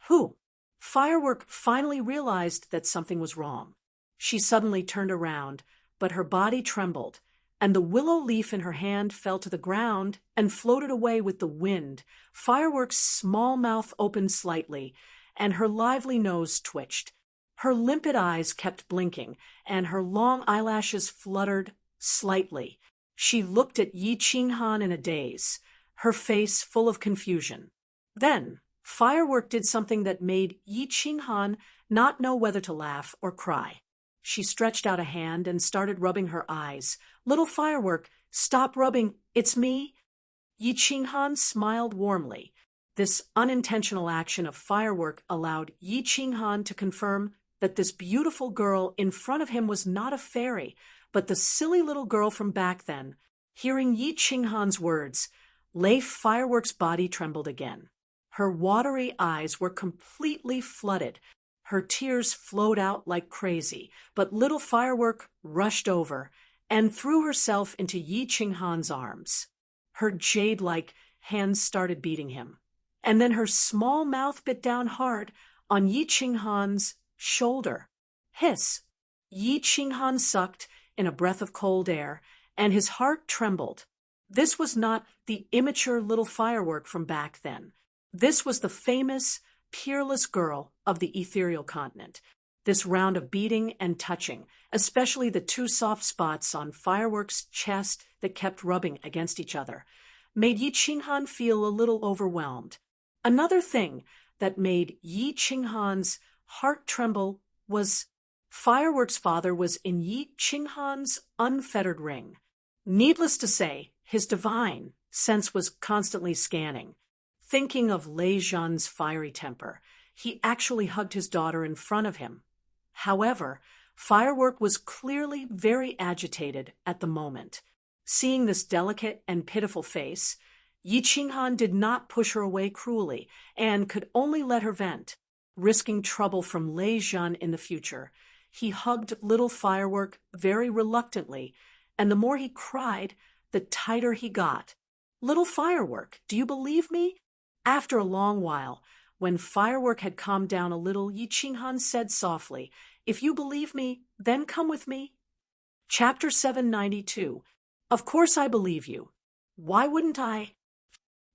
Who? Firework finally realized that something was wrong. She suddenly turned around, but her body trembled, and the willow leaf in her hand fell to the ground and floated away with the wind. Firework's small mouth opened slightly, and her lively nose twitched. Her limpid eyes kept blinking, and her long eyelashes fluttered slightly. She looked at Yi Qinghan in a daze, her face full of confusion. Then, Firework did something that made Yi Qinghan not know whether to laugh or cry. She stretched out a hand and started rubbing her eyes. Little Firework, stop rubbing, it's me. Yi Qinghan smiled warmly. This unintentional action of Firework allowed Yi Qinghan to confirm that this beautiful girl in front of him was not a fairy, but the silly little girl from back then. Hearing Yi Qinghan's words, Firework's body trembled again. Her watery eyes were completely flooded. Her tears flowed out like crazy, but little Firework rushed over and threw herself into Yi Qinghan's arms. Her jade-like hands started beating him, and then her small mouth bit down hard on Yi Qinghan's shoulder. Hiss! Yi Qinghan sucked in a breath of cold air, and his heart trembled. This was not the immature little Firework from back then. This was the famous, peerless girl of the ethereal continent. This round of beating and touching, especially the 2 soft spots on Firework's chest that kept rubbing against each other, made Yi Qinghan feel a little overwhelmed. Another thing that made Yi Qinghan's heart tremble was Firework's father was in Yi Qinghan's unfettered ring. Needless to say, his divine sense was constantly scanning. Thinking of Lei Zhan's fiery temper, he actually hugged his daughter in front of him. However, Firework was clearly very agitated at the moment. Seeing this delicate and pitiful face, Yi Qinghan did not push her away cruelly and could only let her vent. Risking trouble from Lei Zhan in the future, he hugged little Firework very reluctantly, and the more he cried, the tighter he got. Little Firework, do you believe me? After a long while, when Firework had calmed down a little, Yi Qinghan said softly, If you believe me, then come with me. Chapter 792. Of course I believe you. Why wouldn't I?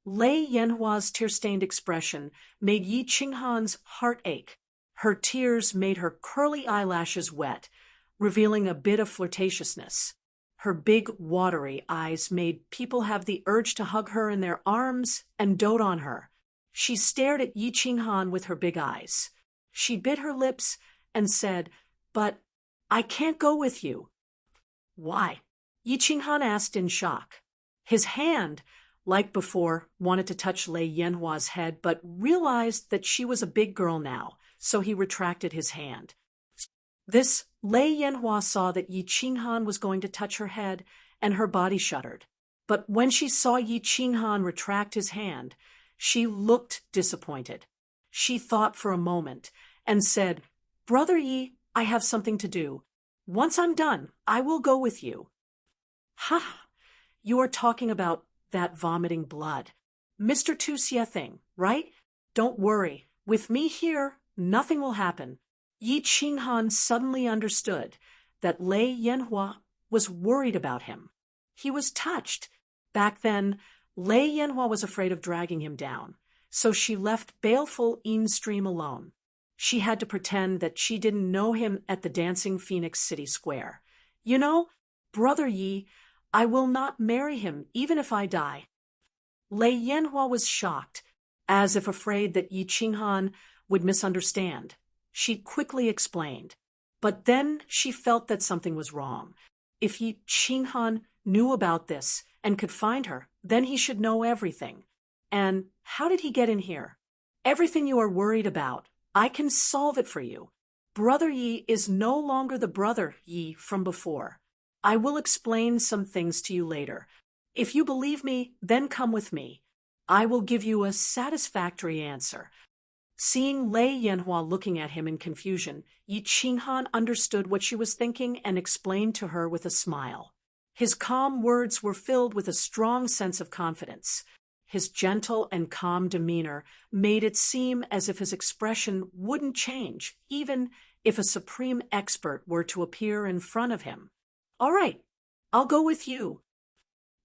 Lei Yanhua's tear-stained expression made Yi Qinghan's heart ache. Her tears made her curly eyelashes wet, revealing a bit of flirtatiousness. Her big, watery eyes made people have the urge to hug her in their arms and dote on her. She stared at Yi Qinghan with her big eyes. She bit her lips and said, But I can't go with you. Why? Yi Qinghan asked in shock. His hand, like before, wanted to touch Lei Yanhua's head, but realized that she was a big girl now, so he retracted his hand. This Lei Yanhua saw that Yi Qinghan was going to touch her head, and her body shuddered. But when she saw Yi Qinghan retract his hand, she looked disappointed. She thought for a moment and said, Brother Yi, I have something to do. Once I'm done, I will go with you. Ha! You are talking about that vomiting blood. Mr. Tu Xie thing, right? Don't worry. With me here, nothing will happen. Yi Qinghan suddenly understood that Lei Yanhua was worried about him. He was touched. Back then, Lei Yanhua was afraid of dragging him down, so she left baleful Stream alone. She had to pretend that she didn't know him at the Dancing Phoenix City Square. You know, Brother Yi, I will not marry him even if I die. Lei Yanhua was shocked, as if afraid that Yi Qinghan would misunderstand. She quickly explained. But then she felt that something was wrong. If Yi Qinghan knew about this and could find her, then he should know everything. And how did he get in here? Everything you are worried about, I can solve it for you. Brother Yi is no longer the brother Yi from before. I will explain some things to you later. If you believe me, then come with me. I will give you a satisfactory answer. Seeing Lei Yanhua looking at him in confusion, Yi Qinghan understood what she was thinking and explained to her with a smile. His calm words were filled with a strong sense of confidence. His gentle and calm demeanor made it seem as if his expression wouldn't change, even if a supreme expert were to appear in front of him. All right, I'll go with you.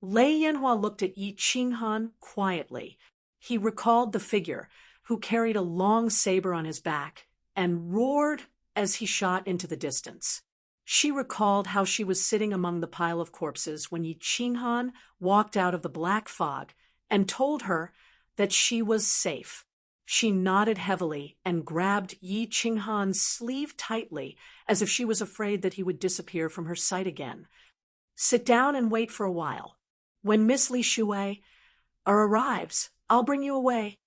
Lei Yanhua looked at Yi Qinghan quietly. He recalled the figure, who carried a long saber on his back, and roared as he shot into the distance. She recalled how she was sitting among the pile of corpses when Yi Qinghan walked out of the black fog and told her that she was safe. She nodded heavily and grabbed Yi Qinghan's sleeve tightly, as if she was afraid that he would disappear from her sight again. Sit down and wait for a while. When Miss Li Shui arrives, I'll bring you away.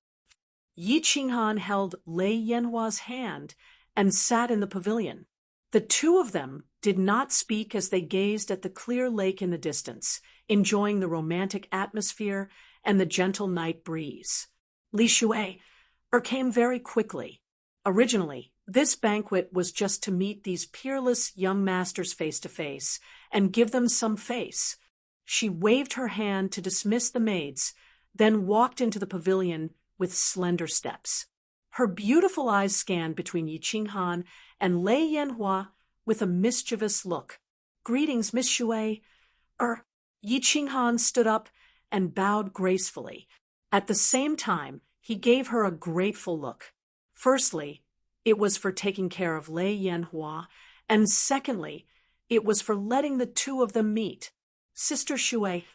Yi Qinghan held Lei Yanhua's hand and sat in the pavilion. The two of them did not speak as they gazed at the clear lake in the distance, enjoying the romantic atmosphere and the gentle night breeze. Li Shui came very quickly. Originally, this banquet was just to meet these peerless young masters face to face and give them some face. She waved her hand to dismiss the maids, then walked into the pavilion with slender steps. Her beautiful eyes scanned between Yi Qinghan and Lei Yanhua with a mischievous look. Greetings, Miss Shui. Yi Qinghan stood up and bowed gracefully. At the same time, he gave her a grateful look. Firstly, it was for taking care of Lei Yanhua, and secondly, it was for letting the two of them meet. Sister Shui,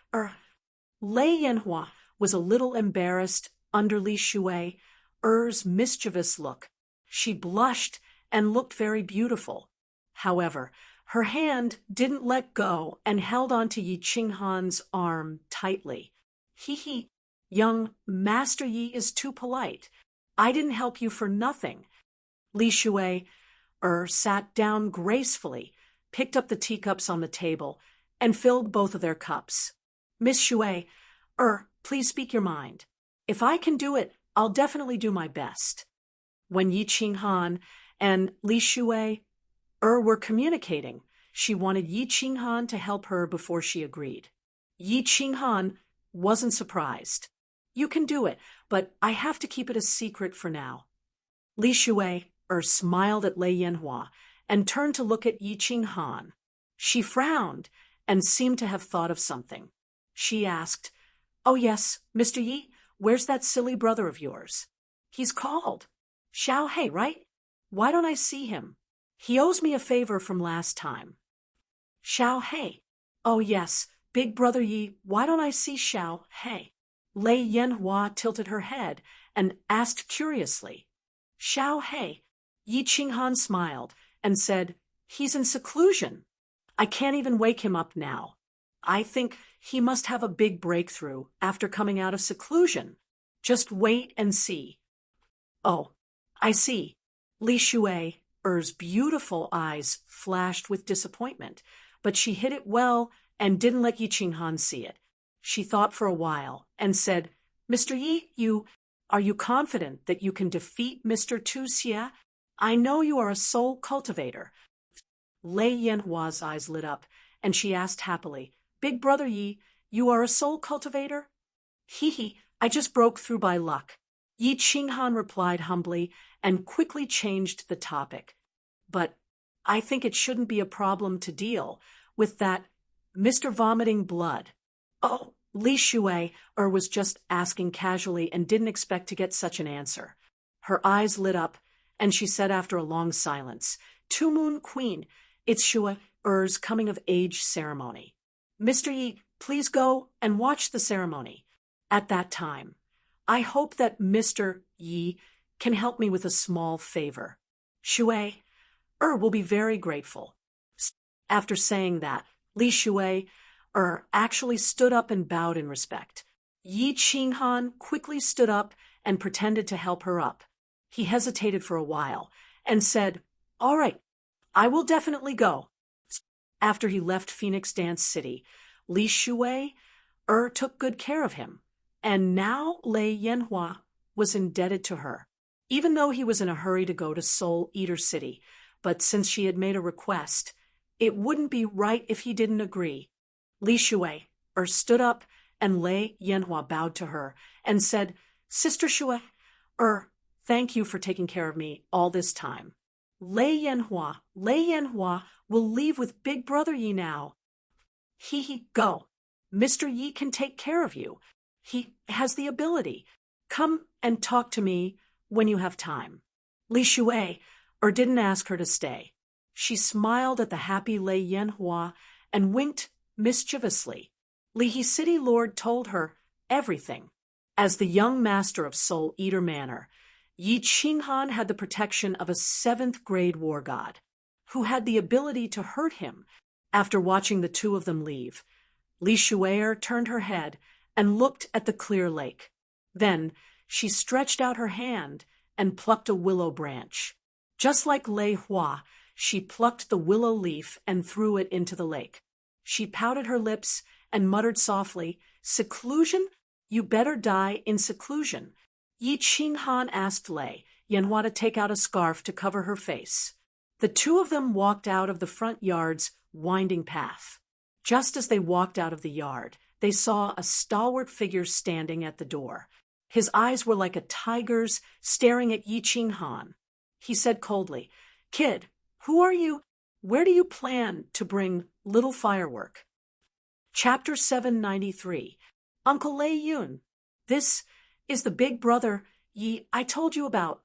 Lei Yanhua was a little embarrassed under Li Shui's mischievous look. She blushed and looked very beautiful. However, her hand didn't let go and held onto Yi Qinghan's arm tightly. Young Master Yi is too polite. I didn't help you for nothing. Li Shui sat down gracefully, picked up the teacups on the table, and filled both of their cups. Miss Shui, please speak your mind. If I can do it, I'll definitely do my best. When Yi Qinghan and Li Shui were communicating, she wanted Yi Qinghan to help her before she agreed. Yi Qinghan wasn't surprised. You can do it, but I have to keep it a secret for now. Li Shui smiled at Lei Yanhua and turned to look at Yi Qinghan. She frowned and seemed to have thought of something. She asked, "Oh yes, Mr. Yi, where's that silly brother of yours? He's called Xiao Hei, right? Why don't I see him? He owes me a favor from last time." Xiao Hei. Oh yes, big brother Yi, why don't I see Xiao Hei? Lei Yanhua tilted her head and asked curiously. Xiao Hei. Yi Qinghan smiled and said, "He's in seclusion. I can't even wake him up now. I think he must have a big breakthrough after coming out of seclusion. Just wait and see." Oh, I see. Li Shui's beautiful eyes flashed with disappointment, but she hid it well and didn't let Yi Qinghan see it. She thought for a while and said, "Mr. Yi, are you confident that you can defeat Mr. Tu Xie? I know you are a soul cultivator." Lei Yanhua's eyes lit up, and she asked happily, "Big brother Yi, you are a soul cultivator?" I just broke through by luck." Yi Qinghan replied humbly and quickly changed the topic. "But I think it shouldn't be a problem to deal with that Mr. Vomiting Blood." "Oh, Li Shui was just asking casually and didn't expect to get such an answer. Her eyes lit up, and she said after a long silence, "Two Moon Queen, it's Shui Er's coming-of-age ceremony. Mr. Yi, please go and watch the ceremony. At that time, I hope that Mr. Yi can help me with a small favor. Shui will be very grateful." After saying that, Li Shui actually stood up and bowed in respect. Yi Qinghan quickly stood up and pretended to help her up. He hesitated for a while and said, "All right, I will definitely go." After he left Phoenix Dance City, Li Shui took good care of him, and now Lei Yanhua was indebted to her. Even though he was in a hurry to go to Soul Eater City, but since she had made a request, it wouldn't be right if he didn't agree. Li Shui stood up, and Lei Yanhua bowed to her and said, "Sister Shui, thank you for taking care of me all this time. Lei Yanhua will leave with Big Brother Yi now. Go. Mr. Yi can take care of you. He has the ability. Come and talk to me when you have time." Li Shui didn't ask her to stay. She smiled at the happy Lei Yanhua and winked mischievously. Lihe City Lord told her everything. As the young master of Soul Eater Manor, Yi Qinghan had the protection of a 7th-grade war god, who had the ability to hurt him. After watching the two of them leave, Li Shui turned her head and looked at the clear lake. Then she stretched out her hand and plucked a willow branch. Just like Lei Hua, she plucked the willow leaf and threw it into the lake. She pouted her lips and muttered softly, "Seclusion? You better die in seclusion." Yi Qinghan asked Lei Yanhua to take out a scarf to cover her face. The two of them walked out of the front yard's winding path. Just as they walked out of the yard, they saw a stalwart figure standing at the door. His eyes were like a tiger's staring at Yi Qinghan. He said coldly, "Kid, who are you? Where do you plan to bring little firework?" Chapter 793. Uncle Lei Yun. This is the big brother Yi I told you about.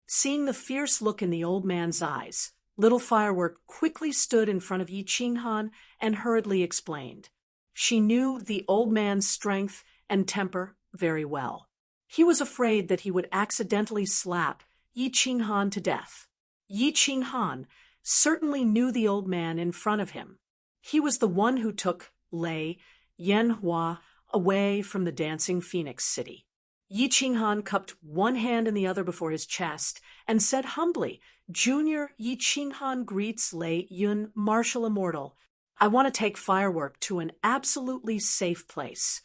Seeing the fierce look in the old man's eyes, Little Firework quickly stood in front of Yi Qinghan and hurriedly explained. She knew the old man's strength and temper very well. He was afraid that he would accidentally slap Yi Qinghan to death. Yi Qinghan certainly knew the old man in front of him. He was the one who took Lei Yanhua away from the dancing Phoenix City. Yi Qinghan cupped one hand in the other before his chest and said humbly, "Junior Yi Qinghan greets Lei Yun, Martial Immortal. I want to take Firework to an absolutely safe place."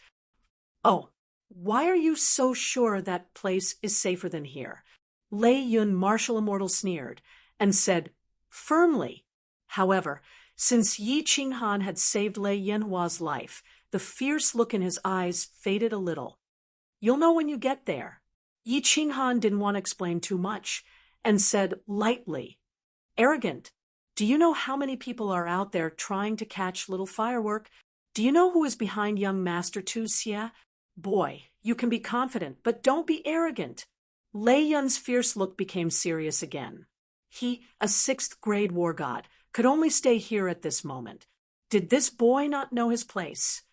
"Oh, why are you so sure that place is safer than here?" Lei Yun, Martial Immortal sneered and said firmly. However, since Yi Qinghan had saved Lei Yanhua's life, the fierce look in his eyes faded a little. "You'll know when you get there." Yi Qinghan didn't want to explain too much and said lightly, "Arrogant, do you know how many people are out there trying to catch Little Firework? Do you know who is behind young Master Tu Xie? Boy, you can be confident, but don't be arrogant." Lei Yun's fierce look became serious again. He, a 6th-grade war god, could only stay here at this moment. Did this boy not know his place?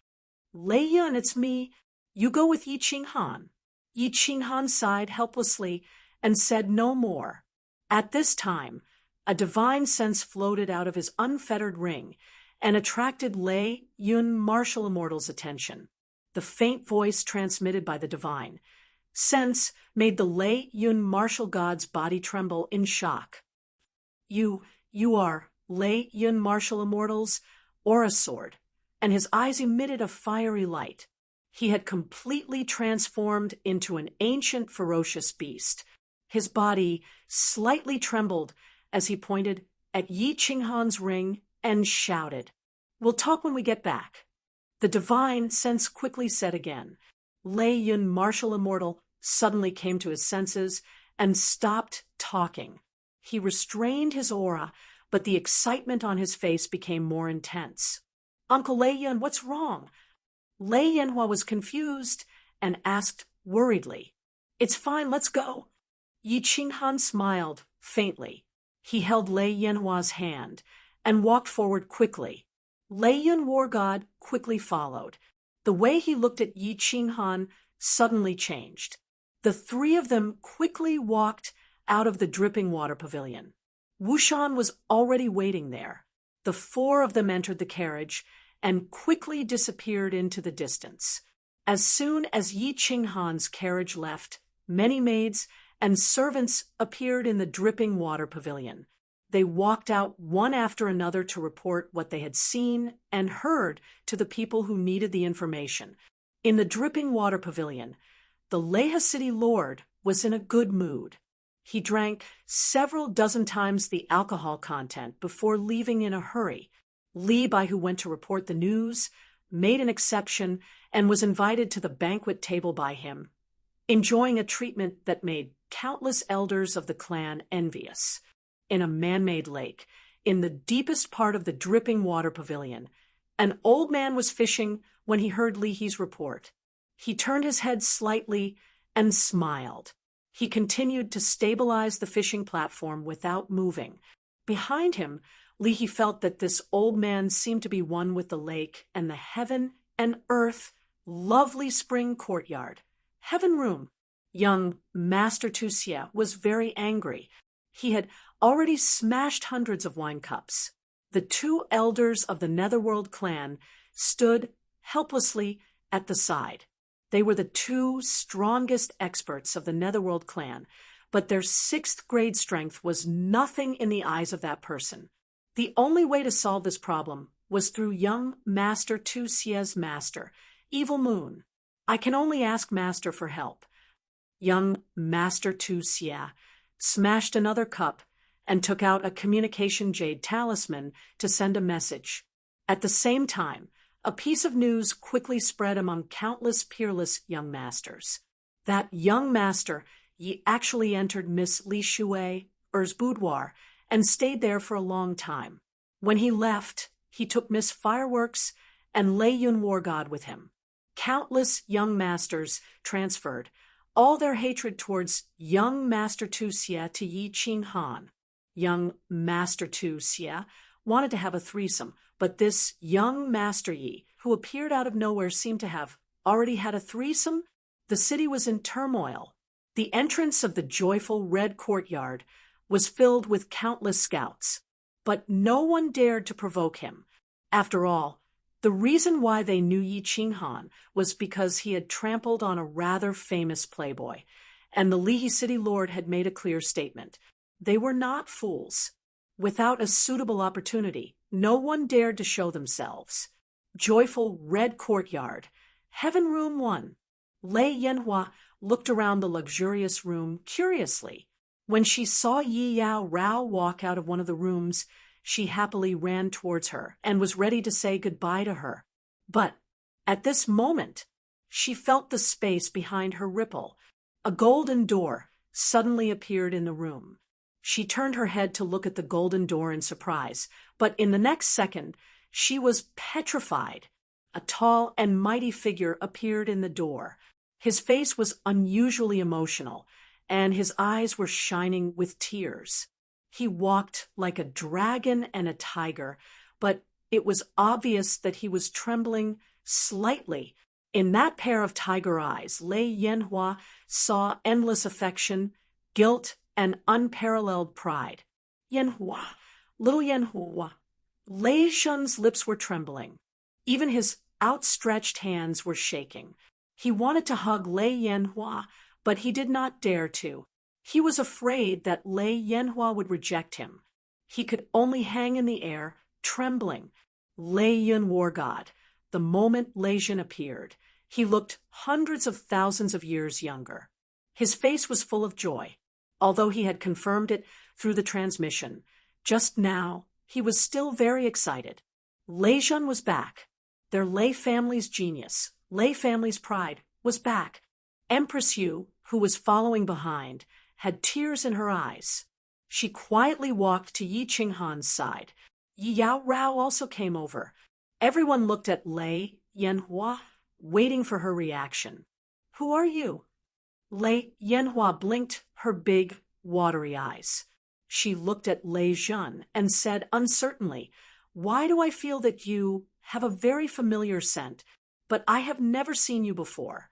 "Lei Yun, it's me. You go with Yi Qinghan." Yi Qinghan sighed helplessly and said no more. At this time, a divine sense floated out of his unfettered ring and attracted Lei Yun, Martial Immortal's attention. The faint voice transmitted by the divine sense made the Lei Yun martial god's body tremble in shock. You are Lei Yun, Martial Immortal's aura sword," and his eyes emitted a fiery light. He had completely transformed into an ancient, ferocious beast. His body slightly trembled as he pointed at Yi Qinghan's ring and shouted, "We'll talk when we get back." The divine sense quickly said again. Lei Yun, Martial Immortal, suddenly came to his senses and stopped talking. He restrained his aura, but the excitement on his face became more intense. "Uncle Lei Yun, what's wrong?" Lei Yanhua was confused and asked worriedly, "It's fine, let's go." Yi Qinghan smiled faintly. He held Lei Yanhua's hand and walked forward quickly. Lei Yun War God quickly followed. The way he looked at Yi Qinghan suddenly changed. The three of them quickly walked out of the dripping water pavilion. Wushan was already waiting there. The four of them entered the carriage and quickly disappeared into the distance. As soon as Yi Qinghan's carriage left, many maids and servants appeared in the dripping water pavilion. They walked out one after another to report what they had seen and heard to the people who needed the information. In the dripping water pavilion, the Leha City Lord was in a good mood. He drank several dozen times the alcohol content before leaving in a hurry. Li Bai, who went to report the news, made an exception and was invited to the banquet table by him, enjoying a treatment that made countless elders of the clan envious. In a man-made lake, in the deepest part of the dripping water pavilion, an old man was fishing when he heard Li He's report. He turned his head slightly and smiled. He continued to stabilize the fishing platform without moving. Behind him, Li He felt that this old man seemed to be one with the lake and the heaven and earth, lovely spring courtyard. Heaven room. Young Master Tuxie was very angry. He had already smashed hundreds of wine cups. The two elders of the Netherworld clan stood helplessly at the side. They were the two strongest experts of the Netherworld clan, but their 6th grade strength was nothing in the eyes of that person. The only way to solve this problem was through young Master Tuxie's master, Evil Moon. "I can only ask Master for help." Young Master Tuxie smashed another cup and took out a communication jade talisman to send a message. At the same time, a piece of news quickly spread among countless peerless young masters. That young master actually entered Miss Li Shui's boudoir and stayed there for a long time. When he left, he took Miss Fireworks and Lei Yun War God with him. Countless young masters transferred all their hatred towards young Master Tuxie to Yi Qinghan. Young Master Tuxie wanted to have a threesome, but this young Master Yi, who appeared out of nowhere, seemed to have already had a threesome. The city was in turmoil. The entrance of the joyful red courtyard was filled with countless scouts, but no one dared to provoke him. After all, the reason why they knew Yi Qinghan was because he had trampled on a rather famous playboy, and the Lehi City Lord had made a clear statement. They were not fools. Without a suitable opportunity, no one dared to show themselves. Joyful red courtyard. Heaven room 1. Lei Yanhua looked around the luxurious room curiously. When she saw Yi Yao Rao walk out of one of the rooms, she happily ran towards her and was ready to say goodbye to her. But at this moment, she felt the space behind her ripple. A golden door suddenly appeared in the room. She turned her head to look at the golden door in surprise, but in the next second, she was petrified. A tall and mighty figure appeared in the door. His face was unusually emotional, and his eyes were shining with tears. He walked like a dragon and a tiger, but it was obvious that he was trembling slightly. In that pair of tiger eyes, Lei Yanhua saw endless affection, guilt, and unparalleled pride. Yanhua, little Yanhua. Lei Shun's lips were trembling. Even his outstretched hands were shaking. He wanted to hug Lei Yanhua, but he did not dare to. He was afraid that Lei Yanhua would reject him. He could only hang in the air, trembling. Lei Yun War God. The moment Lei Jin appeared, he looked hundreds of thousands of years younger. His face was full of joy. Although he had confirmed it through the transmission, just now he was still very excited. Lei Jun was back. Their Lei family's genius, Lei family's pride, was back. Empress Yu, who was following behind, had tears in her eyes. She quietly walked to Yi Qinghan's side. Yi Yao Rao also came over. Everyone looked at Lei Yanhua. waiting for her reaction. "Who are you?" Lei Yanhua blinked her big, watery eyes. She looked at Lei Zhen and said uncertainly, "Why do I feel that you have a very familiar scent, but I have never seen you before?"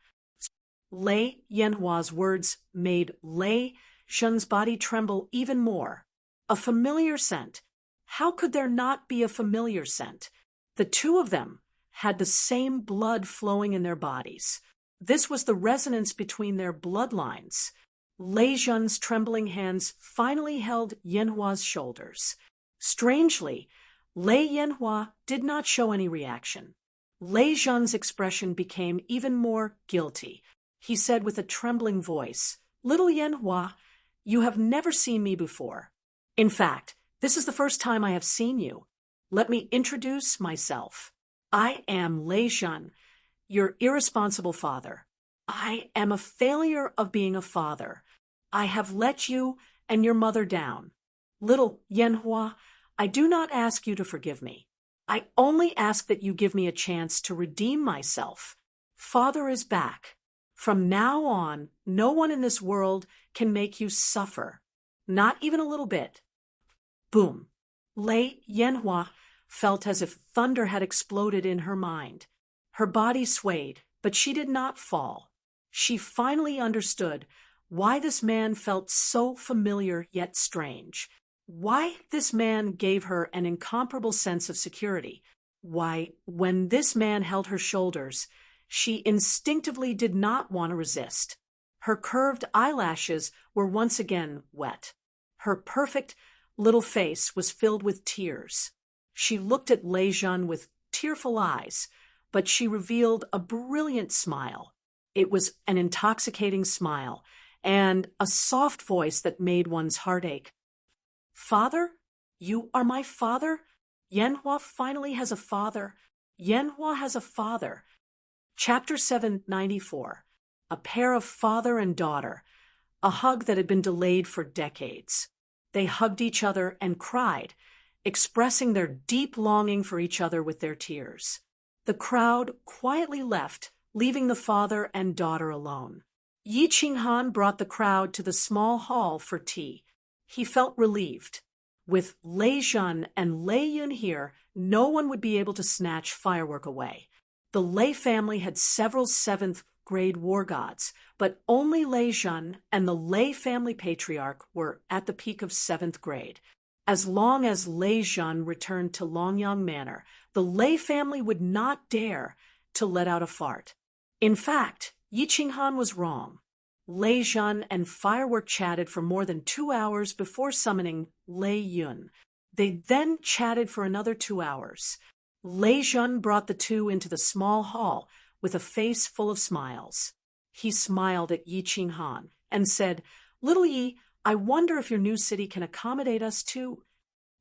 Lei Yanhua's words made Lei Zhen's body tremble even more. A familiar scent. How could there not be a familiar scent? The two of them had the same blood flowing in their bodies. This was the resonance between their bloodlines. Lei Zhen's trembling hands finally held Yanhua's shoulders. Strangely, Lei Yanhua did not show any reaction. Lei Zhen's expression became even more guilty. He said with a trembling voice, "Little Yanhua, you have never seen me before. In fact, this is the first time I have seen you. Let me introduce myself. I am Lei Zhen, your irresponsible father. I am a failure of being a father. I have let you and your mother down. Little Yanhua, I do not ask you to forgive me. I only ask that you give me a chance to redeem myself. Father is back. From now on, no one in this world can make you suffer. Not even a little bit." Boom. Lei Yanhua felt as if thunder had exploded in her mind. Her body swayed, but she did not fall. She finally understood why this man felt so familiar yet strange. Why this man gave her an incomparable sense of security. Why, when this man held her shoulders, she instinctively did not want to resist. Her curved eyelashes were once again wet. Her perfect little face was filled with tears. She looked at Lei Zhen with tearful eyes, but she revealed a brilliant smile. It was an intoxicating smile, and a soft voice that made one's heart ache. "Father? You are my father? Yanhua finally has a father. Yanhua has a father." Chapter 794. A pair of father and daughter. A hug that had been delayed for decades. They hugged each other and cried, expressing their deep longing for each other with their tears. The crowd quietly left, leaving the father and daughter alone. Yi Qinghan brought the crowd to the small hall for tea. He felt relieved. With Lei Zhen and Lei Yun here, no one would be able to snatch Firework away. The Lei family had several seventh-grade war gods, but only Lei Zhen and the Lei family patriarch were at the peak of 7th grade. As long as Lei Zhen returned to Longyang Manor, the Lei family would not dare to let out a fart. In fact, Yi Qinghan was wrong. Lei Zhen and Firework chatted for more than 2 hours before summoning Lei Yun. They then chatted for another 2 hours. Lei Zhen brought the two into the small hall with a face full of smiles. He smiled at Yi Qinghan and said, "Little Yi, I wonder if your new city can accommodate us too."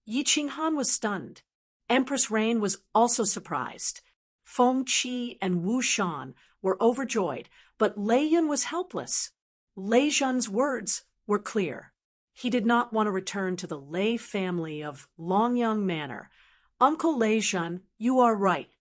Yi Qinghan was stunned. Empress Rain was also surprised. Feng Qi and Wu Shan were overjoyed, but Lei Yun was helpless. Lei Zhen's words were clear. He did not want to return to the Lei family of Longyang Manor. "Uncle Lei Zhen, you are right.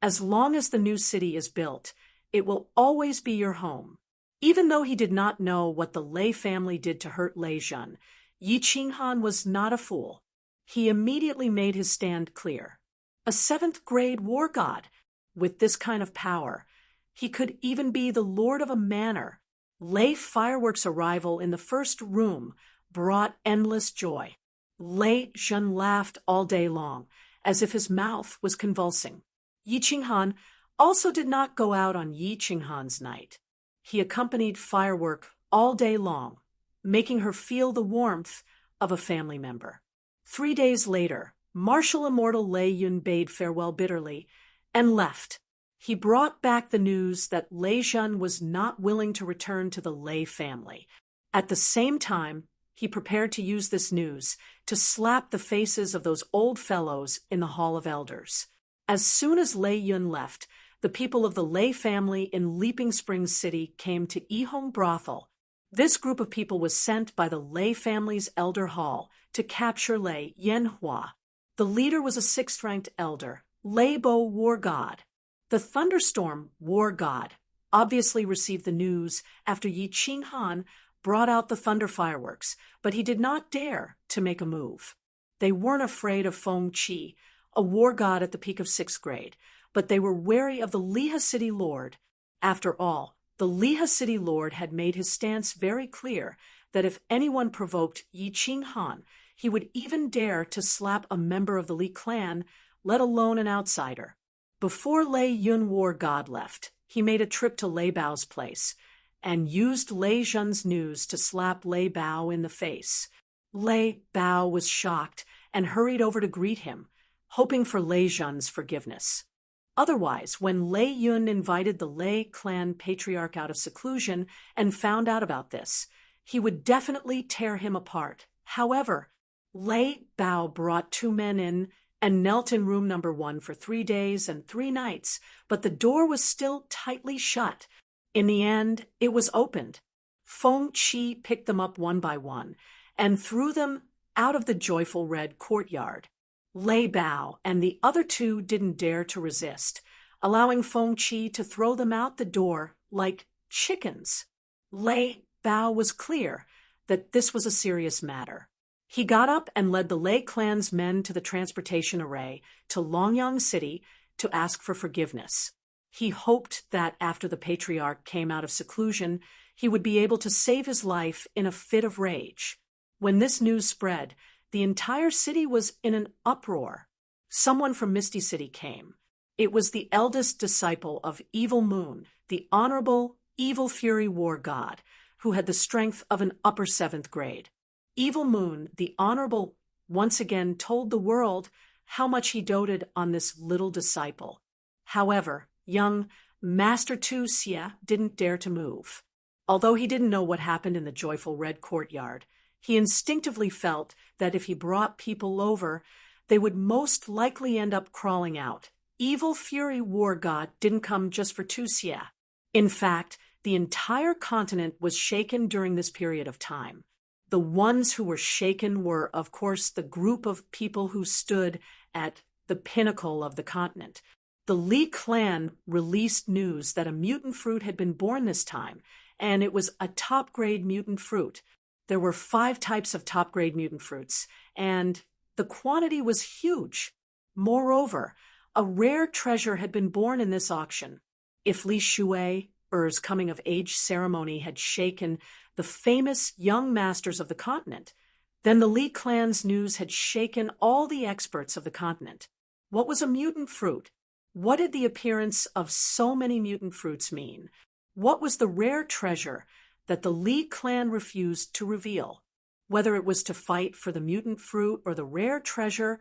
As long as the new city is built, it will always be your home." Even though he did not know what the Lei family did to hurt Lei Zhen, Yi Qinghan was not a fool. He immediately made his stand clear. A 7th-grade war god, with this kind of power. He could even be the lord of a manor. Lei Firework's arrival in the first room brought endless joy. Lei Zhen laughed all day long, as if his mouth was convulsing. Yi Qinghan also did not go out on Yi Qinghan's night. He accompanied Firework all day long, making her feel the warmth of a family member. 3 days later, Martial Immortal Lei Yun bade farewell bitterly and left. He brought back the news that Lei Zhen was not willing to return to the Lei family. At the same time, he prepared to use this news to slap the faces of those old fellows in the Hall of Elders. As soon as Lei Yun left, the people of the Lei family in Leaping Springs City came to Yihong Brothel. This group of people was sent by the Lei family's Elder Hall to capture Lei Yanhua. The leader was a 6th-ranked elder, Lei Bo War God. The thunderstorm war god obviously received the news after Yi Qinghan brought out the thunder fireworks, but he did not dare to make a move. They weren't afraid of Feng Qi, a war god at the peak of 6th grade, but they were wary of the Liha City Lord. After all, the Liha City Lord had made his stance very clear that if anyone provoked Yi Qinghan, he would even dare to slap a member of the Li clan, let alone an outsider. Before Lei Yun war god left, he made a trip to Lei Bao's place and used Lei Zhen's news to slap Lei Bao in the face. Lei Bao was shocked and hurried over to greet him, hoping for Lei Zhen's forgiveness. Otherwise, when Lei Yun invited the Lei clan patriarch out of seclusion and found out about this, he would definitely tear him apart. However, Lei Bao brought 2 men in and knelt in room number 1 for 3 days and 3 nights, but the door was still tightly shut. In the end, it was opened. Feng Qi picked them up one by one and threw them out of the joyful red courtyard. Lei Bao and the other 2 didn't dare to resist, allowing Feng Qi to throw them out the door like chickens. Lei Bao was clear that this was a serious matter. He got up and led the Lei clan's men to the transportation array to Longyang City to ask for forgiveness. He hoped that after the patriarch came out of seclusion, he would be able to save his life in a fit of rage. When this news spread, the entire city was in an uproar. Someone from Misty City came. It was the eldest disciple of Evil Moon, the honorable Evil Fury war god, who had the strength of an upper 7th grade. Evil Moon, the honorable, once again told the world how much he doted on this little disciple. However, young Master Tu Xie didn't dare to move. Although he didn't know what happened in the joyful red courtyard, he instinctively felt that if he brought people over, they would most likely end up crawling out. Evil Fury war god didn't come just for Tu Xie. In fact, the entire continent was shaken during this period of time. The ones who were shaken were, of course, the group of people who stood at the pinnacle of the continent. The Li clan released news that a mutant fruit had been born this time, and it was a top-grade mutant fruit. There were 5 types of top-grade mutant fruits, and the quantity was huge. Moreover, a rare treasure had been born in this auction. If Li Shui's coming-of-age ceremony had shaken the famous young masters of the continent, then the Li clan's news had shaken all the experts of the continent. What was a mutant fruit? What did the appearance of so many mutant fruits mean? What was the rare treasure that the Li clan refused to reveal? Whether it was to fight for the mutant fruit or the rare treasure,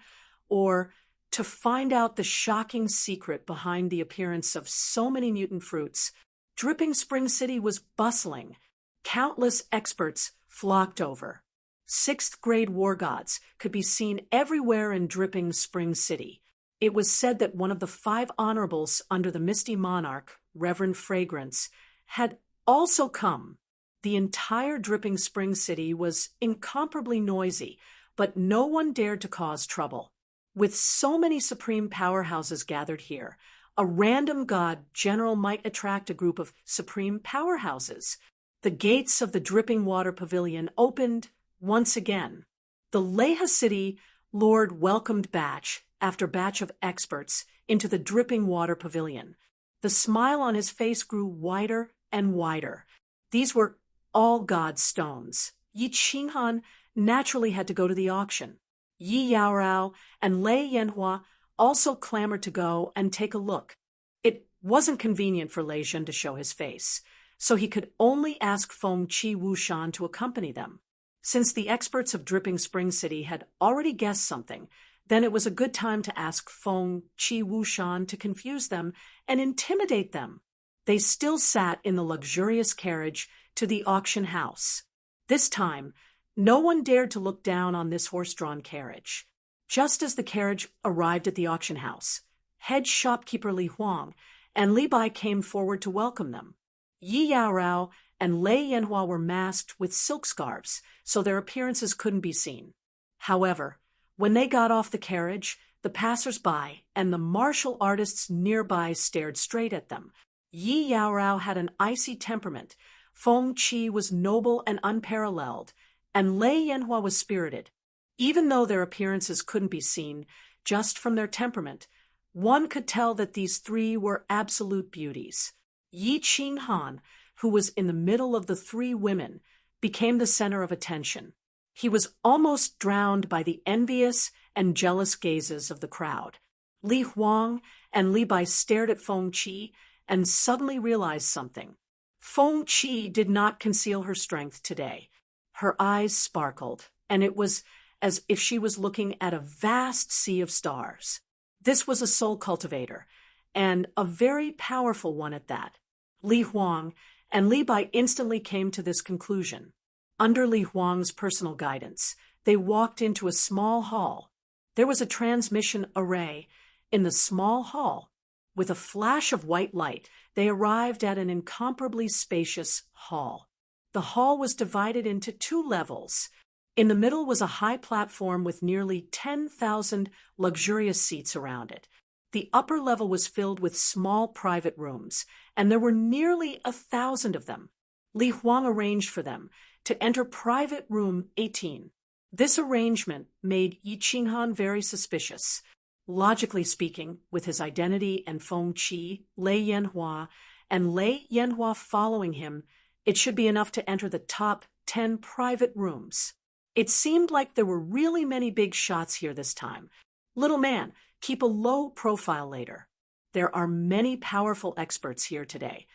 or to find out the shocking secret behind the appearance of so many mutant fruits, Dripping Spring City was bustling. Countless experts flocked over. 6th grade war gods could be seen everywhere in Dripping Spring City. It was said that one of the 5 honorables under the Misty Monarch, Reverend Fragrance, had also come. The entire Dripping Spring City was incomparably noisy, but no one dared to cause trouble. With so many supreme powerhouses gathered here, a random god general might attract a group of supreme powerhouses. The gates of the Dripping Water Pavilion opened once again. The Liha City Lord welcomed batch after batch of experts into the Dripping Water Pavilion. The smile on his face grew wider and wider. These were all god stones. Yi Qinghan naturally had to go to the auction. Yi Yaorao and Lei Yanhua also clamored to go and take a look. It wasn't convenient for Lei Zhen to show his face, so he could only ask Feng Qi Wushan to accompany them. Since the experts of Dripping Spring City had already guessed something, then it was a good time to ask Feng Qi Wushan to confuse them and intimidate them. They still sat in the luxurious carriage to the auction house. This time, no one dared to look down on this horse-drawn carriage. Just as the carriage arrived at the auction house, head shopkeeper Li Huang and Li Bai came forward to welcome them. Yi Yaorao and Lei Yanhua were masked with silk scarves, so their appearances couldn't be seen. However, when they got off the carriage, the The passers-by and the martial artists nearby stared straight at them. Yi Yaorao had an icy temperament, Feng Qi was noble and unparalleled, and Lei Yanhua was spirited. Even though their appearances couldn't be seen, just from their temperament, one could tell that these three were absolute beauties. Yi Qinghan, who was in the middle of the three women, became the center of attention. He was almost drowned by the envious and jealous gazes of the crowd. Li Huang and Li Bai stared at Feng Qi and suddenly realized something. Feng Qi did not conceal her strength today. Her eyes sparkled, and it was as if she was looking at a vast sea of stars. This was a soul cultivator, and a very powerful one at that. Li Huang and Li Bai instantly came to this conclusion. Under Li Huang's personal guidance, they walked into a small hall. There was a transmission array in the small hall. With a flash of white light, they arrived at an incomparably spacious hall. The hall was divided into 2 levels. In the middle was a high platform with nearly 10,000 luxurious seats around it. The upper level was filled with small private rooms, and there were nearly 1,000 of them. Li Huang arranged for them to enter private room 18. This arrangement made Yi Qinghan very suspicious. Logically speaking, with his identity and Feng Qi, Lei Yanhua, and Lei Yanhua following him, it should be enough to enter the top 10 private rooms. It seemed like there were really many big shots here this time. Little man, keep a low profile later. There are many powerful experts here today,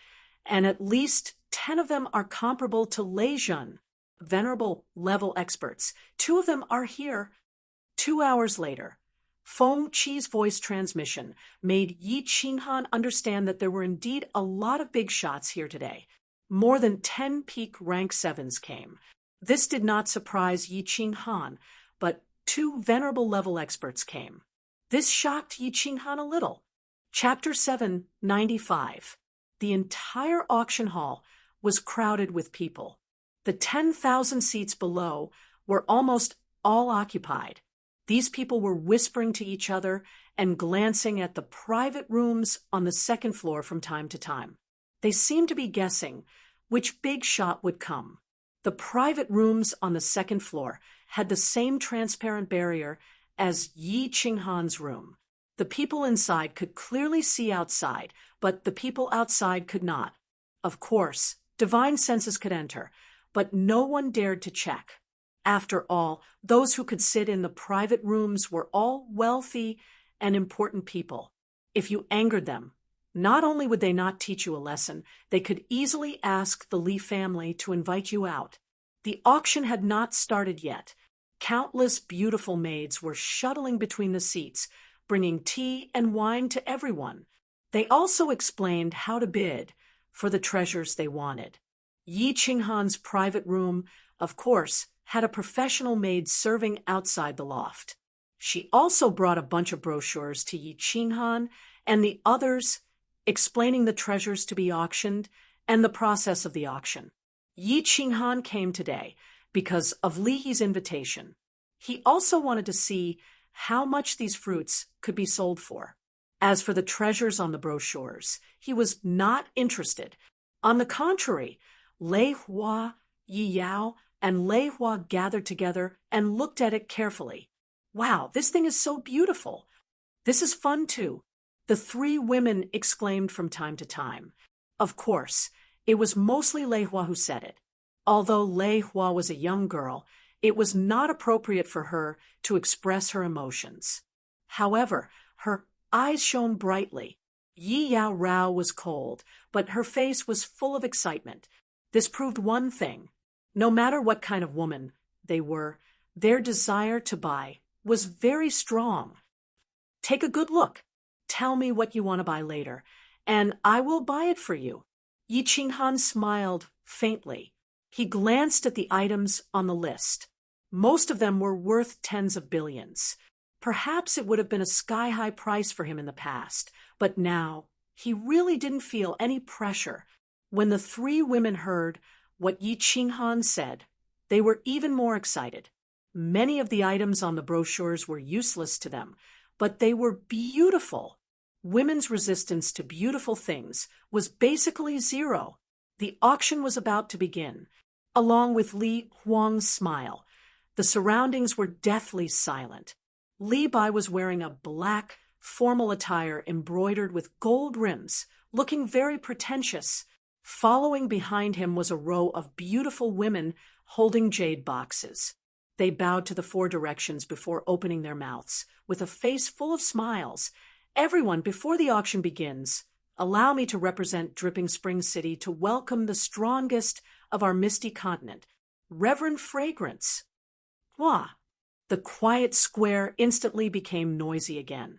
and at least 10 of them are comparable to Lei Zhen, venerable level experts. 2 of them are here. 2 hours later, Feng Qi's voice transmission made Yi Qinghan understand that there were indeed a lot of big shots here today. More than 10 peak rank 7s came. This did not surprise Yi Qinghan, but 2 venerable level experts came. This shocked Yi Qinghan a little. Chapter 795. The entire auction hall was crowded with people. The 10,000 seats below were almost all occupied. These people were whispering to each other and glancing at the private rooms on the 2nd floor from time to time. They seemed to be guessing which big shot would come. The private rooms on the 2nd floor had the same transparent barrier as Yi Qinghan's room. The people inside could clearly see outside, but the people outside could not. Of course, divine senses could enter, but no one dared to check. After all, those who could sit in the private rooms were all wealthy and important people. If you angered them, not only would they not teach you a lesson, they could easily ask the Li family to invite you out. The auction had not started yet. Countless beautiful maids were shuttling between the seats, bringing tea and wine to everyone. They also explained how to bid for the treasures they wanted. Yi Qinghan's private room, of course, had a professional maid serving outside the loft. She also brought a bunch of brochures to Yi Qinghan and the others, explaining the treasures to be auctioned and the process of the auction. Yi Qinghan came today because of Li Yi's invitation. He also wanted to see how much these fruits could be sold for. As for the treasures on the brochures, he was not interested. On the contrary, Lei Hua, Yi Yao, and Lei Hua gathered together and looked at it carefully. Wow, this thing is so beautiful. This is fun too. The 3 women exclaimed from time to time. Of course, it was mostly Lei Hua who said it. Although Lei Hua was a young girl, it was not appropriate for her to express her emotions. However, her eyes shone brightly. Yi Yao Rao was cold, but her face was full of excitement. This proved one thing. No matter what kind of woman they were, their desire to buy was very strong. Take a good look. Tell me what you want to buy later, and I will buy it for you. Yi Qinghan smiled faintly. He glanced at the items on the list. Most of them were worth tens of billions. Perhaps it would have been a sky-high price for him in the past, but now he really didn't feel any pressure. When the 3 women heard what Yi Qinghan said, they were even more excited. Many of the items on the brochures were useless to them, but they were beautiful. Women's resistance to beautiful things was basically zero. The auction was about to begin, along with Li Huang's smile. The surroundings were deathly silent. Li Bai was wearing a black, formal attire embroidered with gold rims, looking very pretentious. Following behind him was a row of beautiful women holding jade boxes. They bowed to the four directions before opening their mouths, with a face full of smiles. Everyone, before the auction begins, allow me to represent Dripping Spring City to welcome the strongest of our misty continent, Reverend Fragrance. Wah! The quiet square instantly became noisy again.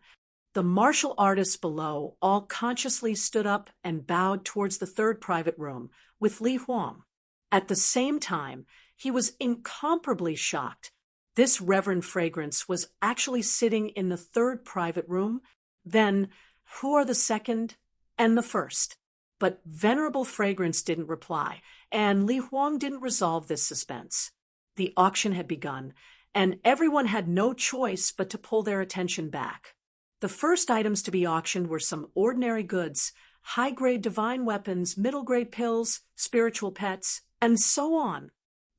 The martial artists below all consciously stood up and bowed towards the third private room with Li Huang. At the same time, he was incomparably shocked. This Reverend Fragrance was actually sitting in the third private room. Then, who are the second and the first? But Venerable Fragrance didn't reply, and Li Huang didn't resolve this suspense. The auction had begun, and everyone had no choice but to pull their attention back. The first items to be auctioned were some ordinary goods, high-grade divine weapons, middle-grade pills, spiritual pets, and so on.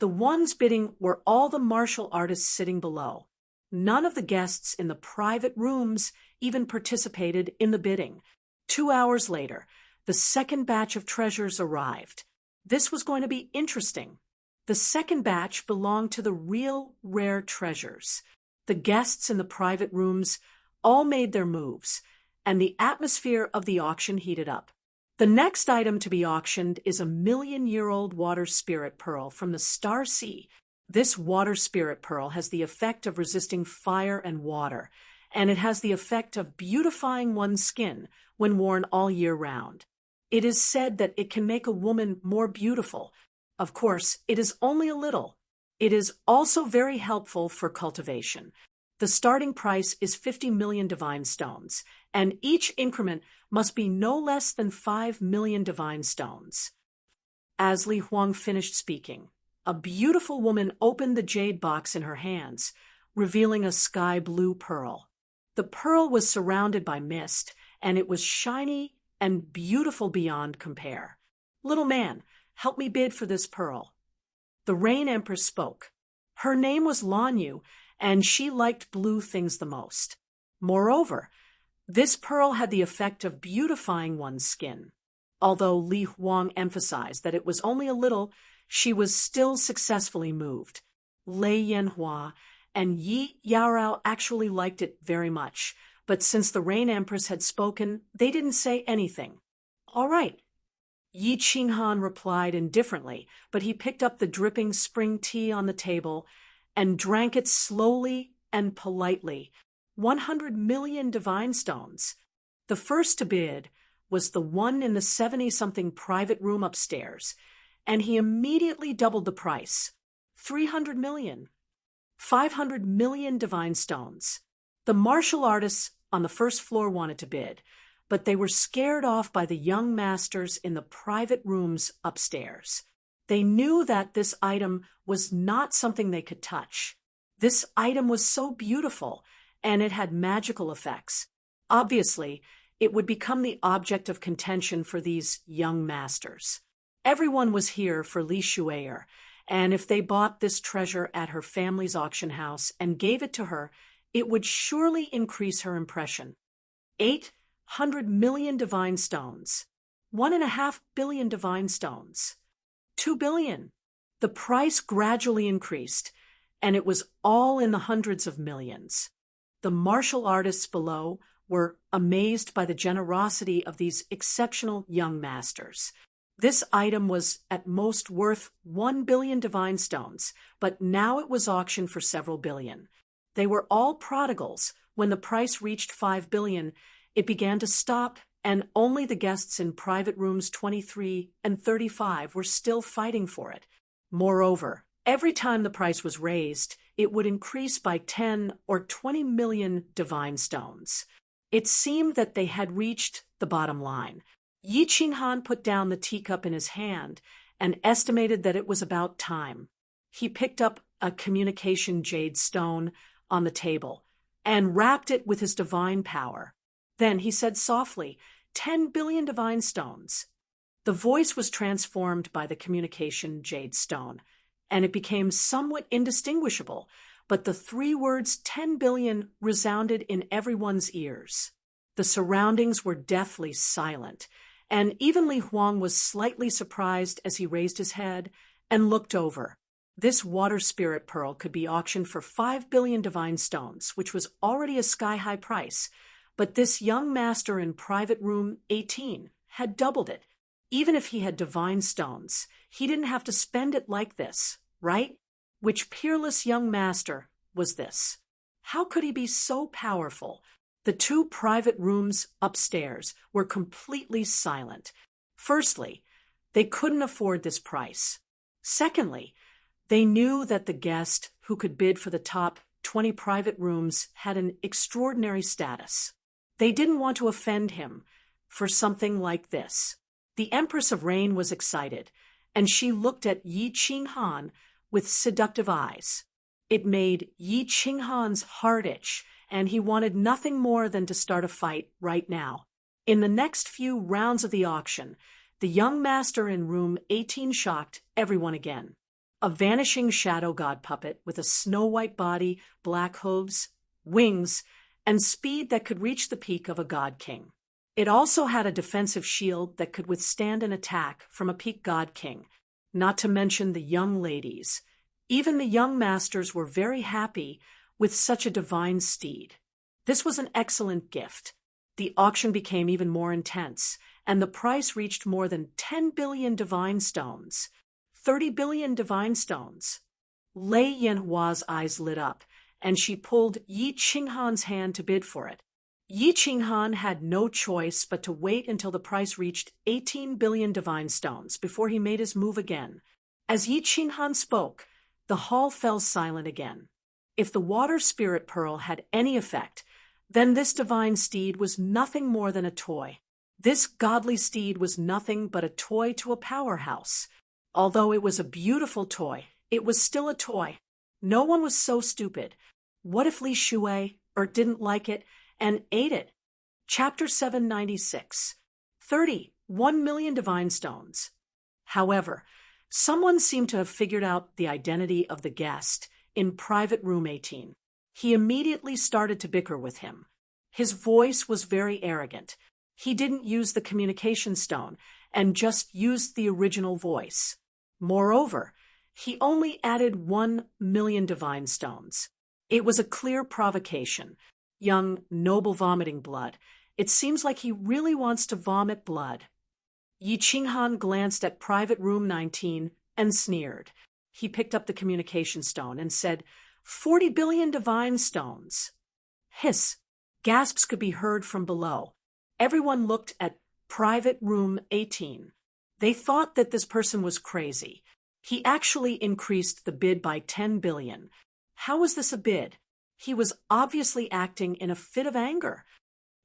The ones bidding were all the martial artists sitting below. None of the guests in the private rooms even participated in the bidding. 2 hours later, the second batch of treasures arrived. This was going to be interesting. The second batch belonged to the real rare treasures. The guests in the private rooms all made their moves, and the atmosphere of the auction heated up. The next item to be auctioned is a 1,000,000-year-old water spirit pearl from the Star Sea. This water spirit pearl has the effect of resisting fire and water, and it has the effect of beautifying one's skin when worn all year round. It is said that it can make a woman more beautiful. Of course, it is only a little. It is also very helpful for cultivation. The starting price is 50 million divine stones, and each increment must be no less than 5 million divine stones. As Li Huang finished speaking, a beautiful woman opened the jade box in her hands, revealing a sky-blue pearl. The pearl was surrounded by mist, and it was shiny and beautiful beyond compare. "Little man, help me bid for this pearl." The Rain Empress spoke. Her name was Lanyu, and she liked blue things the most. Moreover, this pearl had the effect of beautifying one's skin. Although Li Huang emphasized that it was only a little, she was still successfully moved. Lei Yanhua and Yi Yaorao actually liked it very much, but since the Rain Empress had spoken, they didn't say anything. "All right." Yi Qinghan replied indifferently, but he picked up the dripping spring tea on the table and drank it slowly and politely. 100 million divine stones. The first to bid was the one in the 70-something private room upstairs, and he immediately doubled the price. 300 million. 500 million divine stones. The martial artists on the first floor wanted to bid, but they were scared off by the young masters in the private rooms upstairs. They knew that this item was not something they could touch. This item was so beautiful, and it had magical effects. Obviously, it would become the object of contention for these young masters. Everyone was here for Li Shuier, and if they bought this treasure at her family's auction house and gave it to her, it would surely increase her impression. 800 million divine stones. 1.5 billion divine stones. 2 billion. The price gradually increased, and it was all in the hundreds of millions. The martial artists below were amazed by the generosity of these exceptional young masters. This item was at most worth 1 billion divine stones, but now it was auctioned for several billion. They were all prodigals. When the price reached 5 billion, it began to stop, and only the guests in private rooms 23 and 35 were still fighting for it. Moreover, every time the price was raised, it would increase by 10 or 20 million divine stones. It seemed that they had reached the bottom line. Yi Qinghan put down the teacup in his hand and estimated that it was about time. He picked up a communication jade stone on the table. and wrapped it with his divine power. Then he said softly, 10 billion divine stones. The voice was transformed by the communication jade stone, and it became somewhat indistinguishable, but the three words 10 billion resounded in everyone's ears. The surroundings were deathly silent, and even Li Huang was slightly surprised as he raised his head and looked over. This water spirit pearl could be auctioned for 5 billion divine stones, which was already a sky-high price, but this young master in private room 18 had doubled it. Even if he had divine stones, he didn't have to spend it like this, right? Which peerless young master was this? How could he be so powerful? The two private rooms upstairs were completely silent. Firstly, they couldn't afford this price. Secondly, they knew that the guest who could bid for the top 20 private rooms had an extraordinary status. They didn't want to offend him for something like this. The Empress of Rain was excited, and she looked at Yi Qinghan with seductive eyes. It made Yi Qinghan's heart itch, and he wanted nothing more than to start a fight right now. In the next few rounds of the auction, the young master in room 18 shocked everyone again. A vanishing shadow god puppet with a snow-white body, black hooves, wings, and speed that could reach the peak of a god king. It also had a defensive shield that could withstand an attack from a peak god king, not to mention the young ladies. Even the young masters were very happy with such a divine steed. This was an excellent gift. The auction became even more intense, and the price reached more than 10 billion divine stones. 30 billion divine stones. Lei Yanhua's eyes lit up, and she pulled Yi Qinghan's hand to bid for it. Yi Qinghan had no choice but to wait until the price reached 18 billion divine stones before he made his move again. As Yi Qinghan spoke, the hall fell silent again. If the water spirit pearl had any effect, then this divine steed was nothing more than a toy. This godly steed was nothing but a toy to a powerhouse. Although it was a beautiful toy, it was still a toy. No one was so stupid. What if Li Shui didn't like it and ate it? Chapter 796. 1 million divine stones. However, someone seemed to have figured out the identity of the guest in private room 18. He immediately started to bicker with him. His voice was very arrogant. He didn't use the communication stone and just used the original voice. Moreover, he only added 1 million divine stones. It was a clear provocation. Young noble vomiting blood. It seems like he really wants to vomit blood. Yi Qinghan glanced at private room 19 and sneered. He picked up the communication stone and said, 40 billion divine stones. Hiss. Gasps could be heard from below. Everyone looked at private room 18. They thought that this person was crazy. He actually increased the bid by 10 billion. How was this a bid? He was obviously acting in a fit of anger.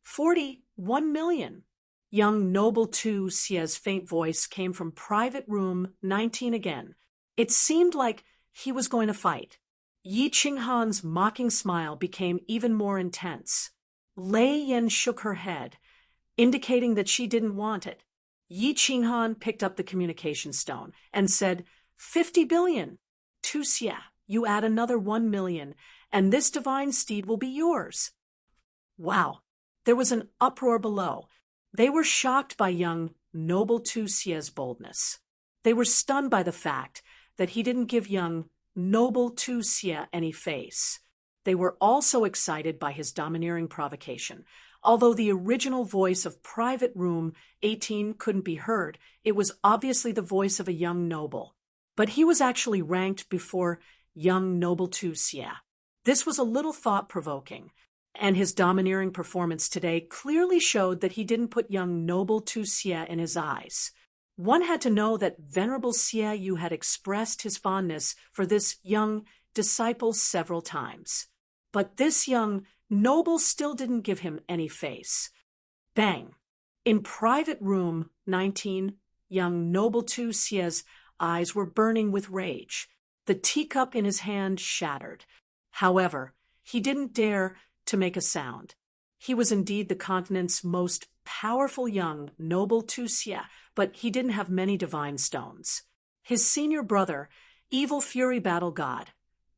41 million. Young Noble Tu Xie's faint voice came from private room 19 again. It seemed like he was going to fight. Yi Qinghan's mocking smile became even more intense. Lei Yan shook her head, indicating that she didn't want it. Yi Qinghan picked up the communication stone and said, 50 billion. Tu Xie, you add another 1 million, and this divine steed will be yours. Wow. There was an uproar below. They were shocked by young Noble Tu Xie's boldness. They were stunned by the fact that he didn't give young Noble Tu Xie any face. They were also excited by his domineering provocation. Although the original voice of private room 18 couldn't be heard, it was obviously the voice of a young noble. But he was actually ranked before young Noble Tu Xie. This was a little thought-provoking, and his domineering performance today clearly showed that he didn't put young Noble Tu Xie in his eyes. One had to know that Venerable Xie Yu had expressed his fondness for this young disciple several times. But this young noble still didn't give him any face. Bang! In private room 19, young Noble Tu Xie's eyes were burning with rage. The teacup in his hand shattered. However, he didn't dare to make a sound. He was indeed the continent's most powerful young noble Tusia, but he didn't have many divine stones. His senior brother, Evil Fury Battle God,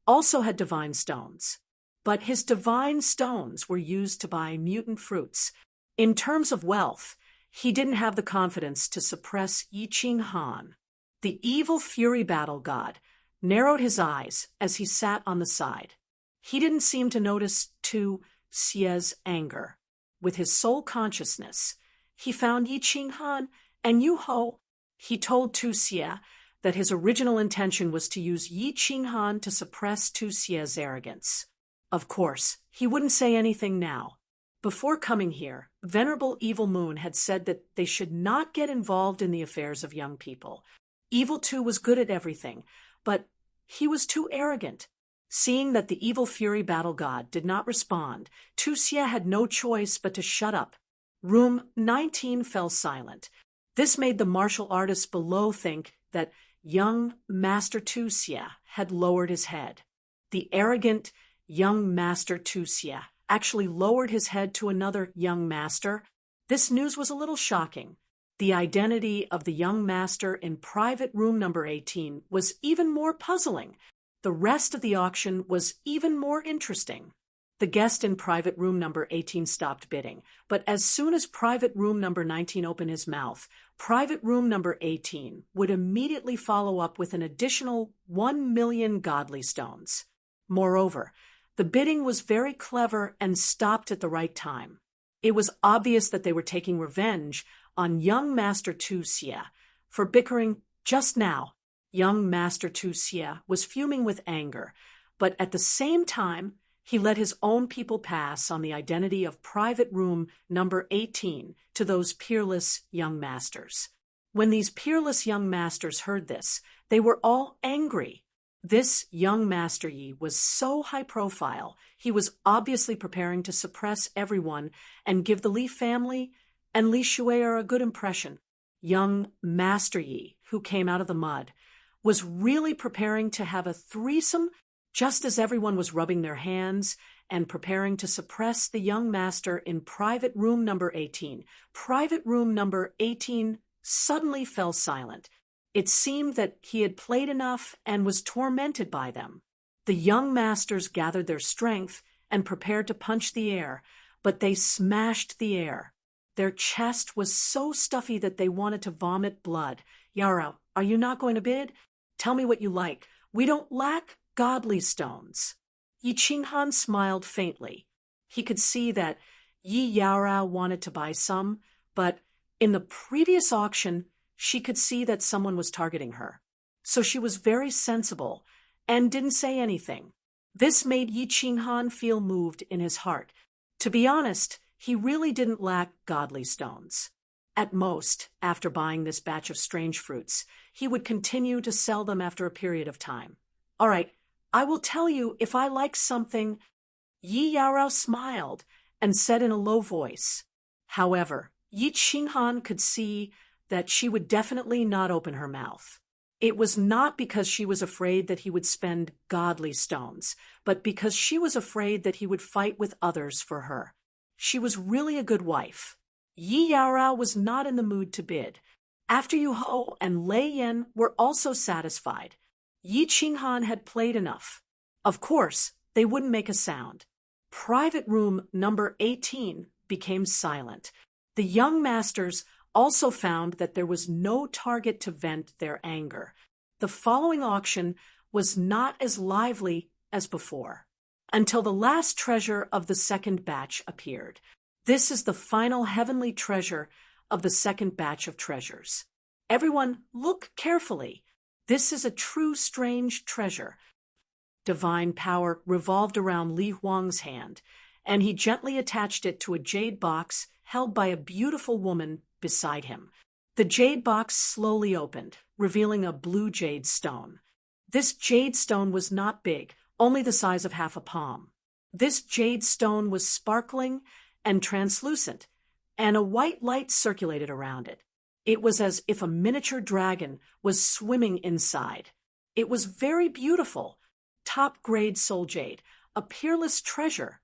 also had divine stones, but his divine stones were used to buy mutant fruits. In terms of wealth, he didn't have the confidence to suppress Yi Qing Han. The Evil Fury Battle God narrowed his eyes as he sat on the side. He didn't seem to notice Tu Xie's anger. With his sole consciousness, he found Yi Qing Han and Yu Ho. He told Tu Xie that his original intention was to use Yi Qing Han to suppress Tu Xie's arrogance. Of course, he wouldn't say anything now. Before coming here, Venerable Evil Moon had said that they should not get involved in the affairs of young people. Evil Tu was good at everything, but he was too arrogant. Seeing that the Evil Fury Battle God did not respond, Tu Xie had no choice but to shut up. Room 19 fell silent. This made the martial artists below think that young Master Tu Xie had lowered his head. The arrogant young Master Tu Xie actually lowered his head to another young master. This news was a little shocking. The identity of the young master in private room number 18 was even more puzzling. The rest of the auction was even more interesting. The guest in private room number 18 stopped bidding, but as soon as private room number 19 opened his mouth, private room number 18 would immediately follow up with an additional 1 million godly stones. Moreover, the bidding was very clever and stopped at the right time. It was obvious that they were taking revenge on young Master Tu Xie for bickering just now. Young Master Tu Xie was fuming with anger, but at the same time, he let his own people pass on the identity of private room number 18 to those peerless young masters. When these peerless young masters heard this, they were all angry. This young Master Yi was so high profile, he was obviously preparing to suppress everyone and give the Li family and Li Shuier a good impression. Young Master Yi, who came out of the mud, was really preparing to have a threesome just as everyone was rubbing their hands and preparing to suppress the young master in private room number 18. Private room number 18 suddenly fell silent. It seemed that he had played enough and was tormented by them. The young masters gathered their strength and prepared to punch the air, but they smashed the air. Their chest was so stuffy that they wanted to vomit blood. Yara, are you not going to bid? Tell me what you like. We don't lack godly stones. Yi Qing Han smiled faintly. He could see that Yi Yaorao wanted to buy some, but in the previous auction, she could see that someone was targeting her. So she was very sensible and didn't say anything. This made Yi Qing Han feel moved in his heart. To be honest, he really didn't lack godly stones. At most, after buying this batch of strange fruits, he would continue to sell them after a period of time. All right, I will tell you if I like something. Yi Yaorao smiled and said in a low voice. However, Yi Qing Han could see that she would definitely not open her mouth. It was not because she was afraid that he would spend godly stones, but because she was afraid that he would fight with others for her. She was really a good wife. Yi Yaorao was not in the mood to bid. After Yu Ho and Lei Yan were also satisfied. Yi Qing Han had played enough. Of course, they wouldn't make a sound. Private room number 18 became silent. The young masters also found that there was no target to vent their anger. The following auction was not as lively as before, until the last treasure of the second batch appeared. This is the final heavenly treasure of the second batch of treasures. Everyone, look carefully. This is a true strange treasure. Divine power revolved around Li Huang's hand, and he gently attached it to a jade box held by a beautiful woman beside him. The jade box slowly opened, revealing a blue jade stone. This jade stone was not big, only the size of half a palm. This jade stone was sparkling and translucent, and a white light circulated around it. It was as if a miniature dragon was swimming inside. It was very beautiful, top-grade soul jade, a peerless treasure.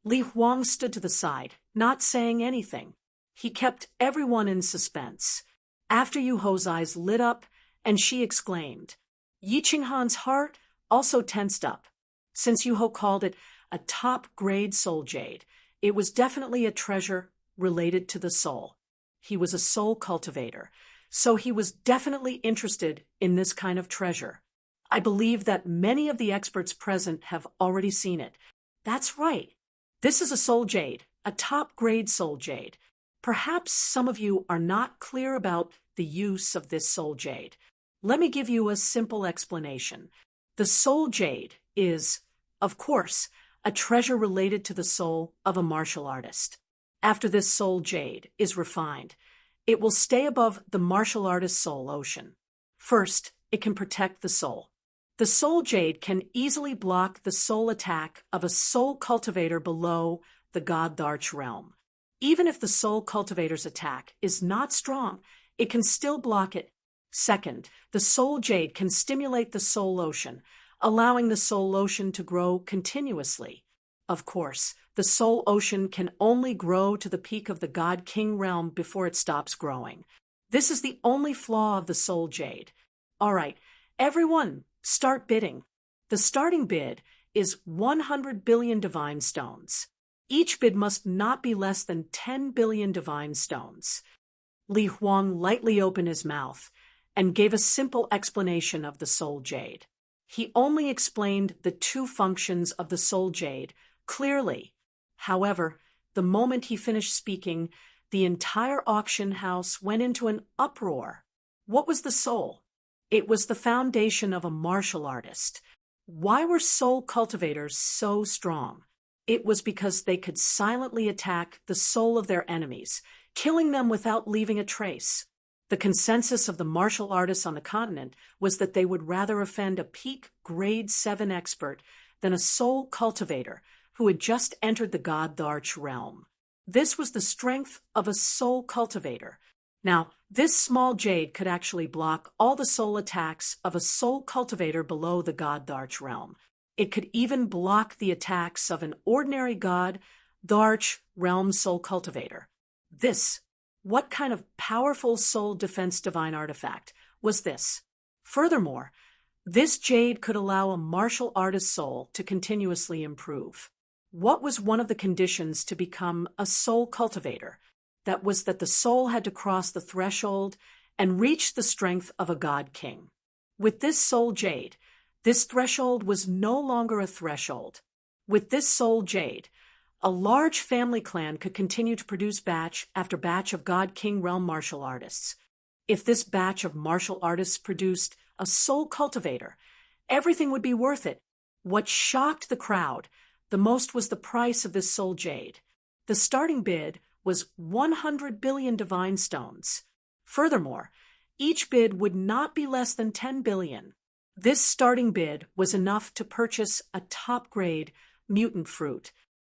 Li Huang stood to the side, not saying anything. He kept everyone in suspense. After Yu Ho's eyes lit up, and she exclaimed. Yi Qinghan's heart also tensed up. Since Yu Ho called it a top-grade soul jade, it was definitely a treasure related to the soul. He was a soul cultivator, so he was definitely interested in this kind of treasure. I believe that many of the experts present have already seen it. That's right. This is a soul jade, a top-grade soul jade. Perhaps some of you are not clear about the use of this soul jade. Let me give you a simple explanation. The soul jade is, of course, a treasure related to the soul of a martial artist. After this soul jade is refined, it will stay above the martial artist's soul ocean. First, it can protect the soul. The soul jade can easily block the soul attack of a soul cultivator below the God-Darch realm. Even if the soul cultivator's attack is not strong, it can still block it. Second, the soul jade can stimulate the soul ocean, allowing the soul ocean to grow continuously. Of course, the soul ocean can only grow to the peak of the God-King realm before it stops growing. This is the only flaw of the soul jade. All right, everyone, start bidding. The starting bid is 100 billion divine stones. Each bid must not be less than 10 billion divine stones. Li Huang lightly opened his mouth and gave a simple explanation of the soul jade. He only explained the two functions of the soul jade clearly. However, the moment he finished speaking, the entire auction house went into an uproar. What was the soul? It was the foundation of a martial artist. Why were soul cultivators so strong? It was because they could silently attack the soul of their enemies, killing them without leaving a trace. The consensus of the martial artists on the continent was that they would rather offend a peak grade 7 expert than a soul cultivator who had just entered the God-Darch realm. This was the strength of a soul cultivator. Now, this small jade could actually block all the soul attacks of a soul cultivator below the God-Darch realm. It could even block the attacks of an ordinary God-Darch realm soul cultivator. What kind of powerful soul defense divine artifact was this? Furthermore, this jade could allow a martial artist's soul to continuously improve. What was one of the conditions to become a soul cultivator? That was that the soul had to cross the threshold and reach the strength of a God-King. With this soul jade, this threshold was no longer a threshold. With this soul jade, a large family clan could continue to produce batch after batch of God-King realm martial artists. If this batch of martial artists produced a soul cultivator, everything would be worth it. What shocked the crowd the most was the price of this soul jade. The starting bid was 100 billion divine stones. Furthermore, each bid would not be less than 10 billion. This starting bid was enough to purchase a top-grade mutant fruit